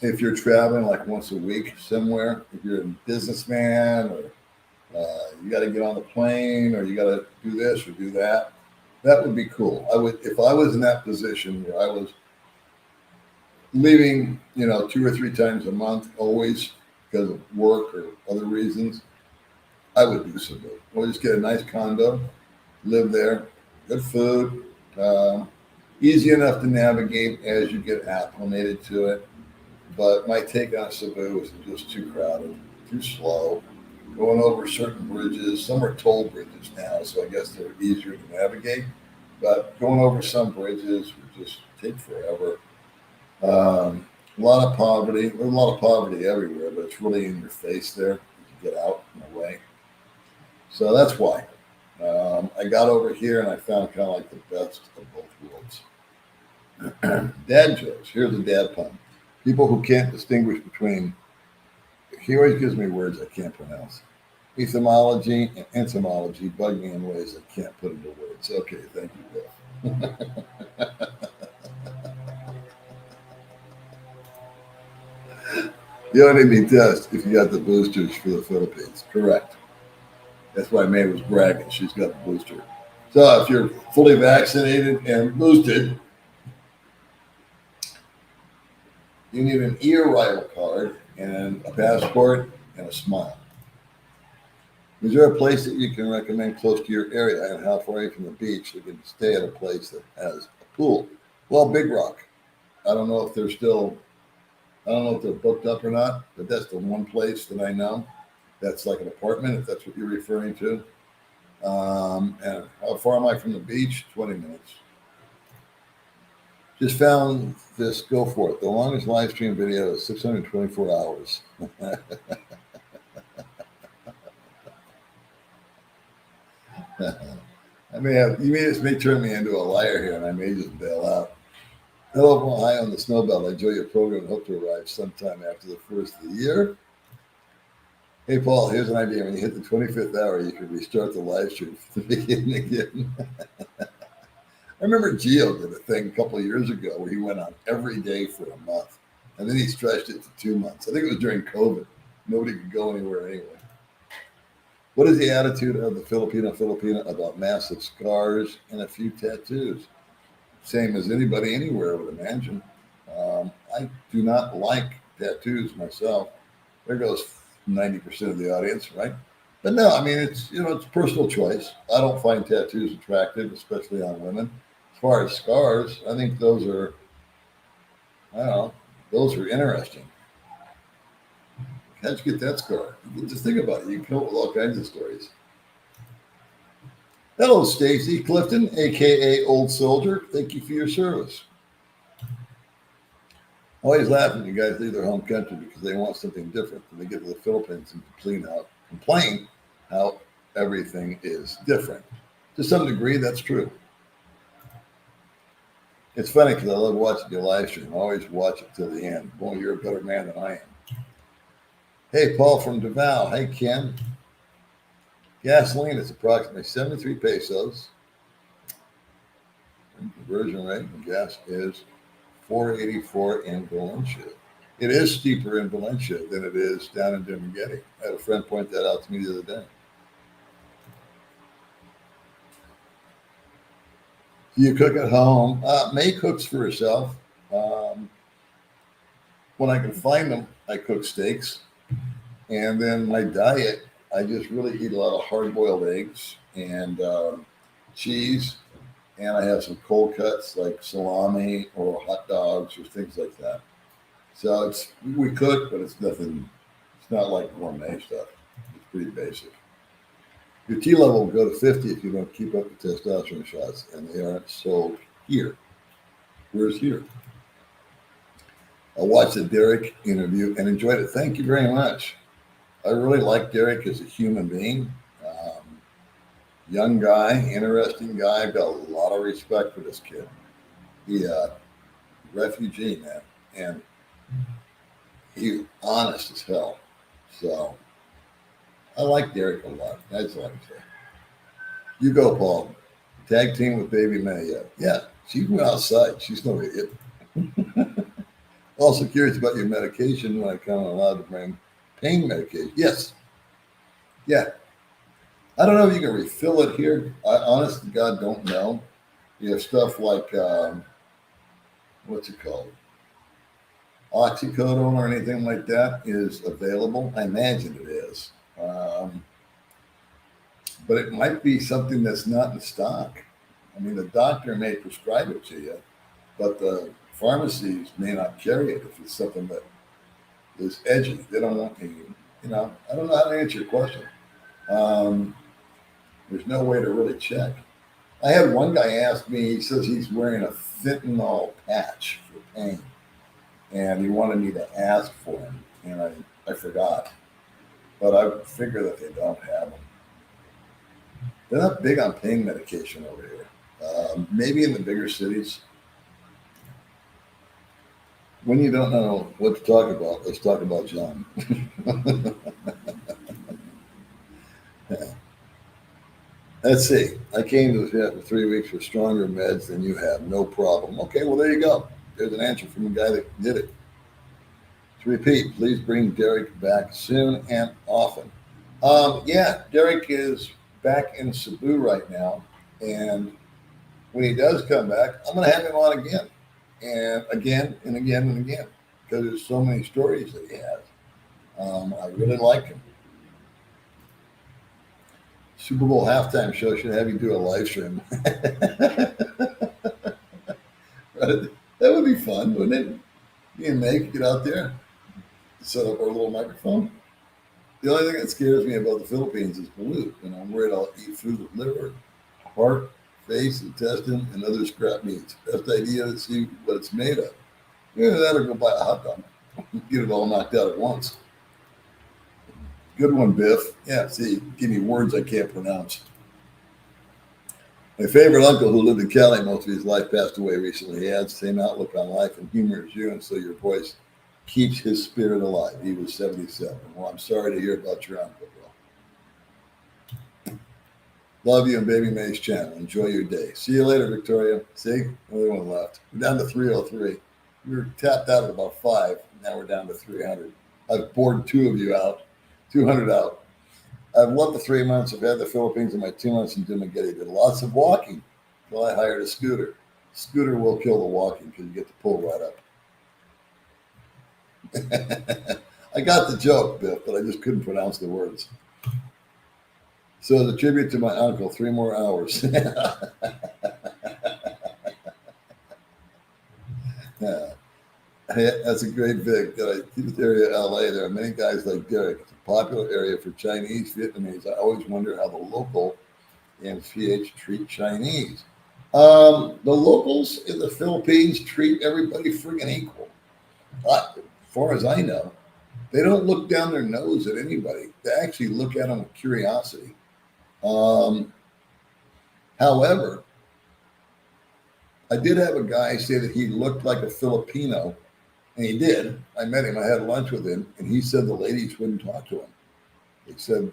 if you're traveling like once a week somewhere. If you're a businessman or you got to get on the plane or you got to do this or do that. That would be cool. I would, if I was in that position where I was leaving, 2 or 3 times a month, always because of work or other reasons, I would do Cebu. We'll just get a nice condo, live there, good food, easy enough to navigate as you get acclimated to it. But my take on Cebu is just too crowded, too slow. Going over certain bridges, some are toll bridges now, so I guess they're easier to navigate. But going over some bridges would just take forever. A lot of poverty. There's a lot of poverty everywhere, but it's really in your face there. You get out in a way. So that's why. I got over here and I found kind of like the best of both worlds. Dad jokes. Here's a dad pun. People who can't distinguish between, he always gives me words I can't pronounce. Etymology and entomology bug me in ways I can't put into words. Okay, thank you, Bill. You don't need any test if you got the boosters for the Philippines. Correct. That's why May was bragging. She's got the booster. So if you're fully vaccinated and boosted, you need an e-arrival card and a passport and a smile. Is there a place that you can recommend close to your area and how far away from the beach you can stay at a place that has a pool? Well, Big Rock. I don't know if they're booked up or not, but that's the one place that I know that's like an apartment, if that's what you're referring to. And how far am I from the beach? 20 minutes. Just found this, go for it. The longest live stream video is 624 hours. You may turn me into a liar here, and I may just bail out. Hello from Ohio on the Snowbelt. I enjoy your program and hope to arrive sometime after the first of the year. Hey, Paul, here's an idea. When you hit the 25th hour, you can restart the live stream from the beginning again. I remember Gio did a thing a couple of years ago where he went on every day for a month, and then he stretched it to 2 months. I think it was during COVID. Nobody could go anywhere anyway. What is the attitude of the Filipina about massive scars and a few tattoos? Same as anybody anywhere, I would imagine. I do not like tattoos myself. There goes 90% of the audience, right? But no, I mean, it's personal choice. I don't find tattoos attractive, especially on women. As far as scars, I think those are interesting. How'd you get that scar? Just think about it. You can come up with all kinds of stories. Hello, Stacy Clifton, aka Old Soldier. Thank you for your service. Always laughing when you guys leave their home country because they want something different. And they get to the Philippines and complain how everything is different. To some degree, that's true. It's funny because I love watching your live stream. I always watch it till the end. Boy, you're a better man than I am. Hey, Paul from Davao. Hey, Ken. Gasoline is approximately 73 pesos. Conversion rate and gas is 484 in Valencia. It is steeper in Valencia than it is down in Dumaguete. I had a friend point that out to me the other day. Do you cook at home? May cooks for herself. When I can find them, I cook steaks. And then my diet, I just really eat a lot of hard-boiled eggs and cheese. And I have some cold cuts like salami or hot dogs or things like that. So we cook, but it's not like gourmet stuff. It's pretty basic. Your T level will go to 50 if you don't keep up the testosterone shots, and they aren't sold here. Where's here? I watched the Derek interview and enjoyed it. Thank you very much. I really like Derek as a human being. Young guy, interesting guy. I've got a lot of respect for this kid. He refugee, man, and he's honest as hell. So I like Derek a lot. That's all I can say. You go, Paul. Tag team with Baby Mae. Yeah. She went outside. She's no idiot. Also curious about your medication. When I come allowed to bring pain medication. Yes. Yeah. I don't know if you can refill it here. I honest to God don't know. You have stuff like what's it called? Oxycodone or anything like that is available. I imagine it is. But it might be something that's not in stock. I mean, the doctor may prescribe it to you, but the pharmacies may not carry it if it's something that is edgy. They don't want you, I don't know how to answer your question. There's no way to really check. I had one guy ask me, he says he's wearing a fentanyl patch for pain, and he wanted me to ask for him, and I forgot. But I figure that they don't have them. They're not big on pain medication over here. Maybe in the bigger cities. When you don't know what to talk about, let's talk about John. Let's see. I came to the for 3 weeks with stronger meds than you have. No problem. Okay, well, there you go. There's an answer from the guy that did it. To repeat, please bring Derek back soon and often. Yeah, Derek is back in Cebu right now. And when he does come back, I'm going to have him on again. And again and again and again. Because there's so many stories that he has. I really like him. Super Bowl halftime show should have you do a live stream. Right? That would be fun, wouldn't it? Me and Meg get out there, set up our little microphone. The only thing that scares me about the Philippines is pollute, and I'm worried I'll eat food with liver, heart, face, intestine, and other scrap meats. Best idea to see what it's made of. Either that or go buy a hot dog. Get it all knocked out at once. Good one, Biff. Yeah, see, give me words I can't pronounce. My favorite uncle who lived in Cali most of his life passed away recently. He had the same outlook on life and humor as you, and so your voice keeps his spirit alive. He was 77. Well, I'm sorry to hear about your uncle, bro. Love you and Baby Mae's channel. Enjoy your day. See you later, Victoria. See? Only one left. We're down to 303. We were tapped out at about 5. Now we're down to 300. I've bored 2 of you out. 200 out. I've loved the 3 months. I've had the Philippines in my 2 months in Dumaguete. Did lots of walking until I hired a scooter. Scooter will kill the walking because you get to pull right up. I got the joke, Biff, but I just couldn't pronounce the words. So as a tribute to my uncle, 3 more hours. Yeah. That's a great Vic. This area of LA, there are many guys like Derek. It's a popular area for Chinese, Vietnamese. I always wonder how the local and PH treat Chinese. The locals in the Philippines treat everybody friggin' equal. As far as I know, they don't look down their nose at anybody. They actually look at them with curiosity. However, I did have a guy say that he looked like a Filipino. And he did. I met him. I had lunch with him, and he said the ladies wouldn't talk to him. They said,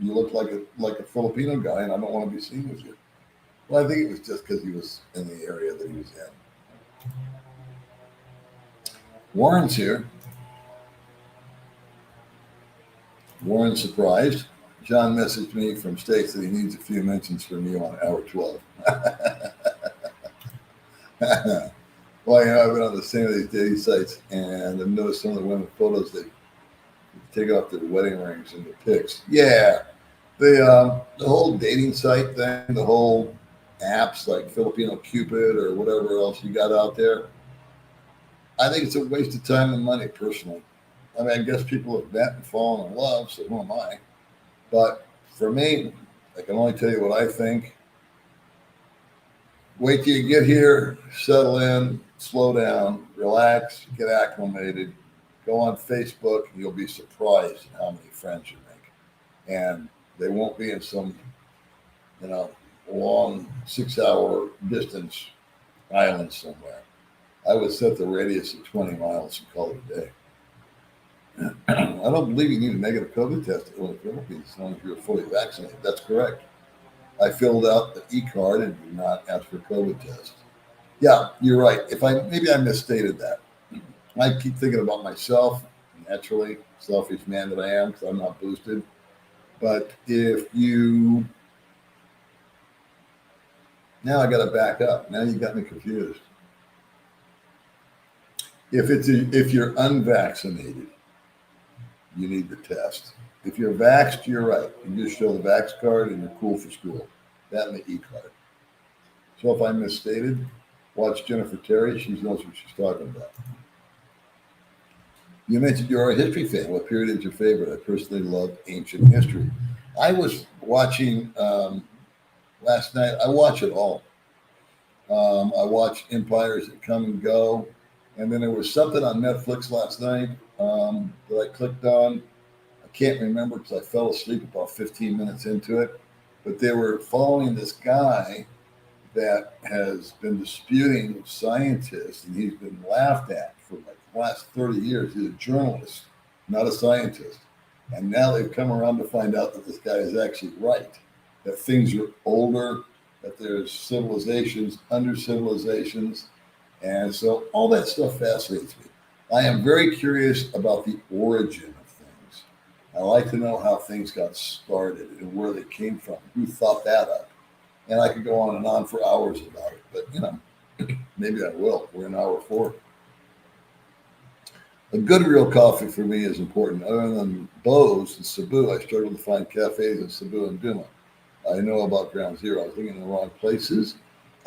"You look like a Filipino guy, and I don't want to be seen with you." Well, I think it was just because he was in the area that he was in. Warren's here. Warren's surprised. John messaged me from States that he needs a few mentions from you on hour 12. Well, I've been on the same of these dating sites, and I've noticed some of the women photos they take off their wedding rings and the pics. Yeah, the whole dating site thing, the whole apps like Filipino Cupid or whatever else you got out there. I think it's a waste of time and money, personally. I mean, I guess people have met and fallen in love, so who am I? But for me, I can only tell you what I think. Wait till you get here, settle in, slow down, relax, get acclimated. Go on Facebook, and you'll be surprised at how many friends you make. And they won't be in some, you know, long 6-hour distance island somewhere. I would set the radius at 20 miles and call it a day. I don't believe you need a negative COVID test in the Philippines as long as you're fully vaccinated. That's correct. I filled out the e-card and did not ask for a COVID test. Yeah, you're right. Maybe I misstated that. I keep thinking about myself, naturally, selfish man that I am, because I'm not boosted. But now I got to back up. Now you got me confused. If you're unvaccinated, you need the test. If you're vaxxed, you're right. You just show the vax card and you're cool for school. That and the e-card. So if I misstated, watch Jennifer Terry. She knows what she's talking about. You mentioned you're a history fan. What period is your favorite? I personally love ancient history. I was watching last night. I watch it all. I watch Empires That Come and Go. And then there was something on Netflix last night that I clicked on. I can't remember because I fell asleep about 15 minutes into it. But they were following this guy that has been disputing scientists, and he's been laughed at for like the last 30 years. He's a journalist, not a scientist. And now they've come around to find out that this guy is actually right, that things are older, that there's civilizations under civilizations. And so all that stuff fascinates me. I am very curious about the origin of things. I like to know how things got started and where they came from, who thought that up. And I could go on and on for hours about it, but maybe I will. We're in hour 4. A good real coffee for me is important. Other than Bose and Cebu, I struggle to find cafes in Cebu and Duma. I know about Ground Zero. I was thinking in the wrong places.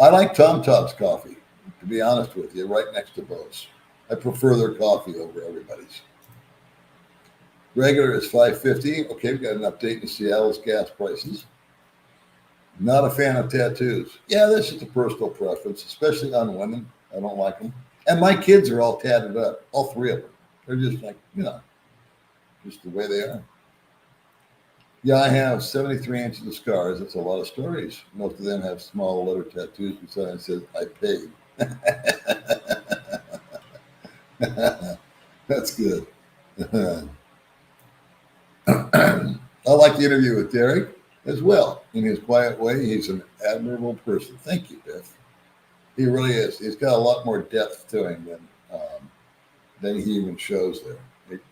I like Tom Todd's coffee, to be honest with you, right next to Bose. I prefer their coffee over everybody's. Regular is $5.50. Okay, we've got an update in Seattle's gas prices. Not a fan of tattoos. Yeah, that's just a personal preference, especially on women. I don't like them. And my kids are all tatted up, all 3 of them. They're just like, just the way they are. Yeah, I have 73 inches of scars. That's a lot of stories. Most of them have small letter tattoos beside it says, I paid. That's good. I like the interview with Derek as well. In his quiet way, he's an admirable person. Thank you, Biff. He really is. He's got a lot more depth to him than he even shows there.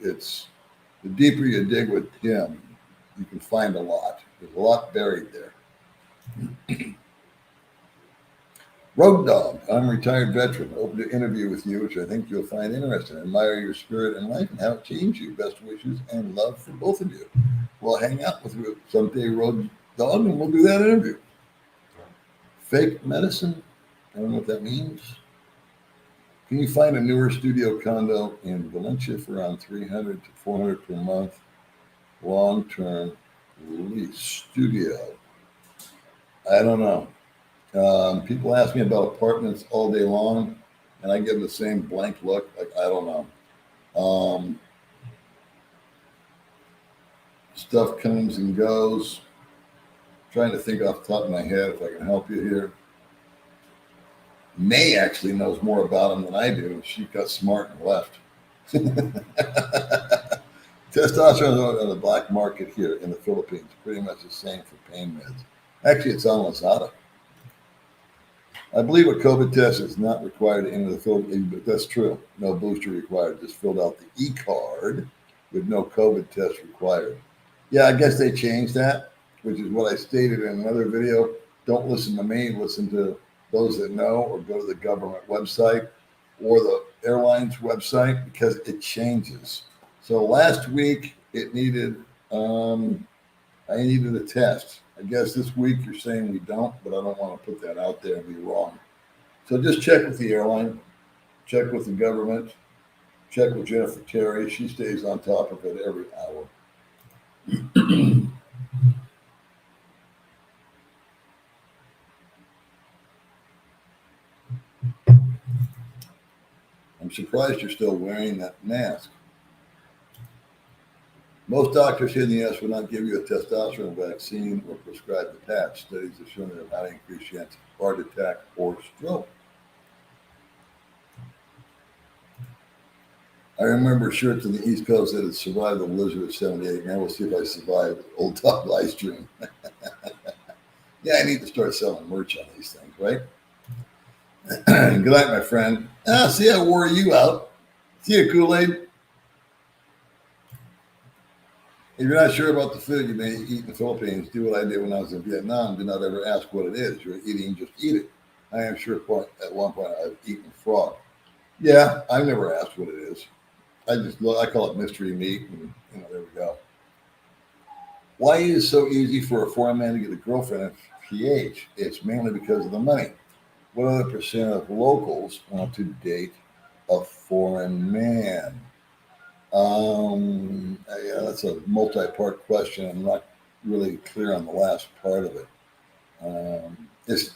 It's the deeper you dig with him, you can find a lot. There's a lot buried there. Road Dog, I'm a retired veteran. Open to interview with you, which I think you'll find interesting. Admire your spirit and life and how it changed you. Best wishes and love for both of you. We'll hang out with you someday, Road Dog, and we'll do that interview. Fake medicine, I don't know what that means. Can you find a newer studio condo in Valencia for around $300 to $400 per month? Long-term lease studio. I don't know. People ask me about apartments all day long, and I give them the same blank look. Like, I don't know. Stuff comes and goes. Trying to think off the top of my head if I can help you here. May actually knows more about them than I do. She got smart and left. Testosterone on the black market here in the Philippines, pretty much the same for pain meds. Actually, it's on Lazada. I believe a COVID test is not required to enter the Philippines, but that's true. No booster required. Just filled out the e-card with no COVID test required. Yeah, I guess they changed that, which is what I stated in another video. Don't listen to me. Listen to those that know, or go to the government website or the airline's website, because it changes. So last week it needed, I needed a test. I guess this week you're saying we don't, but I don't want to put that out there and be wrong. So just check with the airline, check with the government, check with Jennifer Terry. She stays on top of it every hour. surprised you're still wearing that mask. Most doctors here in the U.S. will not give you a testosterone vaccine or prescribe the patch. Studies have shown that it might increase chance of heart attack or stroke. I remember shirts on the East Coast that had survived the blizzard of 78. Now we'll see if I survived Old Top Ice Cream. Yeah, I need to start selling merch on these things, right? Good night, my friend. See, I wore you out. See you, Kool-Aid. If you're not sure about the food you may eat in the Philippines, do what I did when I was in Vietnam. Do not ever ask what it is. You're eating, just eat it. I am sure at one point I've eaten frog. Yeah, I've never asked what it is. I call it mystery meat, and there we go. Why is it so easy for a foreign man to get a girlfriend at PH? It's mainly because of the money. What other percent of locals want to date a foreign man? Yeah, that's a multi-part question. I'm not really clear on the last part of it.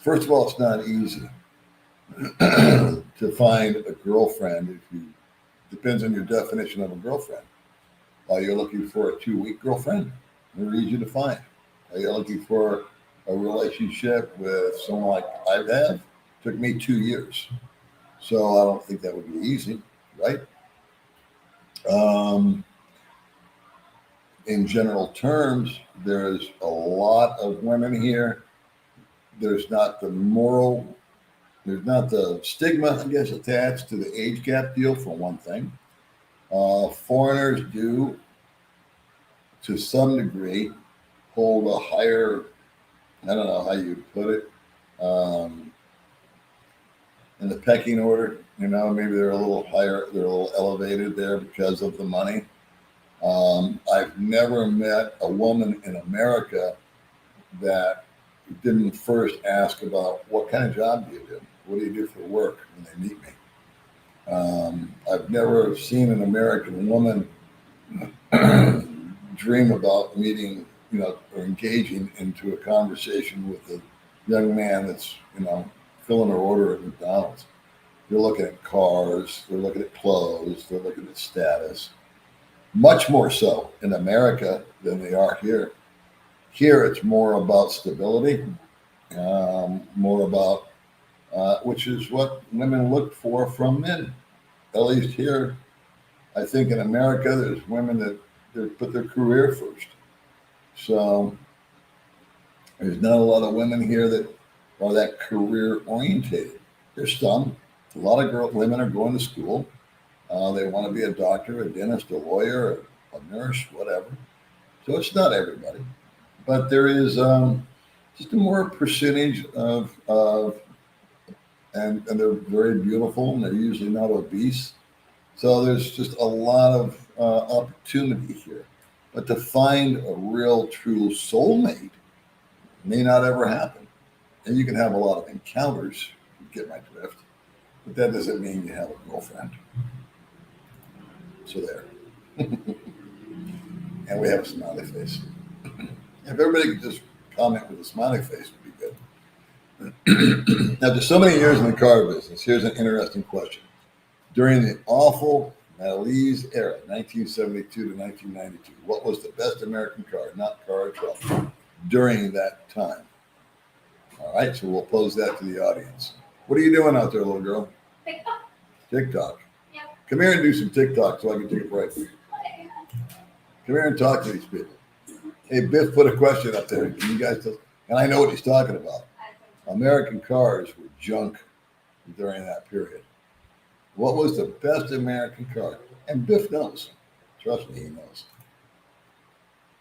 First of all, it's not easy to find a girlfriend. Depends on your definition of a girlfriend. Are you looking for a 2-week girlfriend? They're easy to find. Are you looking for a relationship with someone like I have? It took me 2 years. So I don't think that would be easy, right? In general terms, there's a lot of women here. There's not the stigma, I guess, attached to the age gap deal, for one thing. Foreigners do, to some degree, hold a higher, I don't know how you put it, in the pecking order. Maybe they're a little higher, they're a little elevated there because of the money. I've never met a woman in America that didn't first ask about what kind of job do you do? What do you do for work when they meet me? I've never seen an American woman dream about meeting, or engaging into a conversation with a young man that's, filling her order at McDonald's. They're looking at cars, they're looking at clothes, they're looking at status. Much more so in America than they are here. Here, it's more about stability, more about, which is what women look for from men. At least here, I think in America, there's women that put their career first. So there's not a lot of women here that are that career orientated. There's some. A lot of women are going to school. They want to be a doctor, a dentist, a lawyer, a nurse, whatever. So it's not everybody, but there is just a more percentage of and they're very beautiful, and they're usually not obese. So there's just a lot of opportunity here. But to find a real, true soulmate may not ever happen. And you can have a lot of encounters, you get my drift, but that doesn't mean you have a girlfriend. So there. And we have a smiley face. If everybody could just comment with a smiley face, would be good. After so many years in the car business, here's an interesting question. During the awful Malaise era, 1972 to 1992, what was the best American car, not car or truck, during that time? All right, so we'll pose that to the audience. What are you doing out there, little girl? TikTok. TikTok. Yeah. Come here and do some TikTok so I can take a break. Come here and talk to these people. Hey, Biff put a question up there. Can you guys tell? And I know what he's talking about. American cars were junk during that period. What was the best American car? And Biff knows. Trust me, he knows.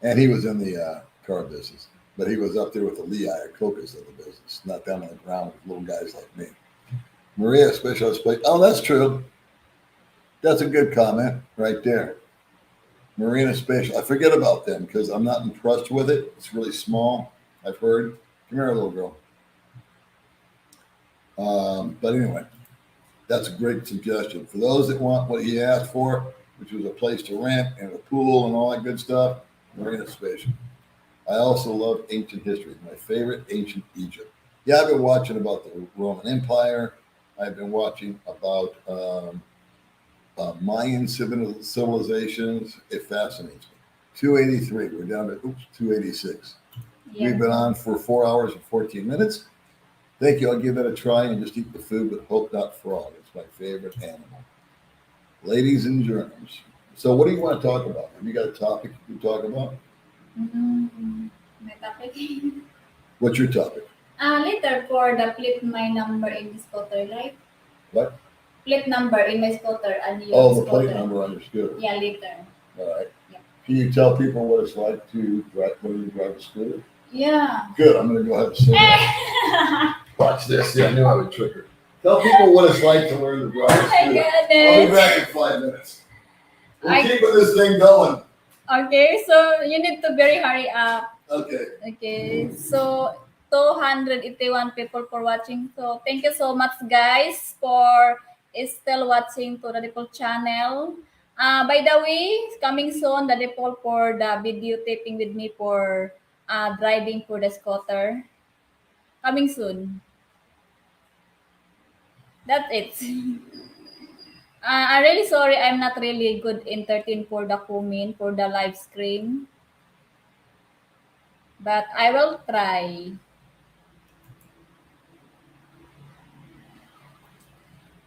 And he was in the car business, but he was up there with the Lee Iacocca's of the business, not down on the ground with little guys like me. Maria Specialist Plate. Oh, that's true. That's a good comment right there. Marina Spatial. I forget about them because I'm not impressed with it. It's really small, I've heard. Come here, little girl. But anyway, that's a great suggestion. For those that want what he asked for, which was a place to rent and a pool and all that good stuff, Marina Spatial. I also love ancient history. My favorite, ancient Egypt. Yeah, I've been watching about the Roman Empire. I've been watching about Mayan civilizations. It fascinates me. 283. We're down to 286. Yeah. We've been on for 4 hours and 14 minutes. Thank you. I'll give that a try and just eat the food, but hope not frog. It's my favorite animal. Ladies and germs. So, what do you want to talk about? Have you got a topic you can talk about? My topic. What's your topic? Later for the plate my number in the scooter, right? What? Plate number in my scooter and your Oh, the scooter. plate number on your scooter. Yeah, later. All right. Yeah. Can you tell people what it's like to drive when you drive a scooter? Yeah. Good. I'm going to go ahead and say that. Watch this. See, I knew I would trick her. Tell people what it's like to learn to drive a Oh my scooter. I'll be goodness. back in 5 minutes. We're I- keeping this thing going. Okay, so you need to very hurry up. Okay. Okay, so 281 people for watching. So thank you so much, guys, for still watching to the Dipol channel. By the way, coming soon the Dipol for the video taping with me for driving for the scooter. Coming soon. That's it. I'm really sorry I'm not really good in 13 for the comment for the live stream. But I will try.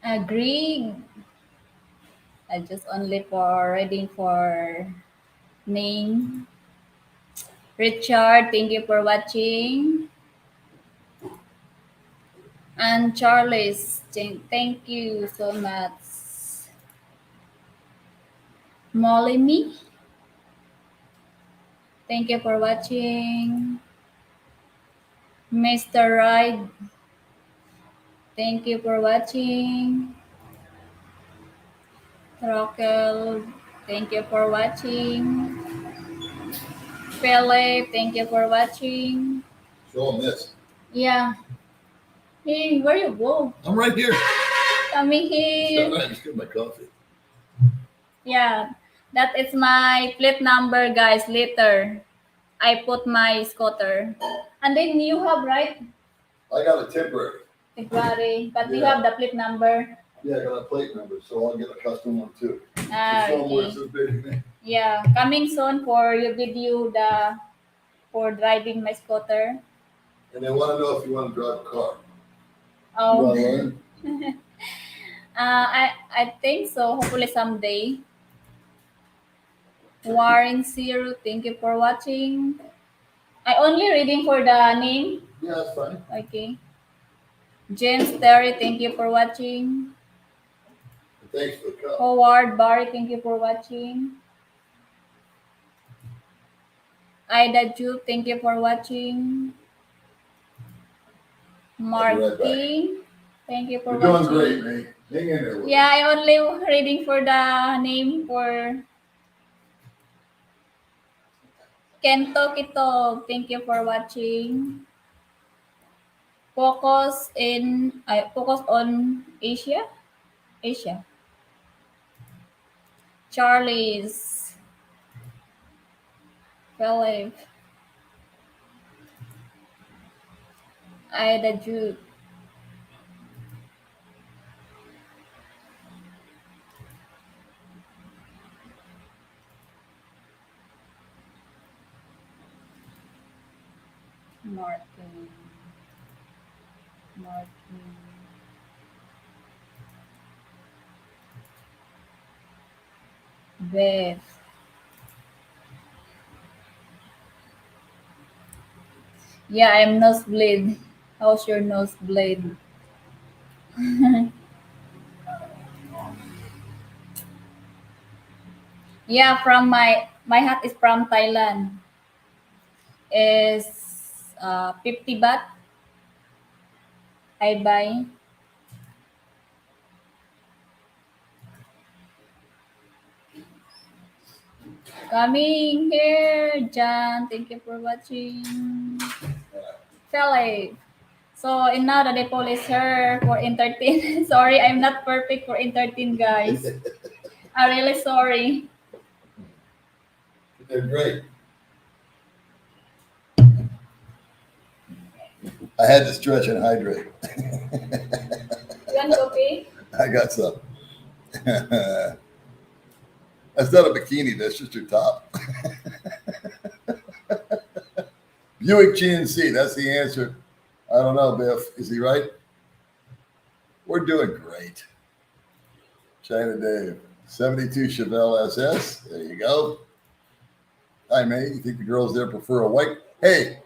Agree. I just only for reading for name. Richard, thank you for watching. And Charles, thank you so much. Molly me, thank you for watching. Mr. Ride, thank you for watching. Rockel, thank you for watching. Philip, thank you for watching. Show them this. Yeah. Hey, where you go? I'm right here. Coming here. Just get my coffee. Yeah, that is my plate number, guys. Later, I put my scooter. And then you have, right? I got a temporary. February, but you Yeah. have the plate number. Yeah, I got a plate number, so I'll get a custom one too. Ah, Show them where it okay. says Baby Mae. Yeah, coming soon for your video for driving my scooter. And they want to know if you want to drive a car. You Oh, want to learn? I think so. Hopefully someday. Warren Zero, thank you for watching. I only reading for the name. Yeah, that's fine. Okay. James Terry, thank you for watching. Thanks for the cup. Howard Barry, thank you for watching. Ida Ju, thank you for watching. I'll be right back. Martin, thank you for You're doing watching. great, mate. Hang in there with me. Yeah, I only reading for the name for Kento Kito, thank you for watching. Focus on Asia. Charlie's Philip. Ida Jude. Martin. Beth. Yeah, I'm nosebleed. How's your nosebleed? Yeah, from my hat is from Thailand. Is 50 baht. I buy. Coming here, John. Thank you for watching. Philip. So in now the Depol is here for entertain. Sorry, I'm not perfect for entertain, guys. I'm really sorry. They're great. I had to stretch and hydrate. You want coffee? I got some. That's not a bikini. That's just your top. Buick GNC. That's the answer. I don't know, Biff. Is he right? We're doing great. China Dave. 72 Chevelle SS. There you go. Hi, May. You think the girls there prefer a white? Hey,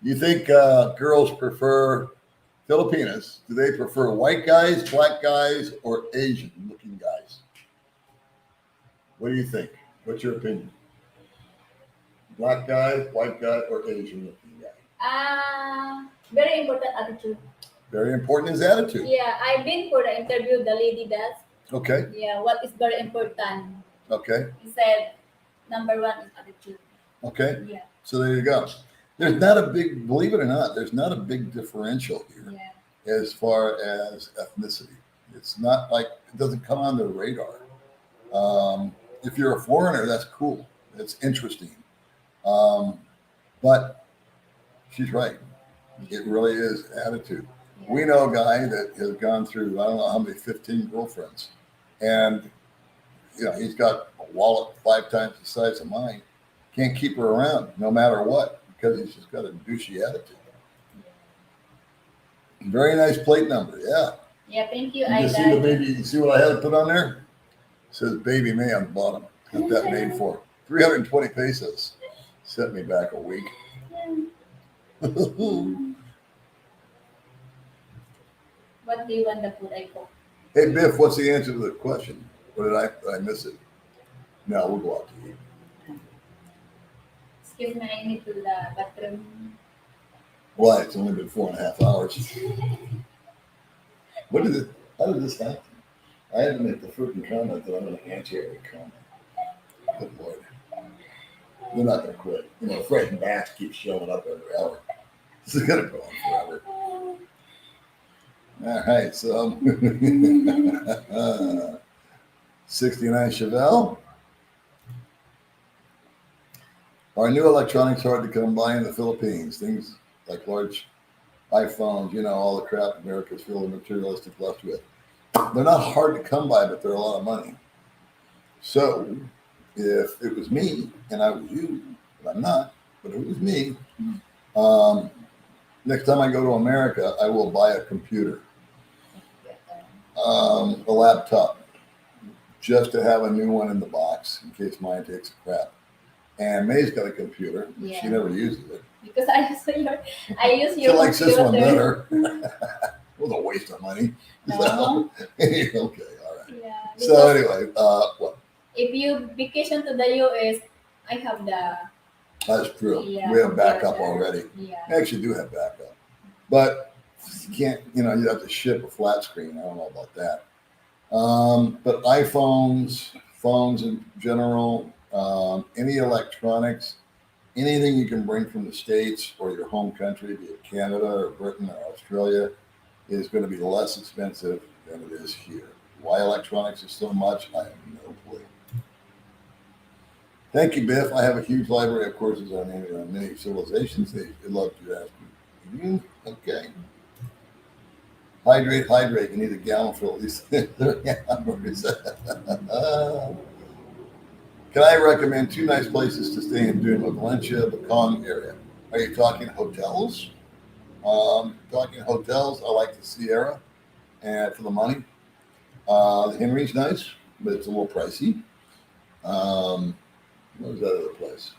you think girls prefer Filipinas? Do they prefer white guys, black guys, or Asian-looking guys? What do you think? What's your opinion? Black guy, white guy, or Asian-looking guy? Very important attitude. Very important is attitude. Yeah, I've been for the interview. The lady does. Okay. Yeah, what is very important? Okay. He said, number one is attitude. Okay. Yeah. So there you go. There's not a big, believe it or not, there's not a big differential here as far as ethnicity. It's not like, it doesn't come on the radar. If you're a foreigner, that's cool. It's interesting. But she's right. It really is attitude. Yeah. We know a guy that has gone through, I don't know how many, 15 girlfriends. And, you know, he's got a wallet 5 times the size of mine. Can't keep her around no matter what because he's just got a douchey attitude. Very nice plate number. Yeah. Yeah, thank you. You see the baby, you see what I had to put on there? It says Baby Mae on the bottom. Got that made for 320 pesos. Set me back a week. What do you want the food I cook? Hey Biff, what's the answer to the question? Or did I miss it? No, we'll go out to eat. Excuse me, I need to the bathroom. Why? It's only been 4.5 hours. What did it? How did this happen? I had to make the freaking comment that I'm going to answer every comment. Good Lord. They're not going to quit. You know, Fred and Bass keep showing up every hour. This is going to go on forever. All right, so 69 Chevelle. Are new electronics hard to come by in the Philippines? Things like large iPhones, you know, all the crap America's feeling materialistic left with. They're not hard to come by, but they're a lot of money. So if it was me and I was you, but I'm not, but if it was me, next time I go to America, I will buy a computer, a laptop, just to have a new one in the box in case mine takes a crap. And May's got a computer. Yeah. She never uses it. Because I use your She likes this one computer. better. It was a waste of money. No. Okay, all right. Yeah. So anyway, what? If you vacation to the US, I have the. That's true. Yeah, We have backup yeah. already. Yeah. I actually do have backup. But you can't, you know, you have to ship a flat screen. I don't know about that. But iPhones, phones in general, any electronics, anything you can bring from the States or your home country, be it Canada or Britain or Australia, is going to be less expensive than it is here. Why electronics is so much, I have no clue. Thank you, Biff. I have a huge library of courses on many civilizations. They love to ask me. Okay. Hydrate, hydrate. You need a gallon for at least 30 hours. Can I recommend 2 nice places to stay in during the Valencia, Bacong area? Are you talking hotels? Talking hotels, I like the Sierra, and for the money. The Henry's nice, but it's a little pricey. What was that other place?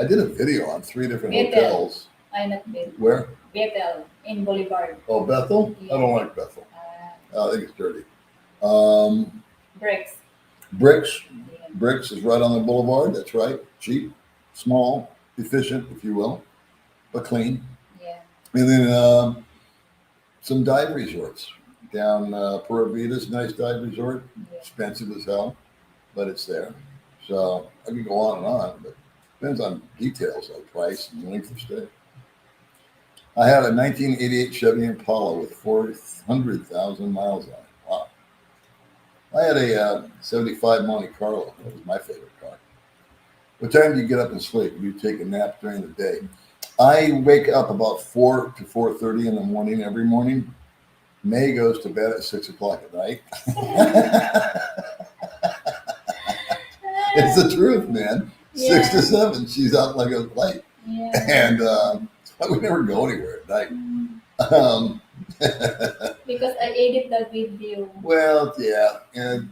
I did a video on 3 different Bethel. hotels. I not been. Where? Bethel in Boulevard. Oh, Bethel? Yeah. I don't like Bethel. I think it's dirty. Bricks. Bricks. Yeah. Bricks is right on the boulevard. That's right. Cheap, small, efficient, if you will, but clean. Yeah. And then some dive resorts down Pura Vida's nice dive resort. Yeah. Expensive as hell, but it's there. So I can go on and on, but depends on details like price and length of stay. I had a 1988 Chevy Impala with 400,000 miles on it. Wow. I had a 75 Monte Carlo. That was my favorite car. What time do you get up and sleep? Do you take a nap during the day? I wake up about 4 to 4:30 in the morning every morning. May goes to bed at 6 o'clock at night. It's the truth, man. Yeah. 6 to 7, she's out like a light, Yeah. and we never go anywhere at night. Because I edit the video. Well, yeah, and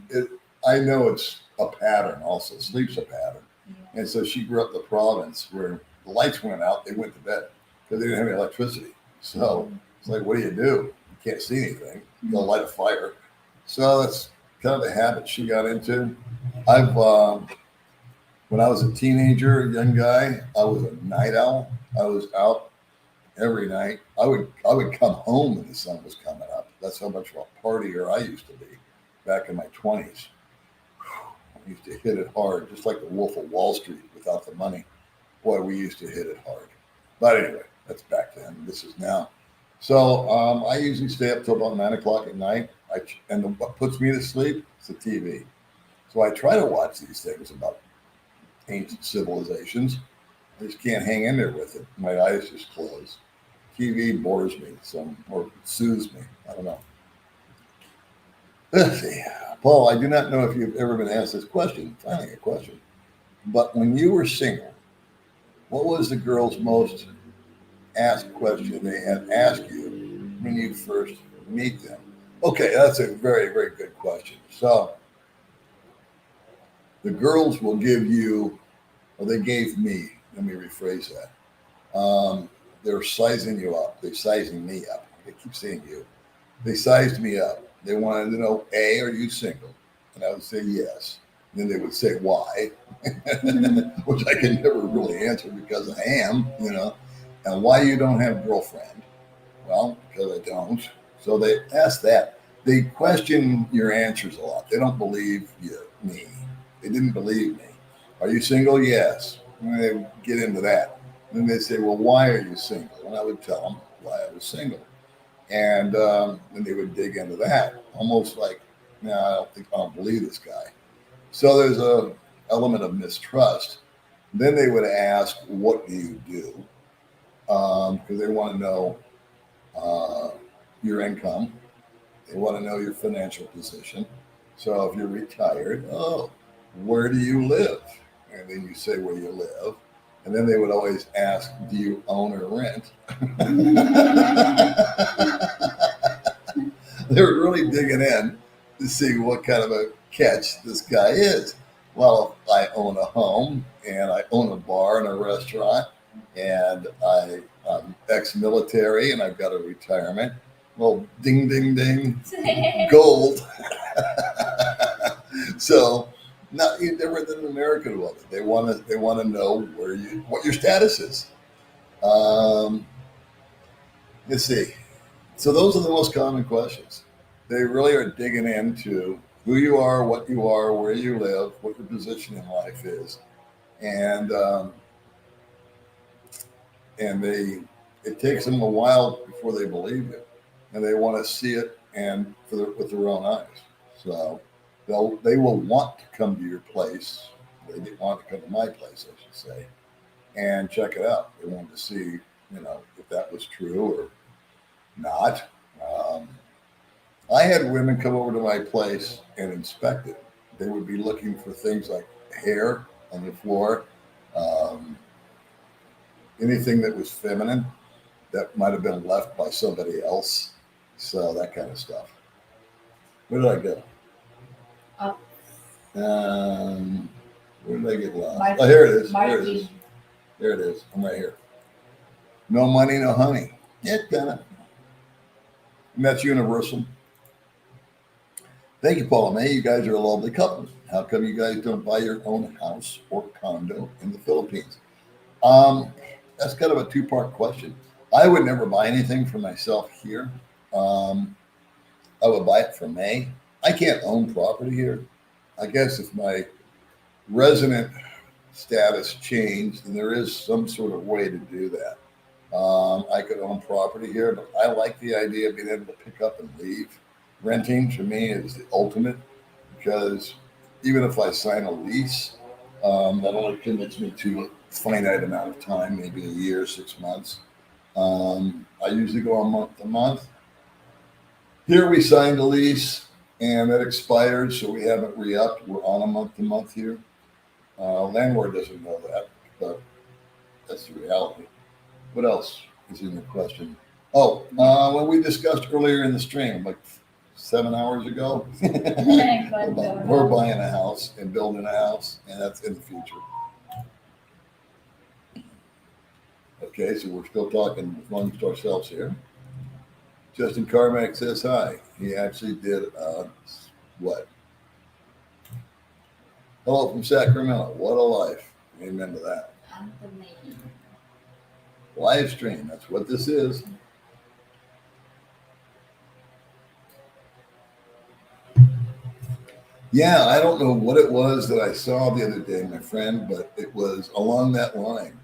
I know it's a pattern. Also, sleep's a pattern, Yeah. and so she grew up in the province where the lights went out, they went to bed because they didn't have any electricity. So it's like, what do? You can't see anything. You'll light a fire. So that's kind of a habit she got into. I've when I was a teenager, a young guy, I was a night owl. I was out every night. I would come home when the sun was coming up. That's how much of a partier I used to be back in my 20s. I used to hit it hard, just like the Wolf of Wall Street without the money. Boy, we used to hit it hard. But anyway, that's back then. This is now. So I usually stay up till about 9 o'clock at night. What puts me to sleep is the TV. So I try to watch these things about ancient civilizations. I just can't hang in there with it. My eyes just close. TV bores me or soothes me. I don't know. Let's see. Paul, I do not know if you've ever been asked this question. Finally, a question. But when you were single, what was the girl's most asked question they had asked you when you first meet them? Okay, that's a very, very good question. So the girls will give you, or they gave me, let me rephrase that. They're sizing you up. They're sizing me up. I keep saying you. They sized me up. They wanted to know, A, are you single? And I would say yes. And then they would say, why? Which I can never really answer because I am, And why you don't have a girlfriend? Well, because I don't. So they ask that. They question your answers a lot. They don't believe me. They didn't believe me. Are you single? Yes. And they get into that. Then they say, well, why are you single? And I would tell them why I was single. And then they would dig into that, almost like, no, I don't believe this guy. So there's a element of mistrust. Then they would ask, what do you do? Because they want to know your income. They want to know your financial position. So if you're retired, where do you live? And then you say where you live. And then they would always ask, do you own or rent? They were really digging in to see what kind of a catch this guy is. Well, I own a home and I own a bar and a restaurant and I'm ex-military and I've got a retirement. Well, ding, ding, ding, gold. So not any different than an American woman. They want to know what your status is. Let's see. So those are the most common questions. They really are digging into who you are, what you are, where you live, what your position in life is, and it takes them a while before they believe it, and they want to see it and with their own eyes. So they will want to come to your place. They didn't want to come to my place, I should say, and check it out. They wanted to see, if that was true or not. I had women come over to my place and inspect it. They would be looking for things like hair on the floor, anything that was feminine that might have been left by somebody else. So that kind of stuff. Where did I go? Up. Where did I get lost? Martin. Oh, here it is. Martin. Here it is. There it is. I'm right here. No money, no honey. Yeah, kind of. And that's universal. Thank you, Paula May. You guys are a lovely couple. How come you guys don't buy your own house or condo in the Philippines? That's kind of a two-part question. I would never buy anything for myself here. I would buy it for May. I can't own property here. I guess if my resident status changed, then there is some sort of way to do that. I could own property here, but I like the idea of being able to pick up and leave. Renting to me is the ultimate because even if I sign a lease, that only commits me to a finite amount of time, maybe a year, 6 months. I usually go on month to month. Here we signed a lease and that expired, so we haven't re-upped. We're on a month-to-month here. Landlord doesn't know that, but that's the reality. What else is in the question? Oh, what we discussed earlier in the stream, like 7 hours ago, we're buying a house and building a house, and that's in the future. Okay, so we're still talking amongst ourselves here. Justin Carmack says hi. He actually did what? Hello from Sacramento. What a life. Amen to that. Live stream. That's what this is. Yeah, I don't know what it was that I saw the other day, my friend, but it was along that line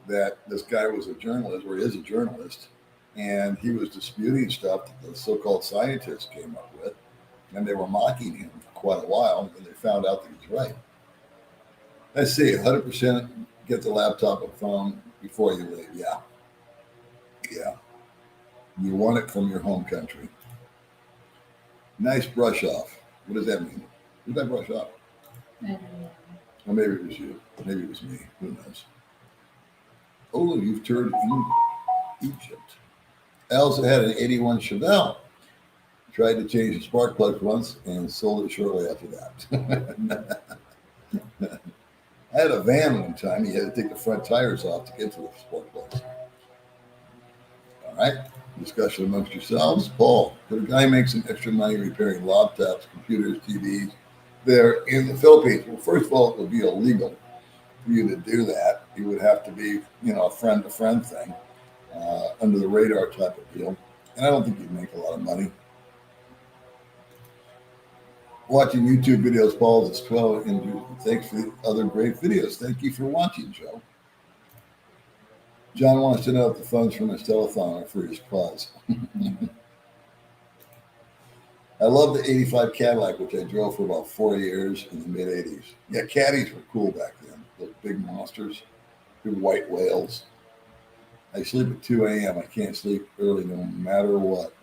that this guy was a journalist, or is a journalist, and he was disputing stuff that the so-called scientists came up with, and they were mocking him for quite a while, and they found out that he's right. Let's see, 100% get the laptop and phone before you leave. Yeah. Yeah. You want it from your home country. Nice brush off. What does that mean? Who did I brush off? I don't know. Or maybe it was you. Maybe it was me. Who knows? Oh, you've turned Egypt. Elsa had an 81 Chevelle. Tried to change the spark plug once and sold it shortly after that. I had a van one time. You had to take the front tires off to get to the spark plugs. All right. Discussion amongst yourselves. Paul, could a guy make some extra money repairing laptops, computers, TVs there in the Philippines? Well, first of all, it would be illegal for you to do that. You would have to be, a friend-to-friend thing, under the radar type of deal. And I don't think you'd make a lot of money. Watching YouTube videos, Paul, is 12. And thanks for the other great videos. Thank you for watching, Joe. John wants to know if the funds from his telethon are for his cause. I love the 85 Cadillac, which I drove for about 4 years in the mid-'80s. Yeah, Caddies were cool back then. Those big monsters, big white whales. I sleep at 2 a.m. I can't sleep early no matter what.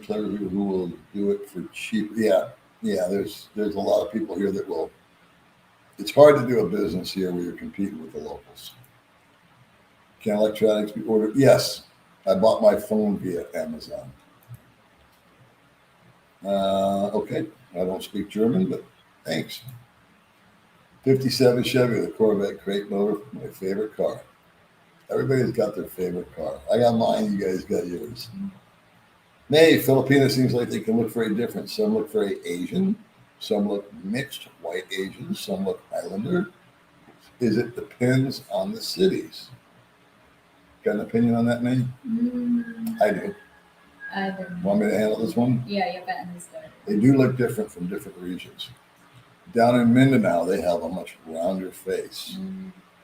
Clever people who will do it for cheap. Yeah. There's a lot of people here that will. It's hard to do a business here where you're competing with the locals. Can electronics be ordered? Yes. I bought my phone via Amazon. Okay. I don't speak German, but thanks. 57 Chevy, the Corvette crate motor, my favorite car. Everybody's got their favorite car. I got mine, you guys got yours. May, Filipino seems like they can look very different. Some look very Asian. Some look mixed, white Asian. Some look Islander. It depends on the cities. Got an opinion on that, May? I do. I don't know. Want me to handle this one? Yeah, you can understand. They do look different from different regions. Down in Mindanao, they have a much rounder face.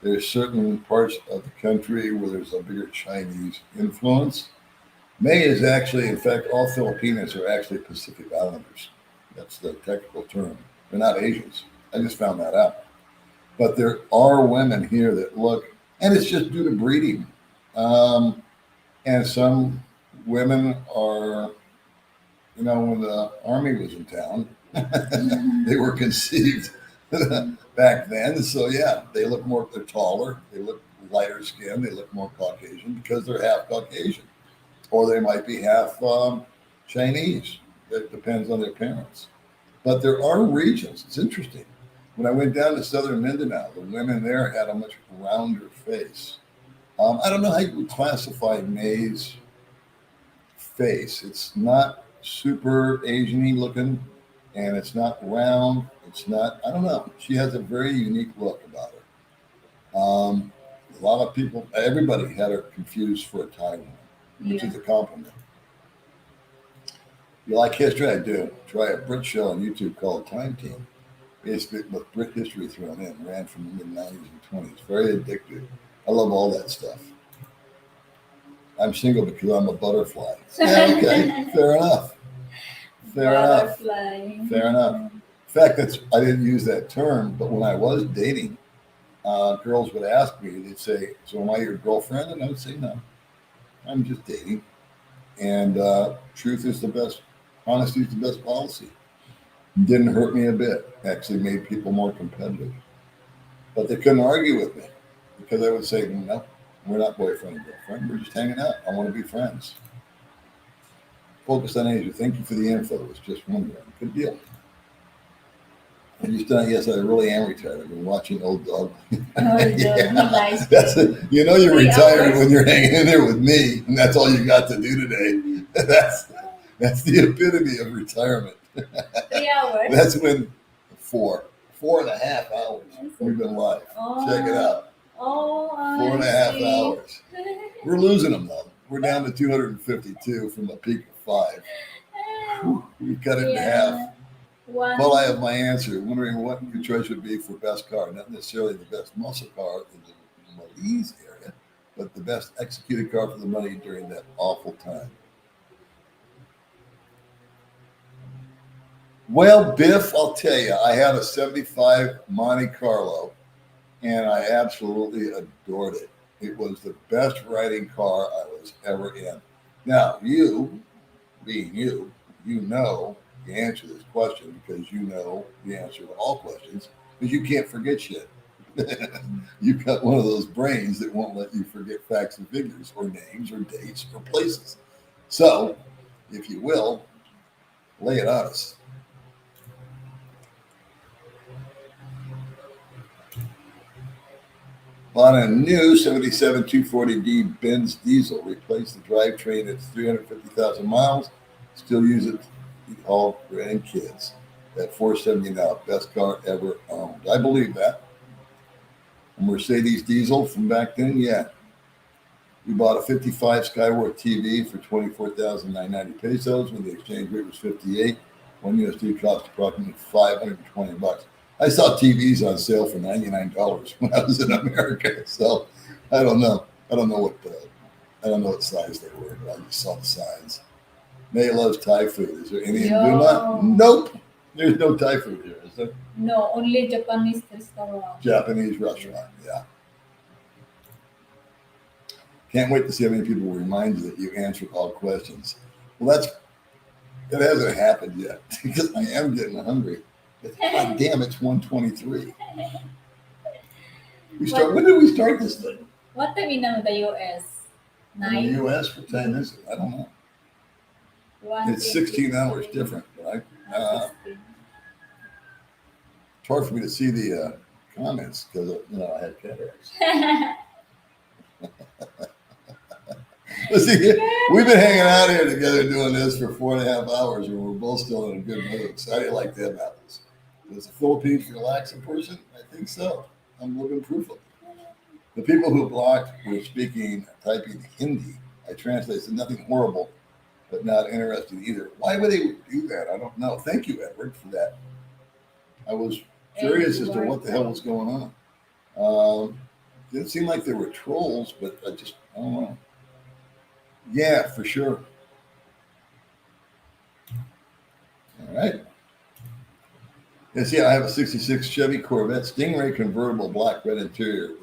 There's certain parts of the country where there's a bigger Chinese influence. May is actually, in fact, all Filipinos are actually Pacific Islanders. That's the technical term. They're not Asians. I just found that out. But there are women here that look, and it's just due to breeding. And some women are, when the army was in town, they were conceived back then. So yeah, they're taller, they look lighter skinned, they look more Caucasian because they're half Caucasian. Or they might be half Chinese. It depends on their parents. But there are regions. It's interesting. When I went down to southern Mindanao, the women there had a much rounder face. I don't know how you would classify May's face. It's not super Asian-y looking, and it's not round. It's not, I don't know. She has a very unique look about her. A lot of people, everybody had her confused for a Thai woman, which is a compliment. You like history? I do. Try a Brit show on YouTube called Time Team. Basically, with Brit history thrown in, ran from the mid-'90s and 20s. Very addictive. I love all that stuff. I'm single because I'm a butterfly. Yeah, okay, fair enough. Fair enough. In fact, I didn't use that term, but when I was dating, girls would ask me, they'd say, "So am I your girlfriend?" And I would say, "No, I'm just dating." And truth is the best, honesty is the best policy. Didn't hurt me a bit. Actually made people more competitive. But they couldn't argue with me because I would say, "No, we're not boyfriend and girlfriend. We're just hanging out. I want to be friends." Focused on Asia. Thank you for the info. It was just wondering. Good deal. And you done? Yes, I really am retired. I've been watching Old Dog. Oh, Yeah. nice. That's it. You know you're 3 retired hours. when you're hanging in there with me, and that's all you got to do today. That's the epitome of retirement. 3 hours. That's when 4.5 hours we've been live. Check it out. Oh, 4.5 hours. We're losing them though. We're down to 252 from a peak of 5. Whew, we cut it in half. Well, I have my answer. Wondering what your choice would be for best car. Not necessarily the best muscle car in the Malise area, but the best executed car for the money during that awful time. Well, Biff, I'll tell you, I had a 75 Monte Carlo, and I absolutely adored it. It was the best riding car I was ever in. Now, you, being you, you know the answer to this question because you know the answer to all questions because you can't forget shit. You've got one of those brains that won't let you forget facts and figures or names or dates or places. So, if you will, lay it on us. Bought a new 77 240D Benz diesel, replaced the drivetrain at 350,000 miles, still use it to haul grandkids. That 470 now, best car ever owned. I believe that. A Mercedes diesel from back then, yeah. We bought a 55 Skyworth TV for 24,990 pesos when the exchange rate was 58. One USD cost approximately 520 bucks. I saw TVs on sale for $99 when I was in America. So I don't know. I don't know what size they were, but I just saw the signs. May loves Thai food. Is there any in Duma? Nope. There's no Thai food here, is there? No, only Japanese restaurant. Japanese restaurant, yeah. Can't wait to see how many people remind you that you answered all questions. Well, that hasn't happened yet because I am getting hungry. God damn, it's 1:23. When did we start this thing? What time in the US? In the 9? US, what time is it? I don't know. 1, It's 16 hours different, right? It's hard for me to see the comments because I had cataracts. See, we've been hanging out here together doing this for 4.5 hours, and we're both still in a good mood. So how do you like them apples? Is the Philippines relaxing person? I think so. I'm living proof of it. The people who blocked were typing Hindi. I translated, said nothing horrible, but not interested either. Why would they do that? I don't know. Thank you, Edward, for that. I was curious as to what the hell was going on. Didn't seem like there were trolls, but I don't know. Yeah, for sure. All right. Yes, yeah, I have a 66 Chevy Corvette Stingray convertible, black red interior.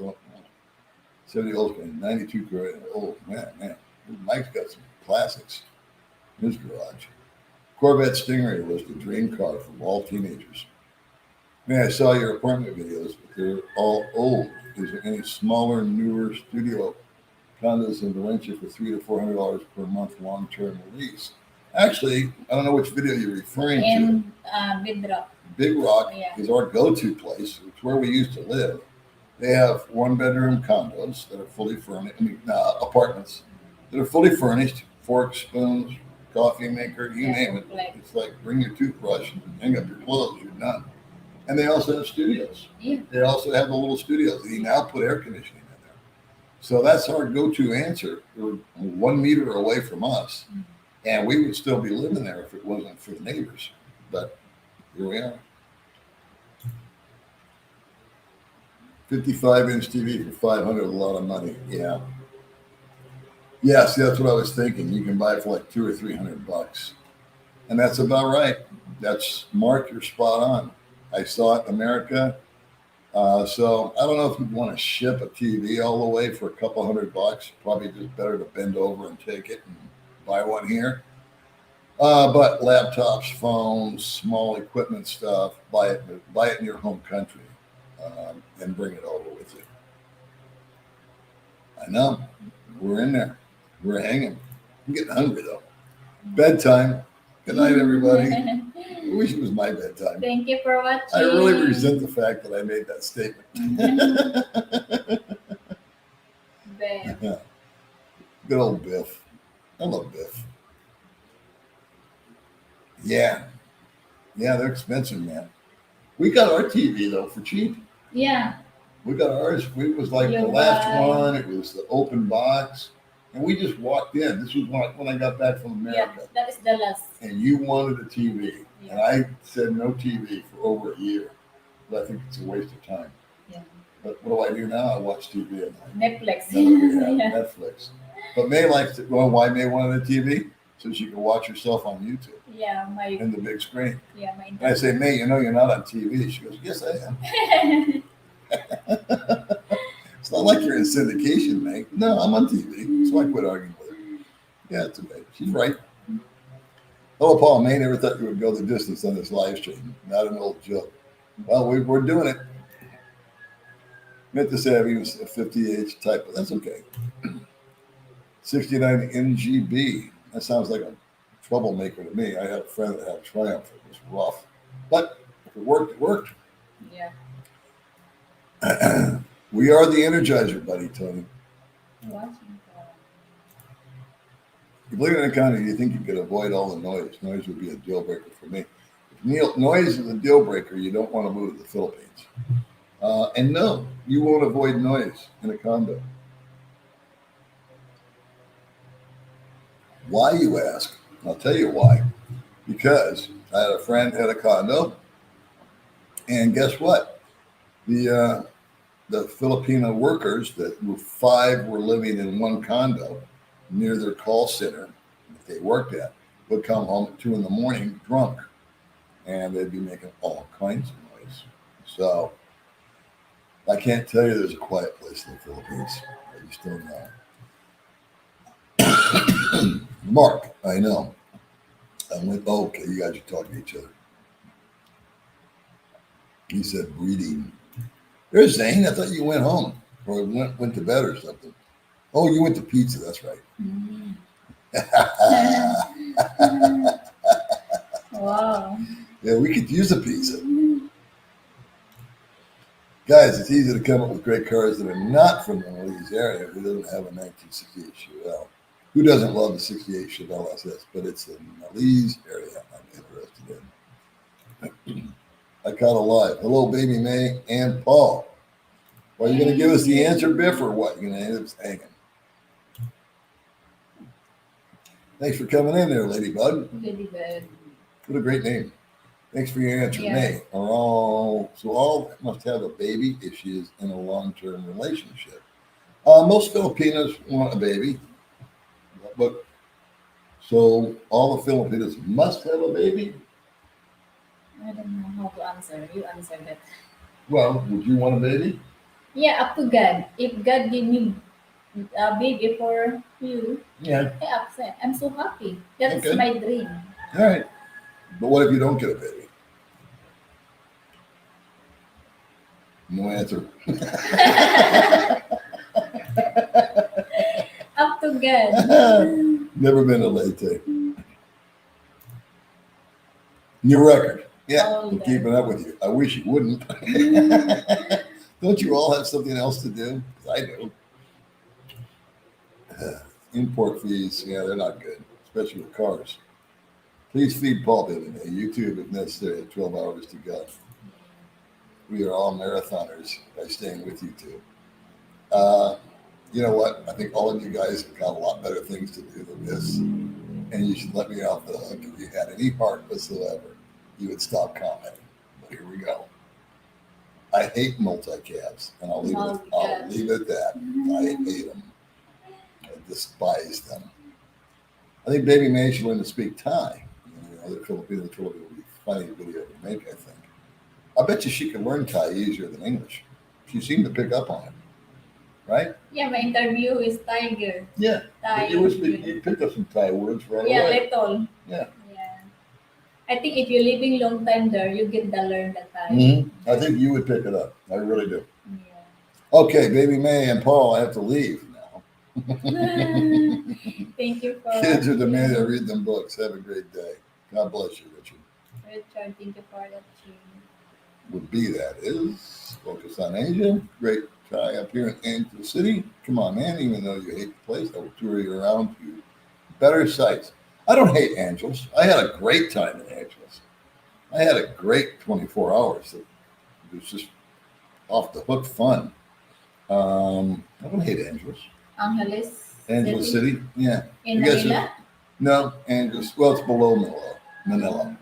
70 old 92 Corvette. Oh, man. Mike's got some classics in his garage. Corvette Stingray was the dream car for all teenagers. Man, I saw your apartment videos, but they're all old. Is there any smaller, newer studio condos in Valencia for $300 to $400 per month long-term lease? Actually, I don't know which video you're referring to. Big Rock. Big Rock is our go-to place. It's where we used to live. They have one-bedroom condos that are fully furnished. Apartments that are fully furnished. Forks, spoons, coffee maker, you name it. It's like bring your toothbrush and hang up your clothes. You're done. And they also have studios. Yeah. They also have the little studios. They now put air conditioning in there. So that's our go-to answer. They're 1 meter away from us. Mm-hmm. And we would still be living there if it wasn't for the neighbors. But here we are. 55-inch TV for $500, a lot of money. Yeah. Yeah, see, that's what I was thinking. You can buy it for like $200 or $300. And that's about right. That's Mark, you're spot on. I saw it in America. So I don't know if you'd want to ship a TV all the way for a couple $100. Probably just better to bend over and take it and buy one here. But laptops, phones, small equipment stuff, buy it in your home country, and bring it over with you. I know we're in there, we're hanging. I'm getting hungry though. Bedtime. Good night, everybody. I wish it was my bedtime. Thank you for watching. I really resent the fact that I made that statement. Bye. Good old Biff. I love Biff. Yeah, they're expensive, man. We got our TV though for cheap. Yeah. We got ours. It was like the You last buy- one. It was the open box, and we just walked in. This was when I got back from Yeah, America, that is the last. and you wanted a TV, and I said no TV for over a year. But I think it's a waste of time. Yeah. But what do I do now? I watch TV at night. Netflix. Now that we have Yeah. Netflix. But May likes to. Well, why May wanted a TV? So she can watch herself on YouTube Yeah, my in the big screen. my And I say, May, you know you're not on TV. She goes, yes, I am. It's not like you're in syndication, May. No, I'm on TV. So I quit arguing with her. Yeah, it's okay. She's right. Hello, Paul. May never thought you would go the distance on this live stream. Not an old joke. Well, we're doing it. Meant to say I've even a 50H type, but that's okay. 69 NGB. That sounds like a troublemaker to me. I had a friend that had a Triumph. It was rough. But if it worked, it worked. Yeah. We are the Energizer, buddy, Tony. Watching. If you live in a county, you think you could avoid all the noise. Noise would be a deal breaker for me. If noise is a deal breaker, you don't want to move to the Philippines. And no, you won't avoid noise in a condo. Why, you ask? I'll tell you why. Because I had a friend had a condo, and guess what? The Filipino workers that were 5 were living in one condo near their call center that they worked at would come home at 2 a.m. drunk, and they'd be making all kinds of noise. So I can't tell you there's a quiet place in the Philippines. I just don't know. Mark, I know. Okay, you guys are talking to each other. He said breeding. There's Zane. I thought you went home or went to bed or something. Oh, you went to pizza. That's right. Mm. Wow. Yeah, we could use a pizza. Guys, it's easy to come up with great cars that are not from the Belize area who doesn't have a 1968 Chevelle. Who doesn't love the 68 Chevelle SS? But it's the Belize area I'm interested in. I caught a live. Hello, Baby May and Paul. Well, you going to give us the answer, Biff, or what? You're going to end up hanging. Thanks for coming in there, Ladybug. Ladybug. What a great name. Thanks for your answer, Yes. May. All must have a baby if she is in a long-term relationship. Most Filipinos want a baby, but so all the Filipinos must have a baby. I don't know how to answer. You answer that. Well, would you want a baby? Yeah, up to God. If God give me a baby for you, Yeah. I accept. I'm so happy. That is Okay. my dream. All right. But what if you don't get a baby? No answer. Up to God. Never been a Leyte. New record. Yeah, Oh, I'm okay. keeping up with you. I wish you wouldn't. Don't you all have something else to do? 'Cause I do. Import fees, yeah, they're not good, especially with cars. Please feed Paul, baby. YouTube, if necessary, at 12 hours to go. We are all marathoners by staying with you too. You know what? I think all of you guys have got a lot better things to do than this. And you should let me off the hook. If you had any heart whatsoever, you would stop commenting. But here we go. I hate multi-cabs, and I'll leave it at that. I hate them. I despise them. I think Baby May should learn to speak Thai. You know, the Filipino would be a funny video to make, I think. I bet you she could learn Thai easier than English. She seemed to pick up on it, right? Yeah, my interview is tiger. Yeah. Thai. You picked up some Thai words right Yeah, away. little. Yeah. Yeah. I think if you're living long time there, you get to learn the Thai. I think you would pick it up. I really do. Yeah. Okay, Baby May and Paul, I have to leave now. Thank you for Kids are demanding I read them books. Have a great day. God bless you, Richard. Richard, thank you for that. Would be that is focus on Asia. Great try up here in Angel City. Come on, man. Even though you hate the place, I will tour you around to better sights. I don't hate Angels. I had a great time in Angels. I had a great 24 hours. It was just off the hook fun. I don't hate Angels. Angeles City. Yeah. In I guess Manila? No, Angeles. Well, it's below Manila.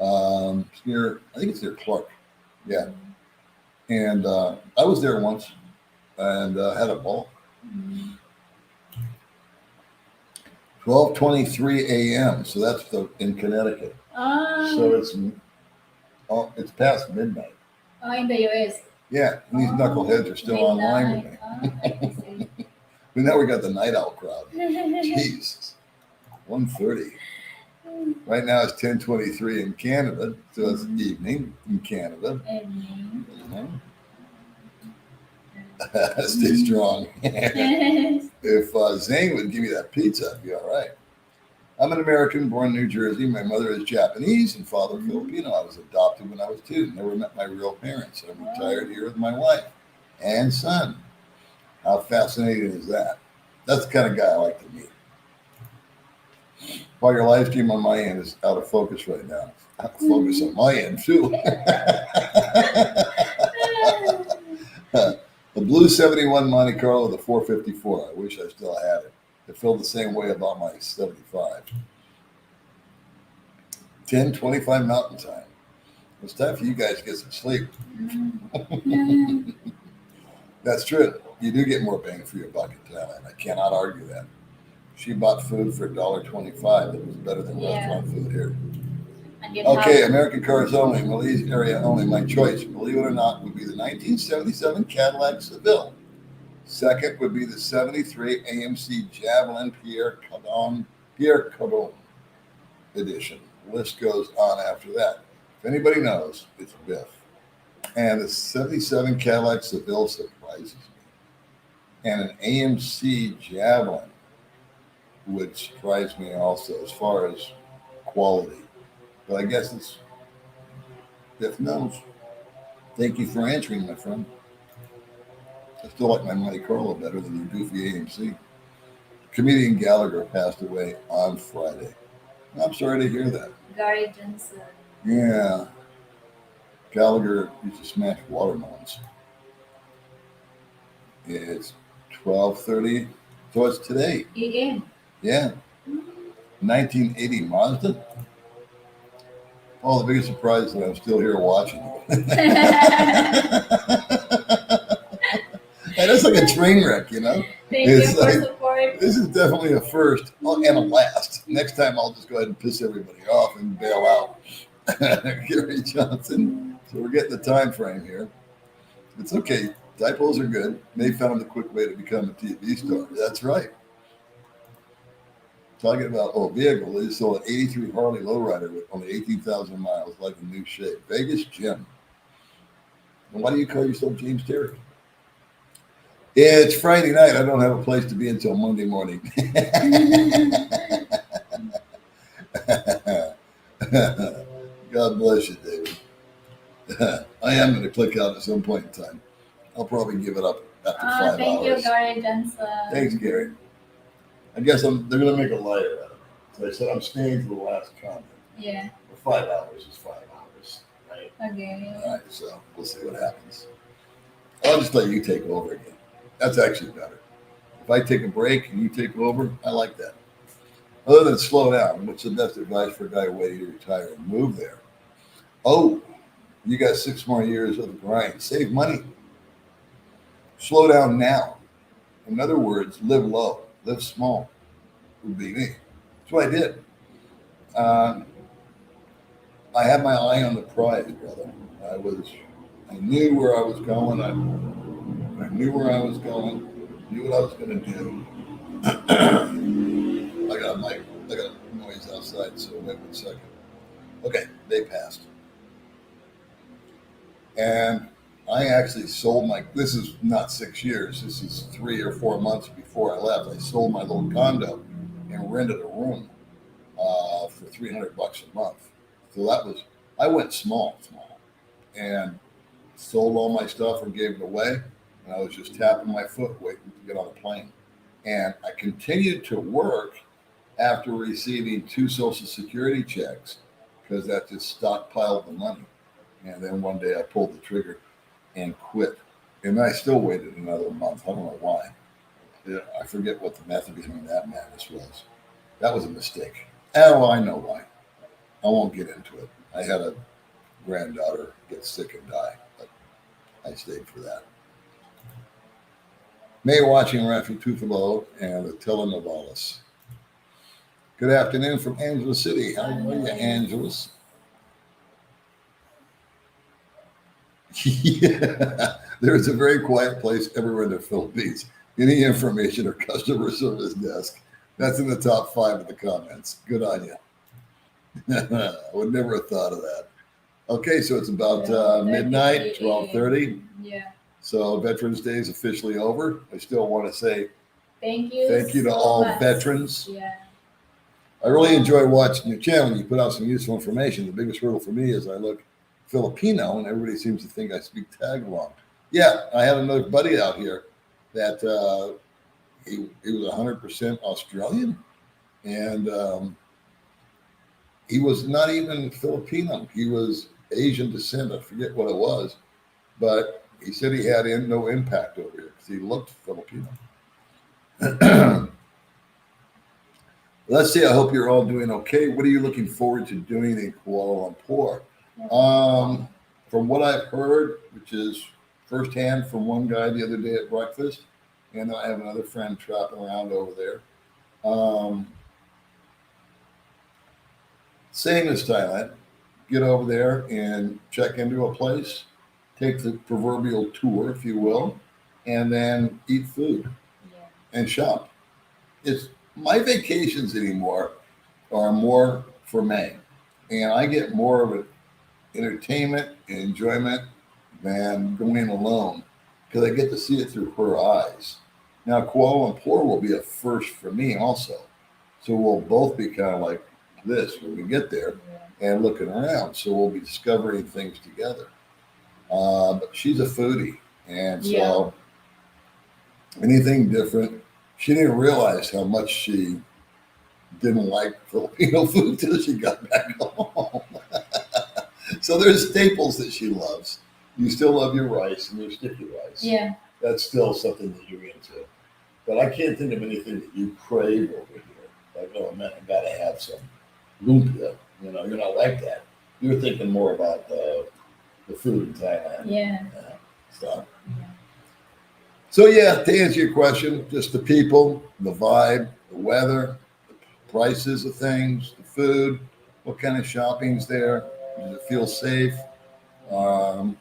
It's near, I think it's near Clark. Yeah. And I was there once and had a ball. 12:23 a.m. So that's in Connecticut. So it's past midnight. In the US. Yeah, and these knuckleheads are still online with me. But now we got the night owl crowd. Jesus. 1:30. Right now it's 10:23 in Canada, so it's evening in Canada. Stay strong. If Zane would give me that pizza, I'd be all right. I'm an American, born in New Jersey. My mother is Japanese and father Filipino. I was adopted when I was 2. Never met my real parents. I'm retired here with my wife and son. How fascinating is that? That's the kind of guy I like to meet. While your live stream on my end is out of focus right now. Out of focus on my end, too. The blue 71 Monte Carlo, the 454. I wish I still had it. It felt the same way about my 75. 10:25 Mountain Time. It's time for you guys to get some sleep. That's true. You do get more bang for your buck in Thailand. I cannot argue that. She bought food for $1.25. It was better than restaurant food here. Okay, American cars only, Malaysia area only. My choice, believe it or not, would be the 1977 Cadillac Seville. Second would be the 73 AMC Javelin Pierre Cardin edition. The list goes on after that. If anybody knows, it's Biff. And the 77 Cadillac Seville surprises me. And an AMC Javelin would surprise me also as far as quality. But I guess it's Biff knows. Thank you for answering, my friend. I still like my Monte Carlo better than your goofy AMC. Comedian Gallagher passed away on Friday. I'm sorry to hear that. Gary Johnson. Yeah. Gallagher used to smash watermelons. It's 12:30. So it's today. AM. Yeah. 1980 Mazda. Oh, the biggest surprise is that I'm still here watching you. And it's like a train wreck, you know? Thank you for support. This is definitely a first and a last. Next time I'll just go ahead and piss everybody off and bail out. Gary Johnson. So we're getting the time frame here. It's okay. Typos are good. They found a quick way to become a TV star. That's right. Talking about vehicle. They sold an 83 Harley lowrider with only 18,000 miles, like a new shape. Vegas Jim. And why do you call yourself James Terry? It's Friday night. I don't have a place to be until Monday morning. God bless you, David. I am going to click out at some point in time. I'll probably give it up after 5 hours. Thank you, Gary Johnson. Thanks, Gary. I guess they're going to make a liar out of it. So I said I'm staying to the last comment. Yeah. For 5 hours is 5 hours, right? Okay. All right, so we'll see what happens. I'll just let you take over again. That's actually better. If I take a break and you take over, I like that. Other than slow down, what's the best advice for a guy waiting to retire and move there? Oh, you got 6 more years of the grind. Save money. Slow down now. In other words, live low, live small would be me. That's what I did. I had my eye on the prize, brother. I knew where I was going. I knew where I was going. Knew what I was going to do. I got a noise outside, so wait 1 second. Okay, they passed. And I actually sold this is not 6 years, this is 3 or 4 months before I left. I sold my little condo and rented a room for $300 a month. So I went small, and sold all my stuff and gave it away. And I was just tapping my foot waiting to get on a plane. And I continued to work after receiving 2 Social Security checks because that just stockpiled the money. And then one day I pulled the trigger and quit. And I still waited another month. I don't know why. I forget what the method behind that madness was. That was a mistake. Oh, I know why. I won't get into it. I had a granddaughter get sick and die, but I stayed for that. May watching Rafi Tufalo and the Telenovelas. Good afternoon from Angeles City. How are you, Angeles? Yeah, there's a very quiet place everywhere in the Philippines. Any information or customer service desk. That's in the top 5 of the comments. Good on you. I would never have thought of that. Okay, so it's about midnight, 12:30. Yeah. So Veterans Day is officially over. I still want to say thank you to so all much. veterans. Yeah. I really enjoy watching your channel. You put out some useful information. The biggest hurdle for me is I look Filipino and everybody seems to think I speak Tagalog. Yeah, I had another buddy out here that he was 100% Australian, and he was not even Filipino. He was Asian descent. I forget what it was, but he said he had no impact over here because he looked Filipino. Let's see. I hope you're all doing okay. What are you looking forward to doing in Kuala Lumpur? From what I've heard, which is firsthand from one guy the other day at breakfast, and I have another friend trapping around over there. Same as Thailand. Get over there and check into a place, take the proverbial tour, if you will, and then eat food and shop. It's my vacations anymore are more for May, and I get more of an entertainment and enjoyment than going alone because I get to see it through her eyes. Now, Kuala Lumpur will be a first for me also, so we'll both be kind of like this when we get there and looking around. So we'll be discovering things together. But she's a foodie, and so anything different. She didn't realize how much she didn't like Filipino food till she got back home. So there's staples that she loves. You still love your rice and your sticky rice. Yeah. That's still something that you're into. But I can't think of anything that you crave over here. Like, oh man, I gotta have some lumpia. You know, you're not like that. You're thinking more about the food in Thailand. Yeah. Stuff. Yeah. So yeah, to answer your question, just the people, the vibe, the weather, the prices of things, the food, what kind of shopping's there, does it feel safe, the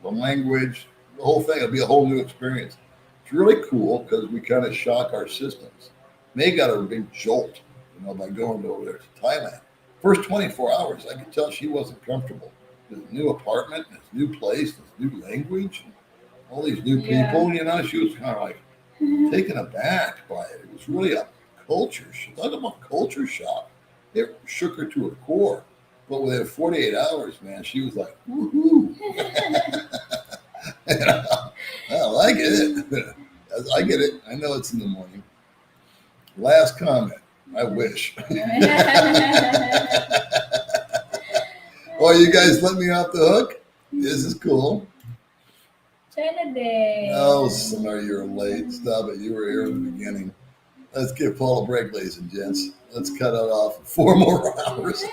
language, the whole thing. It'll be a whole new experience. It's really cool because we kind of shock our systems. May got a big jolt, by going over there to Thailand. First 24 hours, I could tell she wasn't comfortable. This new apartment, this new place, this new language, all these new people, she was kind of like taken aback by it. It was really a culture. Talk about culture shock. It shook her to her core. But within 48 hours, man, she was like, woohoo. I like it. I get it. I know it's in the morning. Last comment. I wish. Oh, you guys let me off the hook? This is cool. China Day. Oh, sorry, you're late. Stop it. You were here in the beginning. Let's give Paul a break, ladies and gents. Let's cut it off for 4 more hours.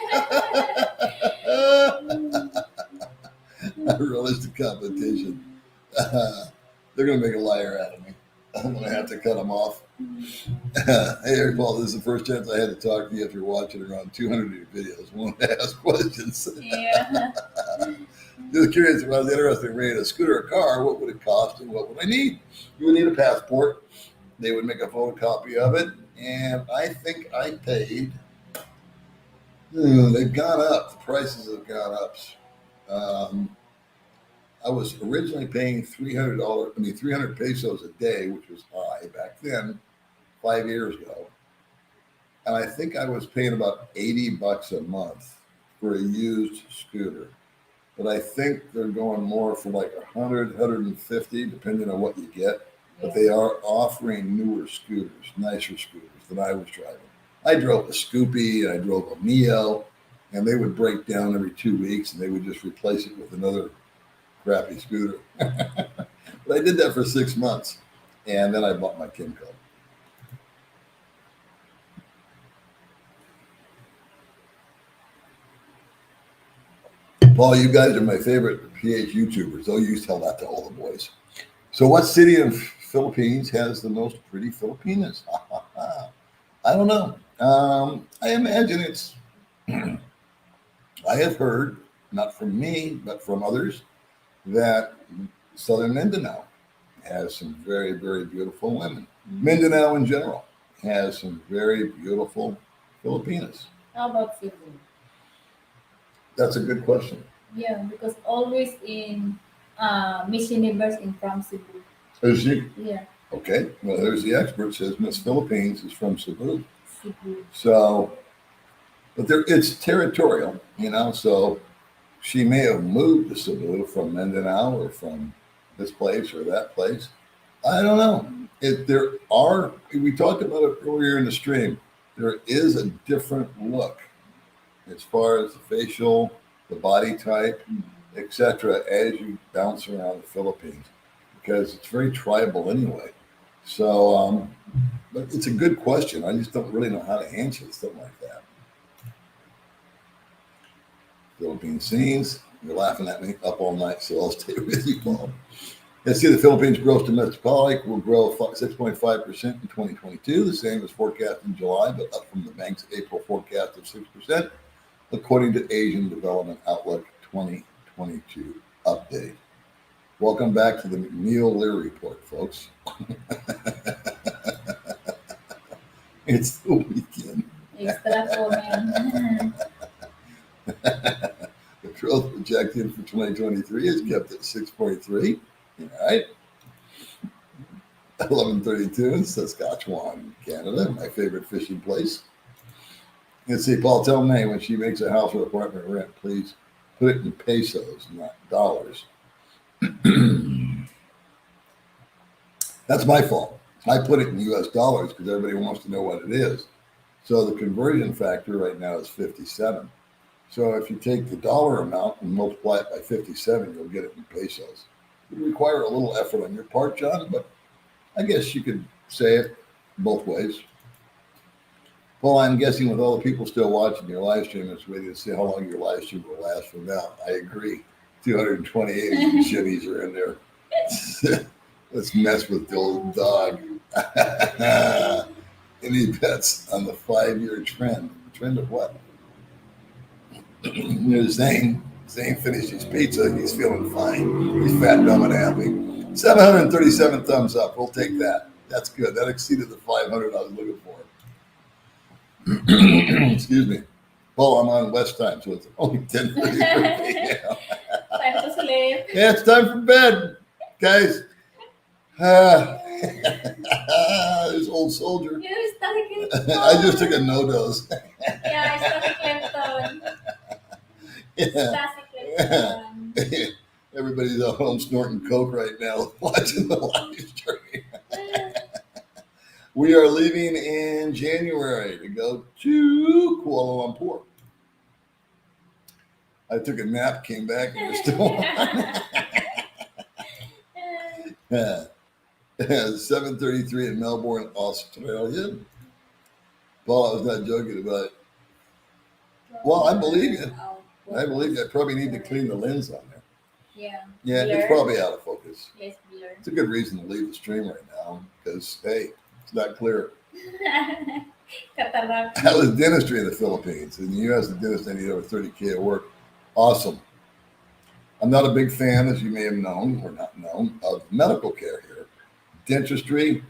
I relish the competition. They're going to make a liar out of me. I'm gonna have to cut them off. Hey, Paul, this is the first chance I had to talk to you after watching around 200 of your videos. I wanted to ask questions. Yeah. Just curious, if I was interested in renting a scooter or car, what would it cost and what would I need? You would need a passport. They would make a photocopy of it, and I think I paid. They've gone up. The prices have gone up. Um, I was originally paying $300. I mean, 300 pesos a day, which was high back then, 5 years ago. And I think I was paying about $80 a month for a used scooter. But I think they're going more for like 100, 150, depending on what you get. But they are offering newer scooters, nicer scooters than I was driving. I drove a Scoopy, I drove a Mio, and they would break down every 2 weeks, and they would just replace it with another crappy scooter. But I did that for 6 months, and then I bought my Kimco. Paul, you guys are my favorite PH YouTubers. Oh, you tell that to all the boys. So what city in Philippines has the most pretty Filipinas? I don't know. I imagine it's, I have heard, not from me, but from others, that southern Mindanao has some very, very beautiful women. Mindanao in general has some very beautiful Filipinas. How about Cebu? That's a good question. Yeah, because always in Miss Universe in from Cebu. Is she? Yeah, Okay. Well, there's the expert says Miss Philippines is from Cebu. Cebu. So, but it's territorial, so she may have moved to Cebu from Mindanao or from this place or that place. I don't know. We talked about it earlier in the stream. There is a different look as far as the facial, the body type, etc., as you bounce around the Philippines, because it's very tribal anyway. So, but it's a good question. I just don't really know how to answer something like that. Philippine scenes. You're laughing at me up all night, so I'll stay with you, Paul. Let's see, the Philippines gross domestic product will grow 6.5% in 2022, the same as forecast in July, but up from the bank's April forecast of 6%, according to Asian Development Outlook 2022 update. Welcome back to the McNeil Lear Report, folks. It's the weekend. Extra comment. The growth projected for 2023 is kept at 6.3. All right. 1132 in Saskatchewan, Canada, my favorite fishing place. Let's see, Paul, tell May when she makes a house or apartment rent, please put it in pesos, not dollars. That's my fault. I put it in US dollars because everybody wants to know what it is. So the conversion factor right now is 57. So if you take the dollar amount and multiply it by 57, you'll get it in pesos. It would require a little effort on your part, John, but I guess you could say it both ways. Well, I'm guessing with all the people still watching your live stream, it's waiting to see how long your live stream will last from now. I agree. 228 shimmies are in there. Let's mess with the old dog. Any bets on the 5-year trend? Trend of what? There's Zane. Zane finished his pizza. He's feeling fine. He's fat, dumb, and happy. 737 thumbs up. We'll take that. That's good. That exceeded the 500 I was looking for. Excuse me. Well, I'm on West time, so it's only 10:30 p.m. Time to sleep. Yeah, it's time for bed, guys. This old soldier. You started I just took a no-dose. Yeah, I started Clinton. Yeah. Everybody's at home snorting coke right now, watching the live stream. We are leaving in January to go to Kuala Lumpur. I took a nap, came back, and we're still on. 7:33 in Melbourne, Australia. Paul, I was not joking about it. Well, I believe you. I believe you. I probably need to clean the lens on there. Yeah. Yeah, Blur. it's probably out of focus. Yes, blur. It's a good reason to leave the stream right now. because hey, it's not clear. Cataract. That was dentistry in the Philippines. In the U.S., the dentist I need over 30K at work. Awesome. I'm not a big fan, as you may have known or not known, of medical care here. Dentistry,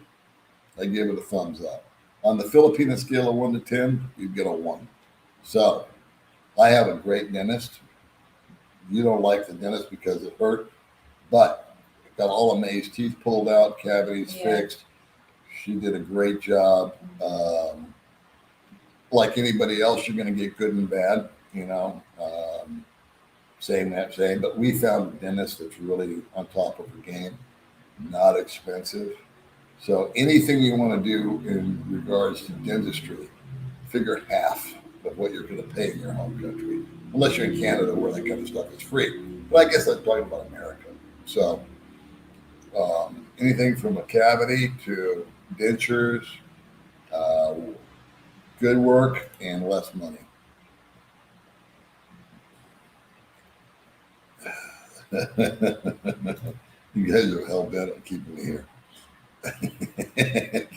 I give it a thumbs up. On the Filipino scale of 1 to 10, you get a 1. So I have a great dentist. You don't like the dentist because it hurt, but got all of May's teeth pulled out, cavities fixed. She did a great job. Like anybody else, you're going to get good and bad, saying that, but we found a dentist that's really on top of her game, not expensive. So anything you want to do in regards to dentistry, figure half of what you're going to pay in your home country, unless you're in Canada where that kind of stuff is free. But I guess I'm talking about America. So anything from a cavity to dentures, good work and less money. You guys are hell bent on keeping me here.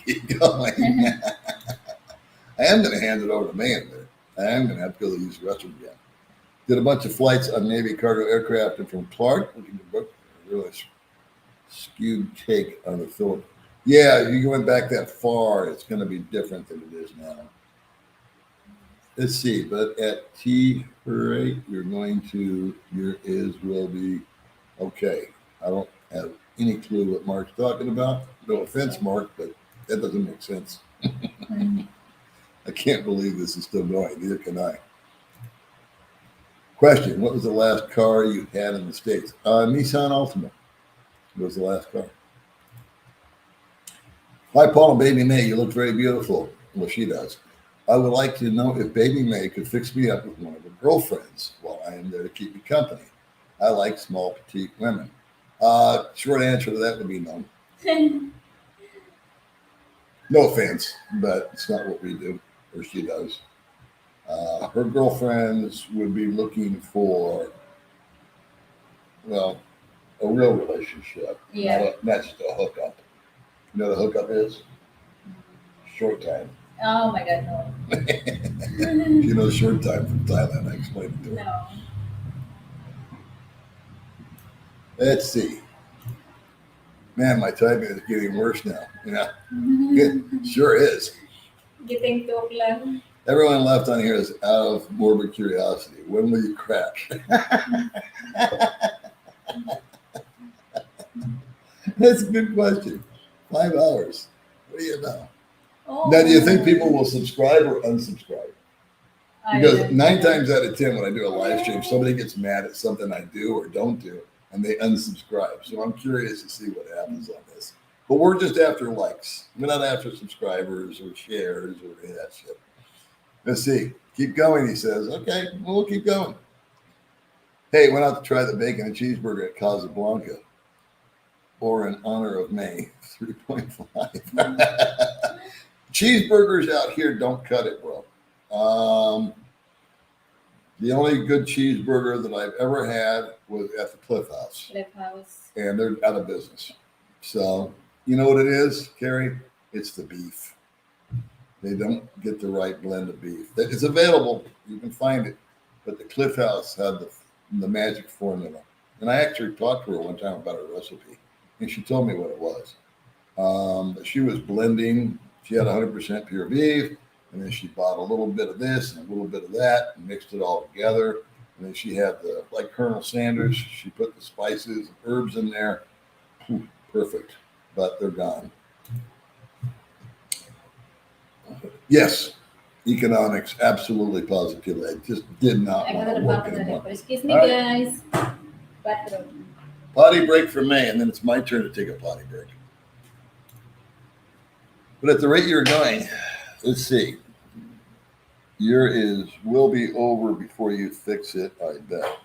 Keep going. I am going to hand it over to May in a minute. I am going to have to go to use the restroom again. Did a bunch of flights on Navy cargo aircraft and from Clark. Really skewed take on the Philippines. Yeah, you went back that far, it's going to be different than it is now. Let's see, but at T rate, you're going to, will be okay. I don't have any clue what Mark's talking about. No offense, Mark, but that doesn't make sense. I can't believe this is still going. Neither can I. Question: what was the last car you had in the States? Nissan Altima was the last car. Hi, Paul and Baby Mae. You look very beautiful. Well, she does. I would like to know if Baby Mae could fix me up with one of her girlfriends while I am there to keep me company. I like small, petite women. Short answer to that would be no. No offense, but it's not what we do, or she does. Her girlfriends would be looking for, well, a real relationship, not just a hookup. You know what a hookup is? Short time. Oh my God, no. You know, short time from Thailand. I explained it to her. No. Let's see. Man, my typing is getting worse now. It sure is. Getting too close. Everyone left on here is out of morbid curiosity. When will you crack? That's a good question. 5 hours. What do you know? Oh. Now, do you think people will subscribe or unsubscribe? Because 9 times out of 10, when I do a live stream, somebody gets mad at something I do or don't do, and they unsubscribe. So I'm curious to see what happens on this. But we're just after likes. We're not after subscribers or shares or any of that shit. Let's see. Keep going, he says. Okay, well, we'll keep going. Hey, went out to try the bacon and cheeseburger at Casablanca. Or in honor of May, 3.5. Cheeseburgers out here don't cut it, bro. The only good cheeseburger that I've ever had was at the Cliff House. And they're out of business. So, you know what it is, Carrie? It's the beef. They don't get the right blend of beef. It's available. You can find it. But the Cliff House had the magic formula. And I actually talked to her one time about her recipe. And she told me what it was. She was blending. She had 100% pure beef. And then she bought a little bit of this and a little bit of that and mixed it all together. And then she had like Colonel Sanders, she put the spices and herbs in there. Perfect. But they're gone. Yes. Economics, absolutely, positively. I just did not want to work anymore. Excuse me, guys. Bathroom. Potty break for May, and then it's my turn to take a potty break. But at the rate you're going, let's see. Will be over before you fix it, I bet.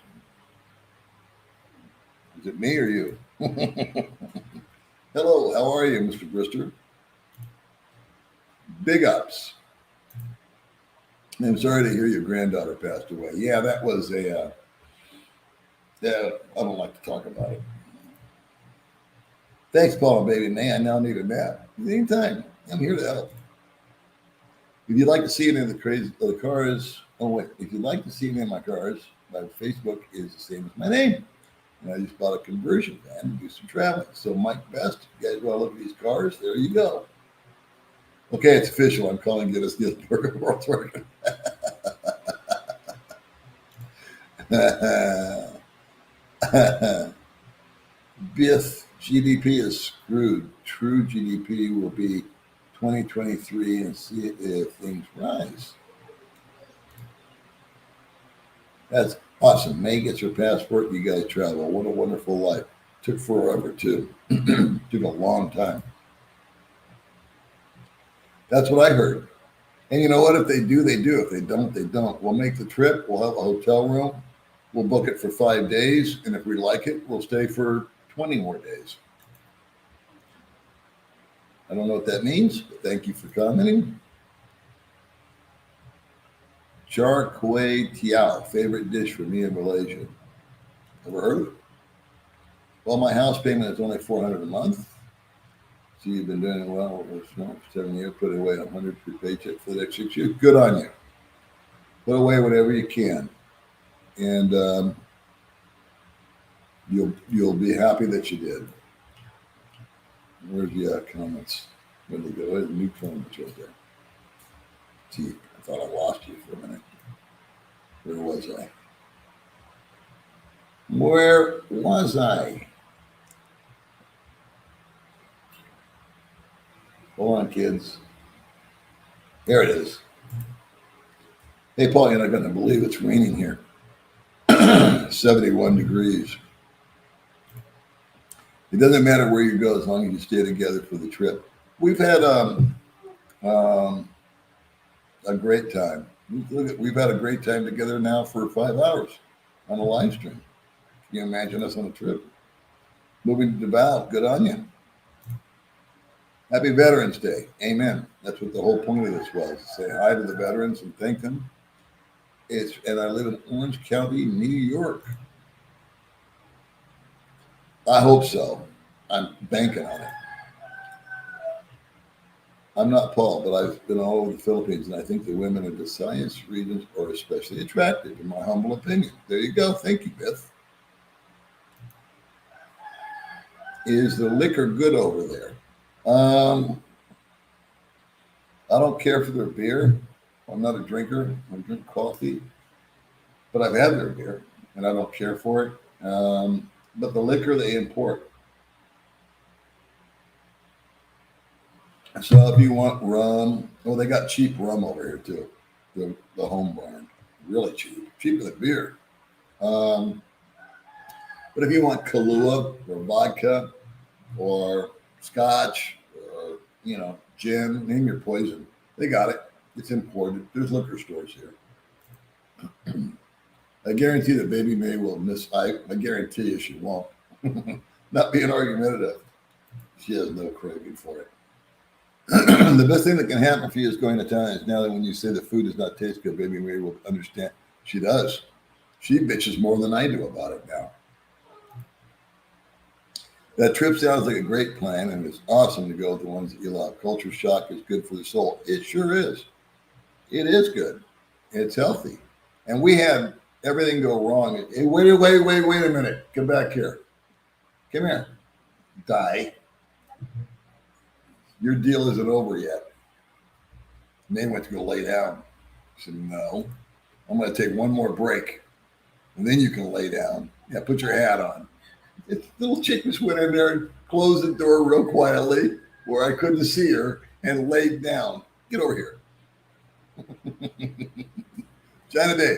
Is it me or you? Hello, how are you, Mr. Brister? Big ups. I'm sorry to hear your granddaughter passed away. Yeah, that was I don't like to talk about it. Thanks, Paul and Baby Mae. I now need a nap. Anytime. I'm here to help. If you'd like to see any of the cars, if you'd like to see any of my cars, my Facebook is the same as my name. And I just bought a conversion van to do some traveling. So Mike Best, if you guys want to look at these cars, there you go. Okay, it's official. I'm calling Guinness World Record. Biff, GDP is screwed. True GDP will be 2023 and see if things rise. That's awesome. May gets her passport. You guys travel. What a wonderful life. Took forever too. Took a long time. That's what I heard. And you know what? If they do, they do. If they don't, they don't. We'll make the trip. We'll have a hotel room. We'll book it for 5 days. And if we like it, we'll stay for 20 more days. I don't know what that means, but thank you for commenting. Char Kway Tiao, favorite dish for me in Malaysia. Ever heard of it? Well, my house payment is only $400 a month. So you've been doing well for 7 years, put away $100 per paycheck for the next 6 years. Good on you. Put away whatever you can. And you'll be happy that you did. Where's the comments? Where did they go? There's a new comments right there. See, I thought I lost you for a minute. Where was I? Where was I? Hold on, kids. There it is. Hey, Paul, you're not going to believe it's raining here. 71 degrees. It doesn't matter where you go as long as you stay together for the trip. We've had a great time. We've had a great time together now for 5 hours on a live stream. Can you imagine us on a trip? Moving to Davao, good on you. Happy Veterans Day. Amen. That's what the whole point of this was. Say hi to the veterans and thank them. And I live in Orange County, New York. I hope so. I'm banking on it. I'm not Paul, but I've been all over the Philippines, and I think the women in the science regions are especially attractive, in my humble opinion. There you go. Thank you, Beth. Is the liquor good over there? I don't care for their beer. I'm not a drinker. I drink coffee, but I've had their beer, and I don't care for it. But the liquor they import. So if you want rum, they got cheap rum over here too. The home brand, really cheap, cheaper than beer. But if you want Kahlua or vodka or scotch or gin, name your poison, they got it. It's imported. There's liquor stores here. I guarantee that Baby Mae will miss. I guarantee you she won't. Not being argumentative. She has no craving for it. The best thing that can happen for you is going to town is now that when you say the food does not taste good, Baby Mae will understand. She does. She bitches more than I do about it now. That trip sounds like a great plan, and it's awesome to go with the ones that you love. Culture shock is good for the soul. It sure is. It is good. It's healthy. And we had everything go wrong. Hey, wait a minute. Come back here. Come here. Die. Your deal isn't over yet. And they went to go lay down. I said, no. I'm going to take one more break. And then you can lay down. Yeah, put your hat on. The little chick just went in there and closed the door real quietly where I couldn't see her and laid down. Get over here. China Day.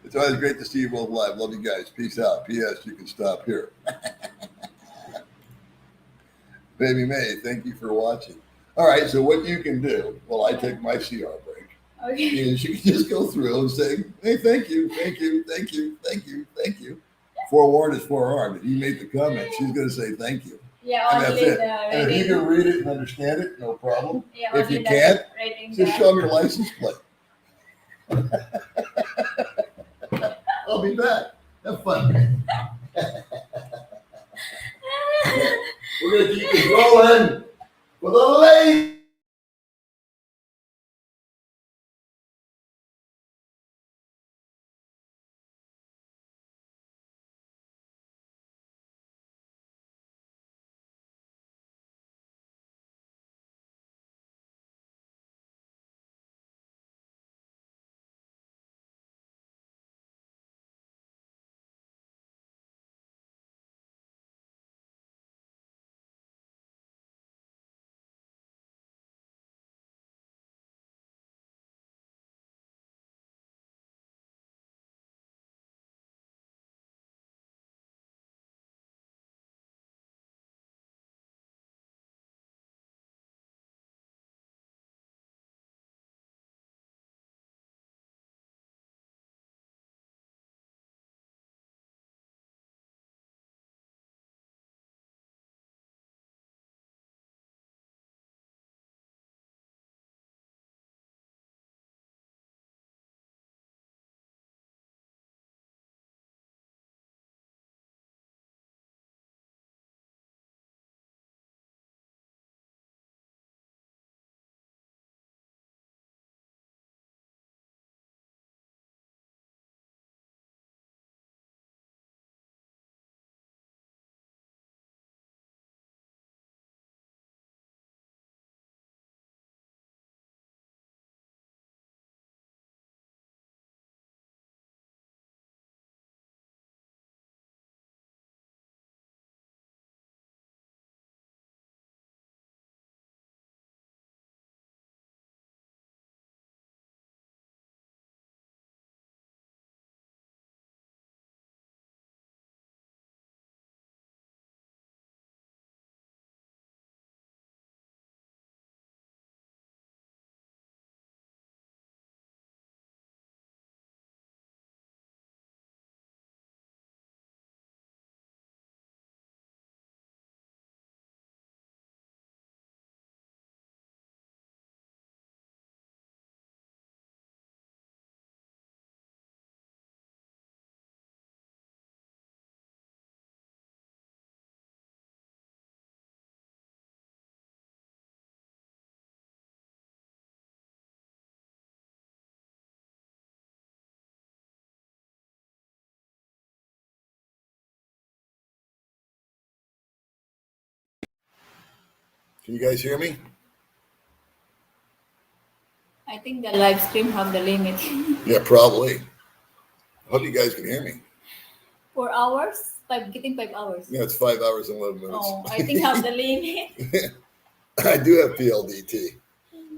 It's always great to see you both live. Love you guys. Peace out. P.S. You can stop here. Baby Mae, thank you for watching. All right, so what you can do while I take my CR break is you can just go through and say, hey, thank you. Forewarned is forearmed. If you make the comment, she's going to say thank you. Yeah, and that's it. And if you can read it and understand it, no problem. Yeah, if you can't, just show them your license plate. I'll be back. Have fun. We're going to keep this rolling for the ladies. Can you guys hear me? I think the live stream have the limit. Yeah, probably. I hope you guys can hear me. 4 hours? Getting 5 hours. Yeah, it's 5 hours and 11 minutes. Oh, I think have the limit. I do have PLDT.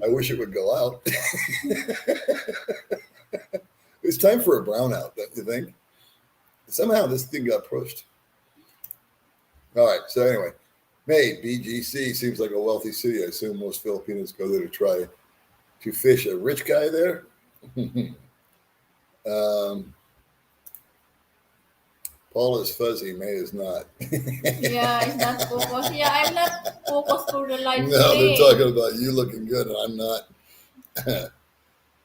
I wish it would go out. It's time for a brownout, don't you think? Somehow this thing got pushed. All right, so anyway, May, BGC seems like a wealthy city. I assume most Filipinos go there to try to fish. A rich guy there? Paul is fuzzy, May is not. Yeah, it's not focused. Yeah, I'm not focused for the live No, stream. they're talking about you looking good, and I'm not.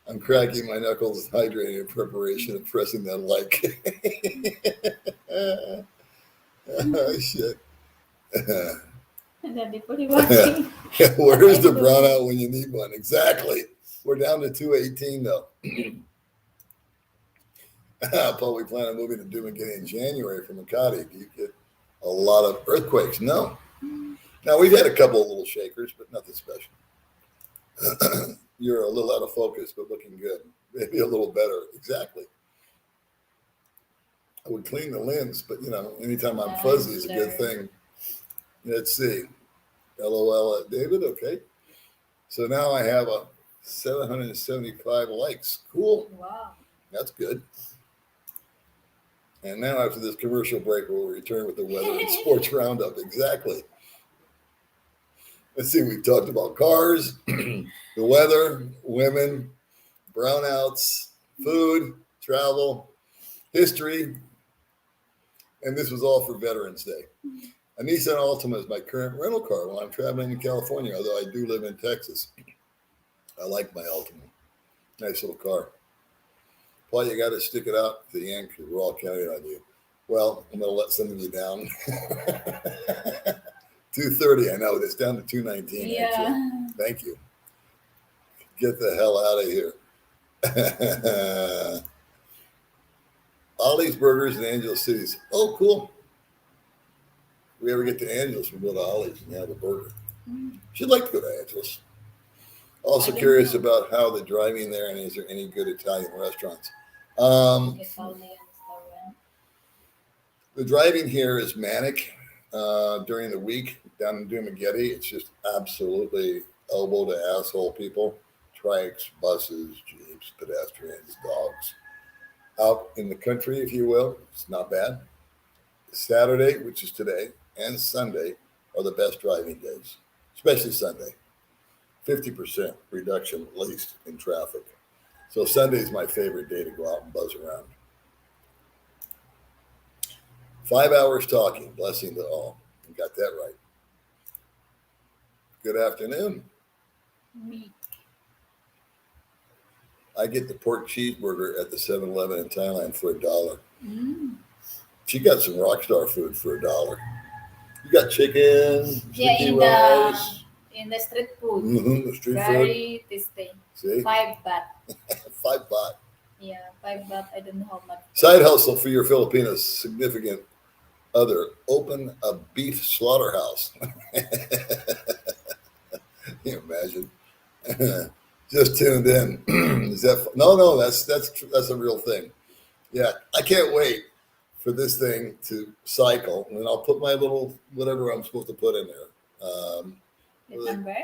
I'm cracking my knuckles, hydrating in preparation of pressing that like. Oh, shit. Daddy, what are you watching? Where's the brownout when you need one? Exactly. We're down to 218 though. Paul, we plan on moving to Dumaguete in January from Makati. Do you get a lot of earthquakes? No. Now we've had a couple of little shakers, but nothing special. You're a little out of focus, but looking good. Maybe a little better. Exactly. I would clean the lens, but anytime I'm fuzzy is a good thing. Let's see. LOL at David. Okay. So now I have a 775 likes. Cool. Wow. That's good. And now after this commercial break, we'll return with the weather and sports roundup. Exactly. Let's see. We talked about cars, the weather, women, brownouts, food, travel, history. And this was all for Veterans Day. A Nissan Altima is my current rental car while I'm traveling in California, although I do live in Texas. I like my Altima. Nice little car. Paul, you got to stick it out to the end because we're all counting on you. Well, I'm going to let some of you down. 230. I know it's down to 219. Yeah. Actually. Thank you. Get the hell out of here. Ollie's Burgers in Angels Cities. Oh, cool. If we ever get to Angels, we'll go to Ollie's and have a burger. Should like to go to Angels. Also I don't curious know. about how the driving there, and is there any good Italian restaurants? Italian restaurant. The driving here is manic during the week down in Dumagetti. It's just absolutely elbow to asshole people. Trikes, buses, jeeps, pedestrians, dogs. Out in the country, if you will, it's not bad. Saturday, which is today, and Sunday are the best driving days, especially Sunday. 50% reduction at least in traffic. So Sunday is my favorite day to go out and buzz around. 5 hours talking, blessing to all. You got that right. Good afternoon. Me. I get the pork cheeseburger at the 7-Eleven in Thailand for $1. Mm. She got some Rockstar food for $1. You got chicken, Yeah, sticky in rice. the street food. The street food. Very tasty. See? 5 baht. $5. Yeah, 5 baht. I don't know how much. Side hustle for your Filipino significant other. Open a beef slaughterhouse. Can you imagine? Just tuned in. Is that no? That's a real thing. Yeah, I can't wait for this thing to cycle, and I'll put my little whatever I'm supposed to put in there. The number?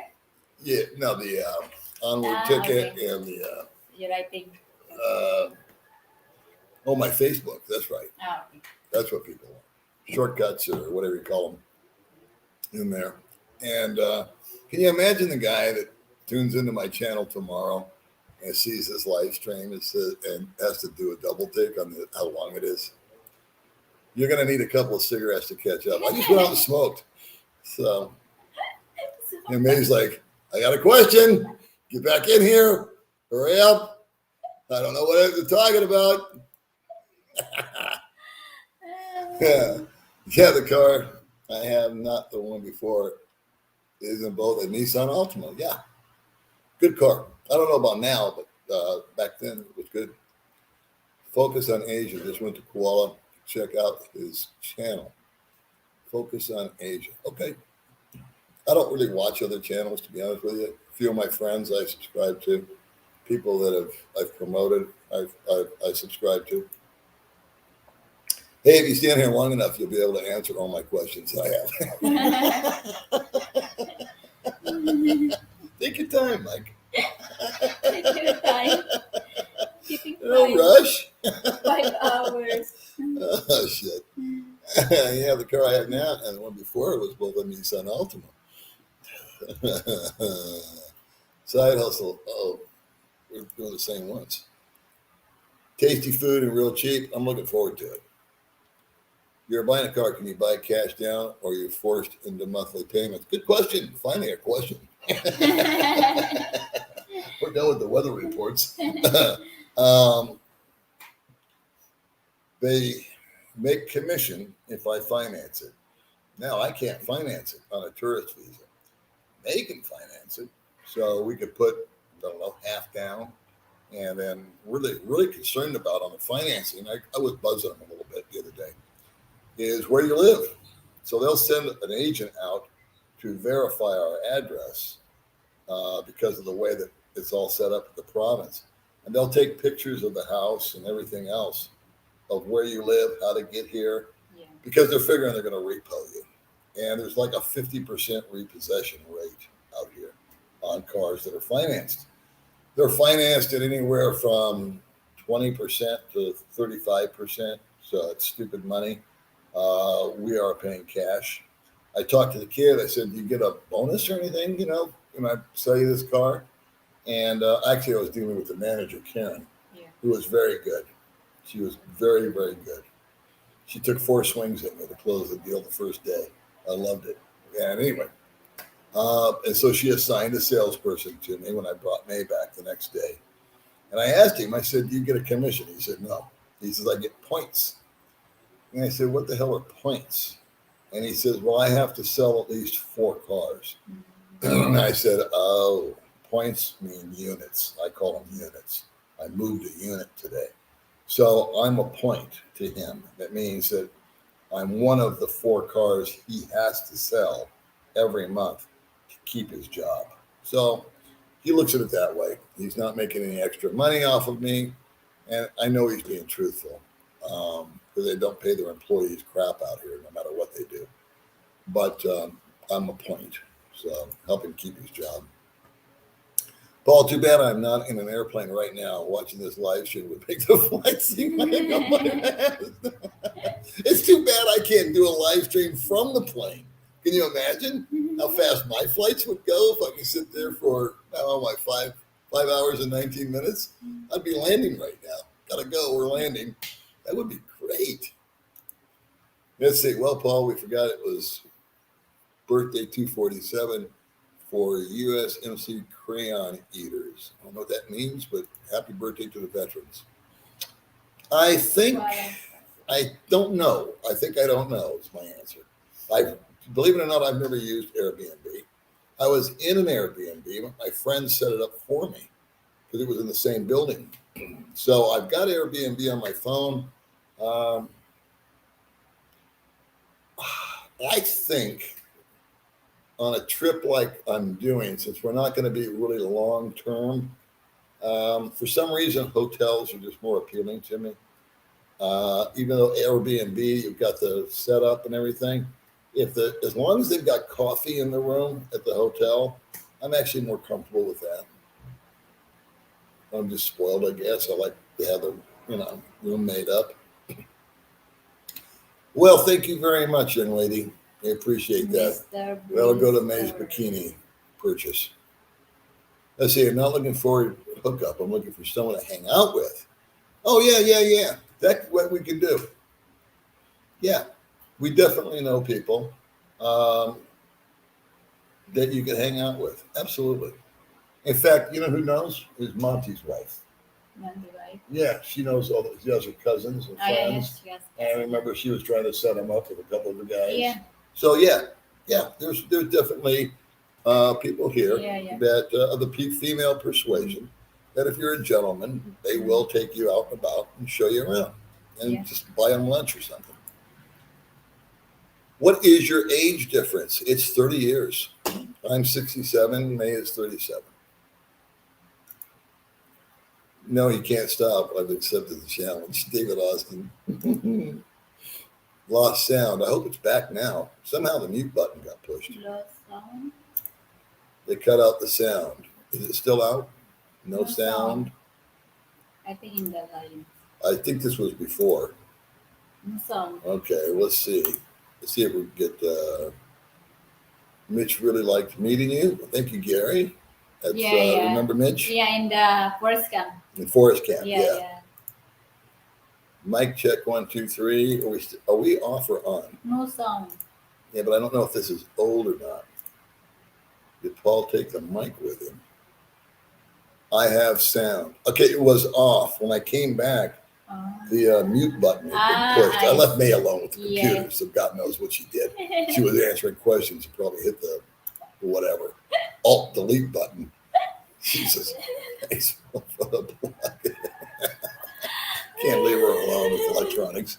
Yeah, no, the Onward Ticket okay. and the You're writing. my Facebook. That's right. Okay. That's what people want. Shortcuts or whatever you call them in there. And can you imagine the guy that tunes into my channel tomorrow and sees this live stream and has to do a double take on how long it is? You're going to need a couple of cigarettes to catch up. I just went out and smoked. So, and May's like, I got a question. Get back in here. Hurry up. I don't know what they're talking about. Yeah, the car I have, not the one before, is in both a Nissan Altima. Yeah, good car. I don't know about now, but back then it was good. Focus on Asia. Just went to Kuala. Check out his channel. Focus on Asia. Okay. I don't really watch other channels, to be honest with you. A few of my friends I subscribe to, people that I've promoted, I subscribe to. Hey, if you stand here long enough, you'll be able to answer all my questions I have. Take your time, Mike. Take your time. Keeping No time. rush. 5 hours. Oh, shit. Yeah, the car I have now and the one before was both a Nissan Altima. Side hustle. Oh, we're doing the same ones. Tasty food and real cheap. I'm looking forward to it. You're buying a car, can you buy cash down or you're forced into monthly payments? Good question. Finally, a question. We're done with the weather reports. They make commission if I finance it. Now, I can't finance it on a tourist visa. They can finance it. So we could put, I don't know, half down. And then really concerned about on the financing, I was buzzing them a little bit the other day, is where you live. So they'll send an agent out to verify our address because of the way that it's all set up at the province. And they'll take pictures of the house and everything else of where you live, how to get here, because they're figuring they're going to repo you. And there's like a 50% repossession rate out here on cars that are financed. They're financed at anywhere from 20% to 35%. So it's stupid money. We are paying cash. I talked to the kid. I said, do you get a bonus or anything, when I sell you this car? And actually, I was dealing with the manager, Karen, who was very good. She was very, very good. She took 4 swings at me to close the deal the first day. I loved it. And anyway, and so she assigned a salesperson to me when I brought May back the next day. And I asked him, I said, do you get a commission? He said, no. He says, I get points. And I said, what the hell are points? And he says, well, I have to sell at least 4 cars. And I said, oh, points mean units. I call them units. I moved a unit today. So I'm a point to him. That means that I'm one of the 4 cars he has to sell every month to keep his job. So he looks at it that way. He's not making any extra money off of me. And I know he's being truthful because they don't pay their employees crap out here, no matter what they do. But I'm a point. So help him keep his job. Paul, too bad I'm not in an airplane right now watching this live stream would make the flight seem like I'm my ass. It's too bad I can't do a live stream from the plane. Can you imagine how fast my flights would go if I could sit there for, I don't know, like 5 hours and 19 minutes? I'd be landing right now. Gotta go, we're landing. That would be great. Let's see. Well, Paul, we forgot it was birthday 247 for USMC Crayon Eaters. I don't know what that means, but happy birthday to the veterans. I don't know. I think I don't know is my answer. Believe it or not, I've never used Airbnb. I was in an Airbnb. My friend set it up for me because it was in the same building. So I've got Airbnb on my phone. I think on a trip like I'm doing, since we're not going to be really long term, for some reason, hotels are just more appealing to me. Even though Airbnb, you've got the setup and everything. As long as they've got coffee in the room at the hotel, I'm actually more comfortable with that. I'm just spoiled, I guess. I like to have the room made up. Well, thank you very much, young lady. I appreciate that. That'll go to May's bikini purchase. Let's see. I'm not looking for a hookup. I'm looking for someone to hang out with. Oh, yeah. That's what we can do. Yeah, we definitely know people that you can hang out with. Absolutely. In fact, you know who knows? Is Monty's wife. Monty, right? Yeah, she knows all those. She has her cousins and friends. Yes. And I remember she was trying to set him up with a couple of the guys. Yeah. So yeah, there's definitely people here that of the female persuasion that if you're a gentleman, they will take you out and about and show you around and just buy them lunch or something. What is your age difference? It's 30 years. I'm 67. May is 37. No, you can't stop. I've accepted the challenge. David Austin. Lost sound. I hope it's back now. Somehow the mute button got pushed. Lost sound? They cut out the sound. Is it still out? No sound. I think in the line. I think this was before. No sound. Okay, let's see. Let's see if we can get Mitch really liked meeting you. Thank you, Gary. That's, remember Mitch? Yeah, in the forest camp. In Forest Camp, Yeah. Mic check 1, 2, 3. Are we off or on? No sound. Yeah, but I don't know if this is old or not. Did Paul take the mic with him? I have sound. Okay, it was off. When I came back, the mute button had been pushed. I left May alone with the computer, so God knows what she did. She was answering questions. She probably hit the whatever Alt-Delete button. Jesus. Can't leave her alone with electronics.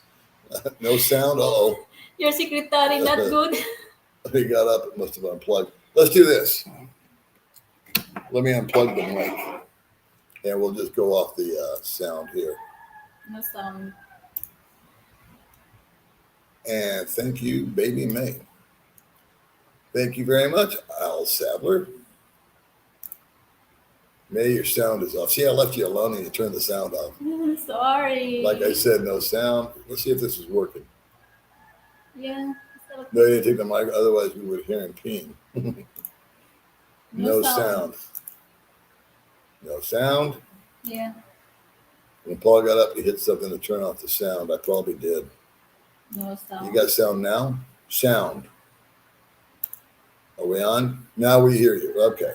No sound. Uh-oh. Your secretary not good. He got up. It must have unplugged. Let's do this. Let me unplug the mic. And we'll just go off the sound here. No sound. And thank you, Baby Mae. Thank you very much, Al Sadler. May, your sound is off. See, I left you alone and you turned the sound off. Sorry. Like I said, no sound. Let's see if this is working. Yeah. No, you didn't take the mic. Otherwise, we would hear him peeing. No sound. No sound. Yeah. When Paul got up, he hit something to turn off the sound. I probably did. No sound. You got sound now? Sound. Are we on? Now we hear you. Okay.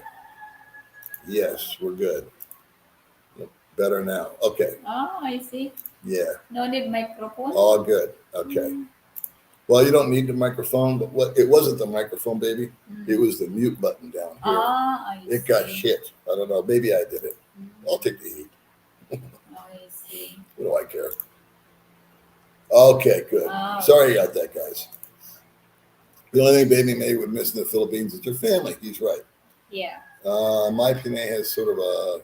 Yes, we're good. Better now. Okay. Oh, I see. Yeah. No need microphone. All good. Okay. Well, you don't need the microphone, but what it wasn't the microphone, baby. It was the mute button down here. I It got see. shit. I don't know. Maybe I did it. I'll take the heat. I see. What do I care? Okay, good. Oh, Sorry about that, guys. The only thing Baby Mae would miss in the Philippines is her family. He's right. yeah. My Pinay has sort of a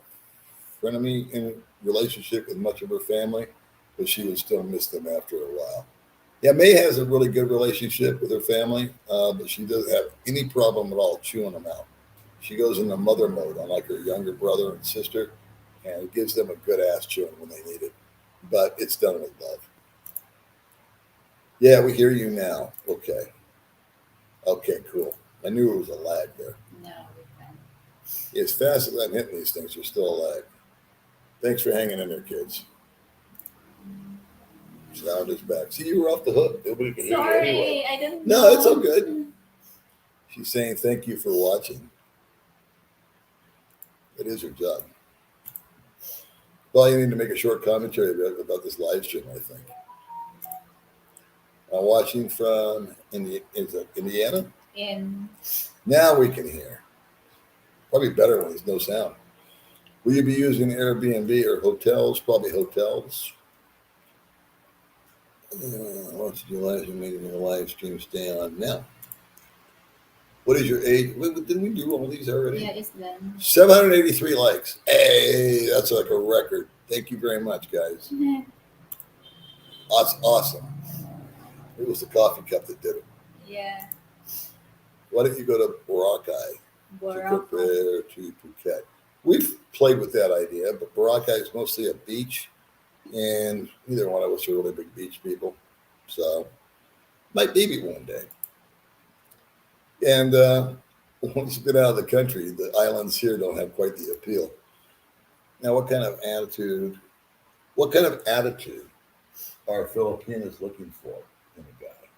frenemy in relationship with much of her family, but she would still miss them after a while. Yeah, May has a really good relationship with her family, but she doesn't have any problem at all chewing them out. She goes into mother mode, unlike her younger brother and sister, and it gives them a good ass chewing when they need it. But it's done with love. Yeah, we hear you now. Okay. Okay, cool. I knew it was a lag there. No, we can't. As fast as I'm hitting these things, there's still a lag. Thanks for hanging in there, kids. Sound is back. See, you were off the hook. Nobody can hear you Sorry, anyway. I didn't know. No, it's all good. She's saying thank you for watching. It is her job. Well, you need to make a short commentary about this live stream, I think. I'm watching from Indiana. Now we can hear. Probably better when there's no sound. Will you be using Airbnb or hotels? Probably hotels. Once you live, you're making a live stream stay on now. What is your age? Didn't we do all these already? Yeah, it's done. 783 likes. Hey, that's like a record. Thank you very much, guys. That's awesome. It was the coffee cup that did it. Yeah. Why don't you go to Boracay to prepare to Phuket? We've played with that idea, but Boracay is mostly a beach, and neither one of us are really big beach people. So, might maybe one day. And once you've been out of the country, the islands here don't have quite the appeal. Now, what kind of attitude are Filipinos looking for in a guy?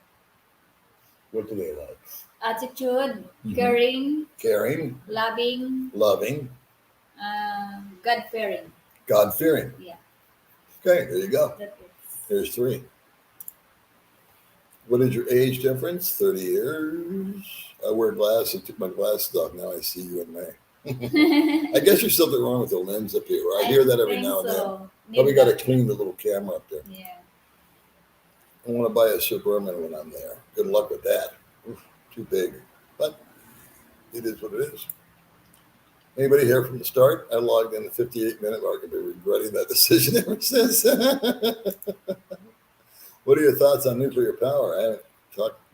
What do they like? Attitude, Mhm. Caring, loving, loving, God-fearing. God-fearing. Yeah. Okay, there you go. That There's 3. What is your age difference? 30 years. I wear glasses. I took my glasses off. Now I see you in May. is. I guess there's something wrong with the lens up here. I hear that every think now and then. so. Probably got to Need clean the little camera up there. that. Yeah. I want to buy a Superman when I'm there. Good luck with that. Oof, too big. But it is what it is. Anybody here from the start? I logged in the 58-minute mark. I've been regretting that decision ever since. What are your thoughts on nuclear power?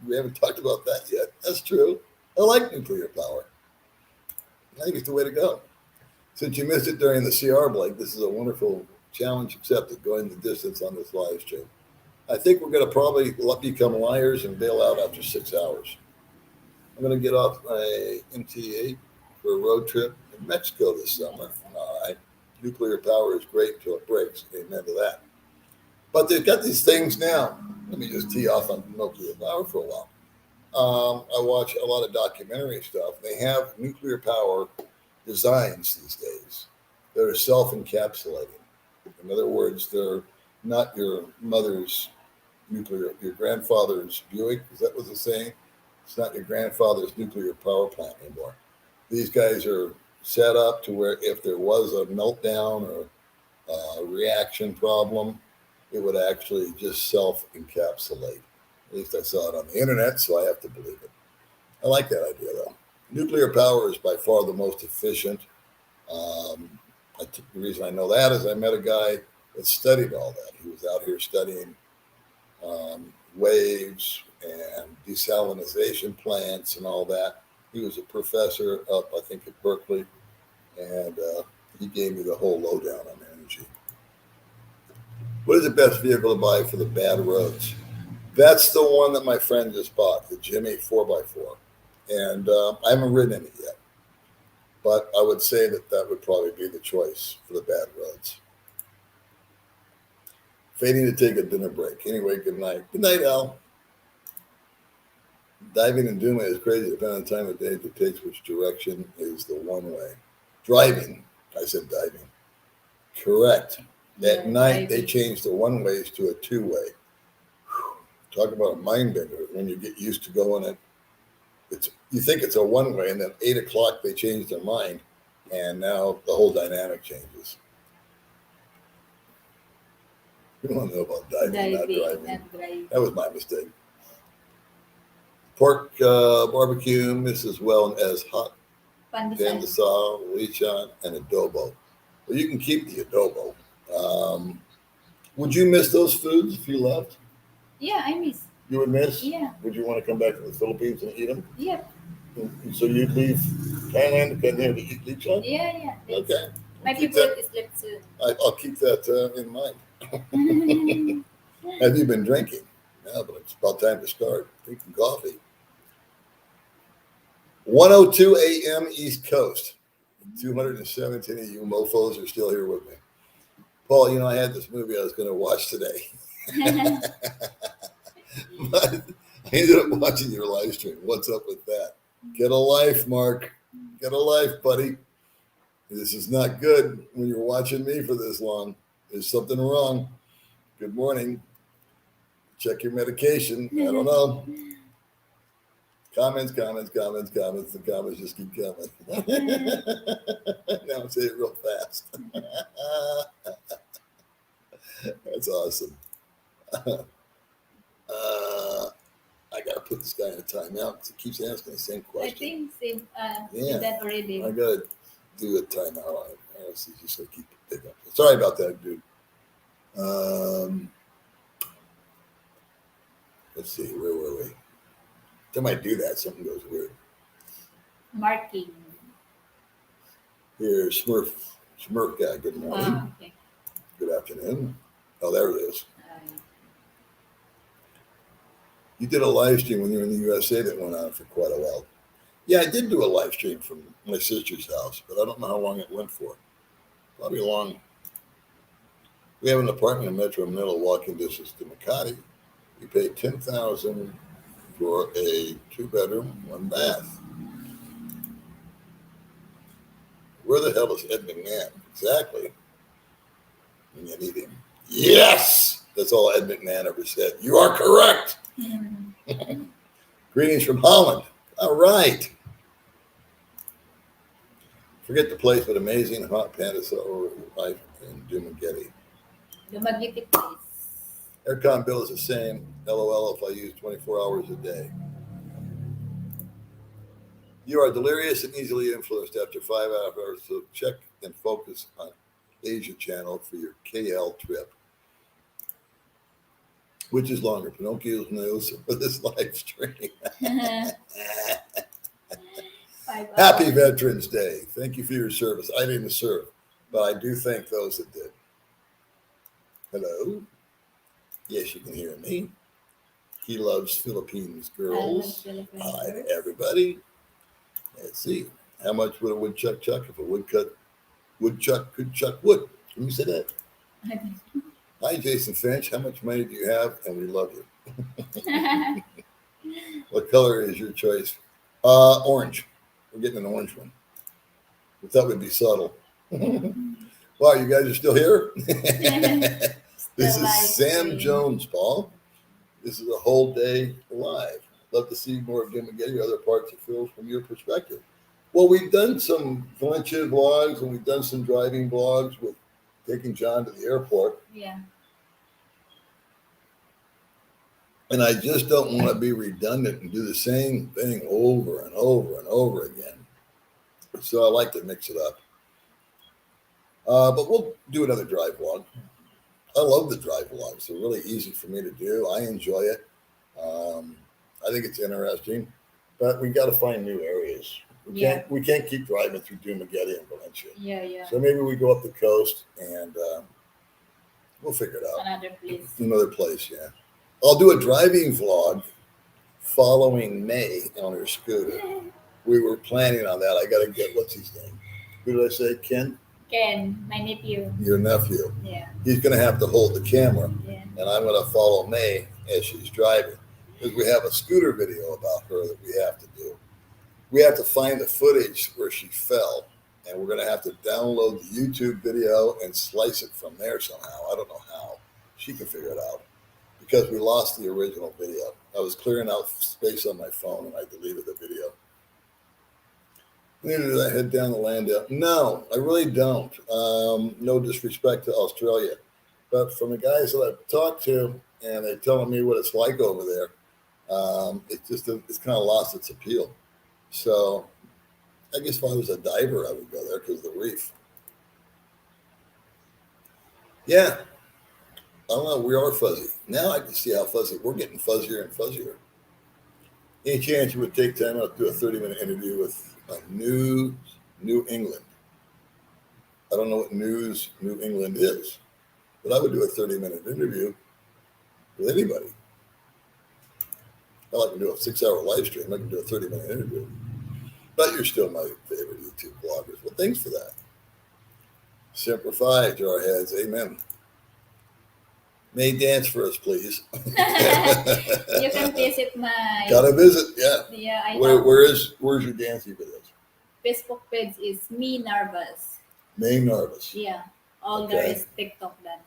We haven't talked about that yet. That's true. I like nuclear power. I think it's the way to go. Since you missed it during the CR, Blake, this is a wonderful challenge accepted, going the distance on this live stream. I think we're going to probably become liars and bail out after 6 hours. I'm going to get off my MT8 for a road trip in Mexico this summer. All right. Nuclear power is great until it breaks. Amen to that. But they've got these things now. Let me just tee off on nuclear power for a while. I watch a lot of documentary stuff. They have nuclear power designs these days that are self-encapsulating. In other words, they're not your mother's your grandfather's Buick. Is that what they're saying? It's not your grandfather's nuclear power plant anymore. These guys are set up to where if there was a meltdown or a reaction problem, it would actually just self-encapsulate. At least I saw it on the internet, so I have to believe it. I like that idea, though. Nuclear power is by far the most efficient. The reason I know that is I met a guy that studied all that. He was out here studying waves and desalinization plants and all that. He was a professor up, I think, at Berkeley, and he gave me the whole lowdown on energy. What is the best vehicle to buy for the bad roads? That's the one that my friend just bought, the Jimmy 4x4. And I haven't ridden in it yet. But I would say that would probably be the choice for the bad roads. Fading to take a dinner break. Anyway, good night. Good night, Al. Diving in Duma is crazy. Depending on the time of day it takes, which direction is the one way. Driving. I said diving. Correct. At night, they changed the one ways to a 2-way. Talk about a mind bender. When you get used to going it, you think it's a one way, and then 8 o'clock they change their mind, and now the whole dynamic changes. We don't know about diving, not driving. That was my mistake. Pork barbecue, as well as hot pandesal, lichon, and adobo. Well, you can keep the adobo. Would you miss those foods if you left? Yeah, I miss. You would miss? Yeah. Would you want to come back to the Philippines and eat them? Yeah. So you'd leave Thailand to come here to eat lichon? Yeah. Okay. My favorite is left soon. I'll keep that in mind. Have you been drinking? Yeah, but it's about time to start drinking coffee. 1:02 a.m. East Coast. 217 of you mofos are still here with me. Paul, I had this movie I was going to watch today. But I ended up watching your live stream. What's up with that? Get a life, Mark. Get a life, buddy. This is not good when you're watching me for this long. There's something wrong. Good morning. Check your medication. I don't know. Comments. The comments just keep coming. Now I'm saying it real fast. That's awesome. I got to put this guy in a timeout because he keeps asking the same question. I think same. Did that already. I got to do a timeout on it. He's just going to keep it big up. Sorry about that, dude. Let's see. Where were we? Time I do that, something goes weird. Marking. Here, Smurf guy. Good morning. Okay. Good afternoon. Oh, there it is. You did a live stream when you were in the USA that went on for quite a while. Yeah, I did do a live stream from my sister's house, but I don't know how long it went for. Probably long. We have an apartment in Metro Manila, walking distance to Makati. We paid $10,000 for a 2-bedroom, 1 bath. Where the hell is Ed McMahon? Exactly. And you need him. Yes! That's all Ed McMahon ever said. You are correct. Greetings from Holland. All right. Forget the place, but amazing hot pandesal life in Dumaguete. Dumaguete place. Aircon bill is the same. LOL if I use 24 hours a day. You are delirious and easily influenced after 5 hours, so check and focus on Asia Channel for your KL trip. Which is longer, Pinocchio's news or this live stream? Happy Veterans Day. Thank you for your service. I didn't serve, but I do thank those that did. Hello. Yes, you can hear me. He loves Philippines girls. Hi, everybody. Let's see. How much would a woodchuck chuck if a woodchuck could chuck wood? Can you say that? Hi, Jason Finch. How much money do you have? And we love you. What color is your choice? Orange. We're getting an orange one. We thought we'd be subtle. Wow, you guys are still here? This is Sam Jones, Paul. This is a whole day live. Love to see more of Dumaguete, other parts of Phil from your perspective. Well, we've done some Valencia vlogs and we've done some driving vlogs with taking John to the airport. Yeah. And I just don't want to be redundant and do the same thing over and over and over again. So I like to mix it up. But we'll do another drive vlog. I love the drive vlogs. They're really easy for me to do. I enjoy it. I think it's interesting, but we got to find new areas. We can't keep driving through Dumaguete and Valencia. Yeah. So maybe we go up the coast and we'll figure it out. Another place, yeah. I'll do a driving vlog following May on her scooter. We were planning on that. I got to get, what's his name? Who did I say? Ken? Ken, my nephew. Your nephew. Yeah. He's going to have to hold the camera. Yeah. And I'm going to follow May as she's driving. Because we have a scooter video about her that we have to do. We have to find the footage where she fell. And we're going to have to download the YouTube video and slice it from there somehow. I don't know how. She can figure it out. because we lost the original video. I was clearing out space on my phone and I deleted the video. Neither did I head down the Landale. No, I really don't. No disrespect to Australia, but from the guys that I've talked to and they're telling me what it's like over there, it's kind of lost its appeal. So I guess if I was a diver, I would go there because of the reef. Yeah, I don't know. We are fuzzy. Now I can see how fuzzy. We're getting fuzzier and fuzzier. Any chance you would take time out to do a 30-minute interview with New England? I don't know what News New England is, but I would do a 30-minute interview with anybody. I can do a 6-hour live stream. I can do a 30-minute interview. But you're still my favorite YouTube bloggers. Well, thanks for that. Semper Fi, Jarheads. Amen. May dance for us, please. You can visit my. Gotta visit, yeah. Yeah, I Where's your dancing videos? Facebook page is Me Nervous. May Nervous. Yeah, all Okay. there is TikTok dance.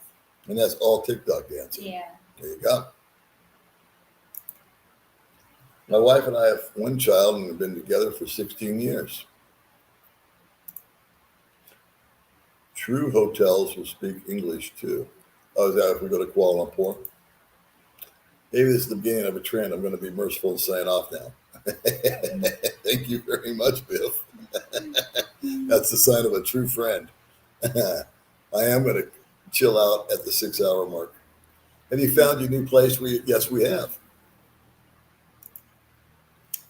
And that's all TikTok dancing. Yeah. There you go. My wife and I have one child and have been together for 16 years. True hotels will speak English too. Oh, is that if we go to Kuala Lumpur? Maybe this is the beginning of a trend. I'm going to be merciful and sign off now. Thank you very much, Biff. That's the sign of a true friend. I am going to chill out at the 6-hour mark. Have you found your new place? Yes, we have.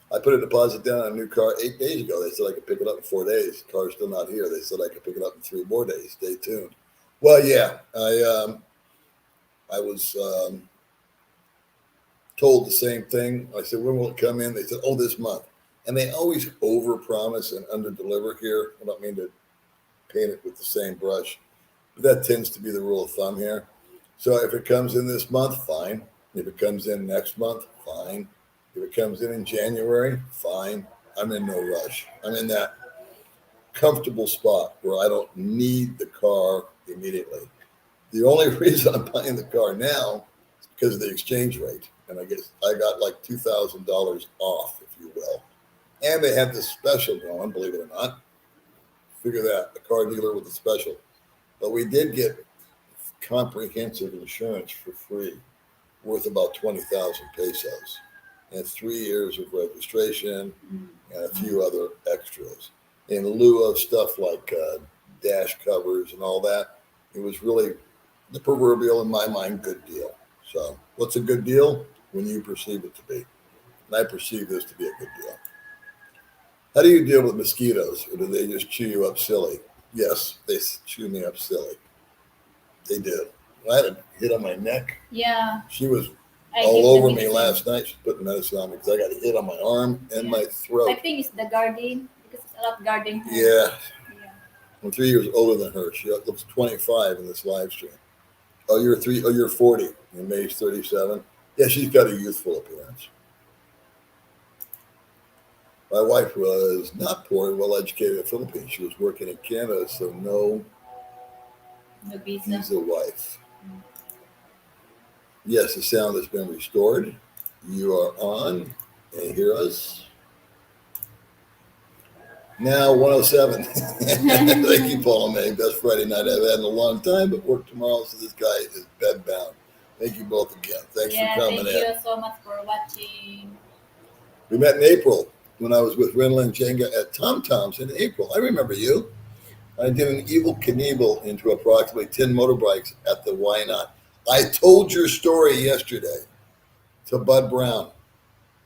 I put a deposit down on a new car 8 days ago. They said I could pick it up in 4 days. The car's still not here. They said I could pick it up in 3 more days. Stay tuned. Well, yeah, I was told the same thing. I said, when will it come in? They said, oh, this month. And they always overpromise and underdeliver here. I don't mean to paint it with the same brush, but that tends to be the rule of thumb here. So if it comes in this month, fine. If it comes in next month, fine. If it comes in January, fine. I'm in no rush. I'm in that comfortable spot where I don't need the car immediately. The only reason I'm buying the car now is because of the exchange rate. And I guess I got like $2,000 off, if you will. And they had this special going, believe it or not. Figure that, a car dealer with a special. But we did get comprehensive insurance for free, worth about 20,000 pesos. And 3 years of registration and a few other extras. In lieu of stuff like dash covers and all that, it was really the proverbial, in my mind, good deal. So what's a good deal? When you perceive it to be. And I perceive this to be a good deal. How do you deal with mosquitoes? Or do they just chew you up silly? Yes, they chew me up silly. They do. I had a hit on my neck. Yeah. She was I all give the over me medicine. last night. She's putting medicine on me because I got a hit on my arm and my I throat. think it's the garden because it's a lot of garden. Yeah. Yeah. I'm 3 years older than her. She looks 25 in this live stream. Oh, you're 40. And May's 37. Yeah, she's got a youthful appearance. My wife was not poor and well-educated in the Philippines. She was working in Canada, so no No visa. visa wife. Yes, the sound has been restored. You are on and hear us. Now 107. Thank you, Paula May. Best Friday night I've had in a long time, but work tomorrow, so this guy is bedbound. Thank you both again. Thanks for coming Thank in. you so much for watching. We met in April when I was with Renla and Jenga at Tom Tom's in April. I remember you. I did an Evil Knievel into approximately 10 motorbikes at the Why Not. I told your story yesterday to Bud Brown.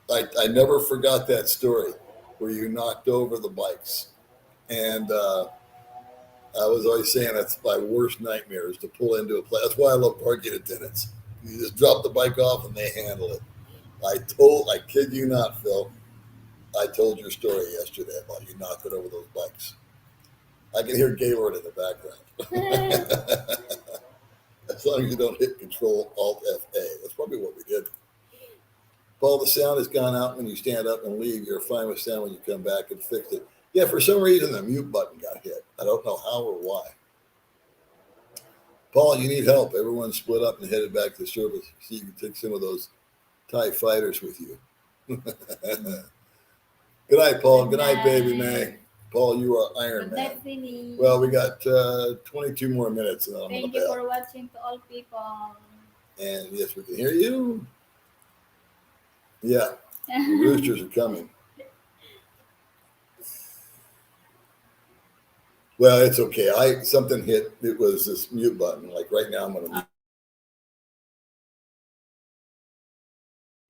I never forgot that story where you knocked over the bikes. And I was always saying that's my worst nightmare is to pull into a place. That's why I love parking attendants. You just drop the bike off and they handle it. I kid you not, Phil. I told your story yesterday about you knocking over those bikes. I can hear Gaylord in the background. As long as you don't hit Control Alt FA. That's probably what we did. Paul, the sound has gone out when you stand up and leave. You're fine with sound when you come back and fix it. Yeah, for some reason the mute button got hit. I don't know how or why. Paul, you need help. Everyone split up and headed back to service. See, you can take some of those TIE fighters with you. Good night, Paul. Good night, baby Mae. Paul, you are Iron Good Man. night, Vinny. Well, we got 22 more minutes, and I'm going to Thank you bail. for watching to all people. And yes, we can hear you. Yeah, the roosters are coming. Well, it's okay. Something hit. It was this mute button. Like right now, I'm going to.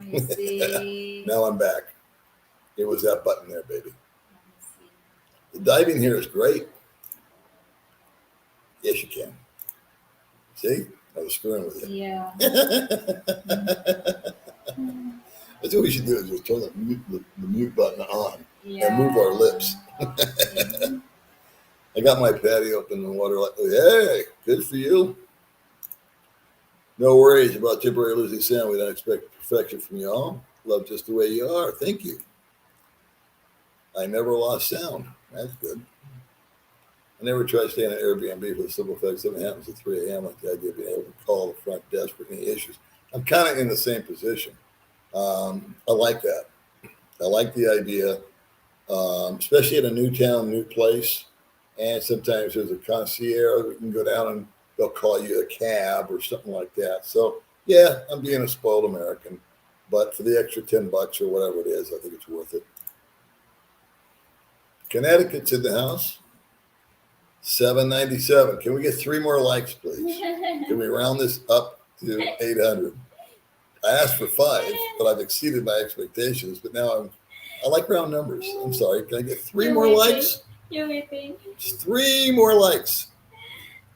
Let me see. Now I'm back. It was that button there, baby. Let me see. The diving here is great. Yes, you can. See, I was screwing with you. Yeah. That's what we should do. Is just turn the mute button on Yeah. and move our lips. I got my patio up in the water. Like, hey, good for you. No worries about temporary losing sound. We don't expect perfection from y'all. Love just the way you are. Thank you. I never lost sound. That's good. I never tried staying at Airbnb for the simple fact something happens at 3 a.m. like the idea of being able to call the front desk for any issues. I'm kind of in the same position. I like that. I like the idea, especially in a new town, new place. And sometimes there's a concierge that can go down and they'll call you a cab or something like that. So, yeah, I'm being a spoiled American. But for the extra $10 or whatever it is, I think it's worth it. Connecticut's in the house. 797. Can we get 3 more likes, please? Can we round this up to 800? I asked for 5, but I've exceeded my expectations. But now I like round numbers. I'm sorry. Can I get 3 more likes? You're waiting. Just 3 more likes.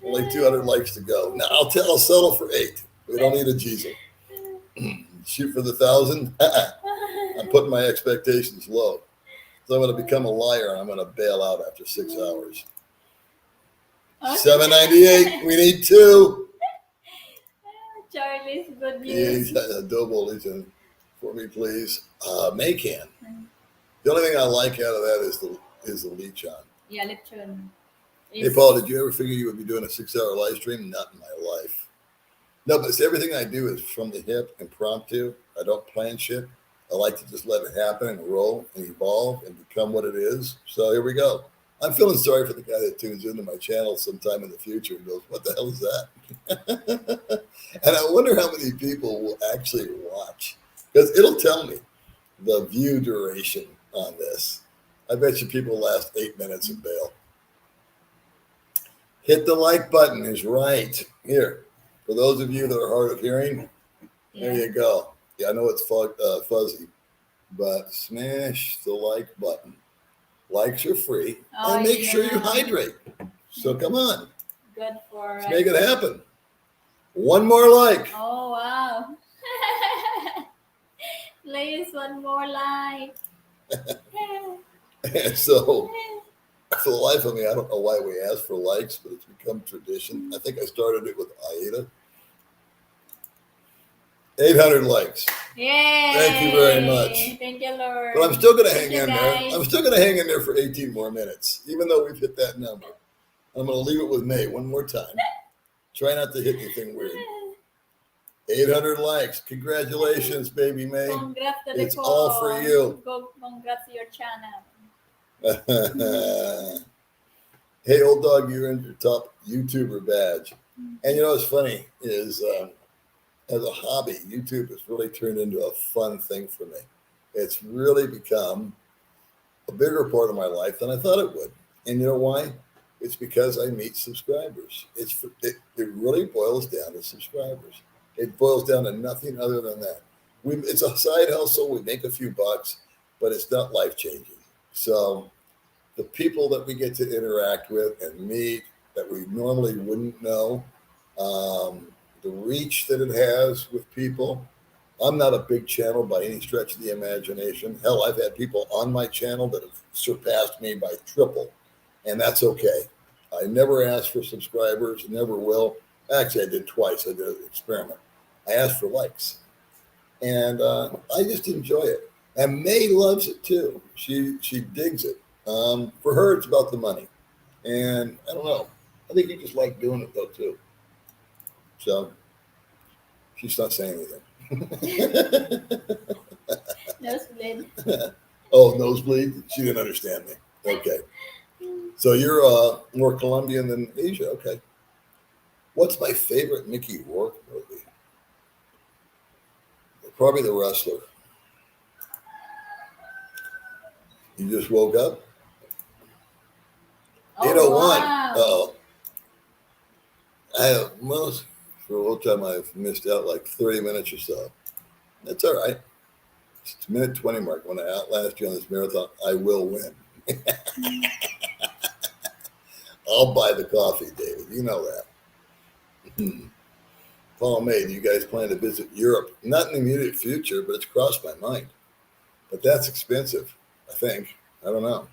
Only 200 likes to go. Now I'll settle for 8. We don't need a Jesus. Shoot for the 1,000. I'm putting my expectations low. So I'm going to become a liar and I'm going to bail out after 6 hours. Okay. 798. We need 2. Charlie's good news. Double listen for me, please. Maycan. The only thing I like out of that is the leech on. Yeah, lechon. Hey, Paul, did you ever figure you would be doing a 6-hour live stream? Not in my life. No, but everything I do is from the hip, impromptu. I don't plan shit. I like to just let it happen and roll and evolve and become what it is. So here we go. I'm feeling sorry for the guy that tunes into my channel sometime in the future and goes, what the hell is that? And I wonder how many people will actually watch, because it'll tell me the view duration on this. I bet you people last 8 minutes and bail. Hit the like button is right. Here, for those of you that are hard of hearing, there you go. Yeah, I know it's fuzzy, but smash the like button. Likes are free, and make sure you hydrate. So come on. Good for Let's make it happen. 1 more like. Oh, wow. Please, 1 more like. And so, for the life of me, I don't know why we ask for likes, but it's become tradition. I think I started it with Aida. 800 likes. Yay! Thank you very much. Thank you, Lord. But I'm still going to hang Thank you, in there. guys. I'm still going to hang in there for 18 more minutes, even though we've hit that number. I'm going to leave it with May one more time. Try not to hit anything weird. 800 likes. Congratulations, baby May. Congrats to It's all for you. Congrats to your channel. Hey, old dog, you earned your top YouTuber badge. And you know what's funny is, as a hobby, YouTube has really turned into a fun thing for me. It's really become a bigger part of my life than I thought it would. And you know why? It's because I meet subscribers. It really boils down to subscribers. It boils down to nothing other than that. It's a side hustle. We make a few bucks, but it's not life-changing. So the people that we get to interact with and meet that we normally wouldn't know, the reach that it has with people. I'm not a big channel by any stretch of the imagination. Hell, I've had people on my channel that have surpassed me by triple, and that's okay. I never asked for subscribers, never will. Actually, I did twice. I did an experiment. I asked for likes, and I just enjoy it. And May loves it too. She digs it. For her, it's about the money, and I don't know. I think you just like doing it though too. So she's not saying anything. Nosebleed. Oh, nosebleed? She didn't understand me. Okay. So you're more Colombian than Asia. Okay. What's my favorite Mickey Rourke movie? Probably The Wrestler. You just woke up? Oh, 8:01. wow. Uh-oh. I have most, for a whole time, I've missed out like 30 minutes or so. That's all right. It's minute 20 mark. When I outlast you on this marathon, I will win. I'll buy the coffee, David. You know that. Paul May, do you guys plan to visit Europe? Not in the immediate future, but it's crossed my mind. But that's expensive, I think. I don't know.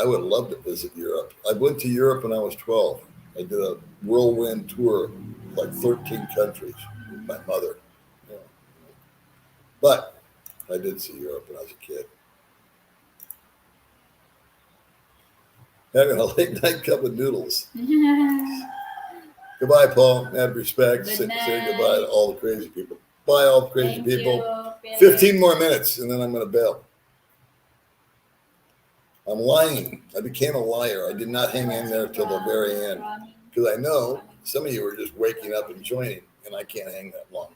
I would love to visit Europe. I went to Europe when I was 12. I did a whirlwind tour, like 13 countries with my mother. Yeah. But I did see Europe when I was a kid. Having a late night cup of noodles. Goodbye, Paul. Have respect. Good Say night. goodbye to all the crazy people. Bye, all the crazy Thank people. you, 15 more minutes, and then I'm going to bail. I'm lying. I became a liar. I did not hang in there till the very end because I know some of you are just waking up and joining, and I can't hang that long.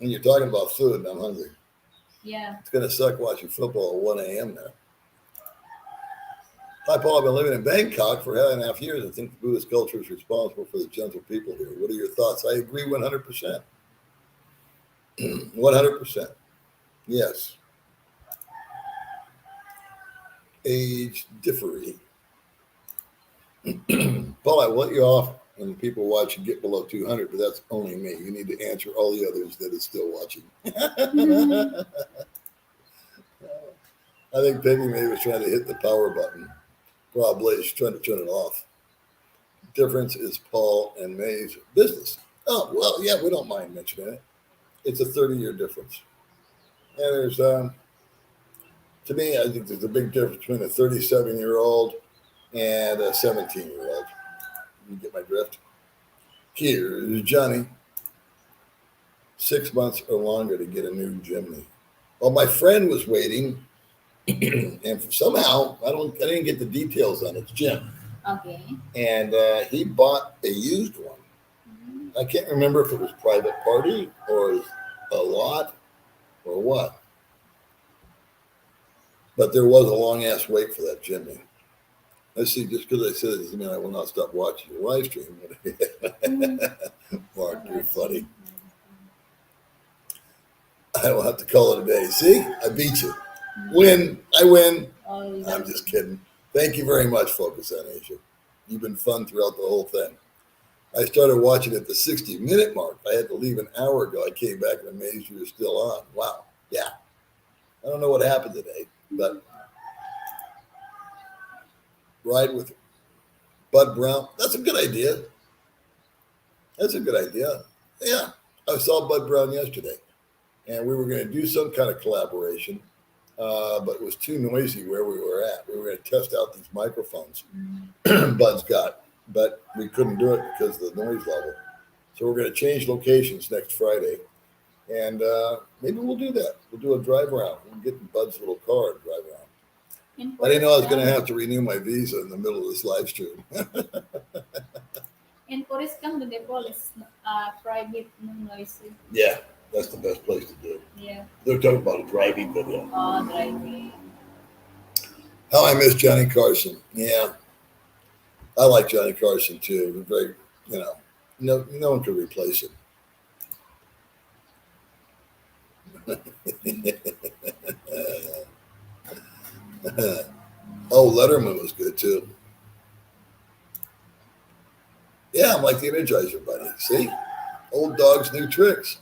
And you're talking about food, and I'm hungry. Yeah. It's going to suck watching football at 1 a.m. now. Hi, Paul. I've been living in Bangkok for 8.5 years. I think the Buddhist culture is responsible for the gentle people here. What are your thoughts? I agree 100%. 100%. Yes. Age differing. Paul, I will let you off when people watch and get below 200, but that's only me. You need to answer all the others that is still watching. I think Baby Mae was trying to hit the power button. Probably she's trying to turn it off. Difference is Paul and May's business. Oh, well, yeah, we don't mind mentioning it. It's a 30-year difference. And there's, to me, I think there's a big difference between a 37-year-old and a 17-year-old. You get my drift? Here's Johnny. 6 months or longer to get a new Jimny. Well, my friend was waiting, and somehow I didn't get the details on it. It's Jim. Okay. And he bought a used one. I can't remember if it was private party or a lot or what. But there was a long ass wait for that Jimny. I see, just because I said it doesn't mean I will not stop watching your live stream. Mark, you're funny. I will have to call it a day. See, I beat you. Win. I win. I'm just kidding. Thank you very much, Focus on Asia. You've been fun throughout the whole thing. I started watching at the 60-minute mark. I had to leave an hour ago. I came back and amazed you were still on. Wow. Yeah. I don't know what happened today, but ride with Bud Brown. That's a good idea. That's a good idea. Yeah. I saw Bud Brown yesterday, and we were going to do some kind of collaboration, but it was too noisy where we were at. We were going to test out these microphones Bud's got, but we couldn't do it because of the noise level. So we're going to change locations next Friday, and maybe we'll do that. We'll do a drive around. We'll get in Bud's little car and drive around. I didn't know I was going to have to renew my visa in the middle of this live stream. In Forest Camp, the depot is private, no noisy. Yeah, that's the best place to do it. Yeah. They're talking about a driving video. Oh, driving. How I miss Johnny Carson. Yeah, I like Johnny Carson too. Very, no one could replace him. Oh, Letterman was good too. Yeah, I'm like the Energizer Bunny. See? Old dog's new tricks.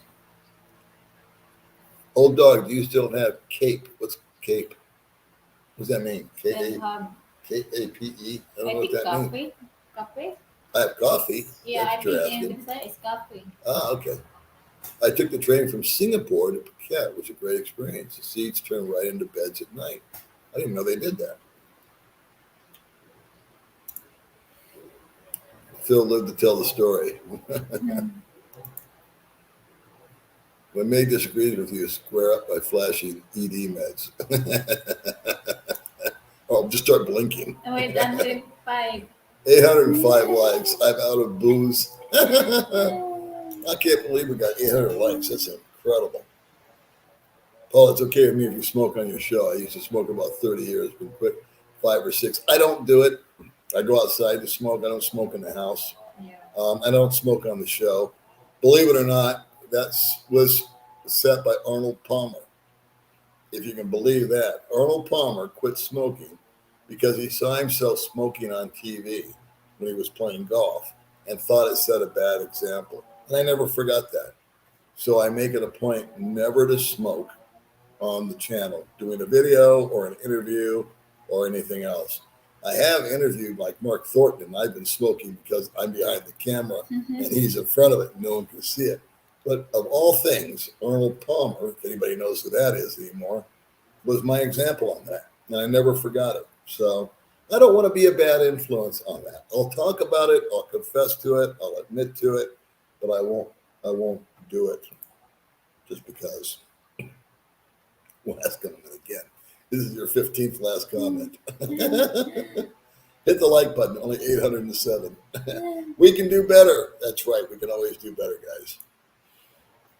Old dog, do you still have cape? What's cape? What does that mean? K-A-P-E? I don't know what that means. Coffee? I have coffee. Yeah, That's I what you're think in asking. this is coffee. Ah, okay. I took the train from Singapore to Phuket. It was a great experience. The seats turn right into beds at night. I didn't know they did that. Phil lived to tell the story. When May disagrees with you, square up by flashing ED meds. Oh, just start blinking. Wait, 105. 805 likes. I'm out of booze. I can't believe we got 800 likes. That's incredible. Paul, it's okay with me if you smoke on your show. I used to smoke about 30 years, been quit 5 or 6. I don't do it. I go outside to smoke. I don't smoke in the house. Yeah. I don't smoke on the show. Believe it or not, that was set by Arnold Palmer. If you can believe that. Arnold Palmer quit smoking because he saw himself smoking on TV when he was playing golf and thought it set a bad example. And I never forgot that. So I make it a point never to smoke on the channel, doing a video or an interview or anything else. I have interviewed like Mark Thornton, and I've been smoking because I'm behind the camera and he's in front of it. No one can see it. But of all things, Arnold Palmer, if anybody knows who that is anymore, was my example on that. And I never forgot it. So I don't want to be a bad influence on that. I'll talk about it. I'll confess to it. I'll admit to it, but I won't do it just because. Last comment again. This is your 15th last comment. Hit the like button, only 807. We can do better. That's right. We can always do better, guys.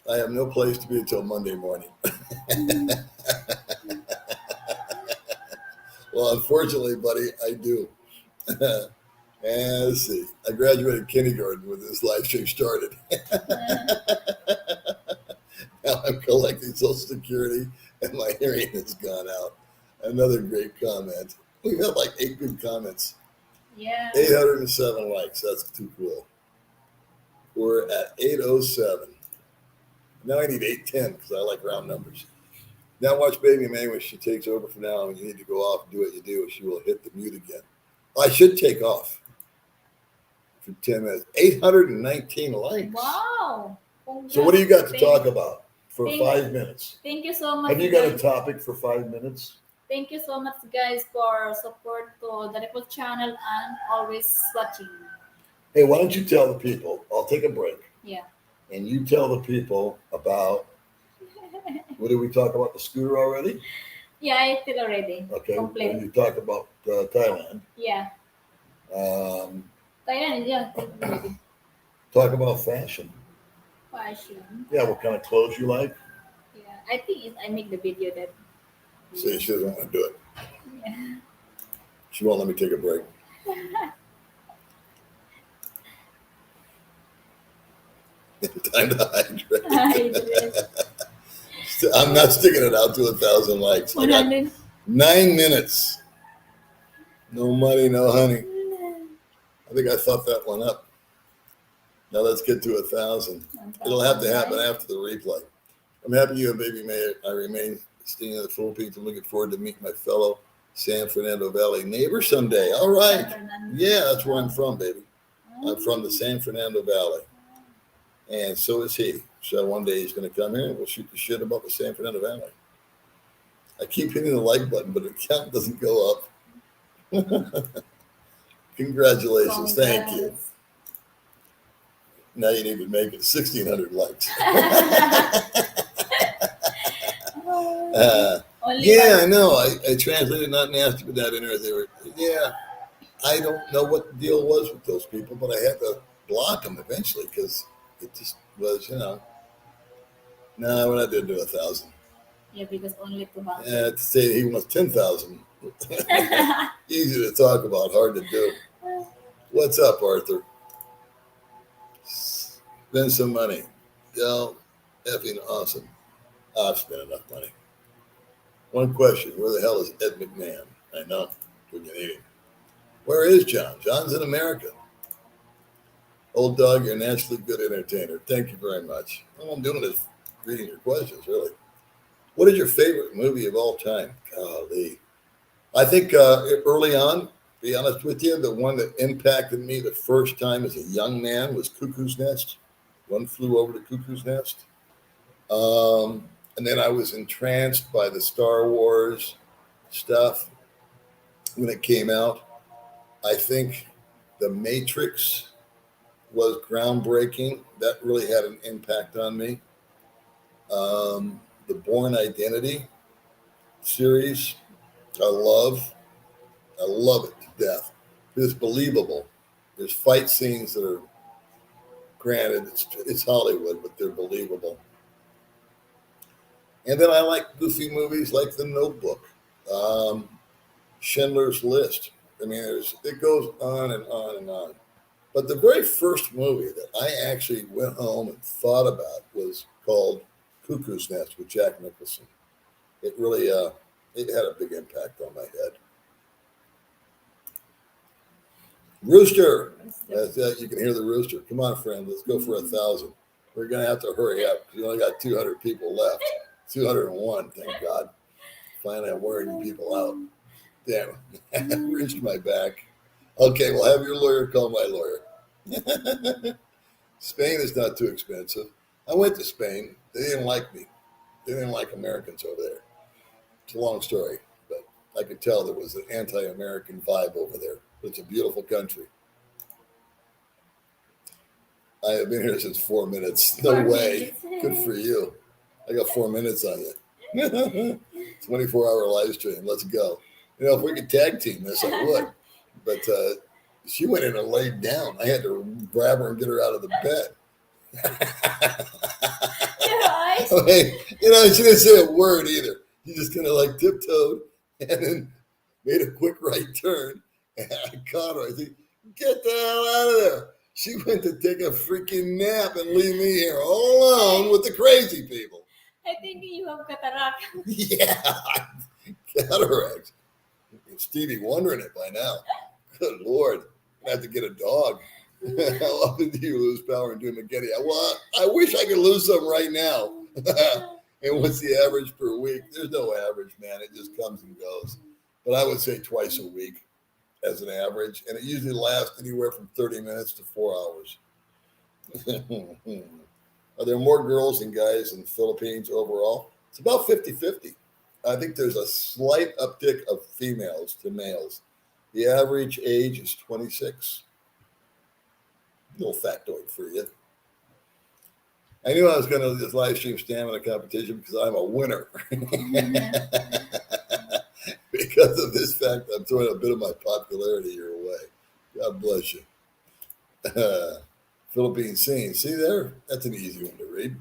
I have no place to be until Monday morning. Well, unfortunately, buddy, I do. And let's see. I graduated kindergarten when this live stream started. Now I'm collecting Social Security and my hearing has gone out. Another great comment. We've had like 8 good comments. Yeah. 807 likes. That's too cool. We're at 807. Now I need 810 because I like round numbers. Now watch Baby Mae when she takes over for now and you need to go off and do what you do. She will hit the mute again. I should take off for 10 minutes. 819 likes. Wow. So what do you got to talk about for 5 minutes? Thank you so much. Have you got a topic for 5 minutes? Thank you so much, guys, for support to the Ripple channel and always watching. Hey, why don't you tell the people? I'll take a break. Yeah. And you tell the people about, what did we talk about, the scooter already? Yeah, I feel already. Okay. Complete. And you talk about Thailand. Yeah. Thailand, yeah. Talk about fashion. Fashion. Yeah, what kind of clothes you like? Yeah, I think I make the video that. Say she doesn't want to do it. Yeah. She won't let me take a break. Time to hydrate. I'm not sticking it out to 1,000 likes. 100. 9 minutes. No money, no honey. I think I thought that one up. Now let's get to 1,000. It'll have to happen after the replay. I'm happy you and Baby Mae. I remain staying in the Philippines. I'm looking forward to meet my fellow San Fernando Valley neighbor someday. All right. Yeah, that's where I'm from, baby. I'm from the San Fernando Valley. And so is he. So one day he's going to come here and we'll shoot the shit about the San Fernando Valley. I keep hitting the like button, but the count doesn't go up. Congratulations. Thank you. Now you need to make it 1,600 likes. Yeah, I know. I translated not nasty, but not interesting. Yeah, I don't know what the deal was with those people, but I had to block them eventually because it just was, No, we're not going to do 1,000. Yeah, because only 200. To say he wants 10,000. Easy to talk about, hard to do. What's up, Arthur? Spend some money. Effing awesome. I've spent enough money. One question, where the hell is Ed McMahon? I know, when you need him. Where is John? John's in America. Old dog, you're a naturally good entertainer. Thank you very much. All I'm doing is reading your questions, really. What is your favorite movie of all time? Golly. I think early on, be honest with you, the one that impacted me the first time as a young man was Cuckoo's Nest. One Flew Over the Cuckoo's Nest. And then I was entranced by the Star Wars stuff when it came out. I think The Matrix was groundbreaking. That really had an impact on me. The Born Identity series, I love. I love it to death. It's believable. There's fight scenes that are, granted, it's Hollywood, but they're believable. And then I like goofy movies like The Notebook, um, Schindler's List. I mean, it goes on and on and on. But the very first movie that I actually went home and thought about was called Cuckoo's Nest with Jack Nicholson. It really, it had a big impact on my head. Rooster. That's that. You can hear the rooster. Come on, friend. Let's go for 1,000. We're going to have to hurry up because we only got 200 people left. 201, thank God. Finally, I'm wearing people out. Damn, I reached my back. Okay, well, have your lawyer call my lawyer. Spain is not too expensive. I went to Spain. They didn't like me. They didn't like Americans over there. It's a long story, but I could tell there was an anti-American vibe over there. It's a beautiful country. I have been here since 4 minutes. No way. Good for you. I got 4 minutes on you. 24-hour live stream. Let's go. You know, if we could tag team this, I would. But she went in and laid down. I had to grab her and get her out of the bed. I mean, you know, she didn't say a word either. She just kind of like tiptoed and then made a quick right turn. And I caught her. I said, get the hell out of there. She went to take a freaking nap and leave me here all alone with the crazy people. I think you have cataract. Yeah, cataracts. Stevie Wondering it by now. Good Lord. I have to get a dog. How often do you lose power in doing McGetty? Well, I wish I could lose some right now. And what's the average per week? There's no average, man. It just comes and goes. But I would say twice a week as an average. And it usually lasts anywhere from 30 minutes to 4 hours. Are there more girls than guys in the Philippines overall? It's about 50-50. I think there's a slight uptick of females to males. The average age is 26. Little factoid for you. I knew I was going to this live stream stamina competition because I'm a winner. Because of this fact, I'm throwing a bit of my popularity your way. God bless you. Philippine scene. See there? That's an easy one to read.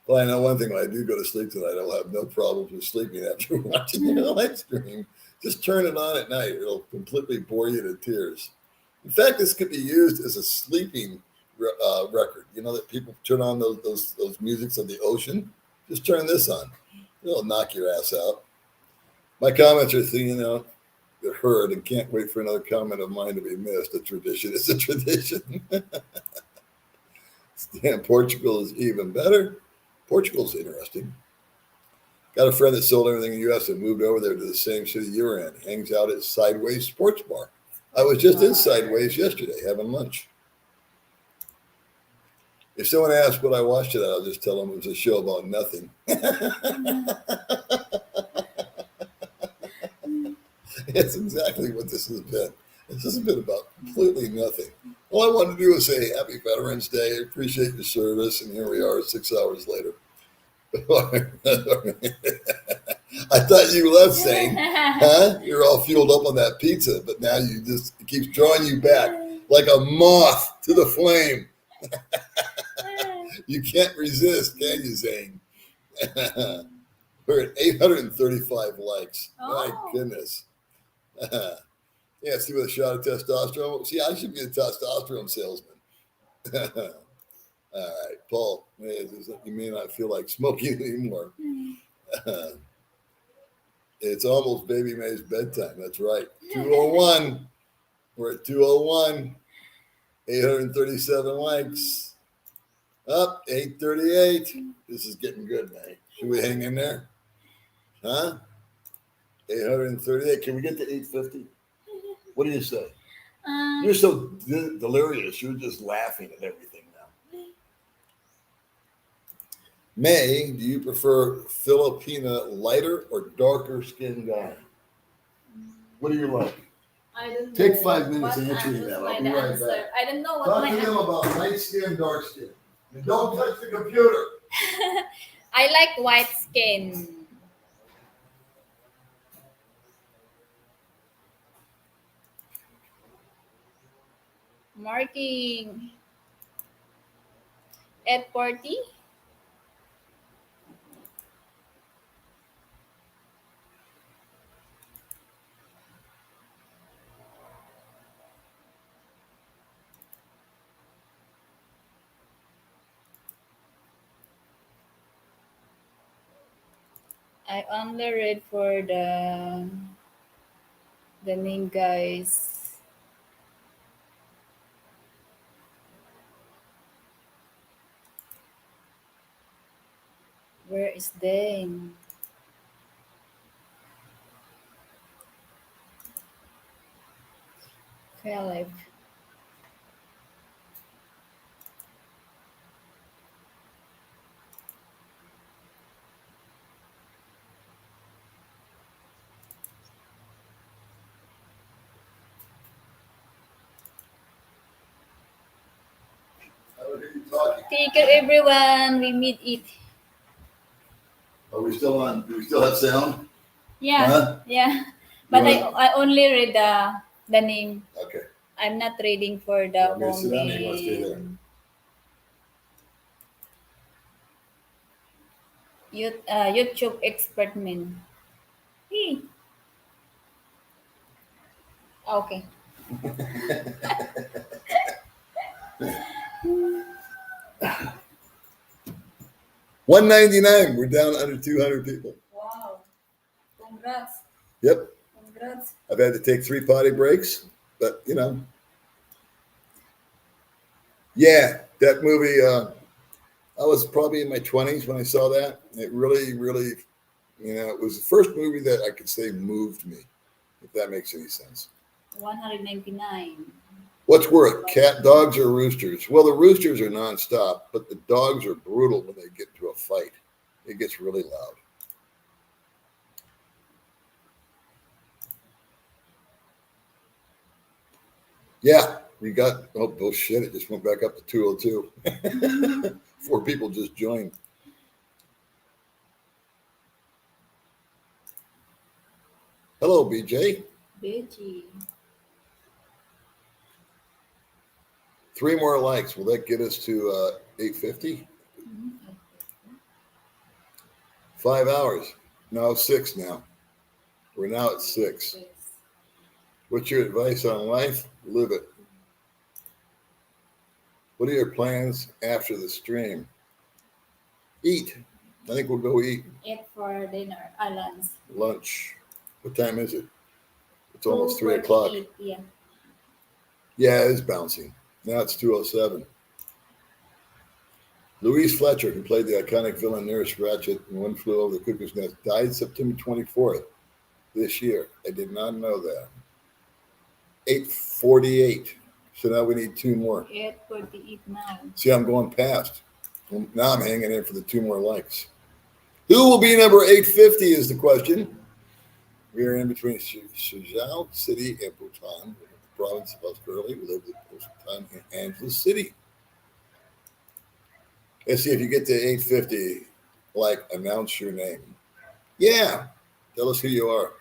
Well, I know one thing. When I do go to sleep tonight, I'll have no problems with sleeping after watching the live stream. Just turn it on at night. It'll completely bore you to tears. In fact, this could be used as a sleeping record. You know that people turn on those musics of the ocean? Just turn this on. It'll knock your ass out. My comments are thinking out. They're heard and can't wait for another comment of mine to be missed. A tradition is a tradition. Damn, Portugal is even better. Portugal's interesting. Got a friend that sold everything in the U.S. and moved over there to the same city you're in. Hangs out at Sideways Sports Bar. I was just in Sideways yesterday having lunch. If someone asks what I watched today, I'll just tell them it was a show about nothing. That's exactly what this has been. This has been about completely nothing. All I wanted to do was say Happy Veterans Day. Appreciate your service. And here we are 6 hours later. I thought you left saying, huh? You're all fueled up on that pizza, but now it keeps drawing you back like a moth to the flame. You can't resist, can you, Zane? We're at 835 likes. My goodness. Yeah, see, with a shot of testosterone. See, I should be a testosterone salesman. All right, Paul, you may not feel like smoking anymore. It's almost Baby Mae's bedtime. That's right. 201. We're at 201. 837 likes. Up, 838. This is getting good, Mae. Should we hang in there? Huh? 838. Can we get to 850? What do you say? You're so delirious. You're just laughing at everything now. Mae, do you prefer Filipina lighter or darker skinned guy? What do you like? I don't Take know 5 minutes what answering was that. my I'll be right answer. back. I don't know what Talk my to them about light skin, dark skin. And don't touch the computer. I like white skin. Marking 8:40. I only read for the name, guys. Where is Dane? Caleb. I don't hear you talking. Take care, everyone. We meet it. Are we still on? Do we still have sound? Yeah, Huh? yeah. You But wanna- I only read the name. Okay. I'm not reading for You the want me to home sit down or you wanna stay there? name. YouTube expert min. Hey. Okay. 199. We're down under 200 people. Wow. Congrats. Yep. Congrats. I've had to take 3 potty breaks, but you know. Yeah, that movie. I was probably in my 20s when I saw that. It really, really, it was the first movie that I could say moved me, if that makes any sense. 199. What's worse, cat, dogs, or roosters? Well, the roosters are nonstop, but the dogs are brutal when they get into a fight. It gets really loud. Yeah, we got, oh shit, it just went back up to 202. 4 people just joined. Hello, BJ. Veggie. 3 more likes. Will that get us to 850? 5 hours. No, 6 now. We're now at 6. What's your advice on life? Live it. What are your plans after the stream? Eat. I think we'll go eat. Eat for dinner. Lunch. Lunch. What time is it? It's almost 3 o'clock. 2:48, yeah. Yeah, it is bouncing. Now it's 2:07. Louise Fletcher, who played the iconic villain Nurse Ratched in One Flew Over the Cuckoo's Nest, died September 24th this year. I did not know that. 8:48. So now we need 2 more. 8:48 now. See, I'm going past. Well, now I'm hanging in for the 2 more likes. Who will be number 850 is the question. We are in between Suzhou City and Bhutan, the province of Australia. We live most of the time in Angeles City. Let's see if you get to 850, announce your name. Yeah, tell us who you are.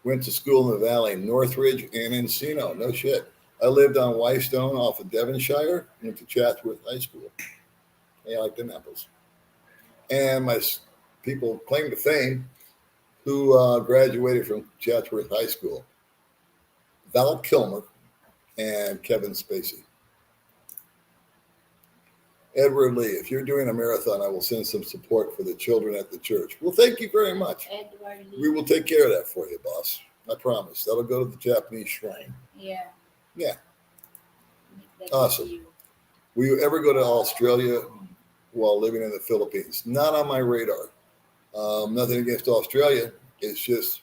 Went to school in the Valley, Northridge and Encino. No shit. I lived on Wystone off of Devonshire. Went to Chatsworth High School. Hey, I like them apples. And my people claim to fame who graduated from Chatsworth High School. Val Kilmer and Kevin Spacey. Edward Lee, if you're doing a marathon, I will send some support for the children at the church. Well, thank you very much. Edward Lee. We will take care of that for you, boss. I promise. That'll go to the Japanese shrine. Yeah. Yeah. That Awesome. you. Will you ever go to Australia while living in the Philippines? Not on my radar. Nothing against Australia. It's just,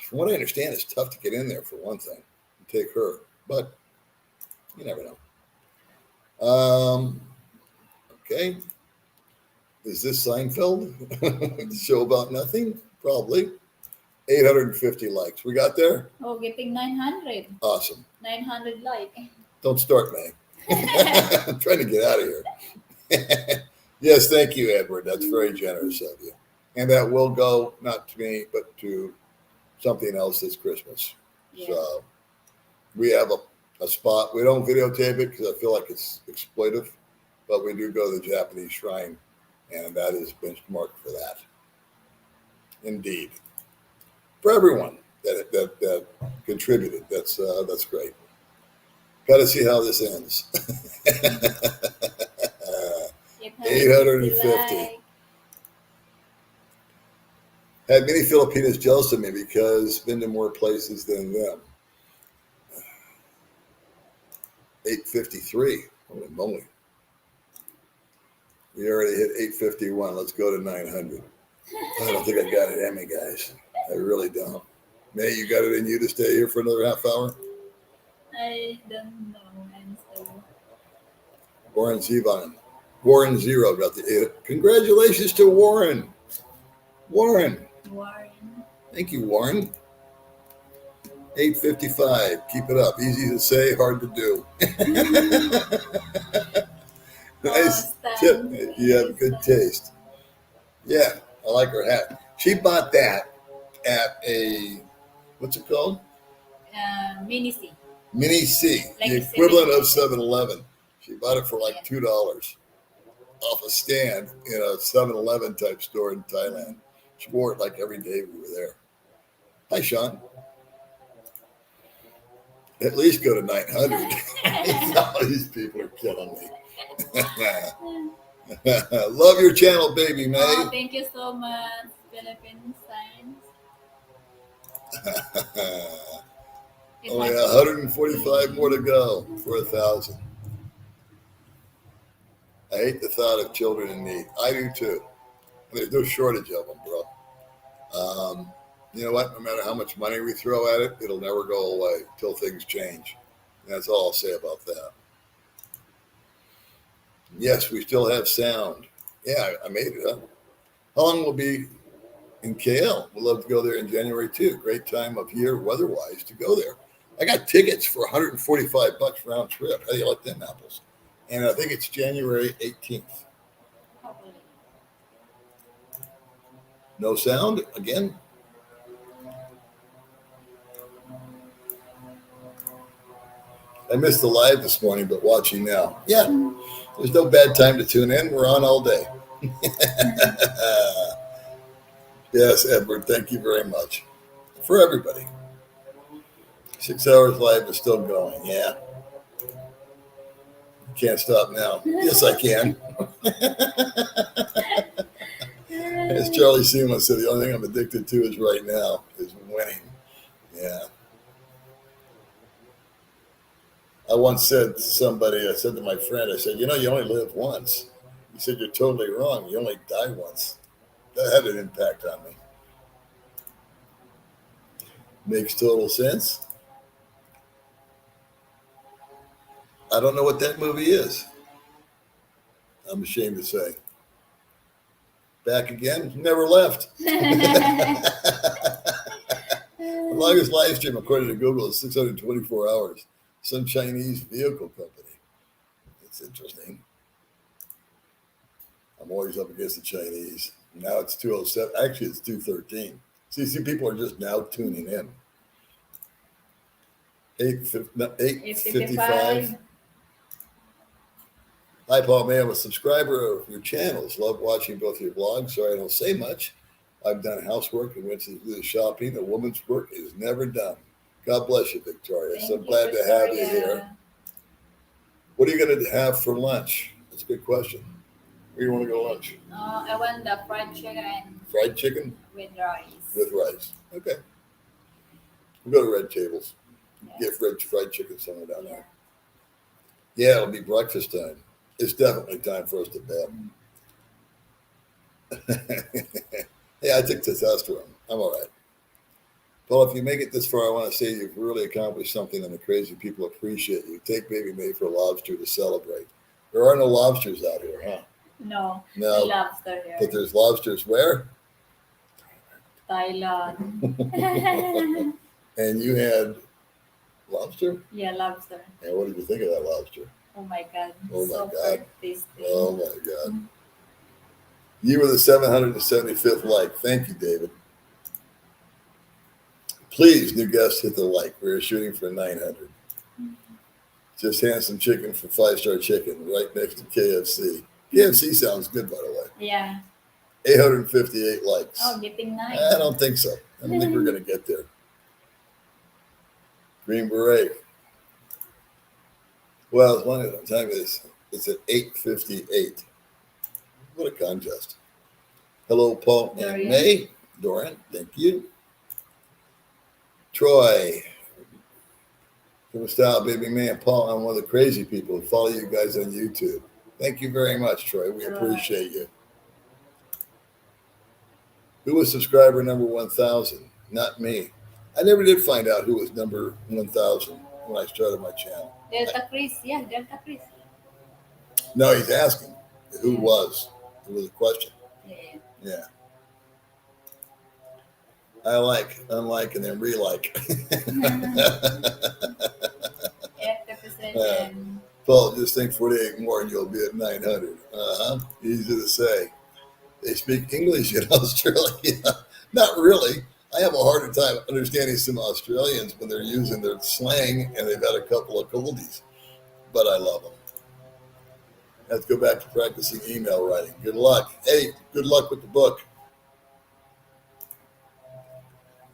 from what I understand, it's tough to get in there for one thing. Take her. But you never know. Okay. Is this Seinfeld? The show about nothing? Probably. 850 likes. We got there? Oh, getting 900. Awesome. 900 like. Don't start, May. I'm trying to get out of here. Yes, thank you, Edward. That's very generous of you. And that will go not to me, but to something else this Christmas. Yeah. So we have a spot. We don't videotape it because I feel like it's exploitive, but we do go to the Japanese shrine, and that is benchmarked for that. Indeed. For everyone that contributed. That's great. Got to see how this ends. 850. Like. Had many Filipinos jealous of me because been to more places than them. 853. Holy moly. We already hit 851. Let's go to 900. I don't think I got it in me, guys. I really don't. May, you got it in you to stay here for another half hour? I don't know. I'm still. Warren Zevon. Warren Zero got the 8. Congratulations to Warren. Warren. Thank you, Warren. 855. Keep it up. Easy to say, hard to do. Nice tip. You have good taste. Yeah, I like her hat. She bought that at a, what's it called? Mini C. Mini C, Like the a equivalent of 7-Eleven. 7-Eleven. She bought it for like $2 off a stand in a 7-Eleven type store in Thailand. She wore it like every day we were there. Hi, Sean. At least go to 900. All these people are killing me. Love your channel, baby May. Oh, thank you so much, Philippine Science. Only 145 more to go for 1,000. I hate the thought of children in need. I do too. There's no shortage of them, bro. You know what? No matter how much money we throw at it, it'll never go away until things change. And that's all I'll say about that. Yes, we still have sound. Yeah, I made it up. How long will be in KL? We'd love to go there in January too. Great time of year weather-wise to go there. I got tickets for $145 round trip. How do you like them apples? And I think it's January 18th. No sound again? I missed the live this morning, but watching now. Yeah, there's no bad time to tune in. We're on all day. Yes, Edward, thank you very much. For everybody. 6 hours live is still going. Yeah. Can't stop now. Yes, I can. As Charlie Seaman said, the only thing I'm addicted to is right now is winning. Yeah. I once said to somebody, I said to my friend, I said, you know, you only live once. He said, you're totally wrong. You only die once. That had an impact on me. Makes total sense. I don't know what that movie is. I'm ashamed to say. Back again? Never left. The longest live stream, according to Google, is 624 hours. Some Chinese vehicle company. It's interesting. I'm always up against the Chinese. Now it's 207. Actually, it's 213. See, people are just now tuning in. 855. Hi, Paul May. I'm a subscriber of your channels. Love watching both your vlogs. Sorry I don't say much. I've done housework and went to do the shopping. A woman's work is never done. God bless you, Victoria. So glad to have you here. What are you going to have for lunch? That's a good question. Where do you want to go lunch? I want the fried chicken. Fried chicken? With rice. With rice. Okay. We'll go to Red Tables. Yeah. Get fried chicken somewhere down there. Yeah, it'll be breakfast time. It's definitely time for us to bed. Yeah, I took testosterone. I'm all right. Well, if you make it this far, I want to say you've really accomplished something and the crazy people appreciate you. Take Baby May for lobster to celebrate. There are no lobsters out here, huh? No lobster here. But there's lobsters where? Thailand. And you had lobster? Yeah, lobster. And what did you think of that lobster? Oh my God. Oh my Super God. tasty. Oh my God. You were the 775th like. Thank you, David. Please, new guests, hit the like. We're shooting for 900. Just handsome chicken from 5-Star Chicken right next to KFC. KFC sounds good, by the way. Yeah. 858 likes. Oh, getting 9. I don't think so. I don't think we're going to get there. Green Beret. Well, as long as the time is, it's at 8:58. What a contest. Hello, Paul and Dorian. May. Dorian, thank you. Troy. From Style Baby Mae and Paul, I'm one of the crazy people who follow you guys on YouTube. Thank you very much, Troy. We appreciate you. Who was subscriber number 1,000? Not me. I never did find out who was number 1,000 when I started my channel. Delta Chris. Yeah, Delta Chris. No, he's asking who was. It was a question. Yeah. Yeah. I like, unlike, and then re-like. Paul, just think 48 more and you'll be at 900. Easy to say. They speak English in Australia. Not really. I have a harder time understanding some Australians when they're using their slang and they've had a couple of coldies. But I love them. Let's go back to practicing email writing. Good luck. Hey, good luck with the book.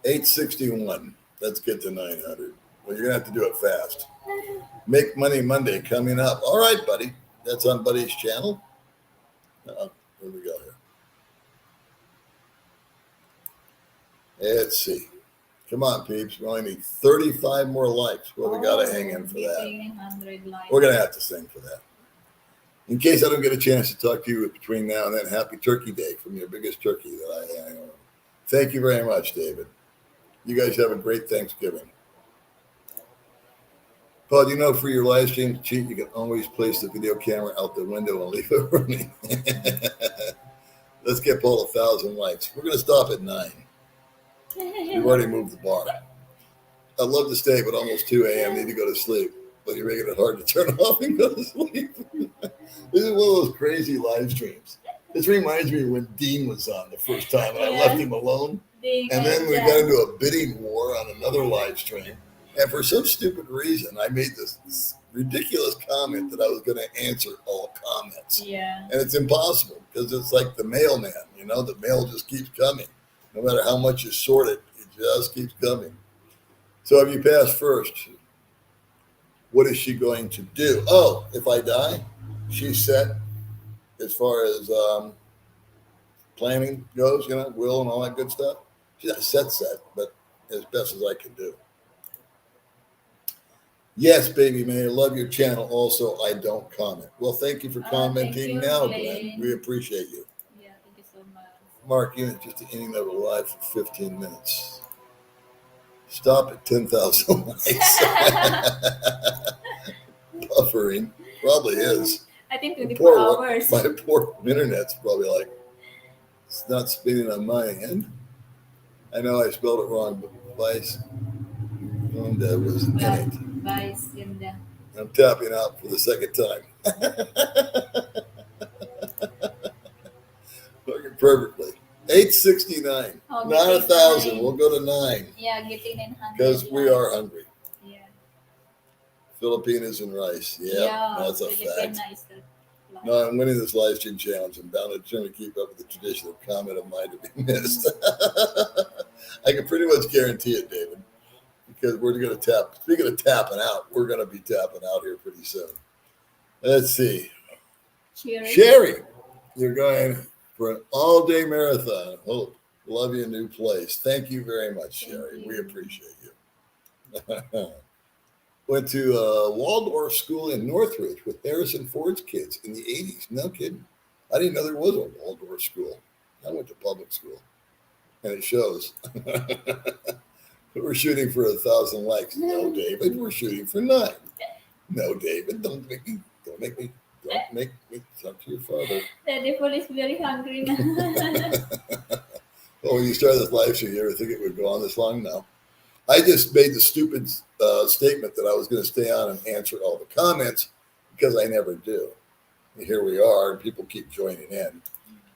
861. Let's get to 900. Well, you're going to have to do it fast. Make Money Monday coming up. All right, buddy. That's on Buddy's channel. Oh, where we go here? Let's see. Come on, peeps. We only need 35 more likes. Well, we got to hang in for that. We're going to have to sing for that. In case I don't get a chance to talk to you between now and then, happy Turkey Day from your biggest turkey that I own. Thank you very much, David. You guys have a great Thanksgiving. Paul, do you know for your live stream to cheat, you can always place the video camera out the window and leave it running. Let's get Paul 1,000 likes. We're going to stop at 9. We've already moved the bar. I'd love to stay, but almost 2 a.m. Need to go to sleep. But you're making it hard to turn off and go to sleep. This is one of those crazy live streams. This reminds me of when Dean was on the first time and I left him alone. And then we got into a bidding war on another live stream. And for some stupid reason, I made this ridiculous comment that I was going to answer all comments. Yeah. And it's impossible because it's like the mailman, you know, the mail just keeps coming. No matter how much you sort it, it just keeps coming. So if you pass first, what is she going to do? Oh, if I die, she's set as far as planning goes, you know, will and all that good stuff. She's not set, but as best as I can do. Yes, Baby Mae, I love your channel. Also, I don't comment. Well, thank you for commenting now, Glenn. We appreciate you. Yeah, thank you so much. Mark, you just the ending of a live for 15 minutes. Stop at 10,000 likes. Buffering probably is. I think 24 hours. My poor internet's probably like, it's not spinning on my end. I know I spelled it wrong, but Vice Yunda was in it. Vice Yunda. I'm tapping out for the second time. Working perfectly. 869. Oh, not 1,000. We'll go to 9. Yeah, getting 900. Because we are hungry. Yeah. Filipinos and rice. Yeah, that's a fact. Nice. No, I'm winning this live stream challenge. I'm bound to try to keep up with the tradition of comment of mine to be missed. I can pretty much guarantee it, David, because we're going to tap. Speaking of tapping out, we're going to be tapping out here pretty soon. Let's see. Sherry, you're going for an all-day marathon. Hope. Love you, new place. Thank you very much, Sherry. We appreciate you. Went to Waldorf School in Northridge with Harrison Ford's kids in the 80s. No kidding. I didn't know there was a Waldorf school. I went to public school, and it shows. We're shooting for 1,000 likes. No, David, we're shooting for 9. No, David, don't make me talk to your father. Daddy Paul is very hungry now. Well, when you started this live stream, you ever think it would go on this long? No. I just made the stupid statement that I was going to stay on and answer all the comments because I never do. And here we are, and people keep joining in.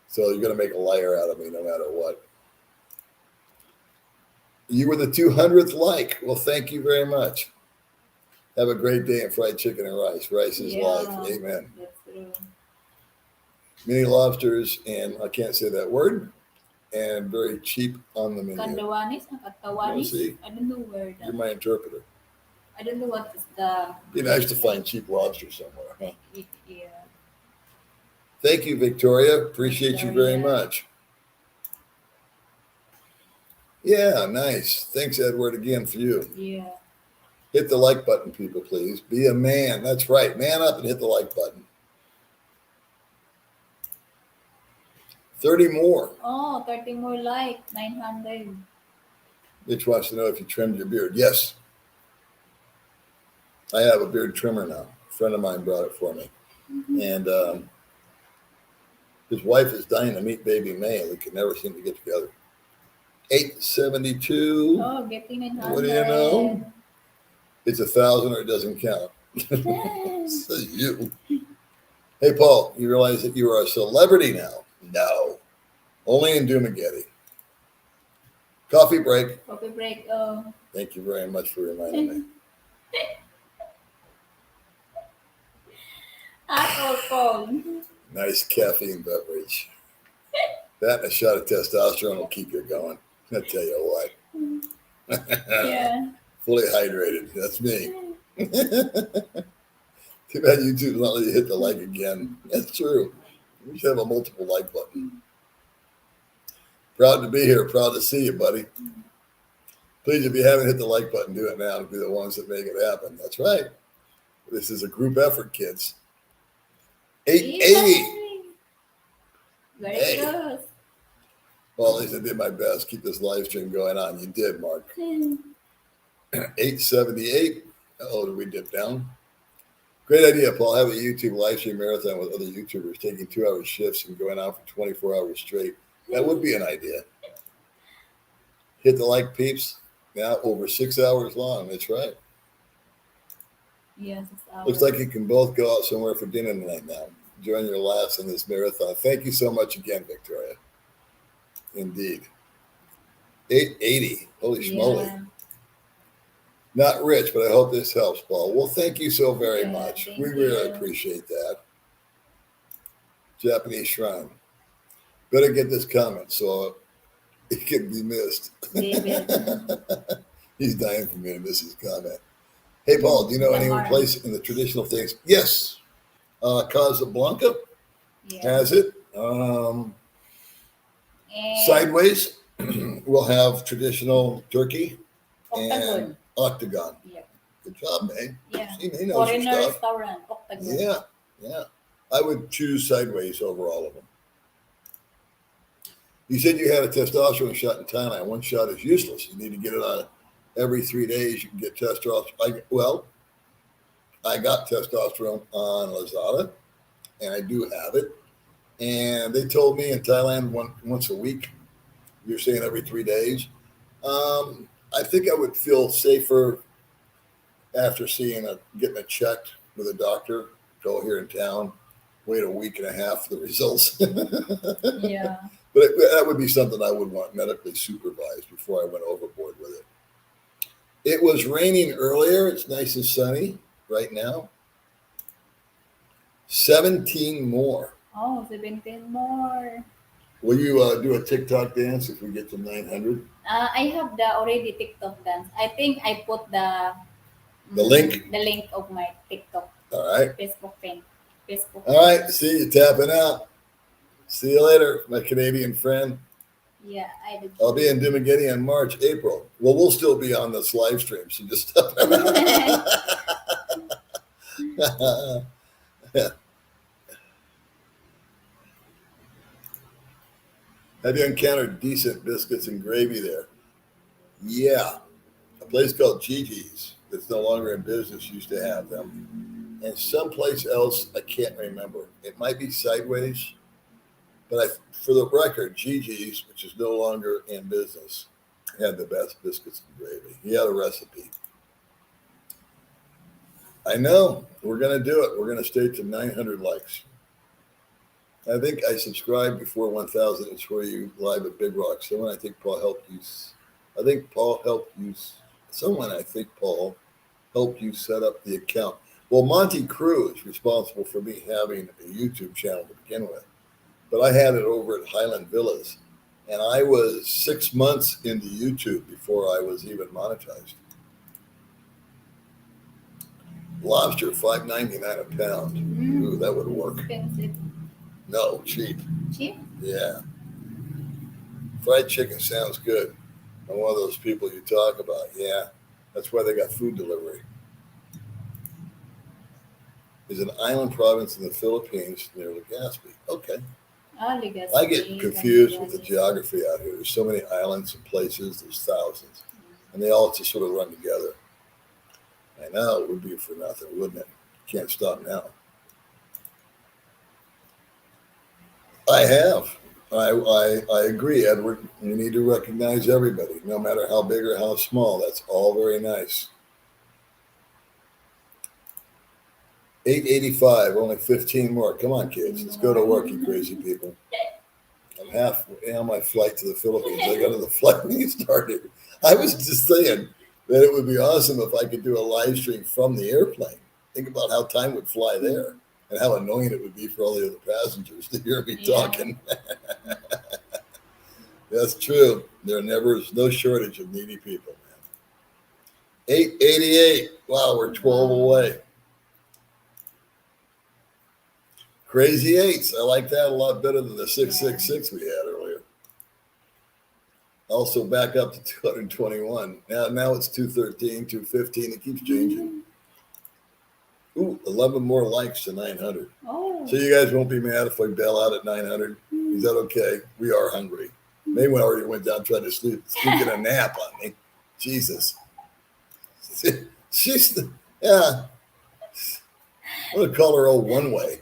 So you're going to make a liar out of me no matter what. You were the 200th like. Well, thank you very much. Have a great day in fried chicken and rice. Rice is life. Amen. That's true. Mini lobsters, and I can't say that word, and very cheap on the menu. Kandawanis, We'll see. I don't know where You're that. my interpreter. I don't know what is the. Be nice to find cheap lobster somewhere. Yeah. Thank you, Victoria. Appreciate you very much. Yeah, nice. Thanks, Edward, again for you. Yeah. Hit the like button, people, please. Be a man. That's right. Man up and hit the like button. 30 more. Oh, 30 more like 900. Mitch wants to know if you trimmed your beard. Yes. I have a beard trimmer now. A friend of mine brought it for me. Mm-hmm. And his wife is dying to meet baby Mae. We could never seem to get together. 872. Oh, getting 900. What do you know? It's 1,000 or it doesn't count. So you. Hey, Paul, you realize that you are a celebrity now? No. Only in Dumageddon. Coffee break. Coffee break. Oh. Thank you very much for reminding me. Hot or cold? Nice caffeine beverage. That and a shot of testosterone will keep you going. I'll tell you what. Yeah. Fully hydrated. That's me. Too bad YouTube's not letting you hit the like again. That's true. We should have a multiple like button. Proud to be here. Proud to see you, buddy. Please, if you haven't hit the like button, do it now to be the ones that make it happen. That's right. This is a group effort, kids. 880. Very Hey. close. Well, at least I did my best. Keep this live stream going on. You did, Mark. 878. Oh, did we dip down? Great idea, Paul. Have a YouTube live stream marathon with other YouTubers taking 2-hour shifts and going out for 24 hours straight. That would be an idea. Hit the like, peeps. Now over 6 hours long. That's right. Yes, it's Looks like you can both go out somewhere for dinner tonight now. Join your laughs in this marathon. Thank you so much again, Victoria. Indeed. 880. Holy schmoly. Yeah. Not rich, but I hope this helps, Paul. Well, thank you so very Yeah, much. thank We really you. appreciate that. Japanese shrine. Better get this comment so it can be missed. David. He's dying for me to miss his comment. Hey, Paul, do you know any Lamar. place in the traditional things? Yes. Casablanca Yeah. has it. And Sideways, we'll have traditional turkey Octagon. and octagon. Yeah. Good job, man. Yeah. He knows your Foreigner stuff. restaurant. Octagon. Yeah, yeah. I would choose sideways over all of them. You said you had a testosterone shot in Thailand. One shot is useless. You need to get it on every 3 days. You can get testosterone. I got testosterone on Lazada, and I do have it. And they told me in Thailand once a week. You're saying every 3 days. I think I would feel safer after getting it checked with a doctor. Go here in town, wait a week and a half for the results. Yeah. But that would be something I would want medically supervised before I went overboard with it. It was raining earlier. It's nice and sunny right now. 17 more. Oh, 17 more. Will you do a TikTok dance if we get to 900? I have the already TikTok dance. I think I put the link? The link of my TikTok. All right. Facebook thing. Facebook. All right. See you tapping out. See you later, my Canadian friend. Yeah, I did. I'll be in Dumageddon in March, April. Well, we'll still be on this live stream, so just stop. Have you encountered decent biscuits and gravy there? Yeah. A place called Gigi's that's no longer in business used to have them. And someplace else, I can't remember. It might be Sideways. But for the record, Gigi's, which is no longer in business, had the best biscuits and gravy. He had a recipe. I know. We're going to do it. We're going to stay to 900 likes. I think I subscribed before 1,000. It's where you live at Big Rock. Someone I think Paul helped you. Someone I think Paul helped you set up the account. Well, Monty Crew is responsible for me having a YouTube channel to begin with. But I had it over at Highland Villas. And I was 6 months into YouTube before I was even monetized. Lobster, $5.99 a pound. Ooh, that would work. Expensive. No, cheap. Cheap? Yeah. Fried chicken sounds good. I'm one of those people you talk about. Yeah. That's why they got food delivery. Is an island province in the Philippines near Legazpi. Okay. Oh, Legazpi. I get confused with the geography out here. There's so many islands and places. There's thousands. And they all just sort of run together. I know it would be for nothing, wouldn't it? Can't stop now. I have. I agree, Edward. You need to recognize everybody, no matter how big or how small. That's all very nice. 885, only 15 more. Come on, kids. Let's go to work, you crazy people. I'm halfway on my flight to the Philippines. I got on the flight when you started. I was just saying that it would be awesome if I could do a live stream from the airplane. Think about how time would fly there and how annoying it would be for all the other passengers to hear me talking. That's true. There's no shortage of needy people, man. 888. Wow, we're 12 away. Crazy eights. I like that a lot better than the 666 we had earlier. Also back up to 221. Now it's 213, 215. It keeps changing. Ooh, 11 more likes to 900. Oh. So you guys won't be mad if I bail out at 900. Is that okay? We are hungry. May already went down trying to sneak in a nap on me. Jesus. Yeah. I'm going to call her old one way.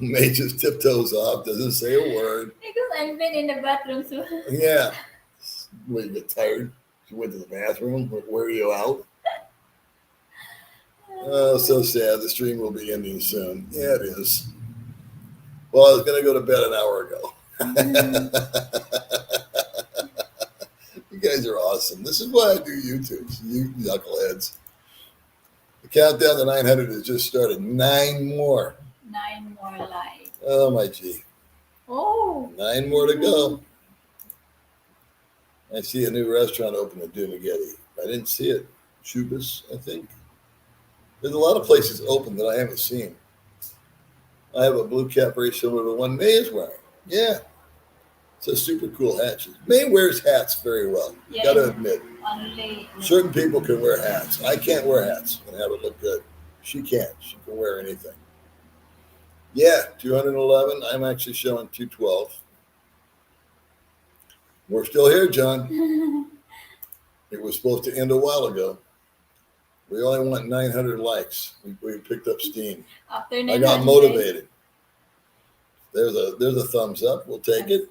May just tiptoes off, doesn't say a word. Because I've been in the bathroom too. Yeah. When you get tired, you went to the bathroom. Where are you out? Oh, so sad. The stream will be ending soon. Yeah, it is. Well, I was going to go to bed an hour ago. You guys are awesome. This is why I do YouTube, you knuckleheads. The countdown to 900 has just started. 9 more. 9 more likes. Oh, my gee. Oh. 9 more to go. I see a new restaurant open in Dumagetti. I didn't see it. Chubas, I think. There's a lot of places open that I haven't seen. I have a blue cap very similar to the one May is wearing. Yeah. It's a super cool hat. May wears hats very well. Yeah, Gotta admit. Only. Certain people can wear hats. I can't wear hats and have it look good. She can't. She can wear anything. Yeah, 211. I'm actually showing 212. We're still here, John. It was supposed to end a while ago. We only want 900 likes. We picked up steam. After I got motivated. There's a thumbs up. We'll take it.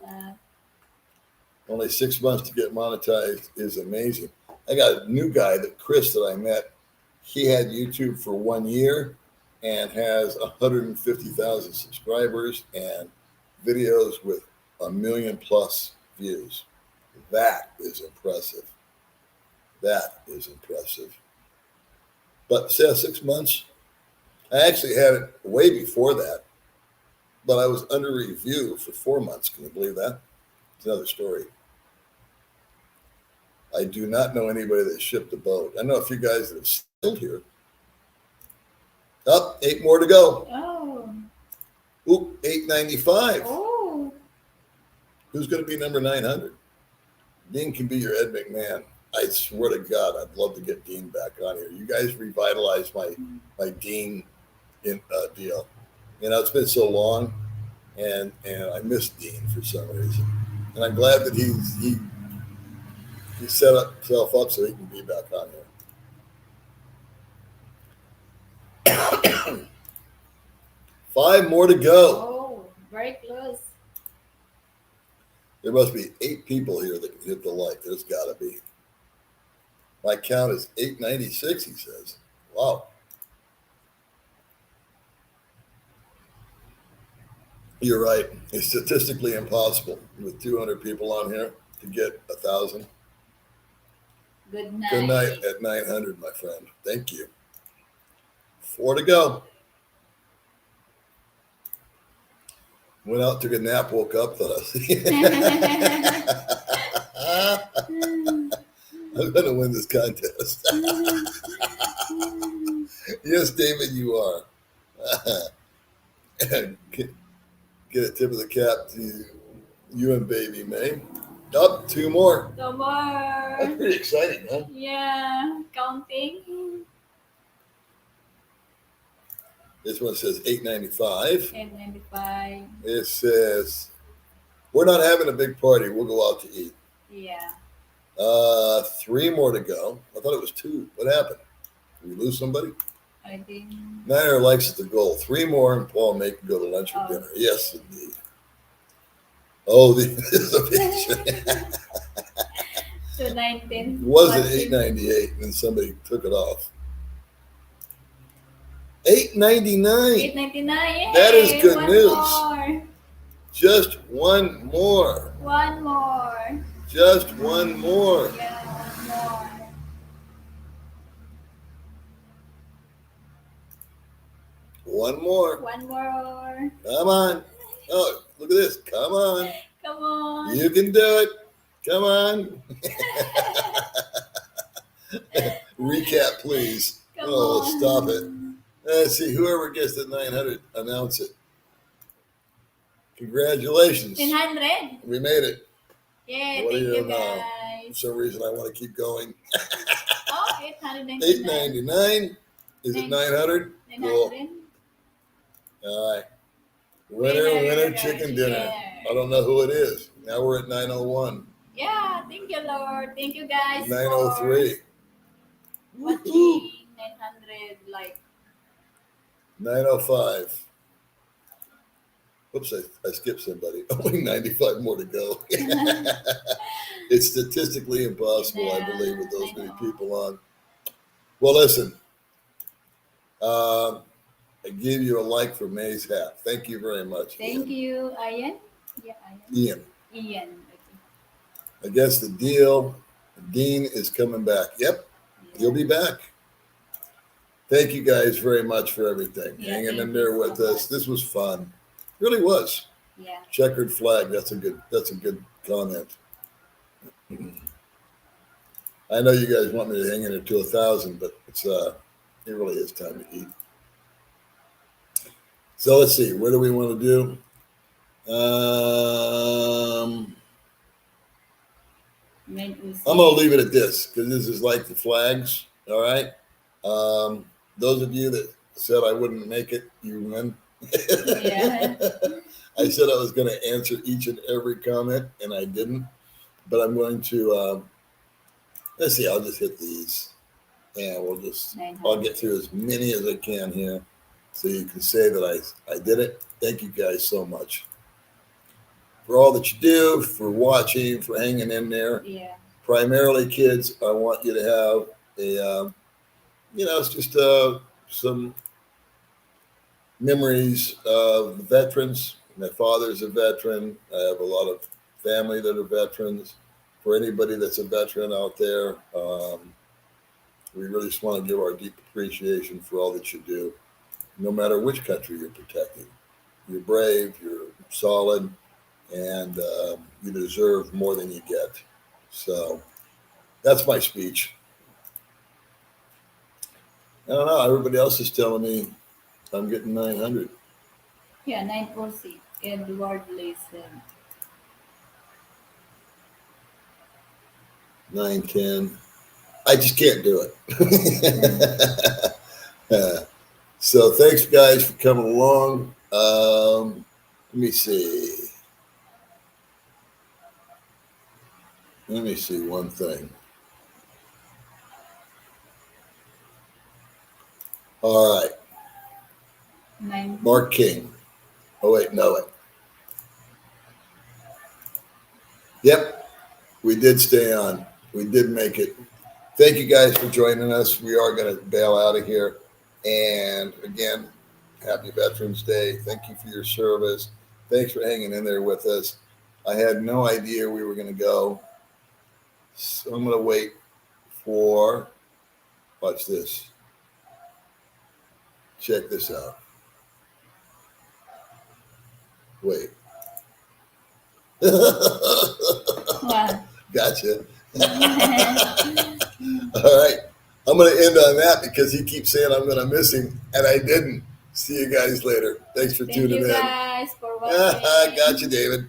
Only 6 months to get monetized is amazing. I got a new guy, Chris, that I met. He had YouTube for 1 year and has 150,000 subscribers and videos with 1 million plus views. That is impressive. That is impressive. But 6 months, I actually had it way before that, but I was under review for 4 months. Can you believe that? It's another story. I do not know anybody that shipped a boat. I know a few guys that have sailed here. Up, 8 more to go. Oh. Oop, 895. Oh. Who's going to be number 900? Dean can be your Ed McMahon. I swear to God, I'd love to get Dean back on here. You guys revitalized my Dean deal. You know, it's been so long, and I miss Dean for some reason. And I'm glad that he set himself up so he can be back on here. 5 more to go. Oh, very close. There must be 8 people here that can hit the like. There's got to be. My count is 896, he says. Wow. You're right. It's statistically impossible with 200 people on here to get 1,000. Good night. Good night at 900, my friend. Thank you. 4 to go. Went out, took a nap, woke up, thought I'm going to win this contest. Yes, David, you are. Get a tip of the cap to you and Baby Mae. Up, 2 more. No more. That's pretty exciting, huh? Yeah, counting. This one says 895. 895. It says, we're not having a big party. We'll go out to eat. Yeah. 3 more to go. I thought it was 2. What happened? Did we lose somebody? I think. 900 likes at the goal. 3 more and Paul and May can go to lunch or dinner. Yes, indeed. Oh, this is a picture. 219. Was it 898 and then somebody took it off? 899. 899. Yay. That is good One news. More. Just 1 more. One more. Just 1 more. Yeah, one more. One more. One more. Come on. Oh, look at this. Come on. Come on. You can do it. Come on. Recap, please. Come Oh, on. stop it. Let's see. Whoever gets to 900, announce it. Congratulations. 900. We made it. Yeah, What are thank you you now? For guys. some reason, I want to keep going. Oh, 899. 899. Is it 900? Cool. 900. All right. Winner, chicken dinner. I don't know who it is. Now we're at 901. Yeah, thank you, Lord. Thank you, guys. 903. For watching 900 like. 905. Oops, I skipped somebody. Only 95 more to go. It's statistically impossible, I believe, with those many people on. Well, listen. I give you a like for May's hat. Thank you very much. Thank you, Ian. Yeah, Ian. Ian. I guess the deal, Dean is coming back. Yep, he'll be back. Thank you guys very much for everything. Yeah, Hanging thank in there you with so us. much. This was fun. Really was. Yeah. Checkered flag. That's a good comment. I know you guys want me to hang in there to 1,000, but it really is time to eat. So let's see. What do we want to do? I'm going to leave it at this because this is like the flags. All right. Those of you that said I wouldn't make it, you win. Yeah. I said I was going to answer each and every comment, and I didn't. But I'm going to, let's see, I'll just hit these. And I'll get through as many as I can here so you can say that I did it. Thank you guys so much for all that you do, for watching, for hanging in there. Yeah. Primarily, Kids, I want you to have it's just some memories of veterans. My father's a veteran. I have a lot of family that are veterans. For anybody that's a veteran out there, we really just want to give our deep appreciation for all that you do, no matter which country you're protecting. You're brave, you're solid, and you deserve more than you get. So that's my speech. I don't know. Everybody else is telling me I'm getting 900. Yeah, 946. Edward Listen. 910. I just can't do it. So thanks, guys, for coming along. Let me see. One thing. All right. 9. Mark King. Oh, wait, no, wait. Yep, we did stay on. We did make it. Thank you guys for joining us. We are going to bail out of here. And again, happy Veterans Day. Thank you for your service. Thanks for hanging in there with us. I had no idea we were going to go. So I'm going to wait for, watch this. Check this out. Wait. Wow. Gotcha. All right. I'm going to end on that because he keeps saying I'm going to miss him, and I didn't. See you guys later. Thanks for Thank tuning you in. guys for watching. Gotcha, David.